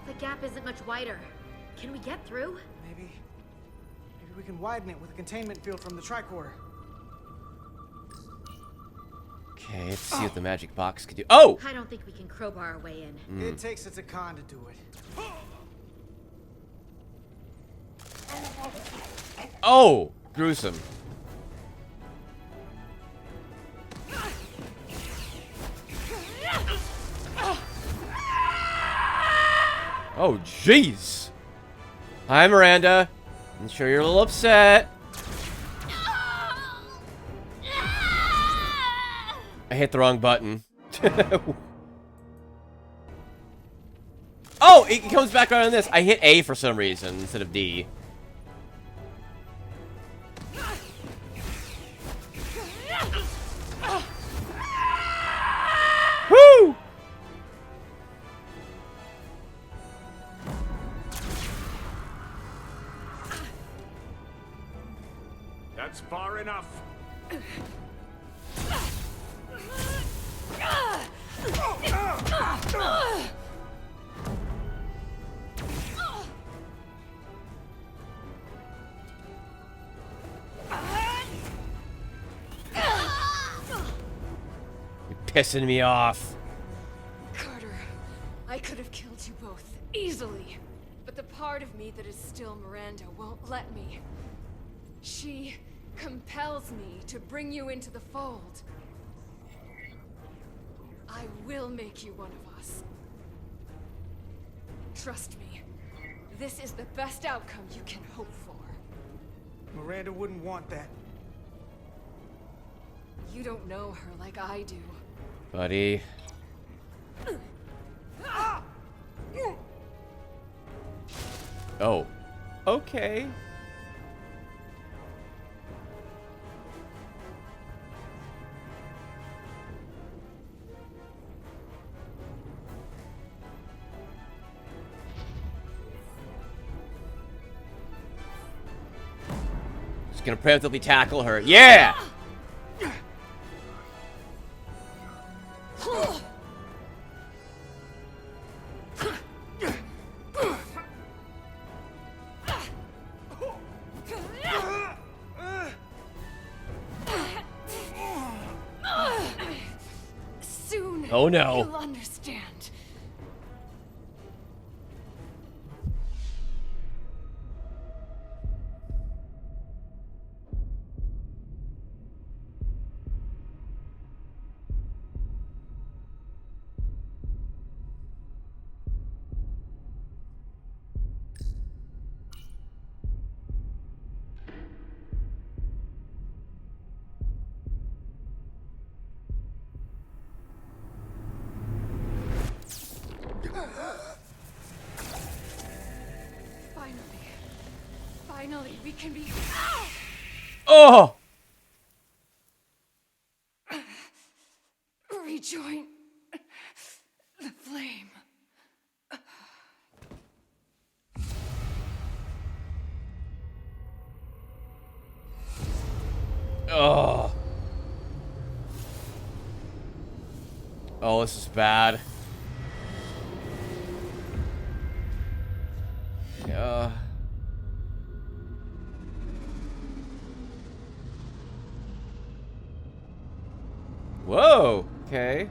The gap isn't much wider. Can we get through? Maybe we can widen it with a containment field from the tricorder. Okay, let's see what the magic box could do. Oh! I don't think we can crowbar our way in. It takes a Takan to do it. Oh! Gruesome. Oh, jeez! Hi, Miranda. I'm sure you're a little upset. I hit the wrong button. Oh, it comes back around on this. I hit A for some reason instead of D. Woo! That's far enough. You're pissing me off. Carter, I could have killed you both, easily. But the part of me that is still Miranda won't let me. She compels me to bring you into the fold. I will make you one of us. Trust me, this is the best outcome you can hope for. Miranda wouldn't want that. You don't know her like I do. Buddy. Oh. Okay. Just gonna preemptively tackle her. Yeah! Soon, oh no. you'll understand. Finally, we can be... Oh! Rejoin the flame. Oh. Oh, this is bad. Okay.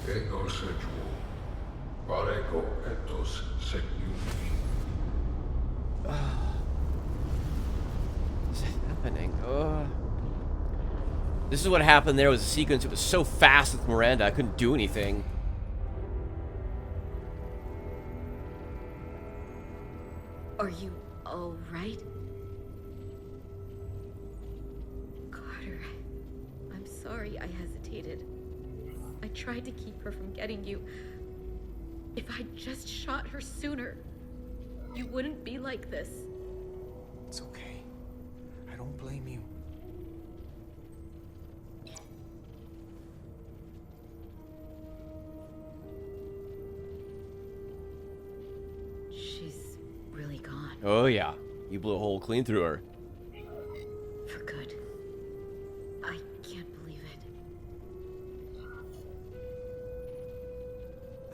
Ego sejuo. Parego etos segnumi. What's happening? This is what happened there was a sequence. It was so fast with Miranda, I couldn't do anything. Are you all right? Carter, I'm sorry I hesitated. I tried to keep her from getting you. If I'd just shot her sooner, you wouldn't be like this. It's okay. I don't blame you. She's really gone. Oh yeah, you blew a hole clean through her. For good. I can't believe it.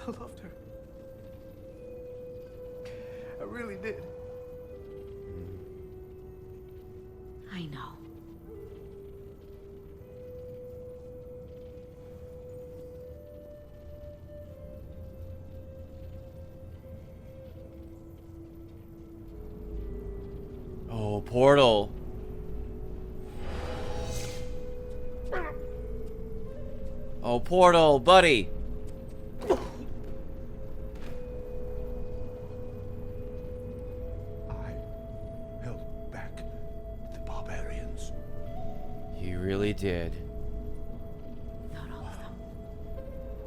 I loved her. I really did. I know. Oh, portal. Oh, portal, buddy. Held back the barbarians. You really did. Not all of them.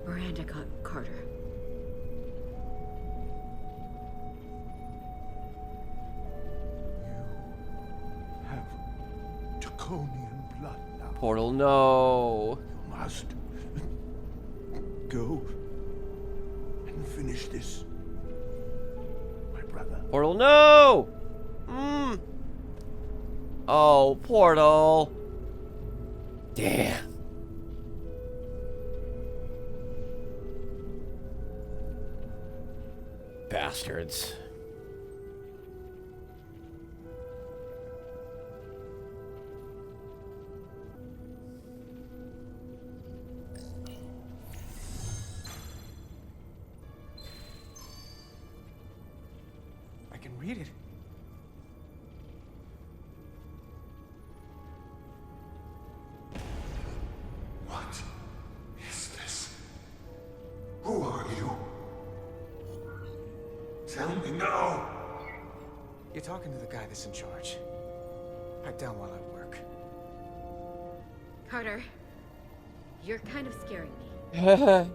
Miranda got Carter. Have Draconian blood now. Portal, no. You must go and finish this, my brother. Portal, no! Oh, portal. Damn. Bastards. I can read it. What is this? Who are you? Tell me now. You're talking to the guy that's in charge. Pipe down while I work. Carter, you're kind of scaring me.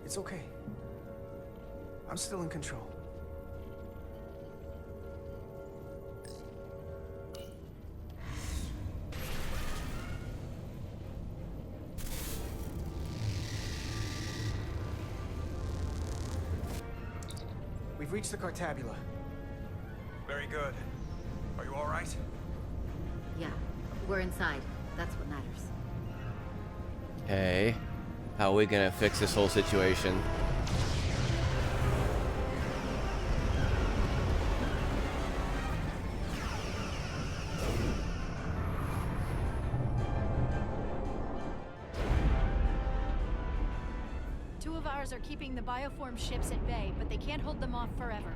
It's okay. I'm still in control. We've reached the Cartabula. Very good. Are you all right? Yeah, we're inside. That's what matters. Okay. How are we gonna fix this whole situation? Two of ours are keeping the bioform ships at bay, but they can't hold them off forever.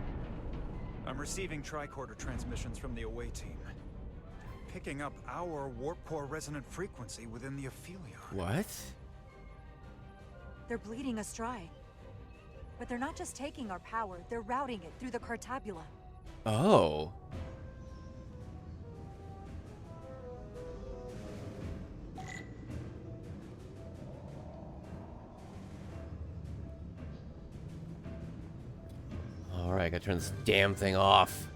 I'm receiving tricorder transmissions from the away team. Picking up our warp core resonant frequency within the Aphelion. What? They're bleeding us dry. But they're not just taking our power, they're routing it through the Cartabula. Oh. Alright, gotta turn this damn thing off.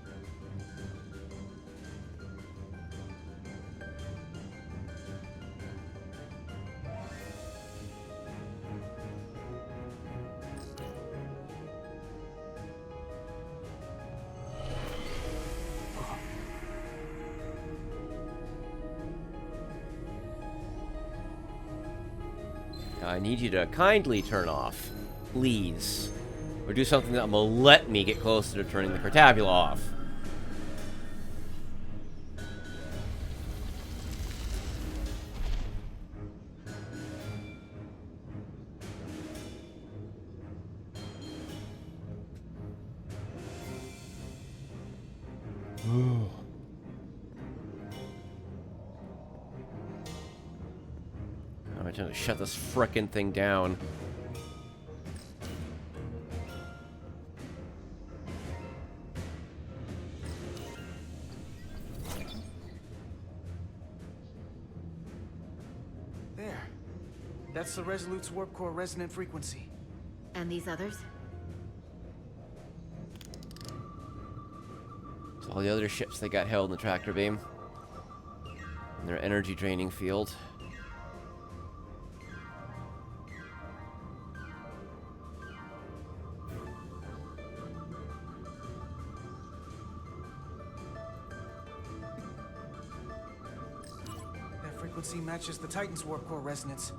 I need you to kindly turn off, please. Or do something that will let me get closer to turning the Cartabula off. trying to shut this frickin' thing down. There. That's the Resolute's warp core resonant frequency. And these others? So all the other ships that got held in the tractor beam. And their energy draining field. That frequency matches the Titan's warp core resonance.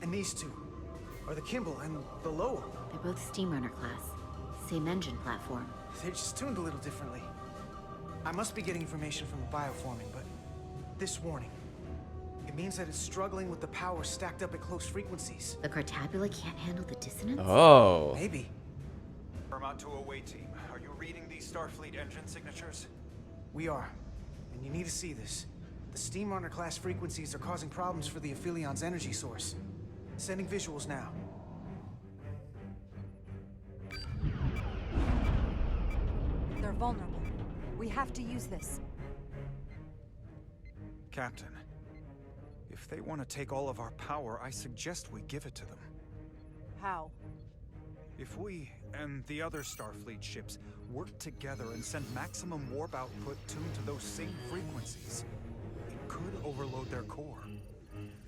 And these two are the Kimball and the Lowell. They're both Steamrunner class. Same engine platform. They're just tuned a little differently. I must be getting information from the bioforming, but this warning, it means that it's struggling with the power stacked up at close frequencies. The Cartabula can't handle the dissonance? Oh. Maybe. Vermont to away team. Are you reading these Starfleet engine signatures? We are. And you need to see this. The Steamrunner class frequencies are causing problems for the Aphilion's energy source. Sending visuals now. They're vulnerable. We have to use this. Captain, if they want to take all of our power, I suggest we give it to them. How? If we and the other Starfleet ships work together and send maximum warp output tuned to those same frequencies, it could overload their core.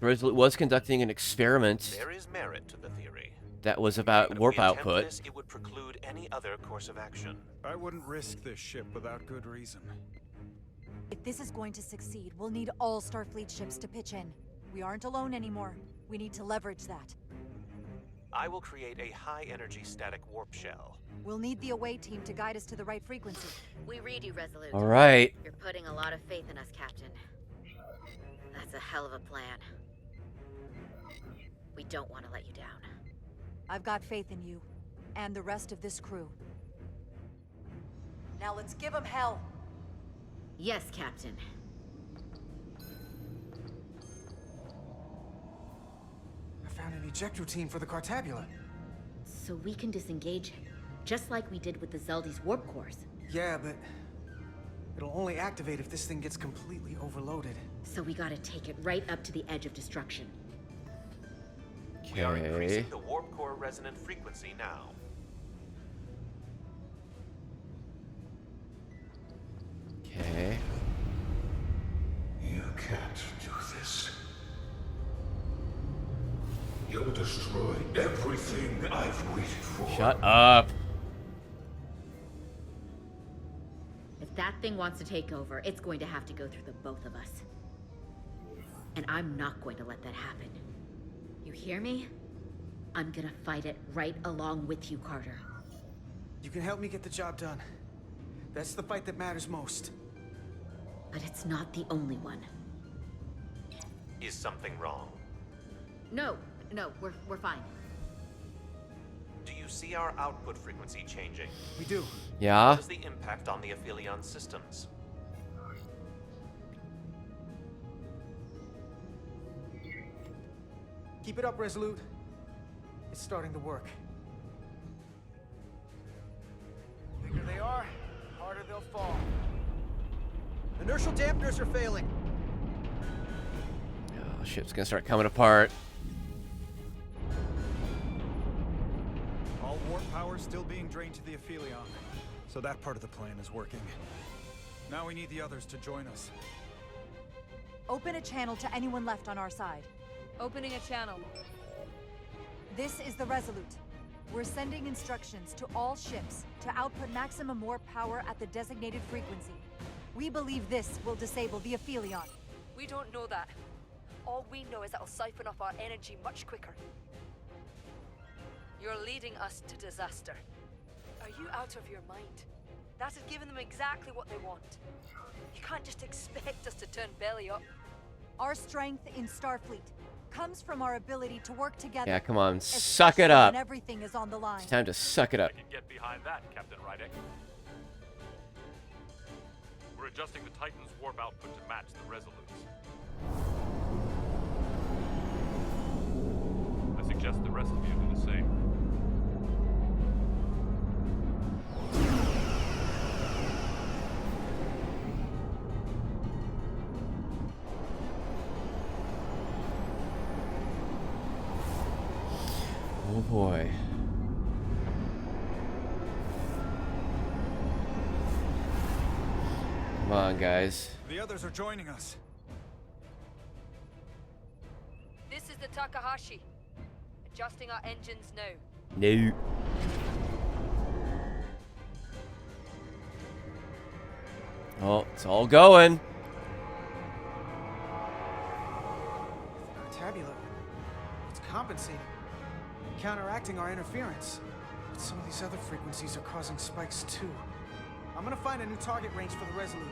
Resolute was conducting an experiment There is merit to the theory. that was about But if warp we attempt output. this, it would preclude any other course of action. I wouldn't risk this ship without good reason. If this is going to succeed, we'll need all Starfleet ships to pitch in. We aren't alone anymore. We need to leverage that. I will create a high-energy static warp shell. We'll need the away team to guide us to the right frequency. We read you, Resolute. All right. You're putting a lot of faith in us, Captain. That's a hell of a plan. We don't want to let you down. I've got faith in you, and the rest of this crew. Now let's give them hell! Yes, Captain. I found an eject routine for the Cartabula. So we can disengage it, just like we did with the Zeldy's warp cores. Yeah, but it'll only activate if this thing gets completely overloaded. So we gotta take it right up to the edge of destruction. We are Okay. increasing the warp core resonant frequency now. Okay. You can't do this. You'll destroy everything I've waited for. Shut up. If that thing wants to take over, it's going to have to go through the both of us. And I'm not going to let that happen. You hear me? I'm gonna fight it right along with you, Carter. You can help me get the job done. That's the fight that matters most. But it's not the only one. Is something wrong? No, we're fine. Do you see our output frequency changing? We do. Yeah. What is the impact on the Aphelion systems? Keep it up, Resolute. It's starting to work. The bigger they are, the harder they'll fall. Inertial dampeners are failing. Oh, ship's gonna start coming apart. All warp power still being drained to the Aphelion, so that part of the plan is working. Now we need the others to join us. Open a channel to anyone left on our side. Opening a channel. This is the Resolute. We're sending instructions to all ships to output maximum warp power at the designated frequency. We believe this will disable the Aphelion. We don't know that. All we know is that it'll siphon off our energy much quicker. You're leading us to disaster. Are you out of your mind? That has given them exactly what they want. You can't just expect us to turn belly up. Our strength in Starfleet comes from our ability to work together. Yeah, come on, suck it up. When everything is on the line. It's time to suck it up. I can get behind that, Captain Rydick. We're adjusting the Titan's warp output to match the Resolute's. I suggest the rest of you do the same. Oh boy. Come on, guys. The others are joining us. This is the Takahashi. Adjusting our engines now. No. Oh, it's all going. Tabula. It's compensating. Counteracting our interference. But some of these other frequencies are causing spikes too. I'm gonna find a new target range for the Resolute.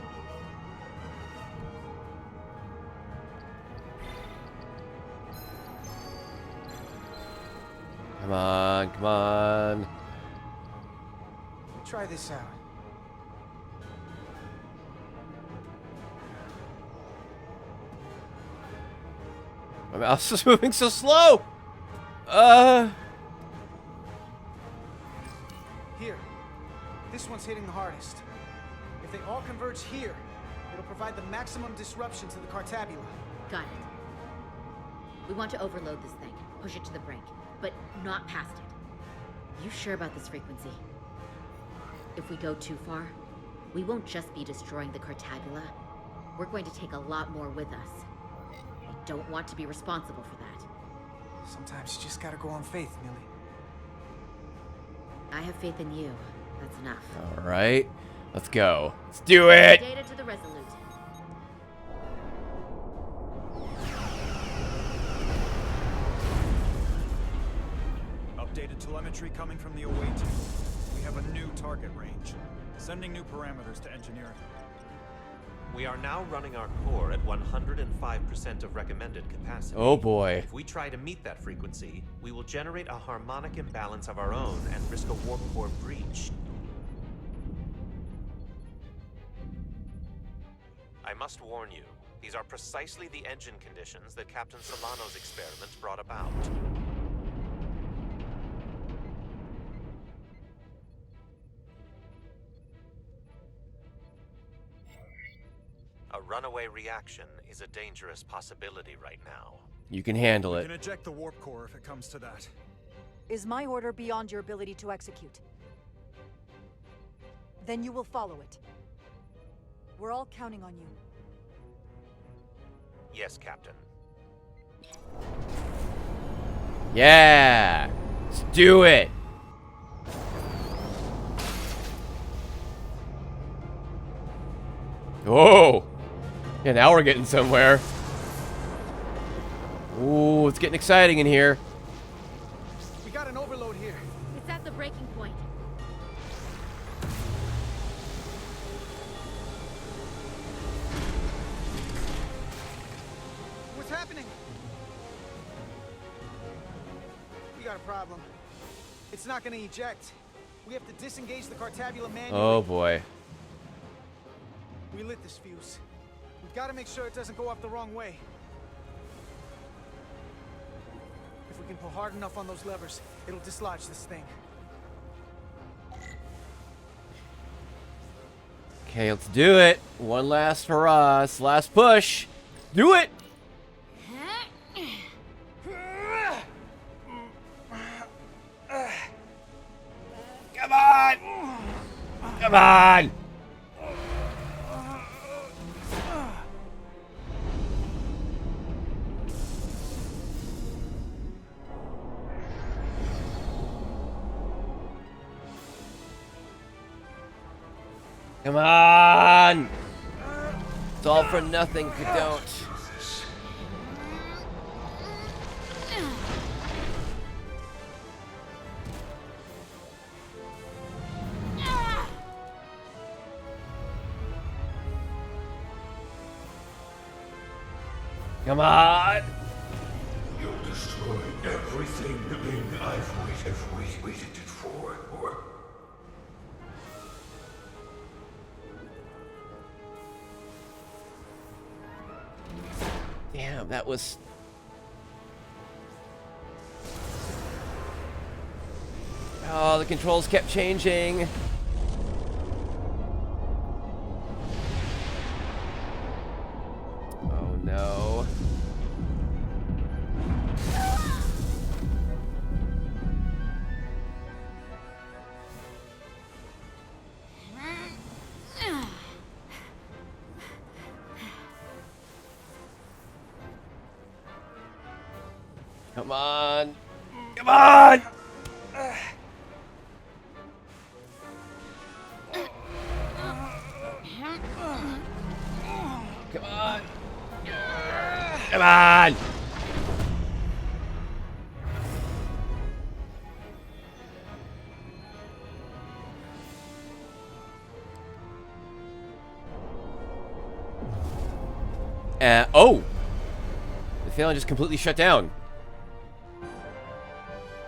Come on, come on. Try this out. My mouse is moving so slow. Here. This one's hitting the hardest. If they all converge here, it'll provide the maximum disruption to the Cartabula. Got it. We want to overload this thing, push it to the brink, but not past it. You sure about this frequency? If we go too far, we won't just be destroying the Cartabula. We're going to take a lot more with us. I don't want to be responsible for that. Sometimes you just gotta go on faith, Millie. I have faith in you. That's enough. All right, let's go. Let's do it. Data to the Resolute. Updated telemetry coming from the away team. We have a new target range. Sending new parameters to engineering. We are now running our core at 105% of recommended capacity. Oh boy. If we try to meet that frequency, we will generate a harmonic imbalance of our own and risk a warp core breach. I must warn you, these are precisely the engine conditions that Captain Solano's experiments brought about. A runaway reaction is a dangerous possibility right now. You can handle We it. can eject the warp core if it comes to that. Is my order beyond your ability to execute? Then you will follow it. We're all counting on you. Yes, Captain. Yeah. Let's do it. Whoa. Yeah, now we're getting somewhere. Ooh, it's getting exciting in here. We got an overload here. It's at the breaking point. What's happening? We got a problem. It's not gonna eject. We have to disengage the Cartabula manually. Oh boy. We lit this fuse. We've got to make sure it doesn't go off the wrong way. If we can pull hard enough on those levers, it'll dislodge this thing. Okay, let's do it. One last hurrah. It's the last push. Do it. Come on. Come on. Come on! It's all for nothing if you don't. Come on! You'll destroy everything I've waited it for. Damn, that was... Oh, the controls kept changing. Oh no. Come on. Come on! Come on. Come on! Oh! The failing just completely shut down.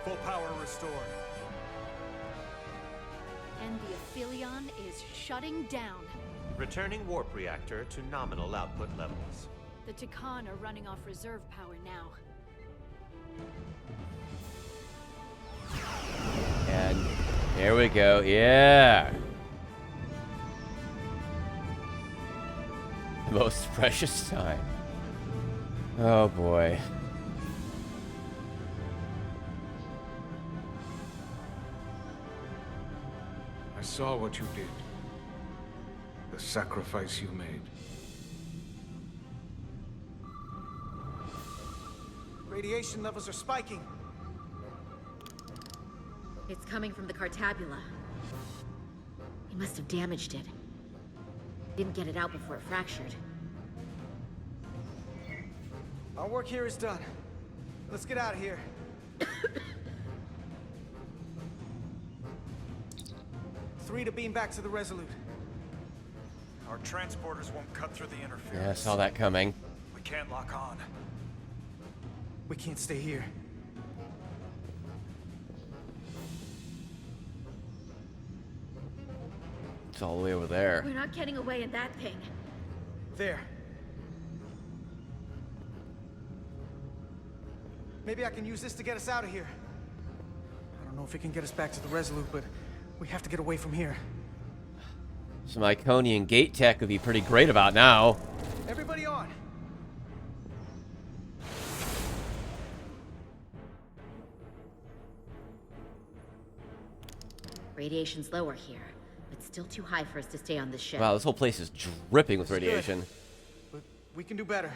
Full power restored. And the Aphelion is shutting down. Returning warp reactor to nominal output levels. The Takan are running off reserve power now. And there we go. Yeah. The most precious time. Oh boy. I saw what you did. The sacrifice you made. Radiation levels are spiking. It's coming from the Cartabula. He must have damaged it. Didn't get it out before it fractured. Our work here is done. Let's get out of here. 3 to beam back to the Resolute. Our transporters won't cut through the interference. Yeah, I saw that coming. We can't lock on. We can't stay here. It's all the way over there. We're not getting away in that thing. There. Maybe I can use this to get us out of here. I don't know if it can get us back to the Resolute, but we have to get away from here. Some Iconian gate tech would be pretty great about now. Everybody on! Radiation's lower here, but still too high for us to stay on this ship. Wow, this whole place is dripping with radiation. But we can do better.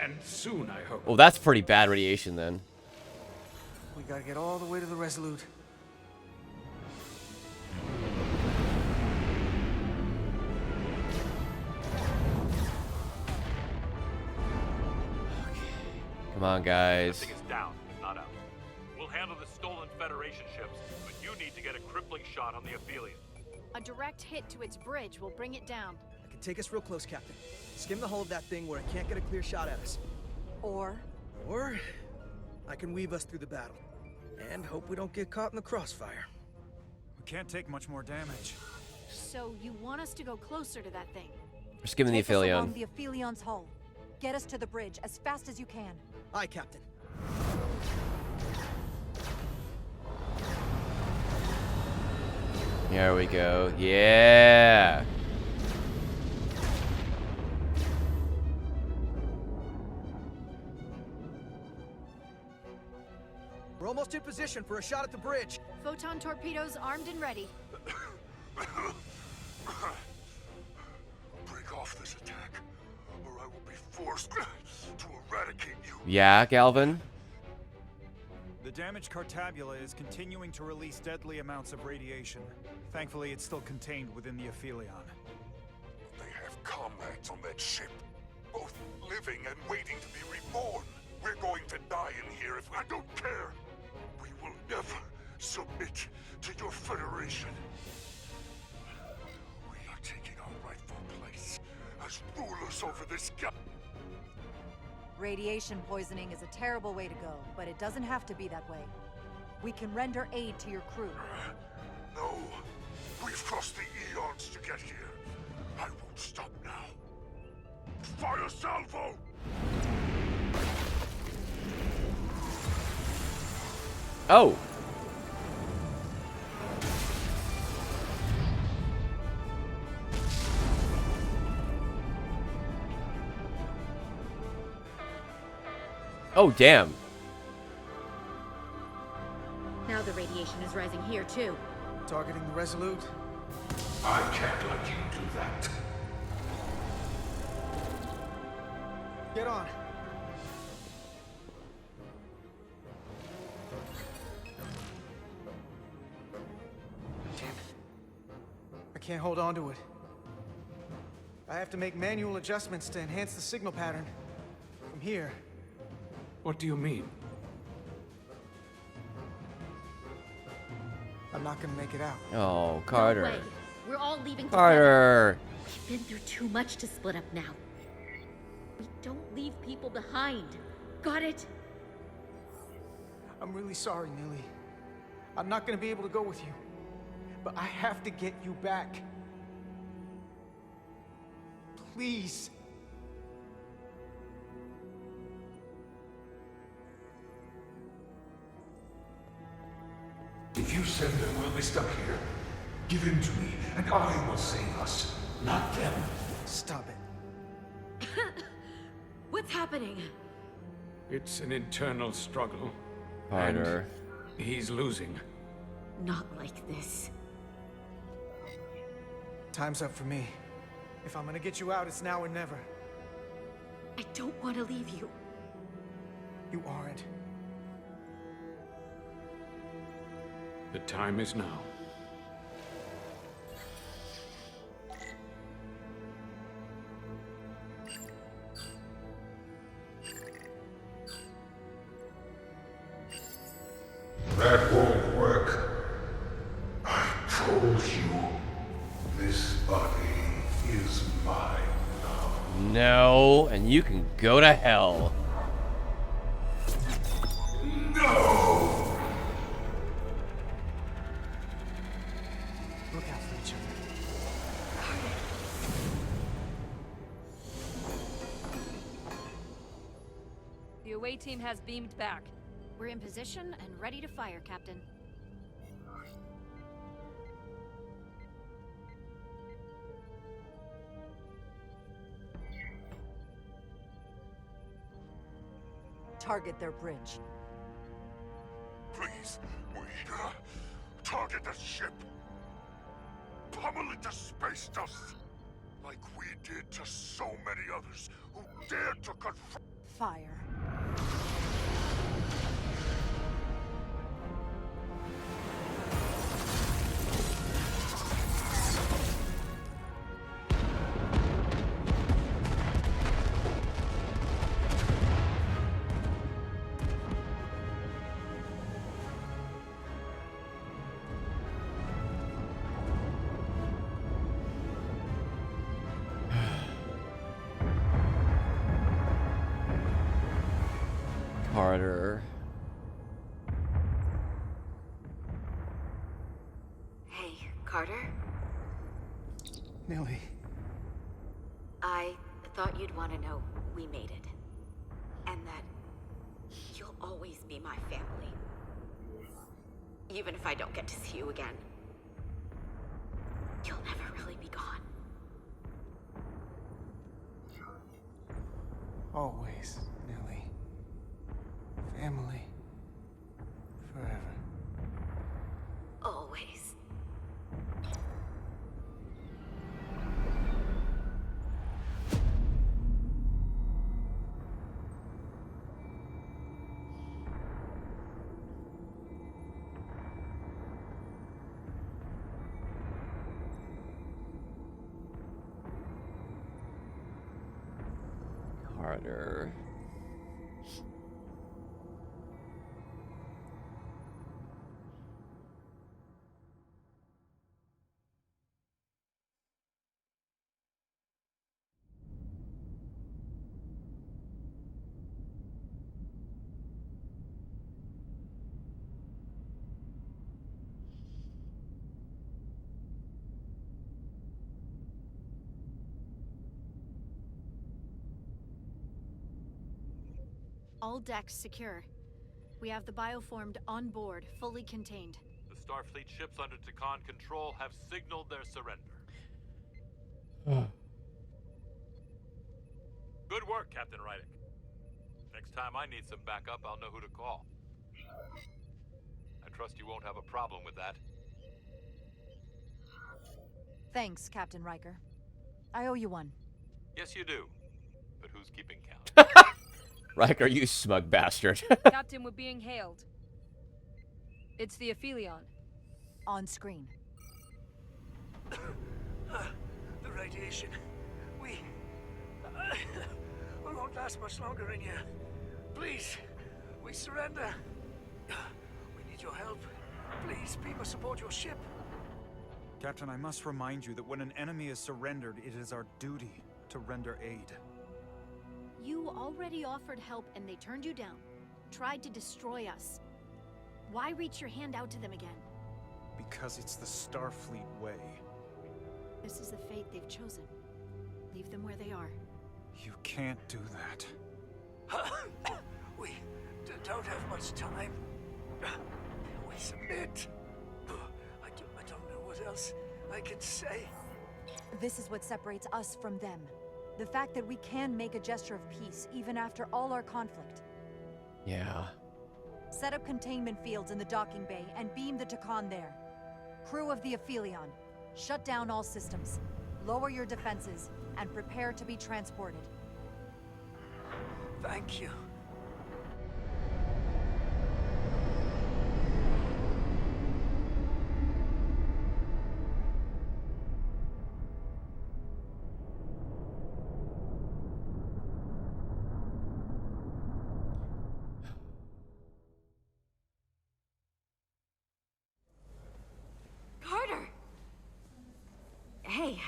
And soon, I hope. Well, that's pretty bad radiation then. We gotta get all the way to the Resolute. Come on, guys. That thing is down, not out. We'll handle the stolen Federation ships, but you need to get a crippling shot on the Aphelion. A direct hit to its bridge will bring it down. I can take us real close, Captain. Skim the hull of that thing where it can't get a clear shot at us. Or I can weave us through the battle. And hope we don't get caught in the crossfire. We can't take much more damage. So you want us to go closer to that thing? We're skimming the Take us along Aphelion. the Aphelion's hull. Get us to the bridge as fast as you can. Aye, Captain. Here we go. Yeah. We're almost in position for a shot at the bridge. Photon torpedoes armed and ready. Break off this attack, or I will be forced to eradicate you. Yeah, Galvin. The damaged Cartabula is continuing to release deadly amounts of radiation. Thankfully, it's still contained within the Aphelion. They have comrades on that ship, both living and waiting to be reborn. We're going to die in here if I don't care. We will never submit to your Federation. We are taking our rightful place as rulers over this galaxy. Radiation poisoning is a terrible way to go, but it doesn't have to be that way. We can render aid to your crew. No. We've crossed the eons to get here. I won't stop now. Fire salvo! Oh. Oh, damn. Now the radiation is rising here, too. Targeting the Resolute? I can't let you do that. Get on. I can't hold on to it. I have to make manual adjustments to enhance the signal pattern. From here. What do you mean? I'm not gonna make it out. Oh, Carter. No way. We're all leaving Carter. together. We've been through too much to split up now. We don't leave people behind. Got it? I'm really sorry, Millie. I'm not gonna be able to go with you. But I have to get you back. Please. If you send them, we'll be stuck here. Give in to me, and I will save us, not them. Stop it. What's happening? It's an internal struggle. Carter. And he's losing. Not like this. Time's up for me. If I'm gonna get you out, it's now or never. I don't want to leave you. You aren't. The time is now. That won't work. I told you, this body is mine now. No, and you can go to hell. No! Look out for each other. The away team has beamed back. We're in position and ready to fire, Captain. Target their bridge. Please, we target the ship. Pummel it to space dust. Like we did to so many others who dared to confront. Fire. Carter. Hey, Carter? Millie. I thought you'd want to know we made it. And that you'll always be my family. Even if I don't get to see you again. You'll never really be gone. Always, Millie. Family. Forever. Always. Carter. All decks secure. We have the bioformed on board, fully contained. The Starfleet ships under Takan control have signaled their surrender. Good work, Captain Rydick. Next time I need some backup, I'll know who to call. I trust you won't have a problem with that. Thanks, Captain Riker. I owe you one. Yes, you do. But who's keeping count? Riker, you smug bastard. Captain, we're being hailed. It's the Aphelion. On screen. The radiation. We won't last much longer in here. Please, we surrender. We need your help. Please, be must support your ship. Captain, I must remind you that when an enemy is surrendered, it is our duty to render aid. You already offered help and they turned you down. Tried to destroy us. Why reach your hand out to them again? Because it's the Starfleet way. This is the fate they've chosen. Leave them where they are. You can't do that. We don't have much time. We submit. I don't know what else I can say. This is what separates us from them. The fact that we can make a gesture of peace, even after all our conflict. Yeah. Set up containment fields in the docking bay and beam the Takan there. Crew of the Aphelion, shut down all systems. Lower your defenses and prepare to be transported. Thank you. Carter! Hey,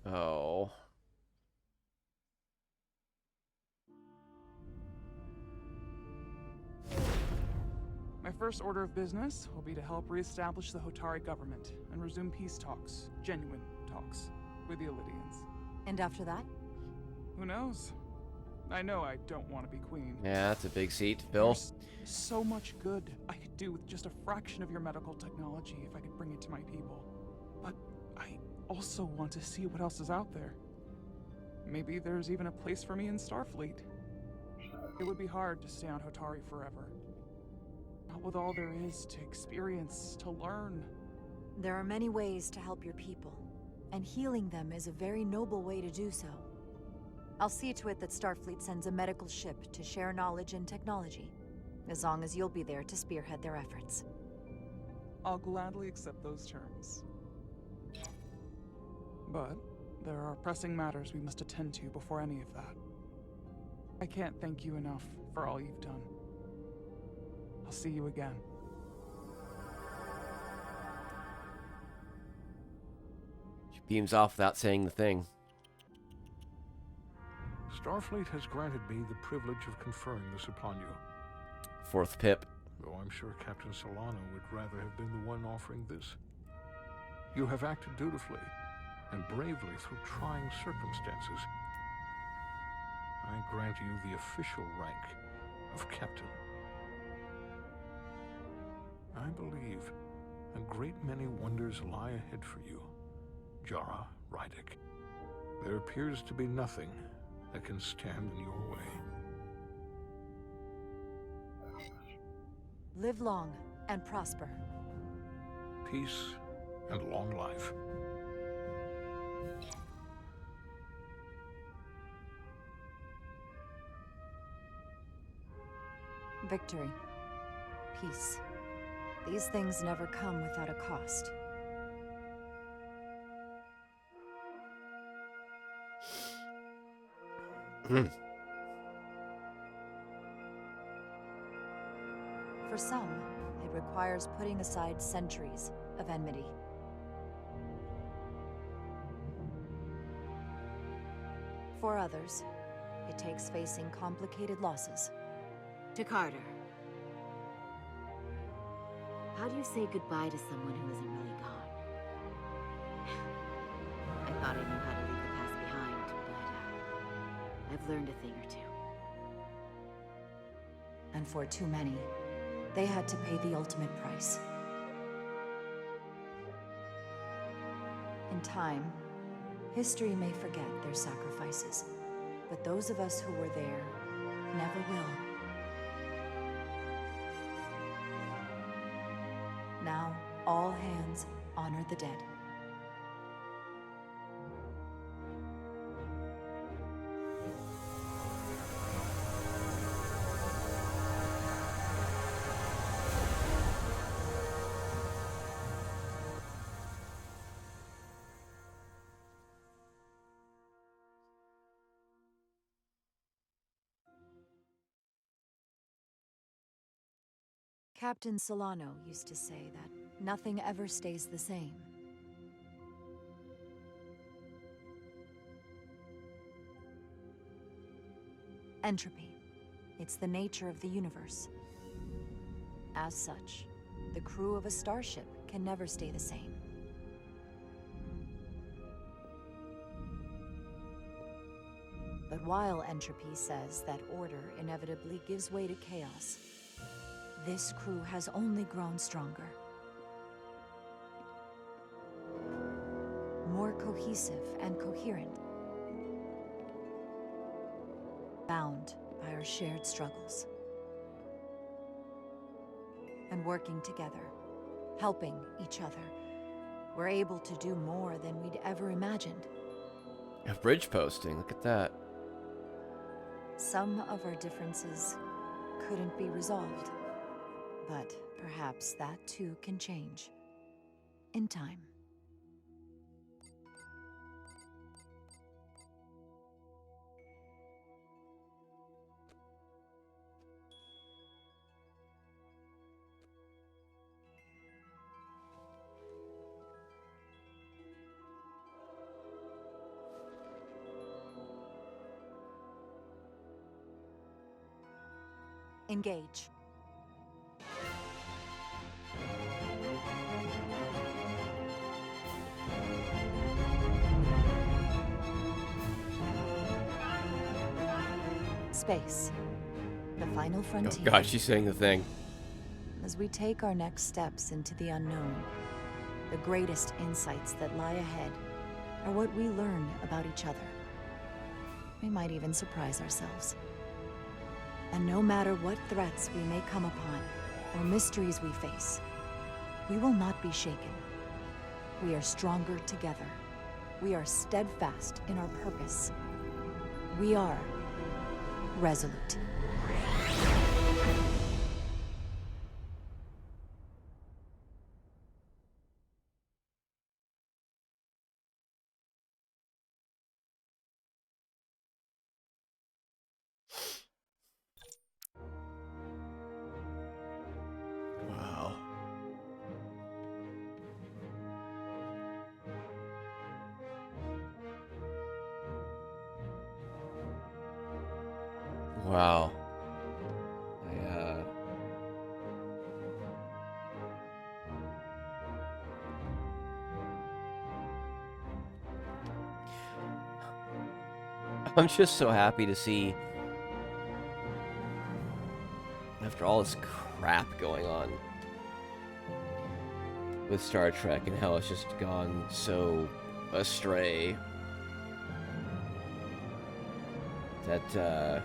Oh. My first order of business will be to help reestablish the Hotari government and resume peace talks, genuine talks, with the Illidians. And after that? Who knows? I know I don't want to be queen. Yeah, that's a big seat. Bill? There's so much good I could do with just a fraction of your medical technology if I could bring it to my people. But I also want to see what else is out there. Maybe there's even a place for me in Starfleet. It would be hard to stay on Hotari forever. Not with all there is to experience, to learn. There are many ways to help your people, and healing them is a very noble way to do so. I'll see to it that Starfleet sends a medical ship to share knowledge and technology, as long as you'll be there to spearhead their efforts. I'll gladly accept those terms. But there are pressing matters we must attend to before any of that. I can't thank you enough for all you've done. I'll see you again. She beams off without saying the thing. Starfleet has granted me the privilege of conferring this upon you. Fourth Pip. Though I'm sure Captain Solano would rather have been the one offering this. You have acted dutifully and bravely through trying circumstances. I grant you the official rank of Captain. I believe a great many wonders lie ahead for you, Jara Rydick. There appears to be nothing that can stand in your way. Live long and prosper. Peace and long life. Victory. Peace. These things never come without a cost. For some, it requires putting aside centuries of enmity. For others, it takes facing complicated losses. To Carter. How do you say goodbye to someone who isn't really gone? thought I knew how to leave the past behind, but I've learned a thing or two. And for too many, they had to pay the ultimate price. In time, history may forget their sacrifices, but those of us who were there never will. Now, all hands honor the dead. Captain Solano used to say that nothing ever stays the same. Entropy. It's the nature of the universe. As such, the crew of a starship can never stay the same. But while entropy says that order inevitably gives way to chaos, this crew has only grown stronger. More cohesive and coherent. Bound by our shared struggles. And working together, helping each other, we're able to do more than we'd ever imagined. A bridge posting, look at that. Some of our differences couldn't be resolved. But perhaps that too can change. In time. Engage. Space. The final frontier. Oh God, she's saying the thing. As we take our next steps into the unknown, the greatest insights that lie ahead are what we learn about each other. We might even surprise ourselves. And no matter what threats we may come upon, or mysteries we face, we will not be shaken. We are stronger together. We are steadfast in our purpose. We are resolute. Wow. Wow. I'm just so happy to see, after all this crap going on with Star Trek and how it's just gone so astray, that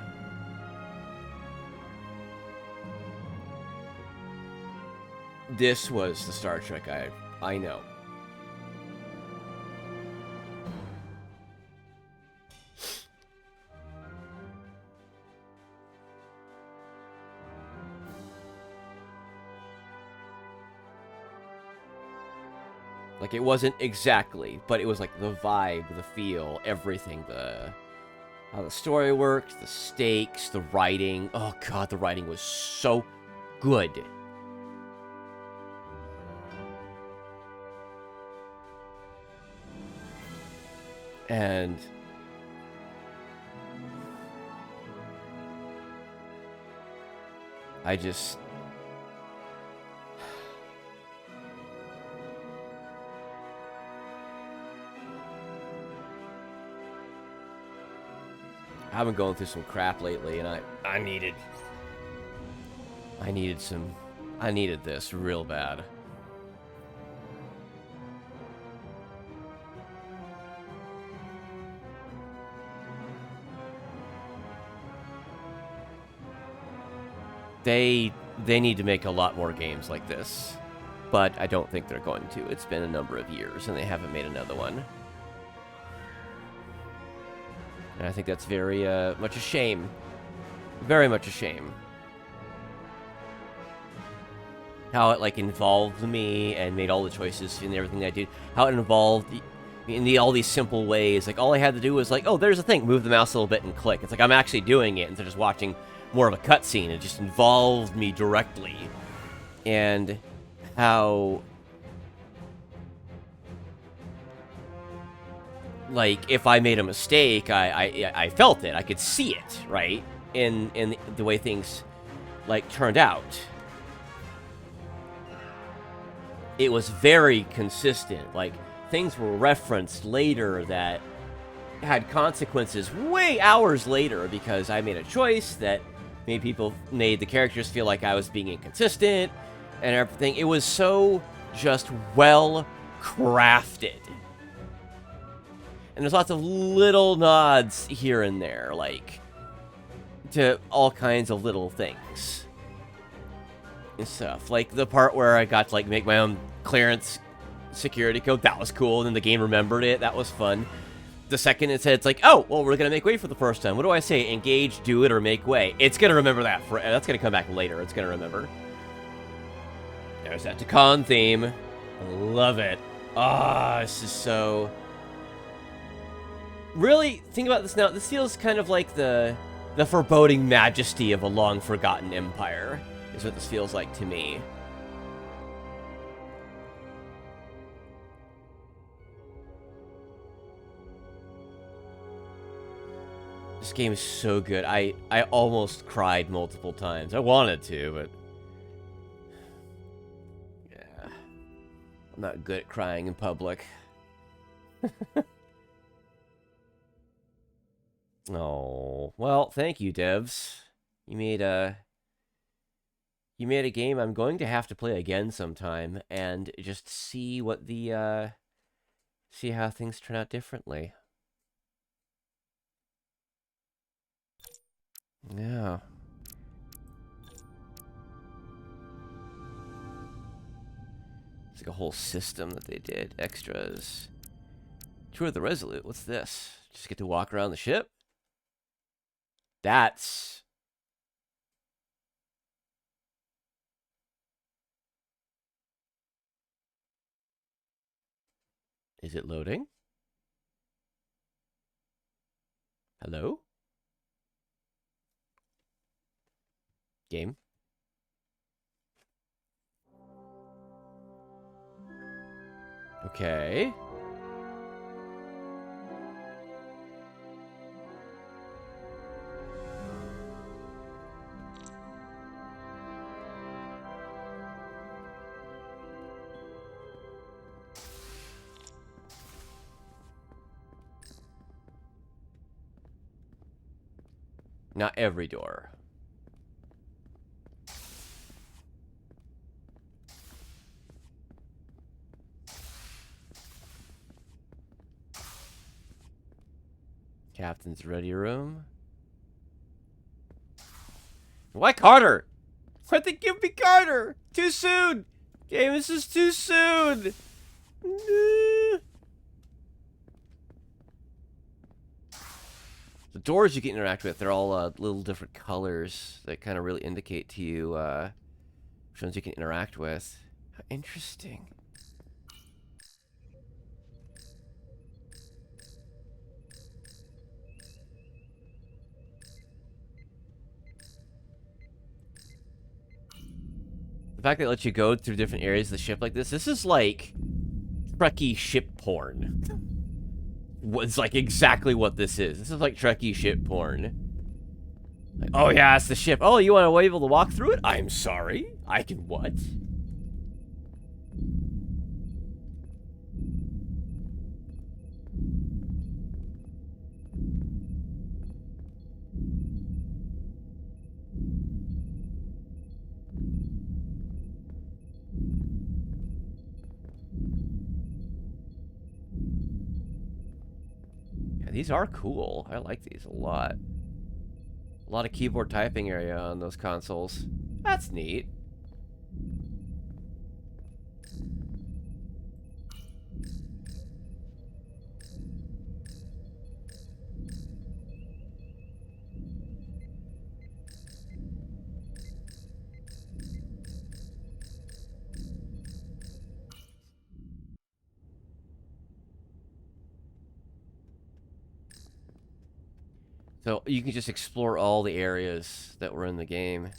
this was the Star Trek I know. Like, it wasn't exactly, but it was like the vibe, the feel, everything, how the story worked, the stakes, the writing. Oh God, the writing was so good. And I just... I've been going through some crap lately, and I needed this real bad. They need to make a lot more games like this, but I don't think they're going to. It's been a number of years, and they haven't made another one. And I think that's very much a shame. Very much a shame. How it, like, involved me and made all the choices in everything I did. How it involved in all these simple ways. Like, all I had to do was, like, oh, there's a thing. Move the mouse a little bit and click. It's like I'm actually doing it instead of just watching more of a cutscene. It just involved me directly. And how... like, if I made a mistake, I felt it. I could see it, right? In the way things, like, turned out. It was very consistent. Like, things were referenced later that had consequences way hours later because I made a choice that made the characters feel like I was being inconsistent and everything. It was so just well crafted. And there's lots of little nods here and there, like, to all kinds of little things and stuff. Like the part where I got to, like, make my own clearance security code. That was cool. And then the game remembered it. That was fun. The second it said, it's like, oh, well, we're going to make way for the first time. What do I say? Engage, do it, or make way. It's going to remember that. That's going to come back later. It's going to remember. There's that Takon theme. I love it. Ah, this is so... really, think about this now. This feels kind of like the foreboding majesty of a long-forgotten empire, is what this feels like to me. This game is so good. I almost cried multiple times. I wanted to, but... yeah. I'm not good at crying in public. Oh, well, thank you, devs. You made a game I'm going to have to play again sometime and just see what the see how things turn out differently. Yeah. It's like a whole system that they did. Extras. Tour of the Resolute. What's this? Just get to walk around the ship? That's... is it loading? Hello? Game? Okay. Not every door. Captain's ready room. Why Carter? Why'd they give me Carter? Too soon! Game, this is too soon! The doors you can interact with, they're all little different colors that kind of really indicate to you which ones you can interact with. How interesting. The fact that it lets you go through different areas of the ship like this is like Trekkie ship porn. It's like exactly what this is. This is like Trekkie ship porn. Like, oh yeah, it's the ship. Oh, you want to be able to walk through it? I'm sorry. I can what? these are cool. I like these a lot. A lot of keyboard typing area on those consoles. That's neat. So you can just explore all the areas that were in the game.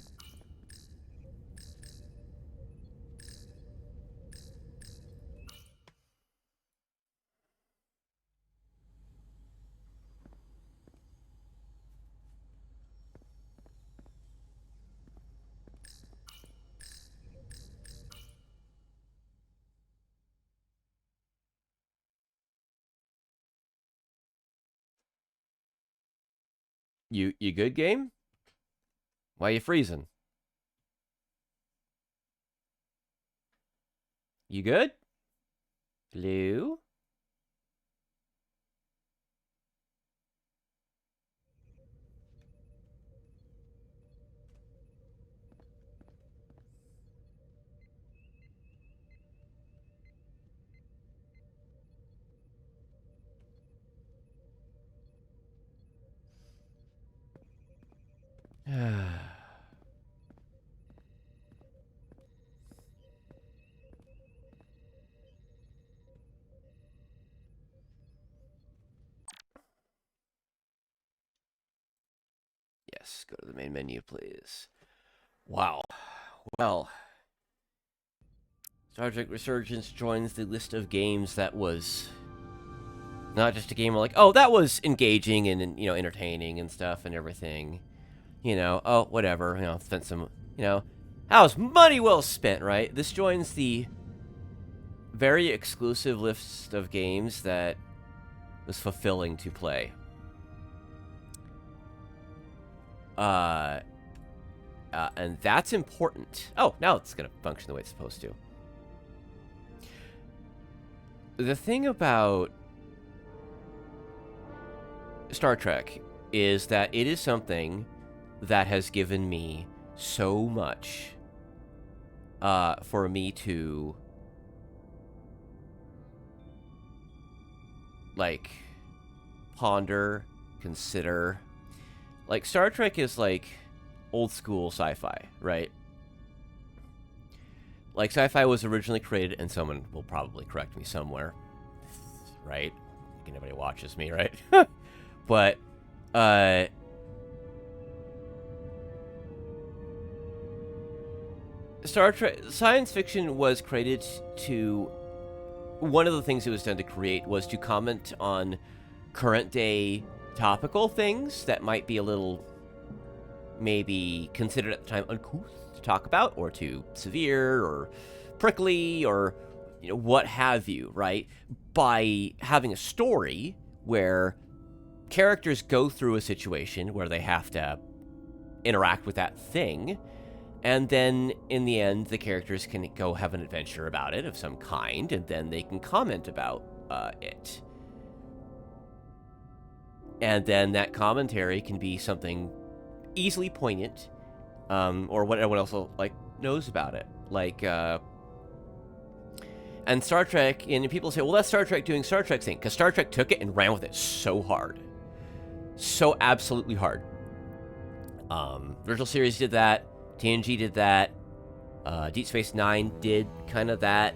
You good, game? Why you freezing? You good? Hello? Yes, go to the main menu, please. Wow. Well, Star Trek Resurgence joins the list of games that was not just a game where like, oh, that was engaging and, you know, entertaining and stuff and everything. You know, oh, whatever, you know, spent some, you know, that was money well spent, right? This joins the very exclusive list of games that was fulfilling to play. And that's important. Oh, now it's going to function the way it's supposed to. The thing about Star Trek is that it is something that has given me so much for me to, like, ponder, consider. Like, Star Trek is like old school sci-fi, right? Like, sci-fi was originally created, and someone will probably correct me somewhere, right? Like, nobody watches me, right? But, Star Trek, science fiction was created to, one of the things it was done to create was to comment on current day topical things that might be a little, maybe considered at the time uncouth to talk about, or too severe, or prickly, or, you know, what have you, right? By having a story where characters go through a situation where they have to interact with that thing, and then in the end, the characters can go have an adventure about it of some kind, and then they can comment about it. And then that commentary can be something easily poignant, or what everyone else like knows about it. Like, and Star Trek, and people say, well, that's Star Trek doing Star Trek thing, because Star Trek took it and ran with it so hard. So absolutely hard. Original series did that. TNG did that. Deep Space Nine did kind of that,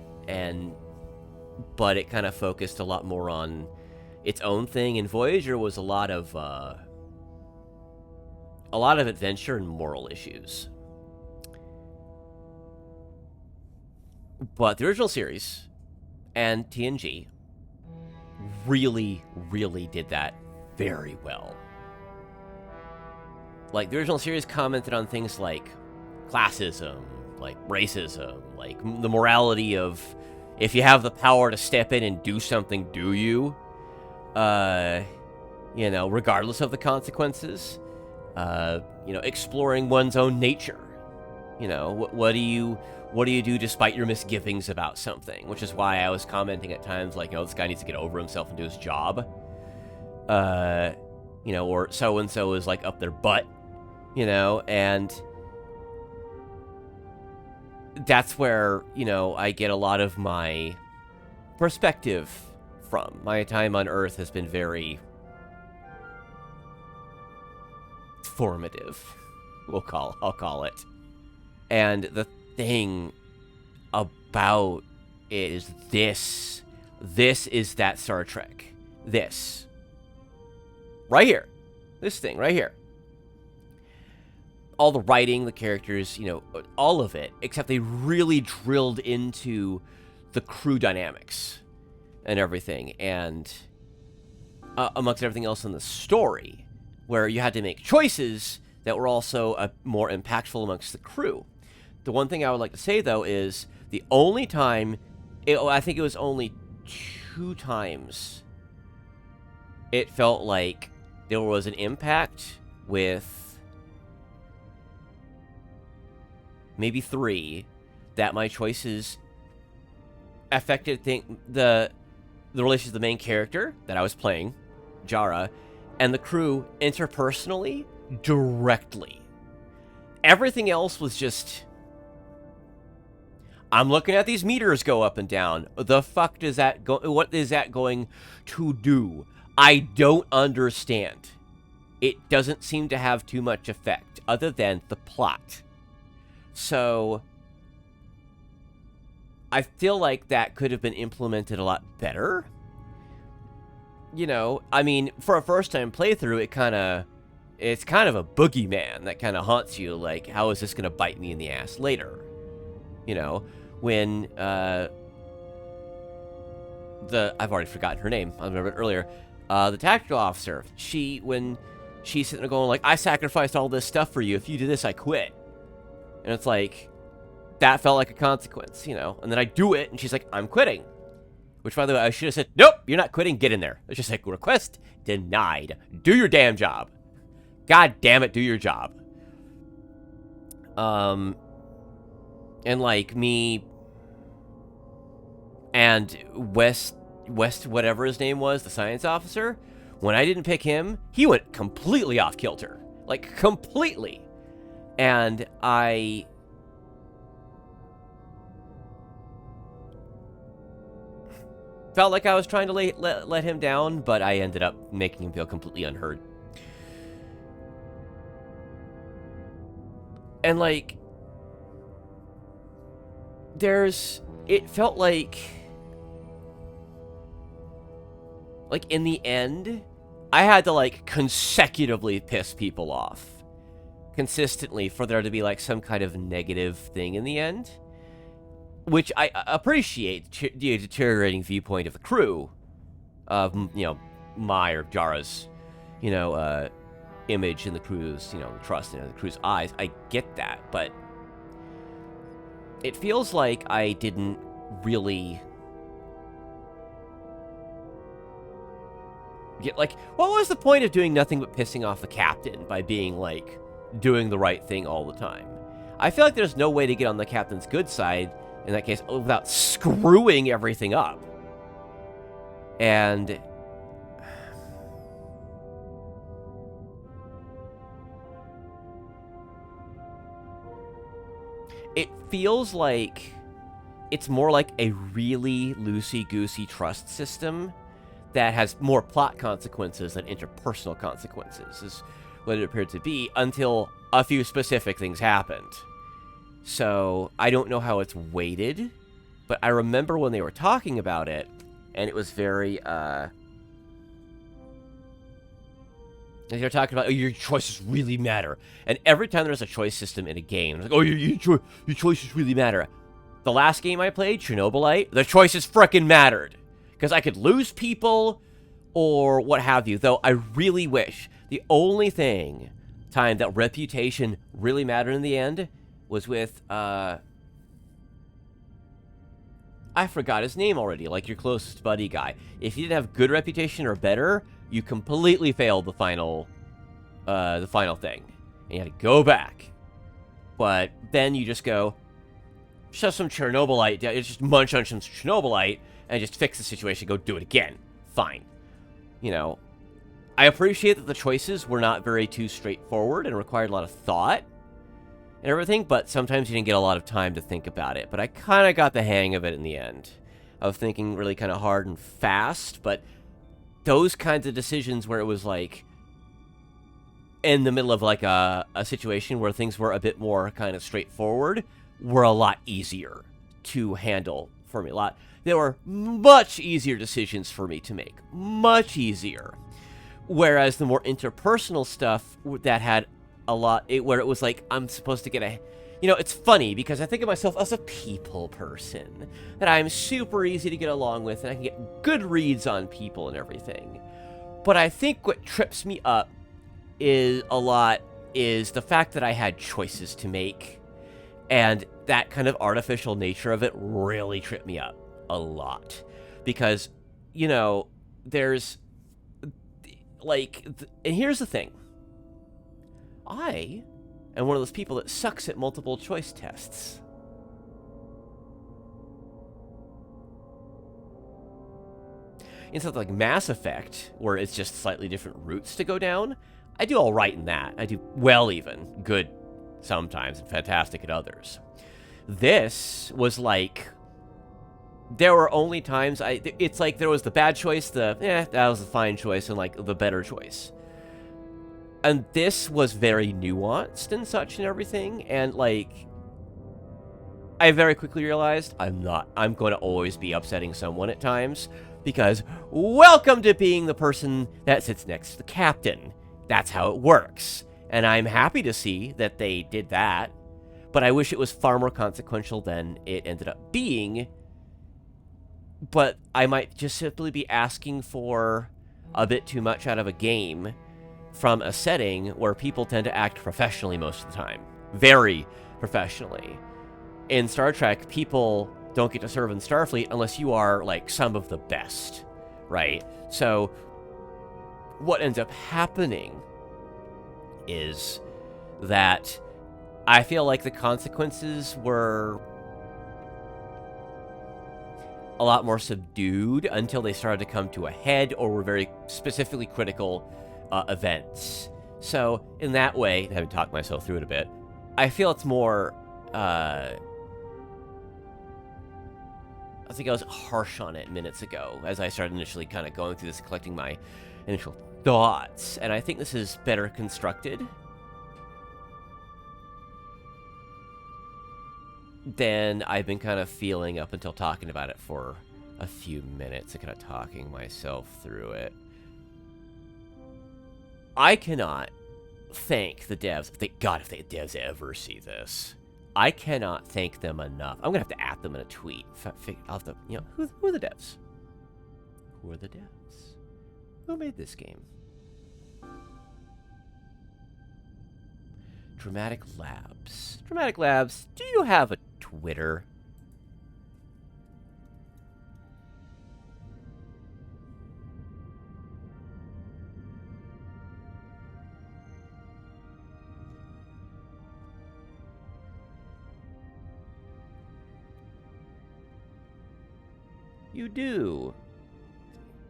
but it kind of focused a lot more on its own thing, and Voyager was a lot of adventure and moral issues. But the original series and TNG really, really did that very well. Like, the original series commented on things like classism, like racism, like the morality of, if you have the power to step in and do something, do you? You know, regardless of the consequences. You know, exploring one's own nature. You know, what do you do despite your misgivings about something? Which is why I was commenting at times like, you know, this guy needs to get over himself and do his job. you know, or so-and-so is, like, up their butt, you know, and that's where, you know, I get a lot of my perspective from. My time on Earth has been very formative, I'll call it. And the thing about it is this is that Star Trek. This. Right here. This thing right here. All the writing, the characters, you know, all of it, except they really drilled into the crew dynamics and everything, and amongst everything else in the story, where you had to make choices that were also more impactful amongst the crew. The one thing I would like to say, though, is the only time, I think it was only 2 times, it felt like there was an impact with maybe 3 that my choices affected the relationship of the main character that I was playing, Jara, and the crew interpersonally directly. Everything else was just, I'm looking at these meters go up and down. The fuck does that go? What is that going to do? I don't understand. It doesn't seem to have too much effect other than the plot. So I feel like that could have been implemented a lot better. You know, I mean, for a first-time playthrough, it's kind of a boogeyman that kind of haunts you, like, how is this going to bite me in the ass later? You know, when, I've already forgotten her name, I remember it earlier, the tactical officer, when she's sitting there going, like, I sacrificed all this stuff for you, if you do this, I quit. And it's like, that felt like a consequence, you know, and then I do it, and she's like, I'm quitting. Which, by the way, I should have said, nope, you're not quitting, get in there. It's just like, request denied. Do your damn job. God damn it, do your job. And, like, me and West, whatever his name was, the science officer, when I didn't pick him, he went completely off kilter. Like, completely. And I felt like I was trying to let him down, but I ended up making him feel completely unheard. And, like, it felt like in the end, I had to, like, consecutively piss people off consistently for there to be, like, some kind of negative thing in the end. Which I appreciate, the deteriorating viewpoint of the crew, of, you know, my or Jara's, you know, image in the crew's, you know, trust in the crew's eyes. I get that, but it feels like I didn't really get, like, what was the point of doing nothing but pissing off the captain by being, like, doing the right thing all the time? I feel like there's no way to get on the captain's good side in that case, without screwing everything up. And it feels like it's more like a really loosey-goosey trust system that has more plot consequences than interpersonal consequences, is what it appeared to be, until a few specific things happened. So, I don't know how it's weighted, but I remember when they were talking about it, and it was very, they were talking about, oh, your choices really matter. And every time there's a choice system in a game, it's like, oh, your choices really matter. The last game I played, Chernobylite, the choices frickin' mattered. Because I could lose people, or what have you. Though, I really wish the only time that reputation really mattered in the end was with, I forgot his name already, like your closest buddy guy. If you didn't have good reputation or better, you completely failed the final thing. And you had to go back. But then you just go, shove some Chernobylite, just munch on some Chernobylite, and just fix the situation, go do it again. Fine. You know, I appreciate that the choices were not very too straightforward and required a lot of thought and everything, but sometimes you didn't get a lot of time to think about it. But I kind of got the hang of it in the end. I was thinking really kind of hard and fast, but those kinds of decisions where it was like in the middle of like a situation where things were a bit more kind of straightforward were a lot easier to handle for me. There were much easier decisions for me to make. Much easier. Whereas the more interpersonal stuff that had a lot, where it was like, I'm supposed to get a... You know, it's funny because I think of myself as a people person. That I'm super easy to get along with and I can get good reads on people and everything. But I think what trips me up is the fact that I had choices to make. And that kind of artificial nature of it really tripped me up a lot. Because, you know, there's... Like, and here's the thing. I am one of those people that sucks at multiple choice tests. In something like Mass Effect, where it's just slightly different routes to go down, I do all right in that. I do well even. Good sometimes, and fantastic at others. This was like... There were only times it's like there was the bad choice, that was a fine choice, and like the better choice. And this was very nuanced and such and everything, and like I very quickly realized I'm going to always be upsetting someone at times, because welcome to being the person that sits next to the captain. That's how it works. And I'm happy to see that they did that, but I wish it was far more consequential than it ended up being. But I might just simply be asking for a bit too much out of a game from a setting where people tend to act professionally most of the time. Very professionally. In Star Trek, people don't get to serve in Starfleet unless you are, like, some of the best, right? So, what ends up happening is that I feel like the consequences were a lot more subdued until they started to come to a head or were very specifically critical events. So, in that way, having talked myself through it a bit, I feel it's more, I think I was harsh on it minutes ago as I started initially kind of going through this, collecting my initial thoughts, and I think this is better constructed than I've been kind of feeling up until talking about it for a few minutes and kind of talking myself through it. I cannot thank the devs. Thank God if the devs ever see this. I cannot thank them enough. I'm going to have to at them in a tweet. I'll have to, you know, who are the devs? Who are the devs? Who made this game? Dramatic Labs. Dramatic Labs, do you have a Twitter? You do.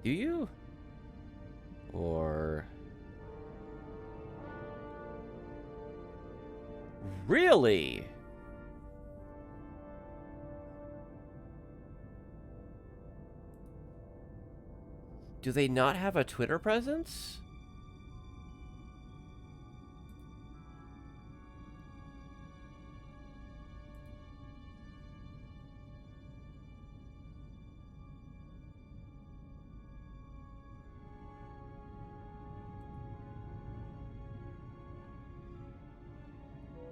Do you? Or... Really? Do they not have a Twitter presence?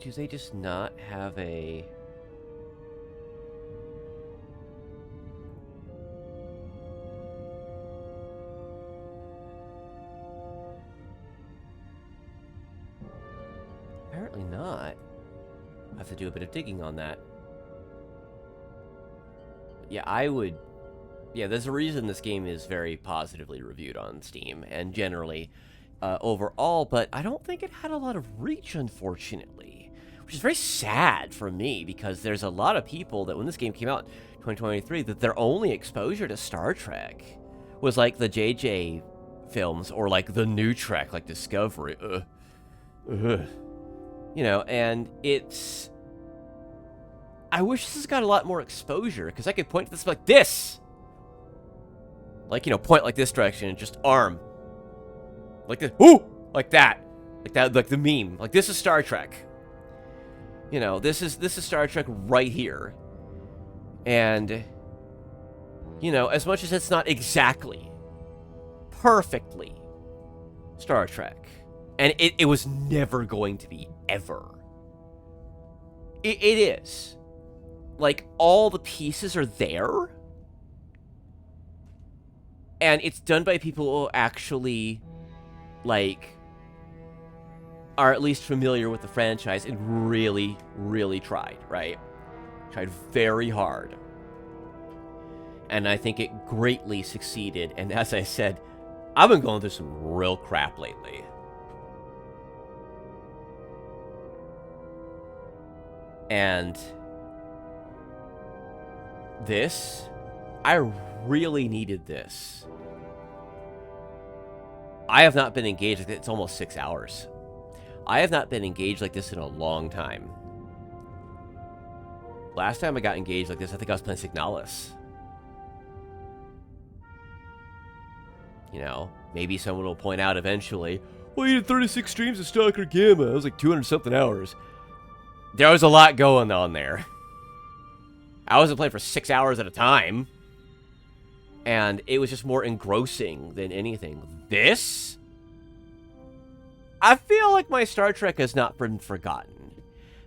Do they just not have a... Apparently not. I have to do a bit of digging on that. Yeah, I would... Yeah, there's a reason this game is very positively reviewed on Steam, and generally overall, but I don't think it had a lot of reach, unfortunately. Which is very sad for me, because there's a lot of people that when this game came out in 2023, that their only exposure to Star Trek was like the JJ films, or like the new Trek, like Discovery. You know, and it's... I wish this has got a lot more exposure, because I could point to this like this! Like, you know, point like this direction and just arm. Like this. Ooh! Like that. Like that, like the meme. Like, this is Star Trek. You know, this is Star Trek right here. And, you know, as much as it's not exactly, perfectly Star Trek, and it was never going to be, ever. It is. Like, all the pieces are there, and it's done by people who actually, like, are at least familiar with the franchise and really, really tried, right? Tried very hard. And I think it greatly succeeded. And as I said, I've been going through some real crap lately. And this, I really needed this. I have not been engaged like this. It's almost 6 hours. I have not been engaged like this in a long time. Last time I got engaged like this, I think I was playing Signalis. You know, maybe someone will point out eventually, well, you did 36 streams of Stalker Gamma. It was like 200-something hours. There was a lot going on there. I wasn't playing for 6 hours at a time. And it was just more engrossing than anything. This? I feel like my Star Trek has not been forgotten.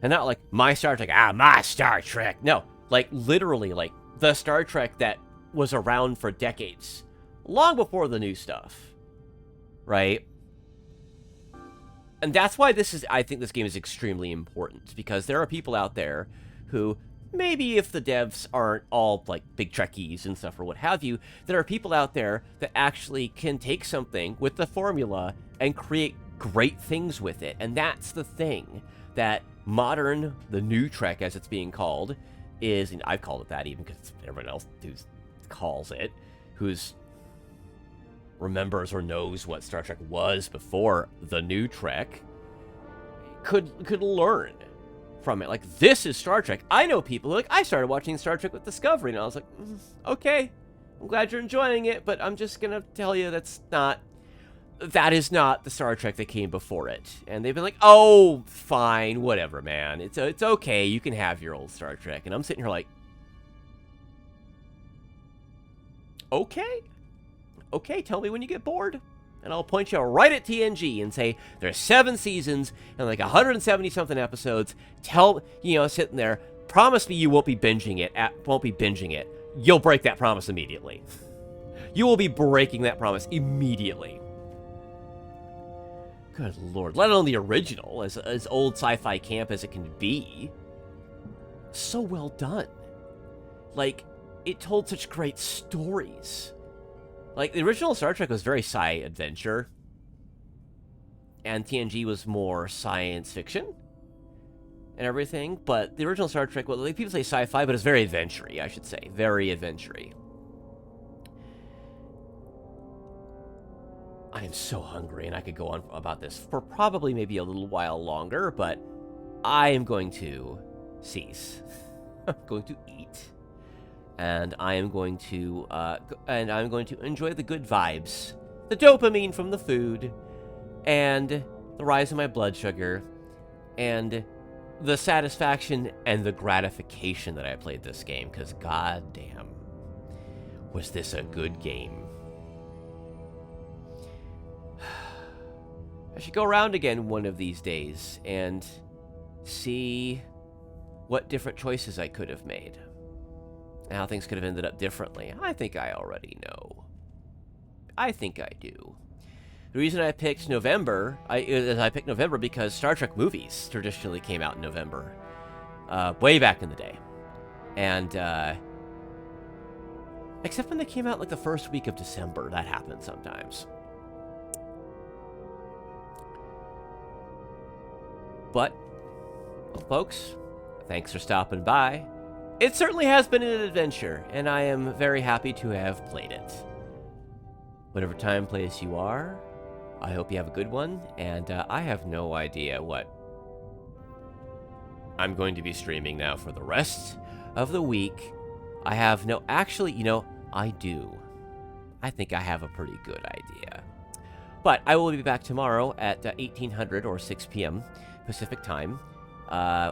And not like, my Star Trek, my Star Trek. No, like, literally, like, the Star Trek that was around for decades. Long before the new stuff. Right? And that's why this is, I think this game is extremely important. Because there are people out there who, maybe if the devs aren't all, like, big Trekkies and stuff or what have you, there are people out there that actually can take something with the formula and create great things with it. And that's the thing that modern, the new Trek as it's being called, is, and I've called it that even because everyone else calls it, who's remembers or knows what Star Trek was before the new Trek, could learn from it. Like, this is Star Trek. I know people who, like, I started watching Star Trek with Discovery, and I was like, okay, I'm glad you're enjoying it, but I'm just gonna tell you that is not the Star Trek that came before it. And they've been like, oh, fine, whatever, man. It's okay, you can have your old Star Trek. And I'm sitting here like, okay? Okay, tell me when you get bored. And I'll point you right at TNG and say, there's 7 seasons and like 170-something episodes. Sitting there, promise me you won't be binging it. You'll break that promise immediately. You will be breaking that promise immediately. Good lord. Let alone the original, as old sci-fi camp as it can be. So well done. Like, it told such great stories. Like, the original Star Trek was very sci-adventure. And TNG was more science fiction. And everything. But the original Star Trek, well, like, people say sci-fi, but it's very adventure-y, I should say. Very adventure-y. I am so hungry, and I could go on about this for probably maybe a little while longer, but I am going to cease. I'm going to eat. And I am going to enjoy the good vibes, the dopamine from the food, and the rise in my blood sugar, and the satisfaction and the gratification that I played this game, because goddamn, was this a good game. I should go around again one of these days and see what different choices I could have made. And how things could have ended up differently. I think I already know. I think I do. The reason I picked November, I picked November because Star Trek movies traditionally came out in November. Way back in the day. And, except when they came out like the first week of December. That happens sometimes. But, well, folks, thanks for stopping by. It certainly has been an adventure, and I am very happy to have played it. whatever time, place you are, I hope you have a good one, and I have no idea what I'm going to be streaming now for the rest of the week. I have no... Actually, you know, I do. I think I have a pretty good idea. But I will be back tomorrow at 1800 or 6 p.m. Pacific time.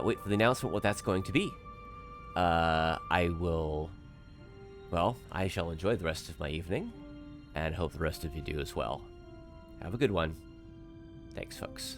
Wait for the announcement what that's going to be. I shall enjoy the rest of my evening, and hope the rest of you do as well. Have a good one. Thanks, folks.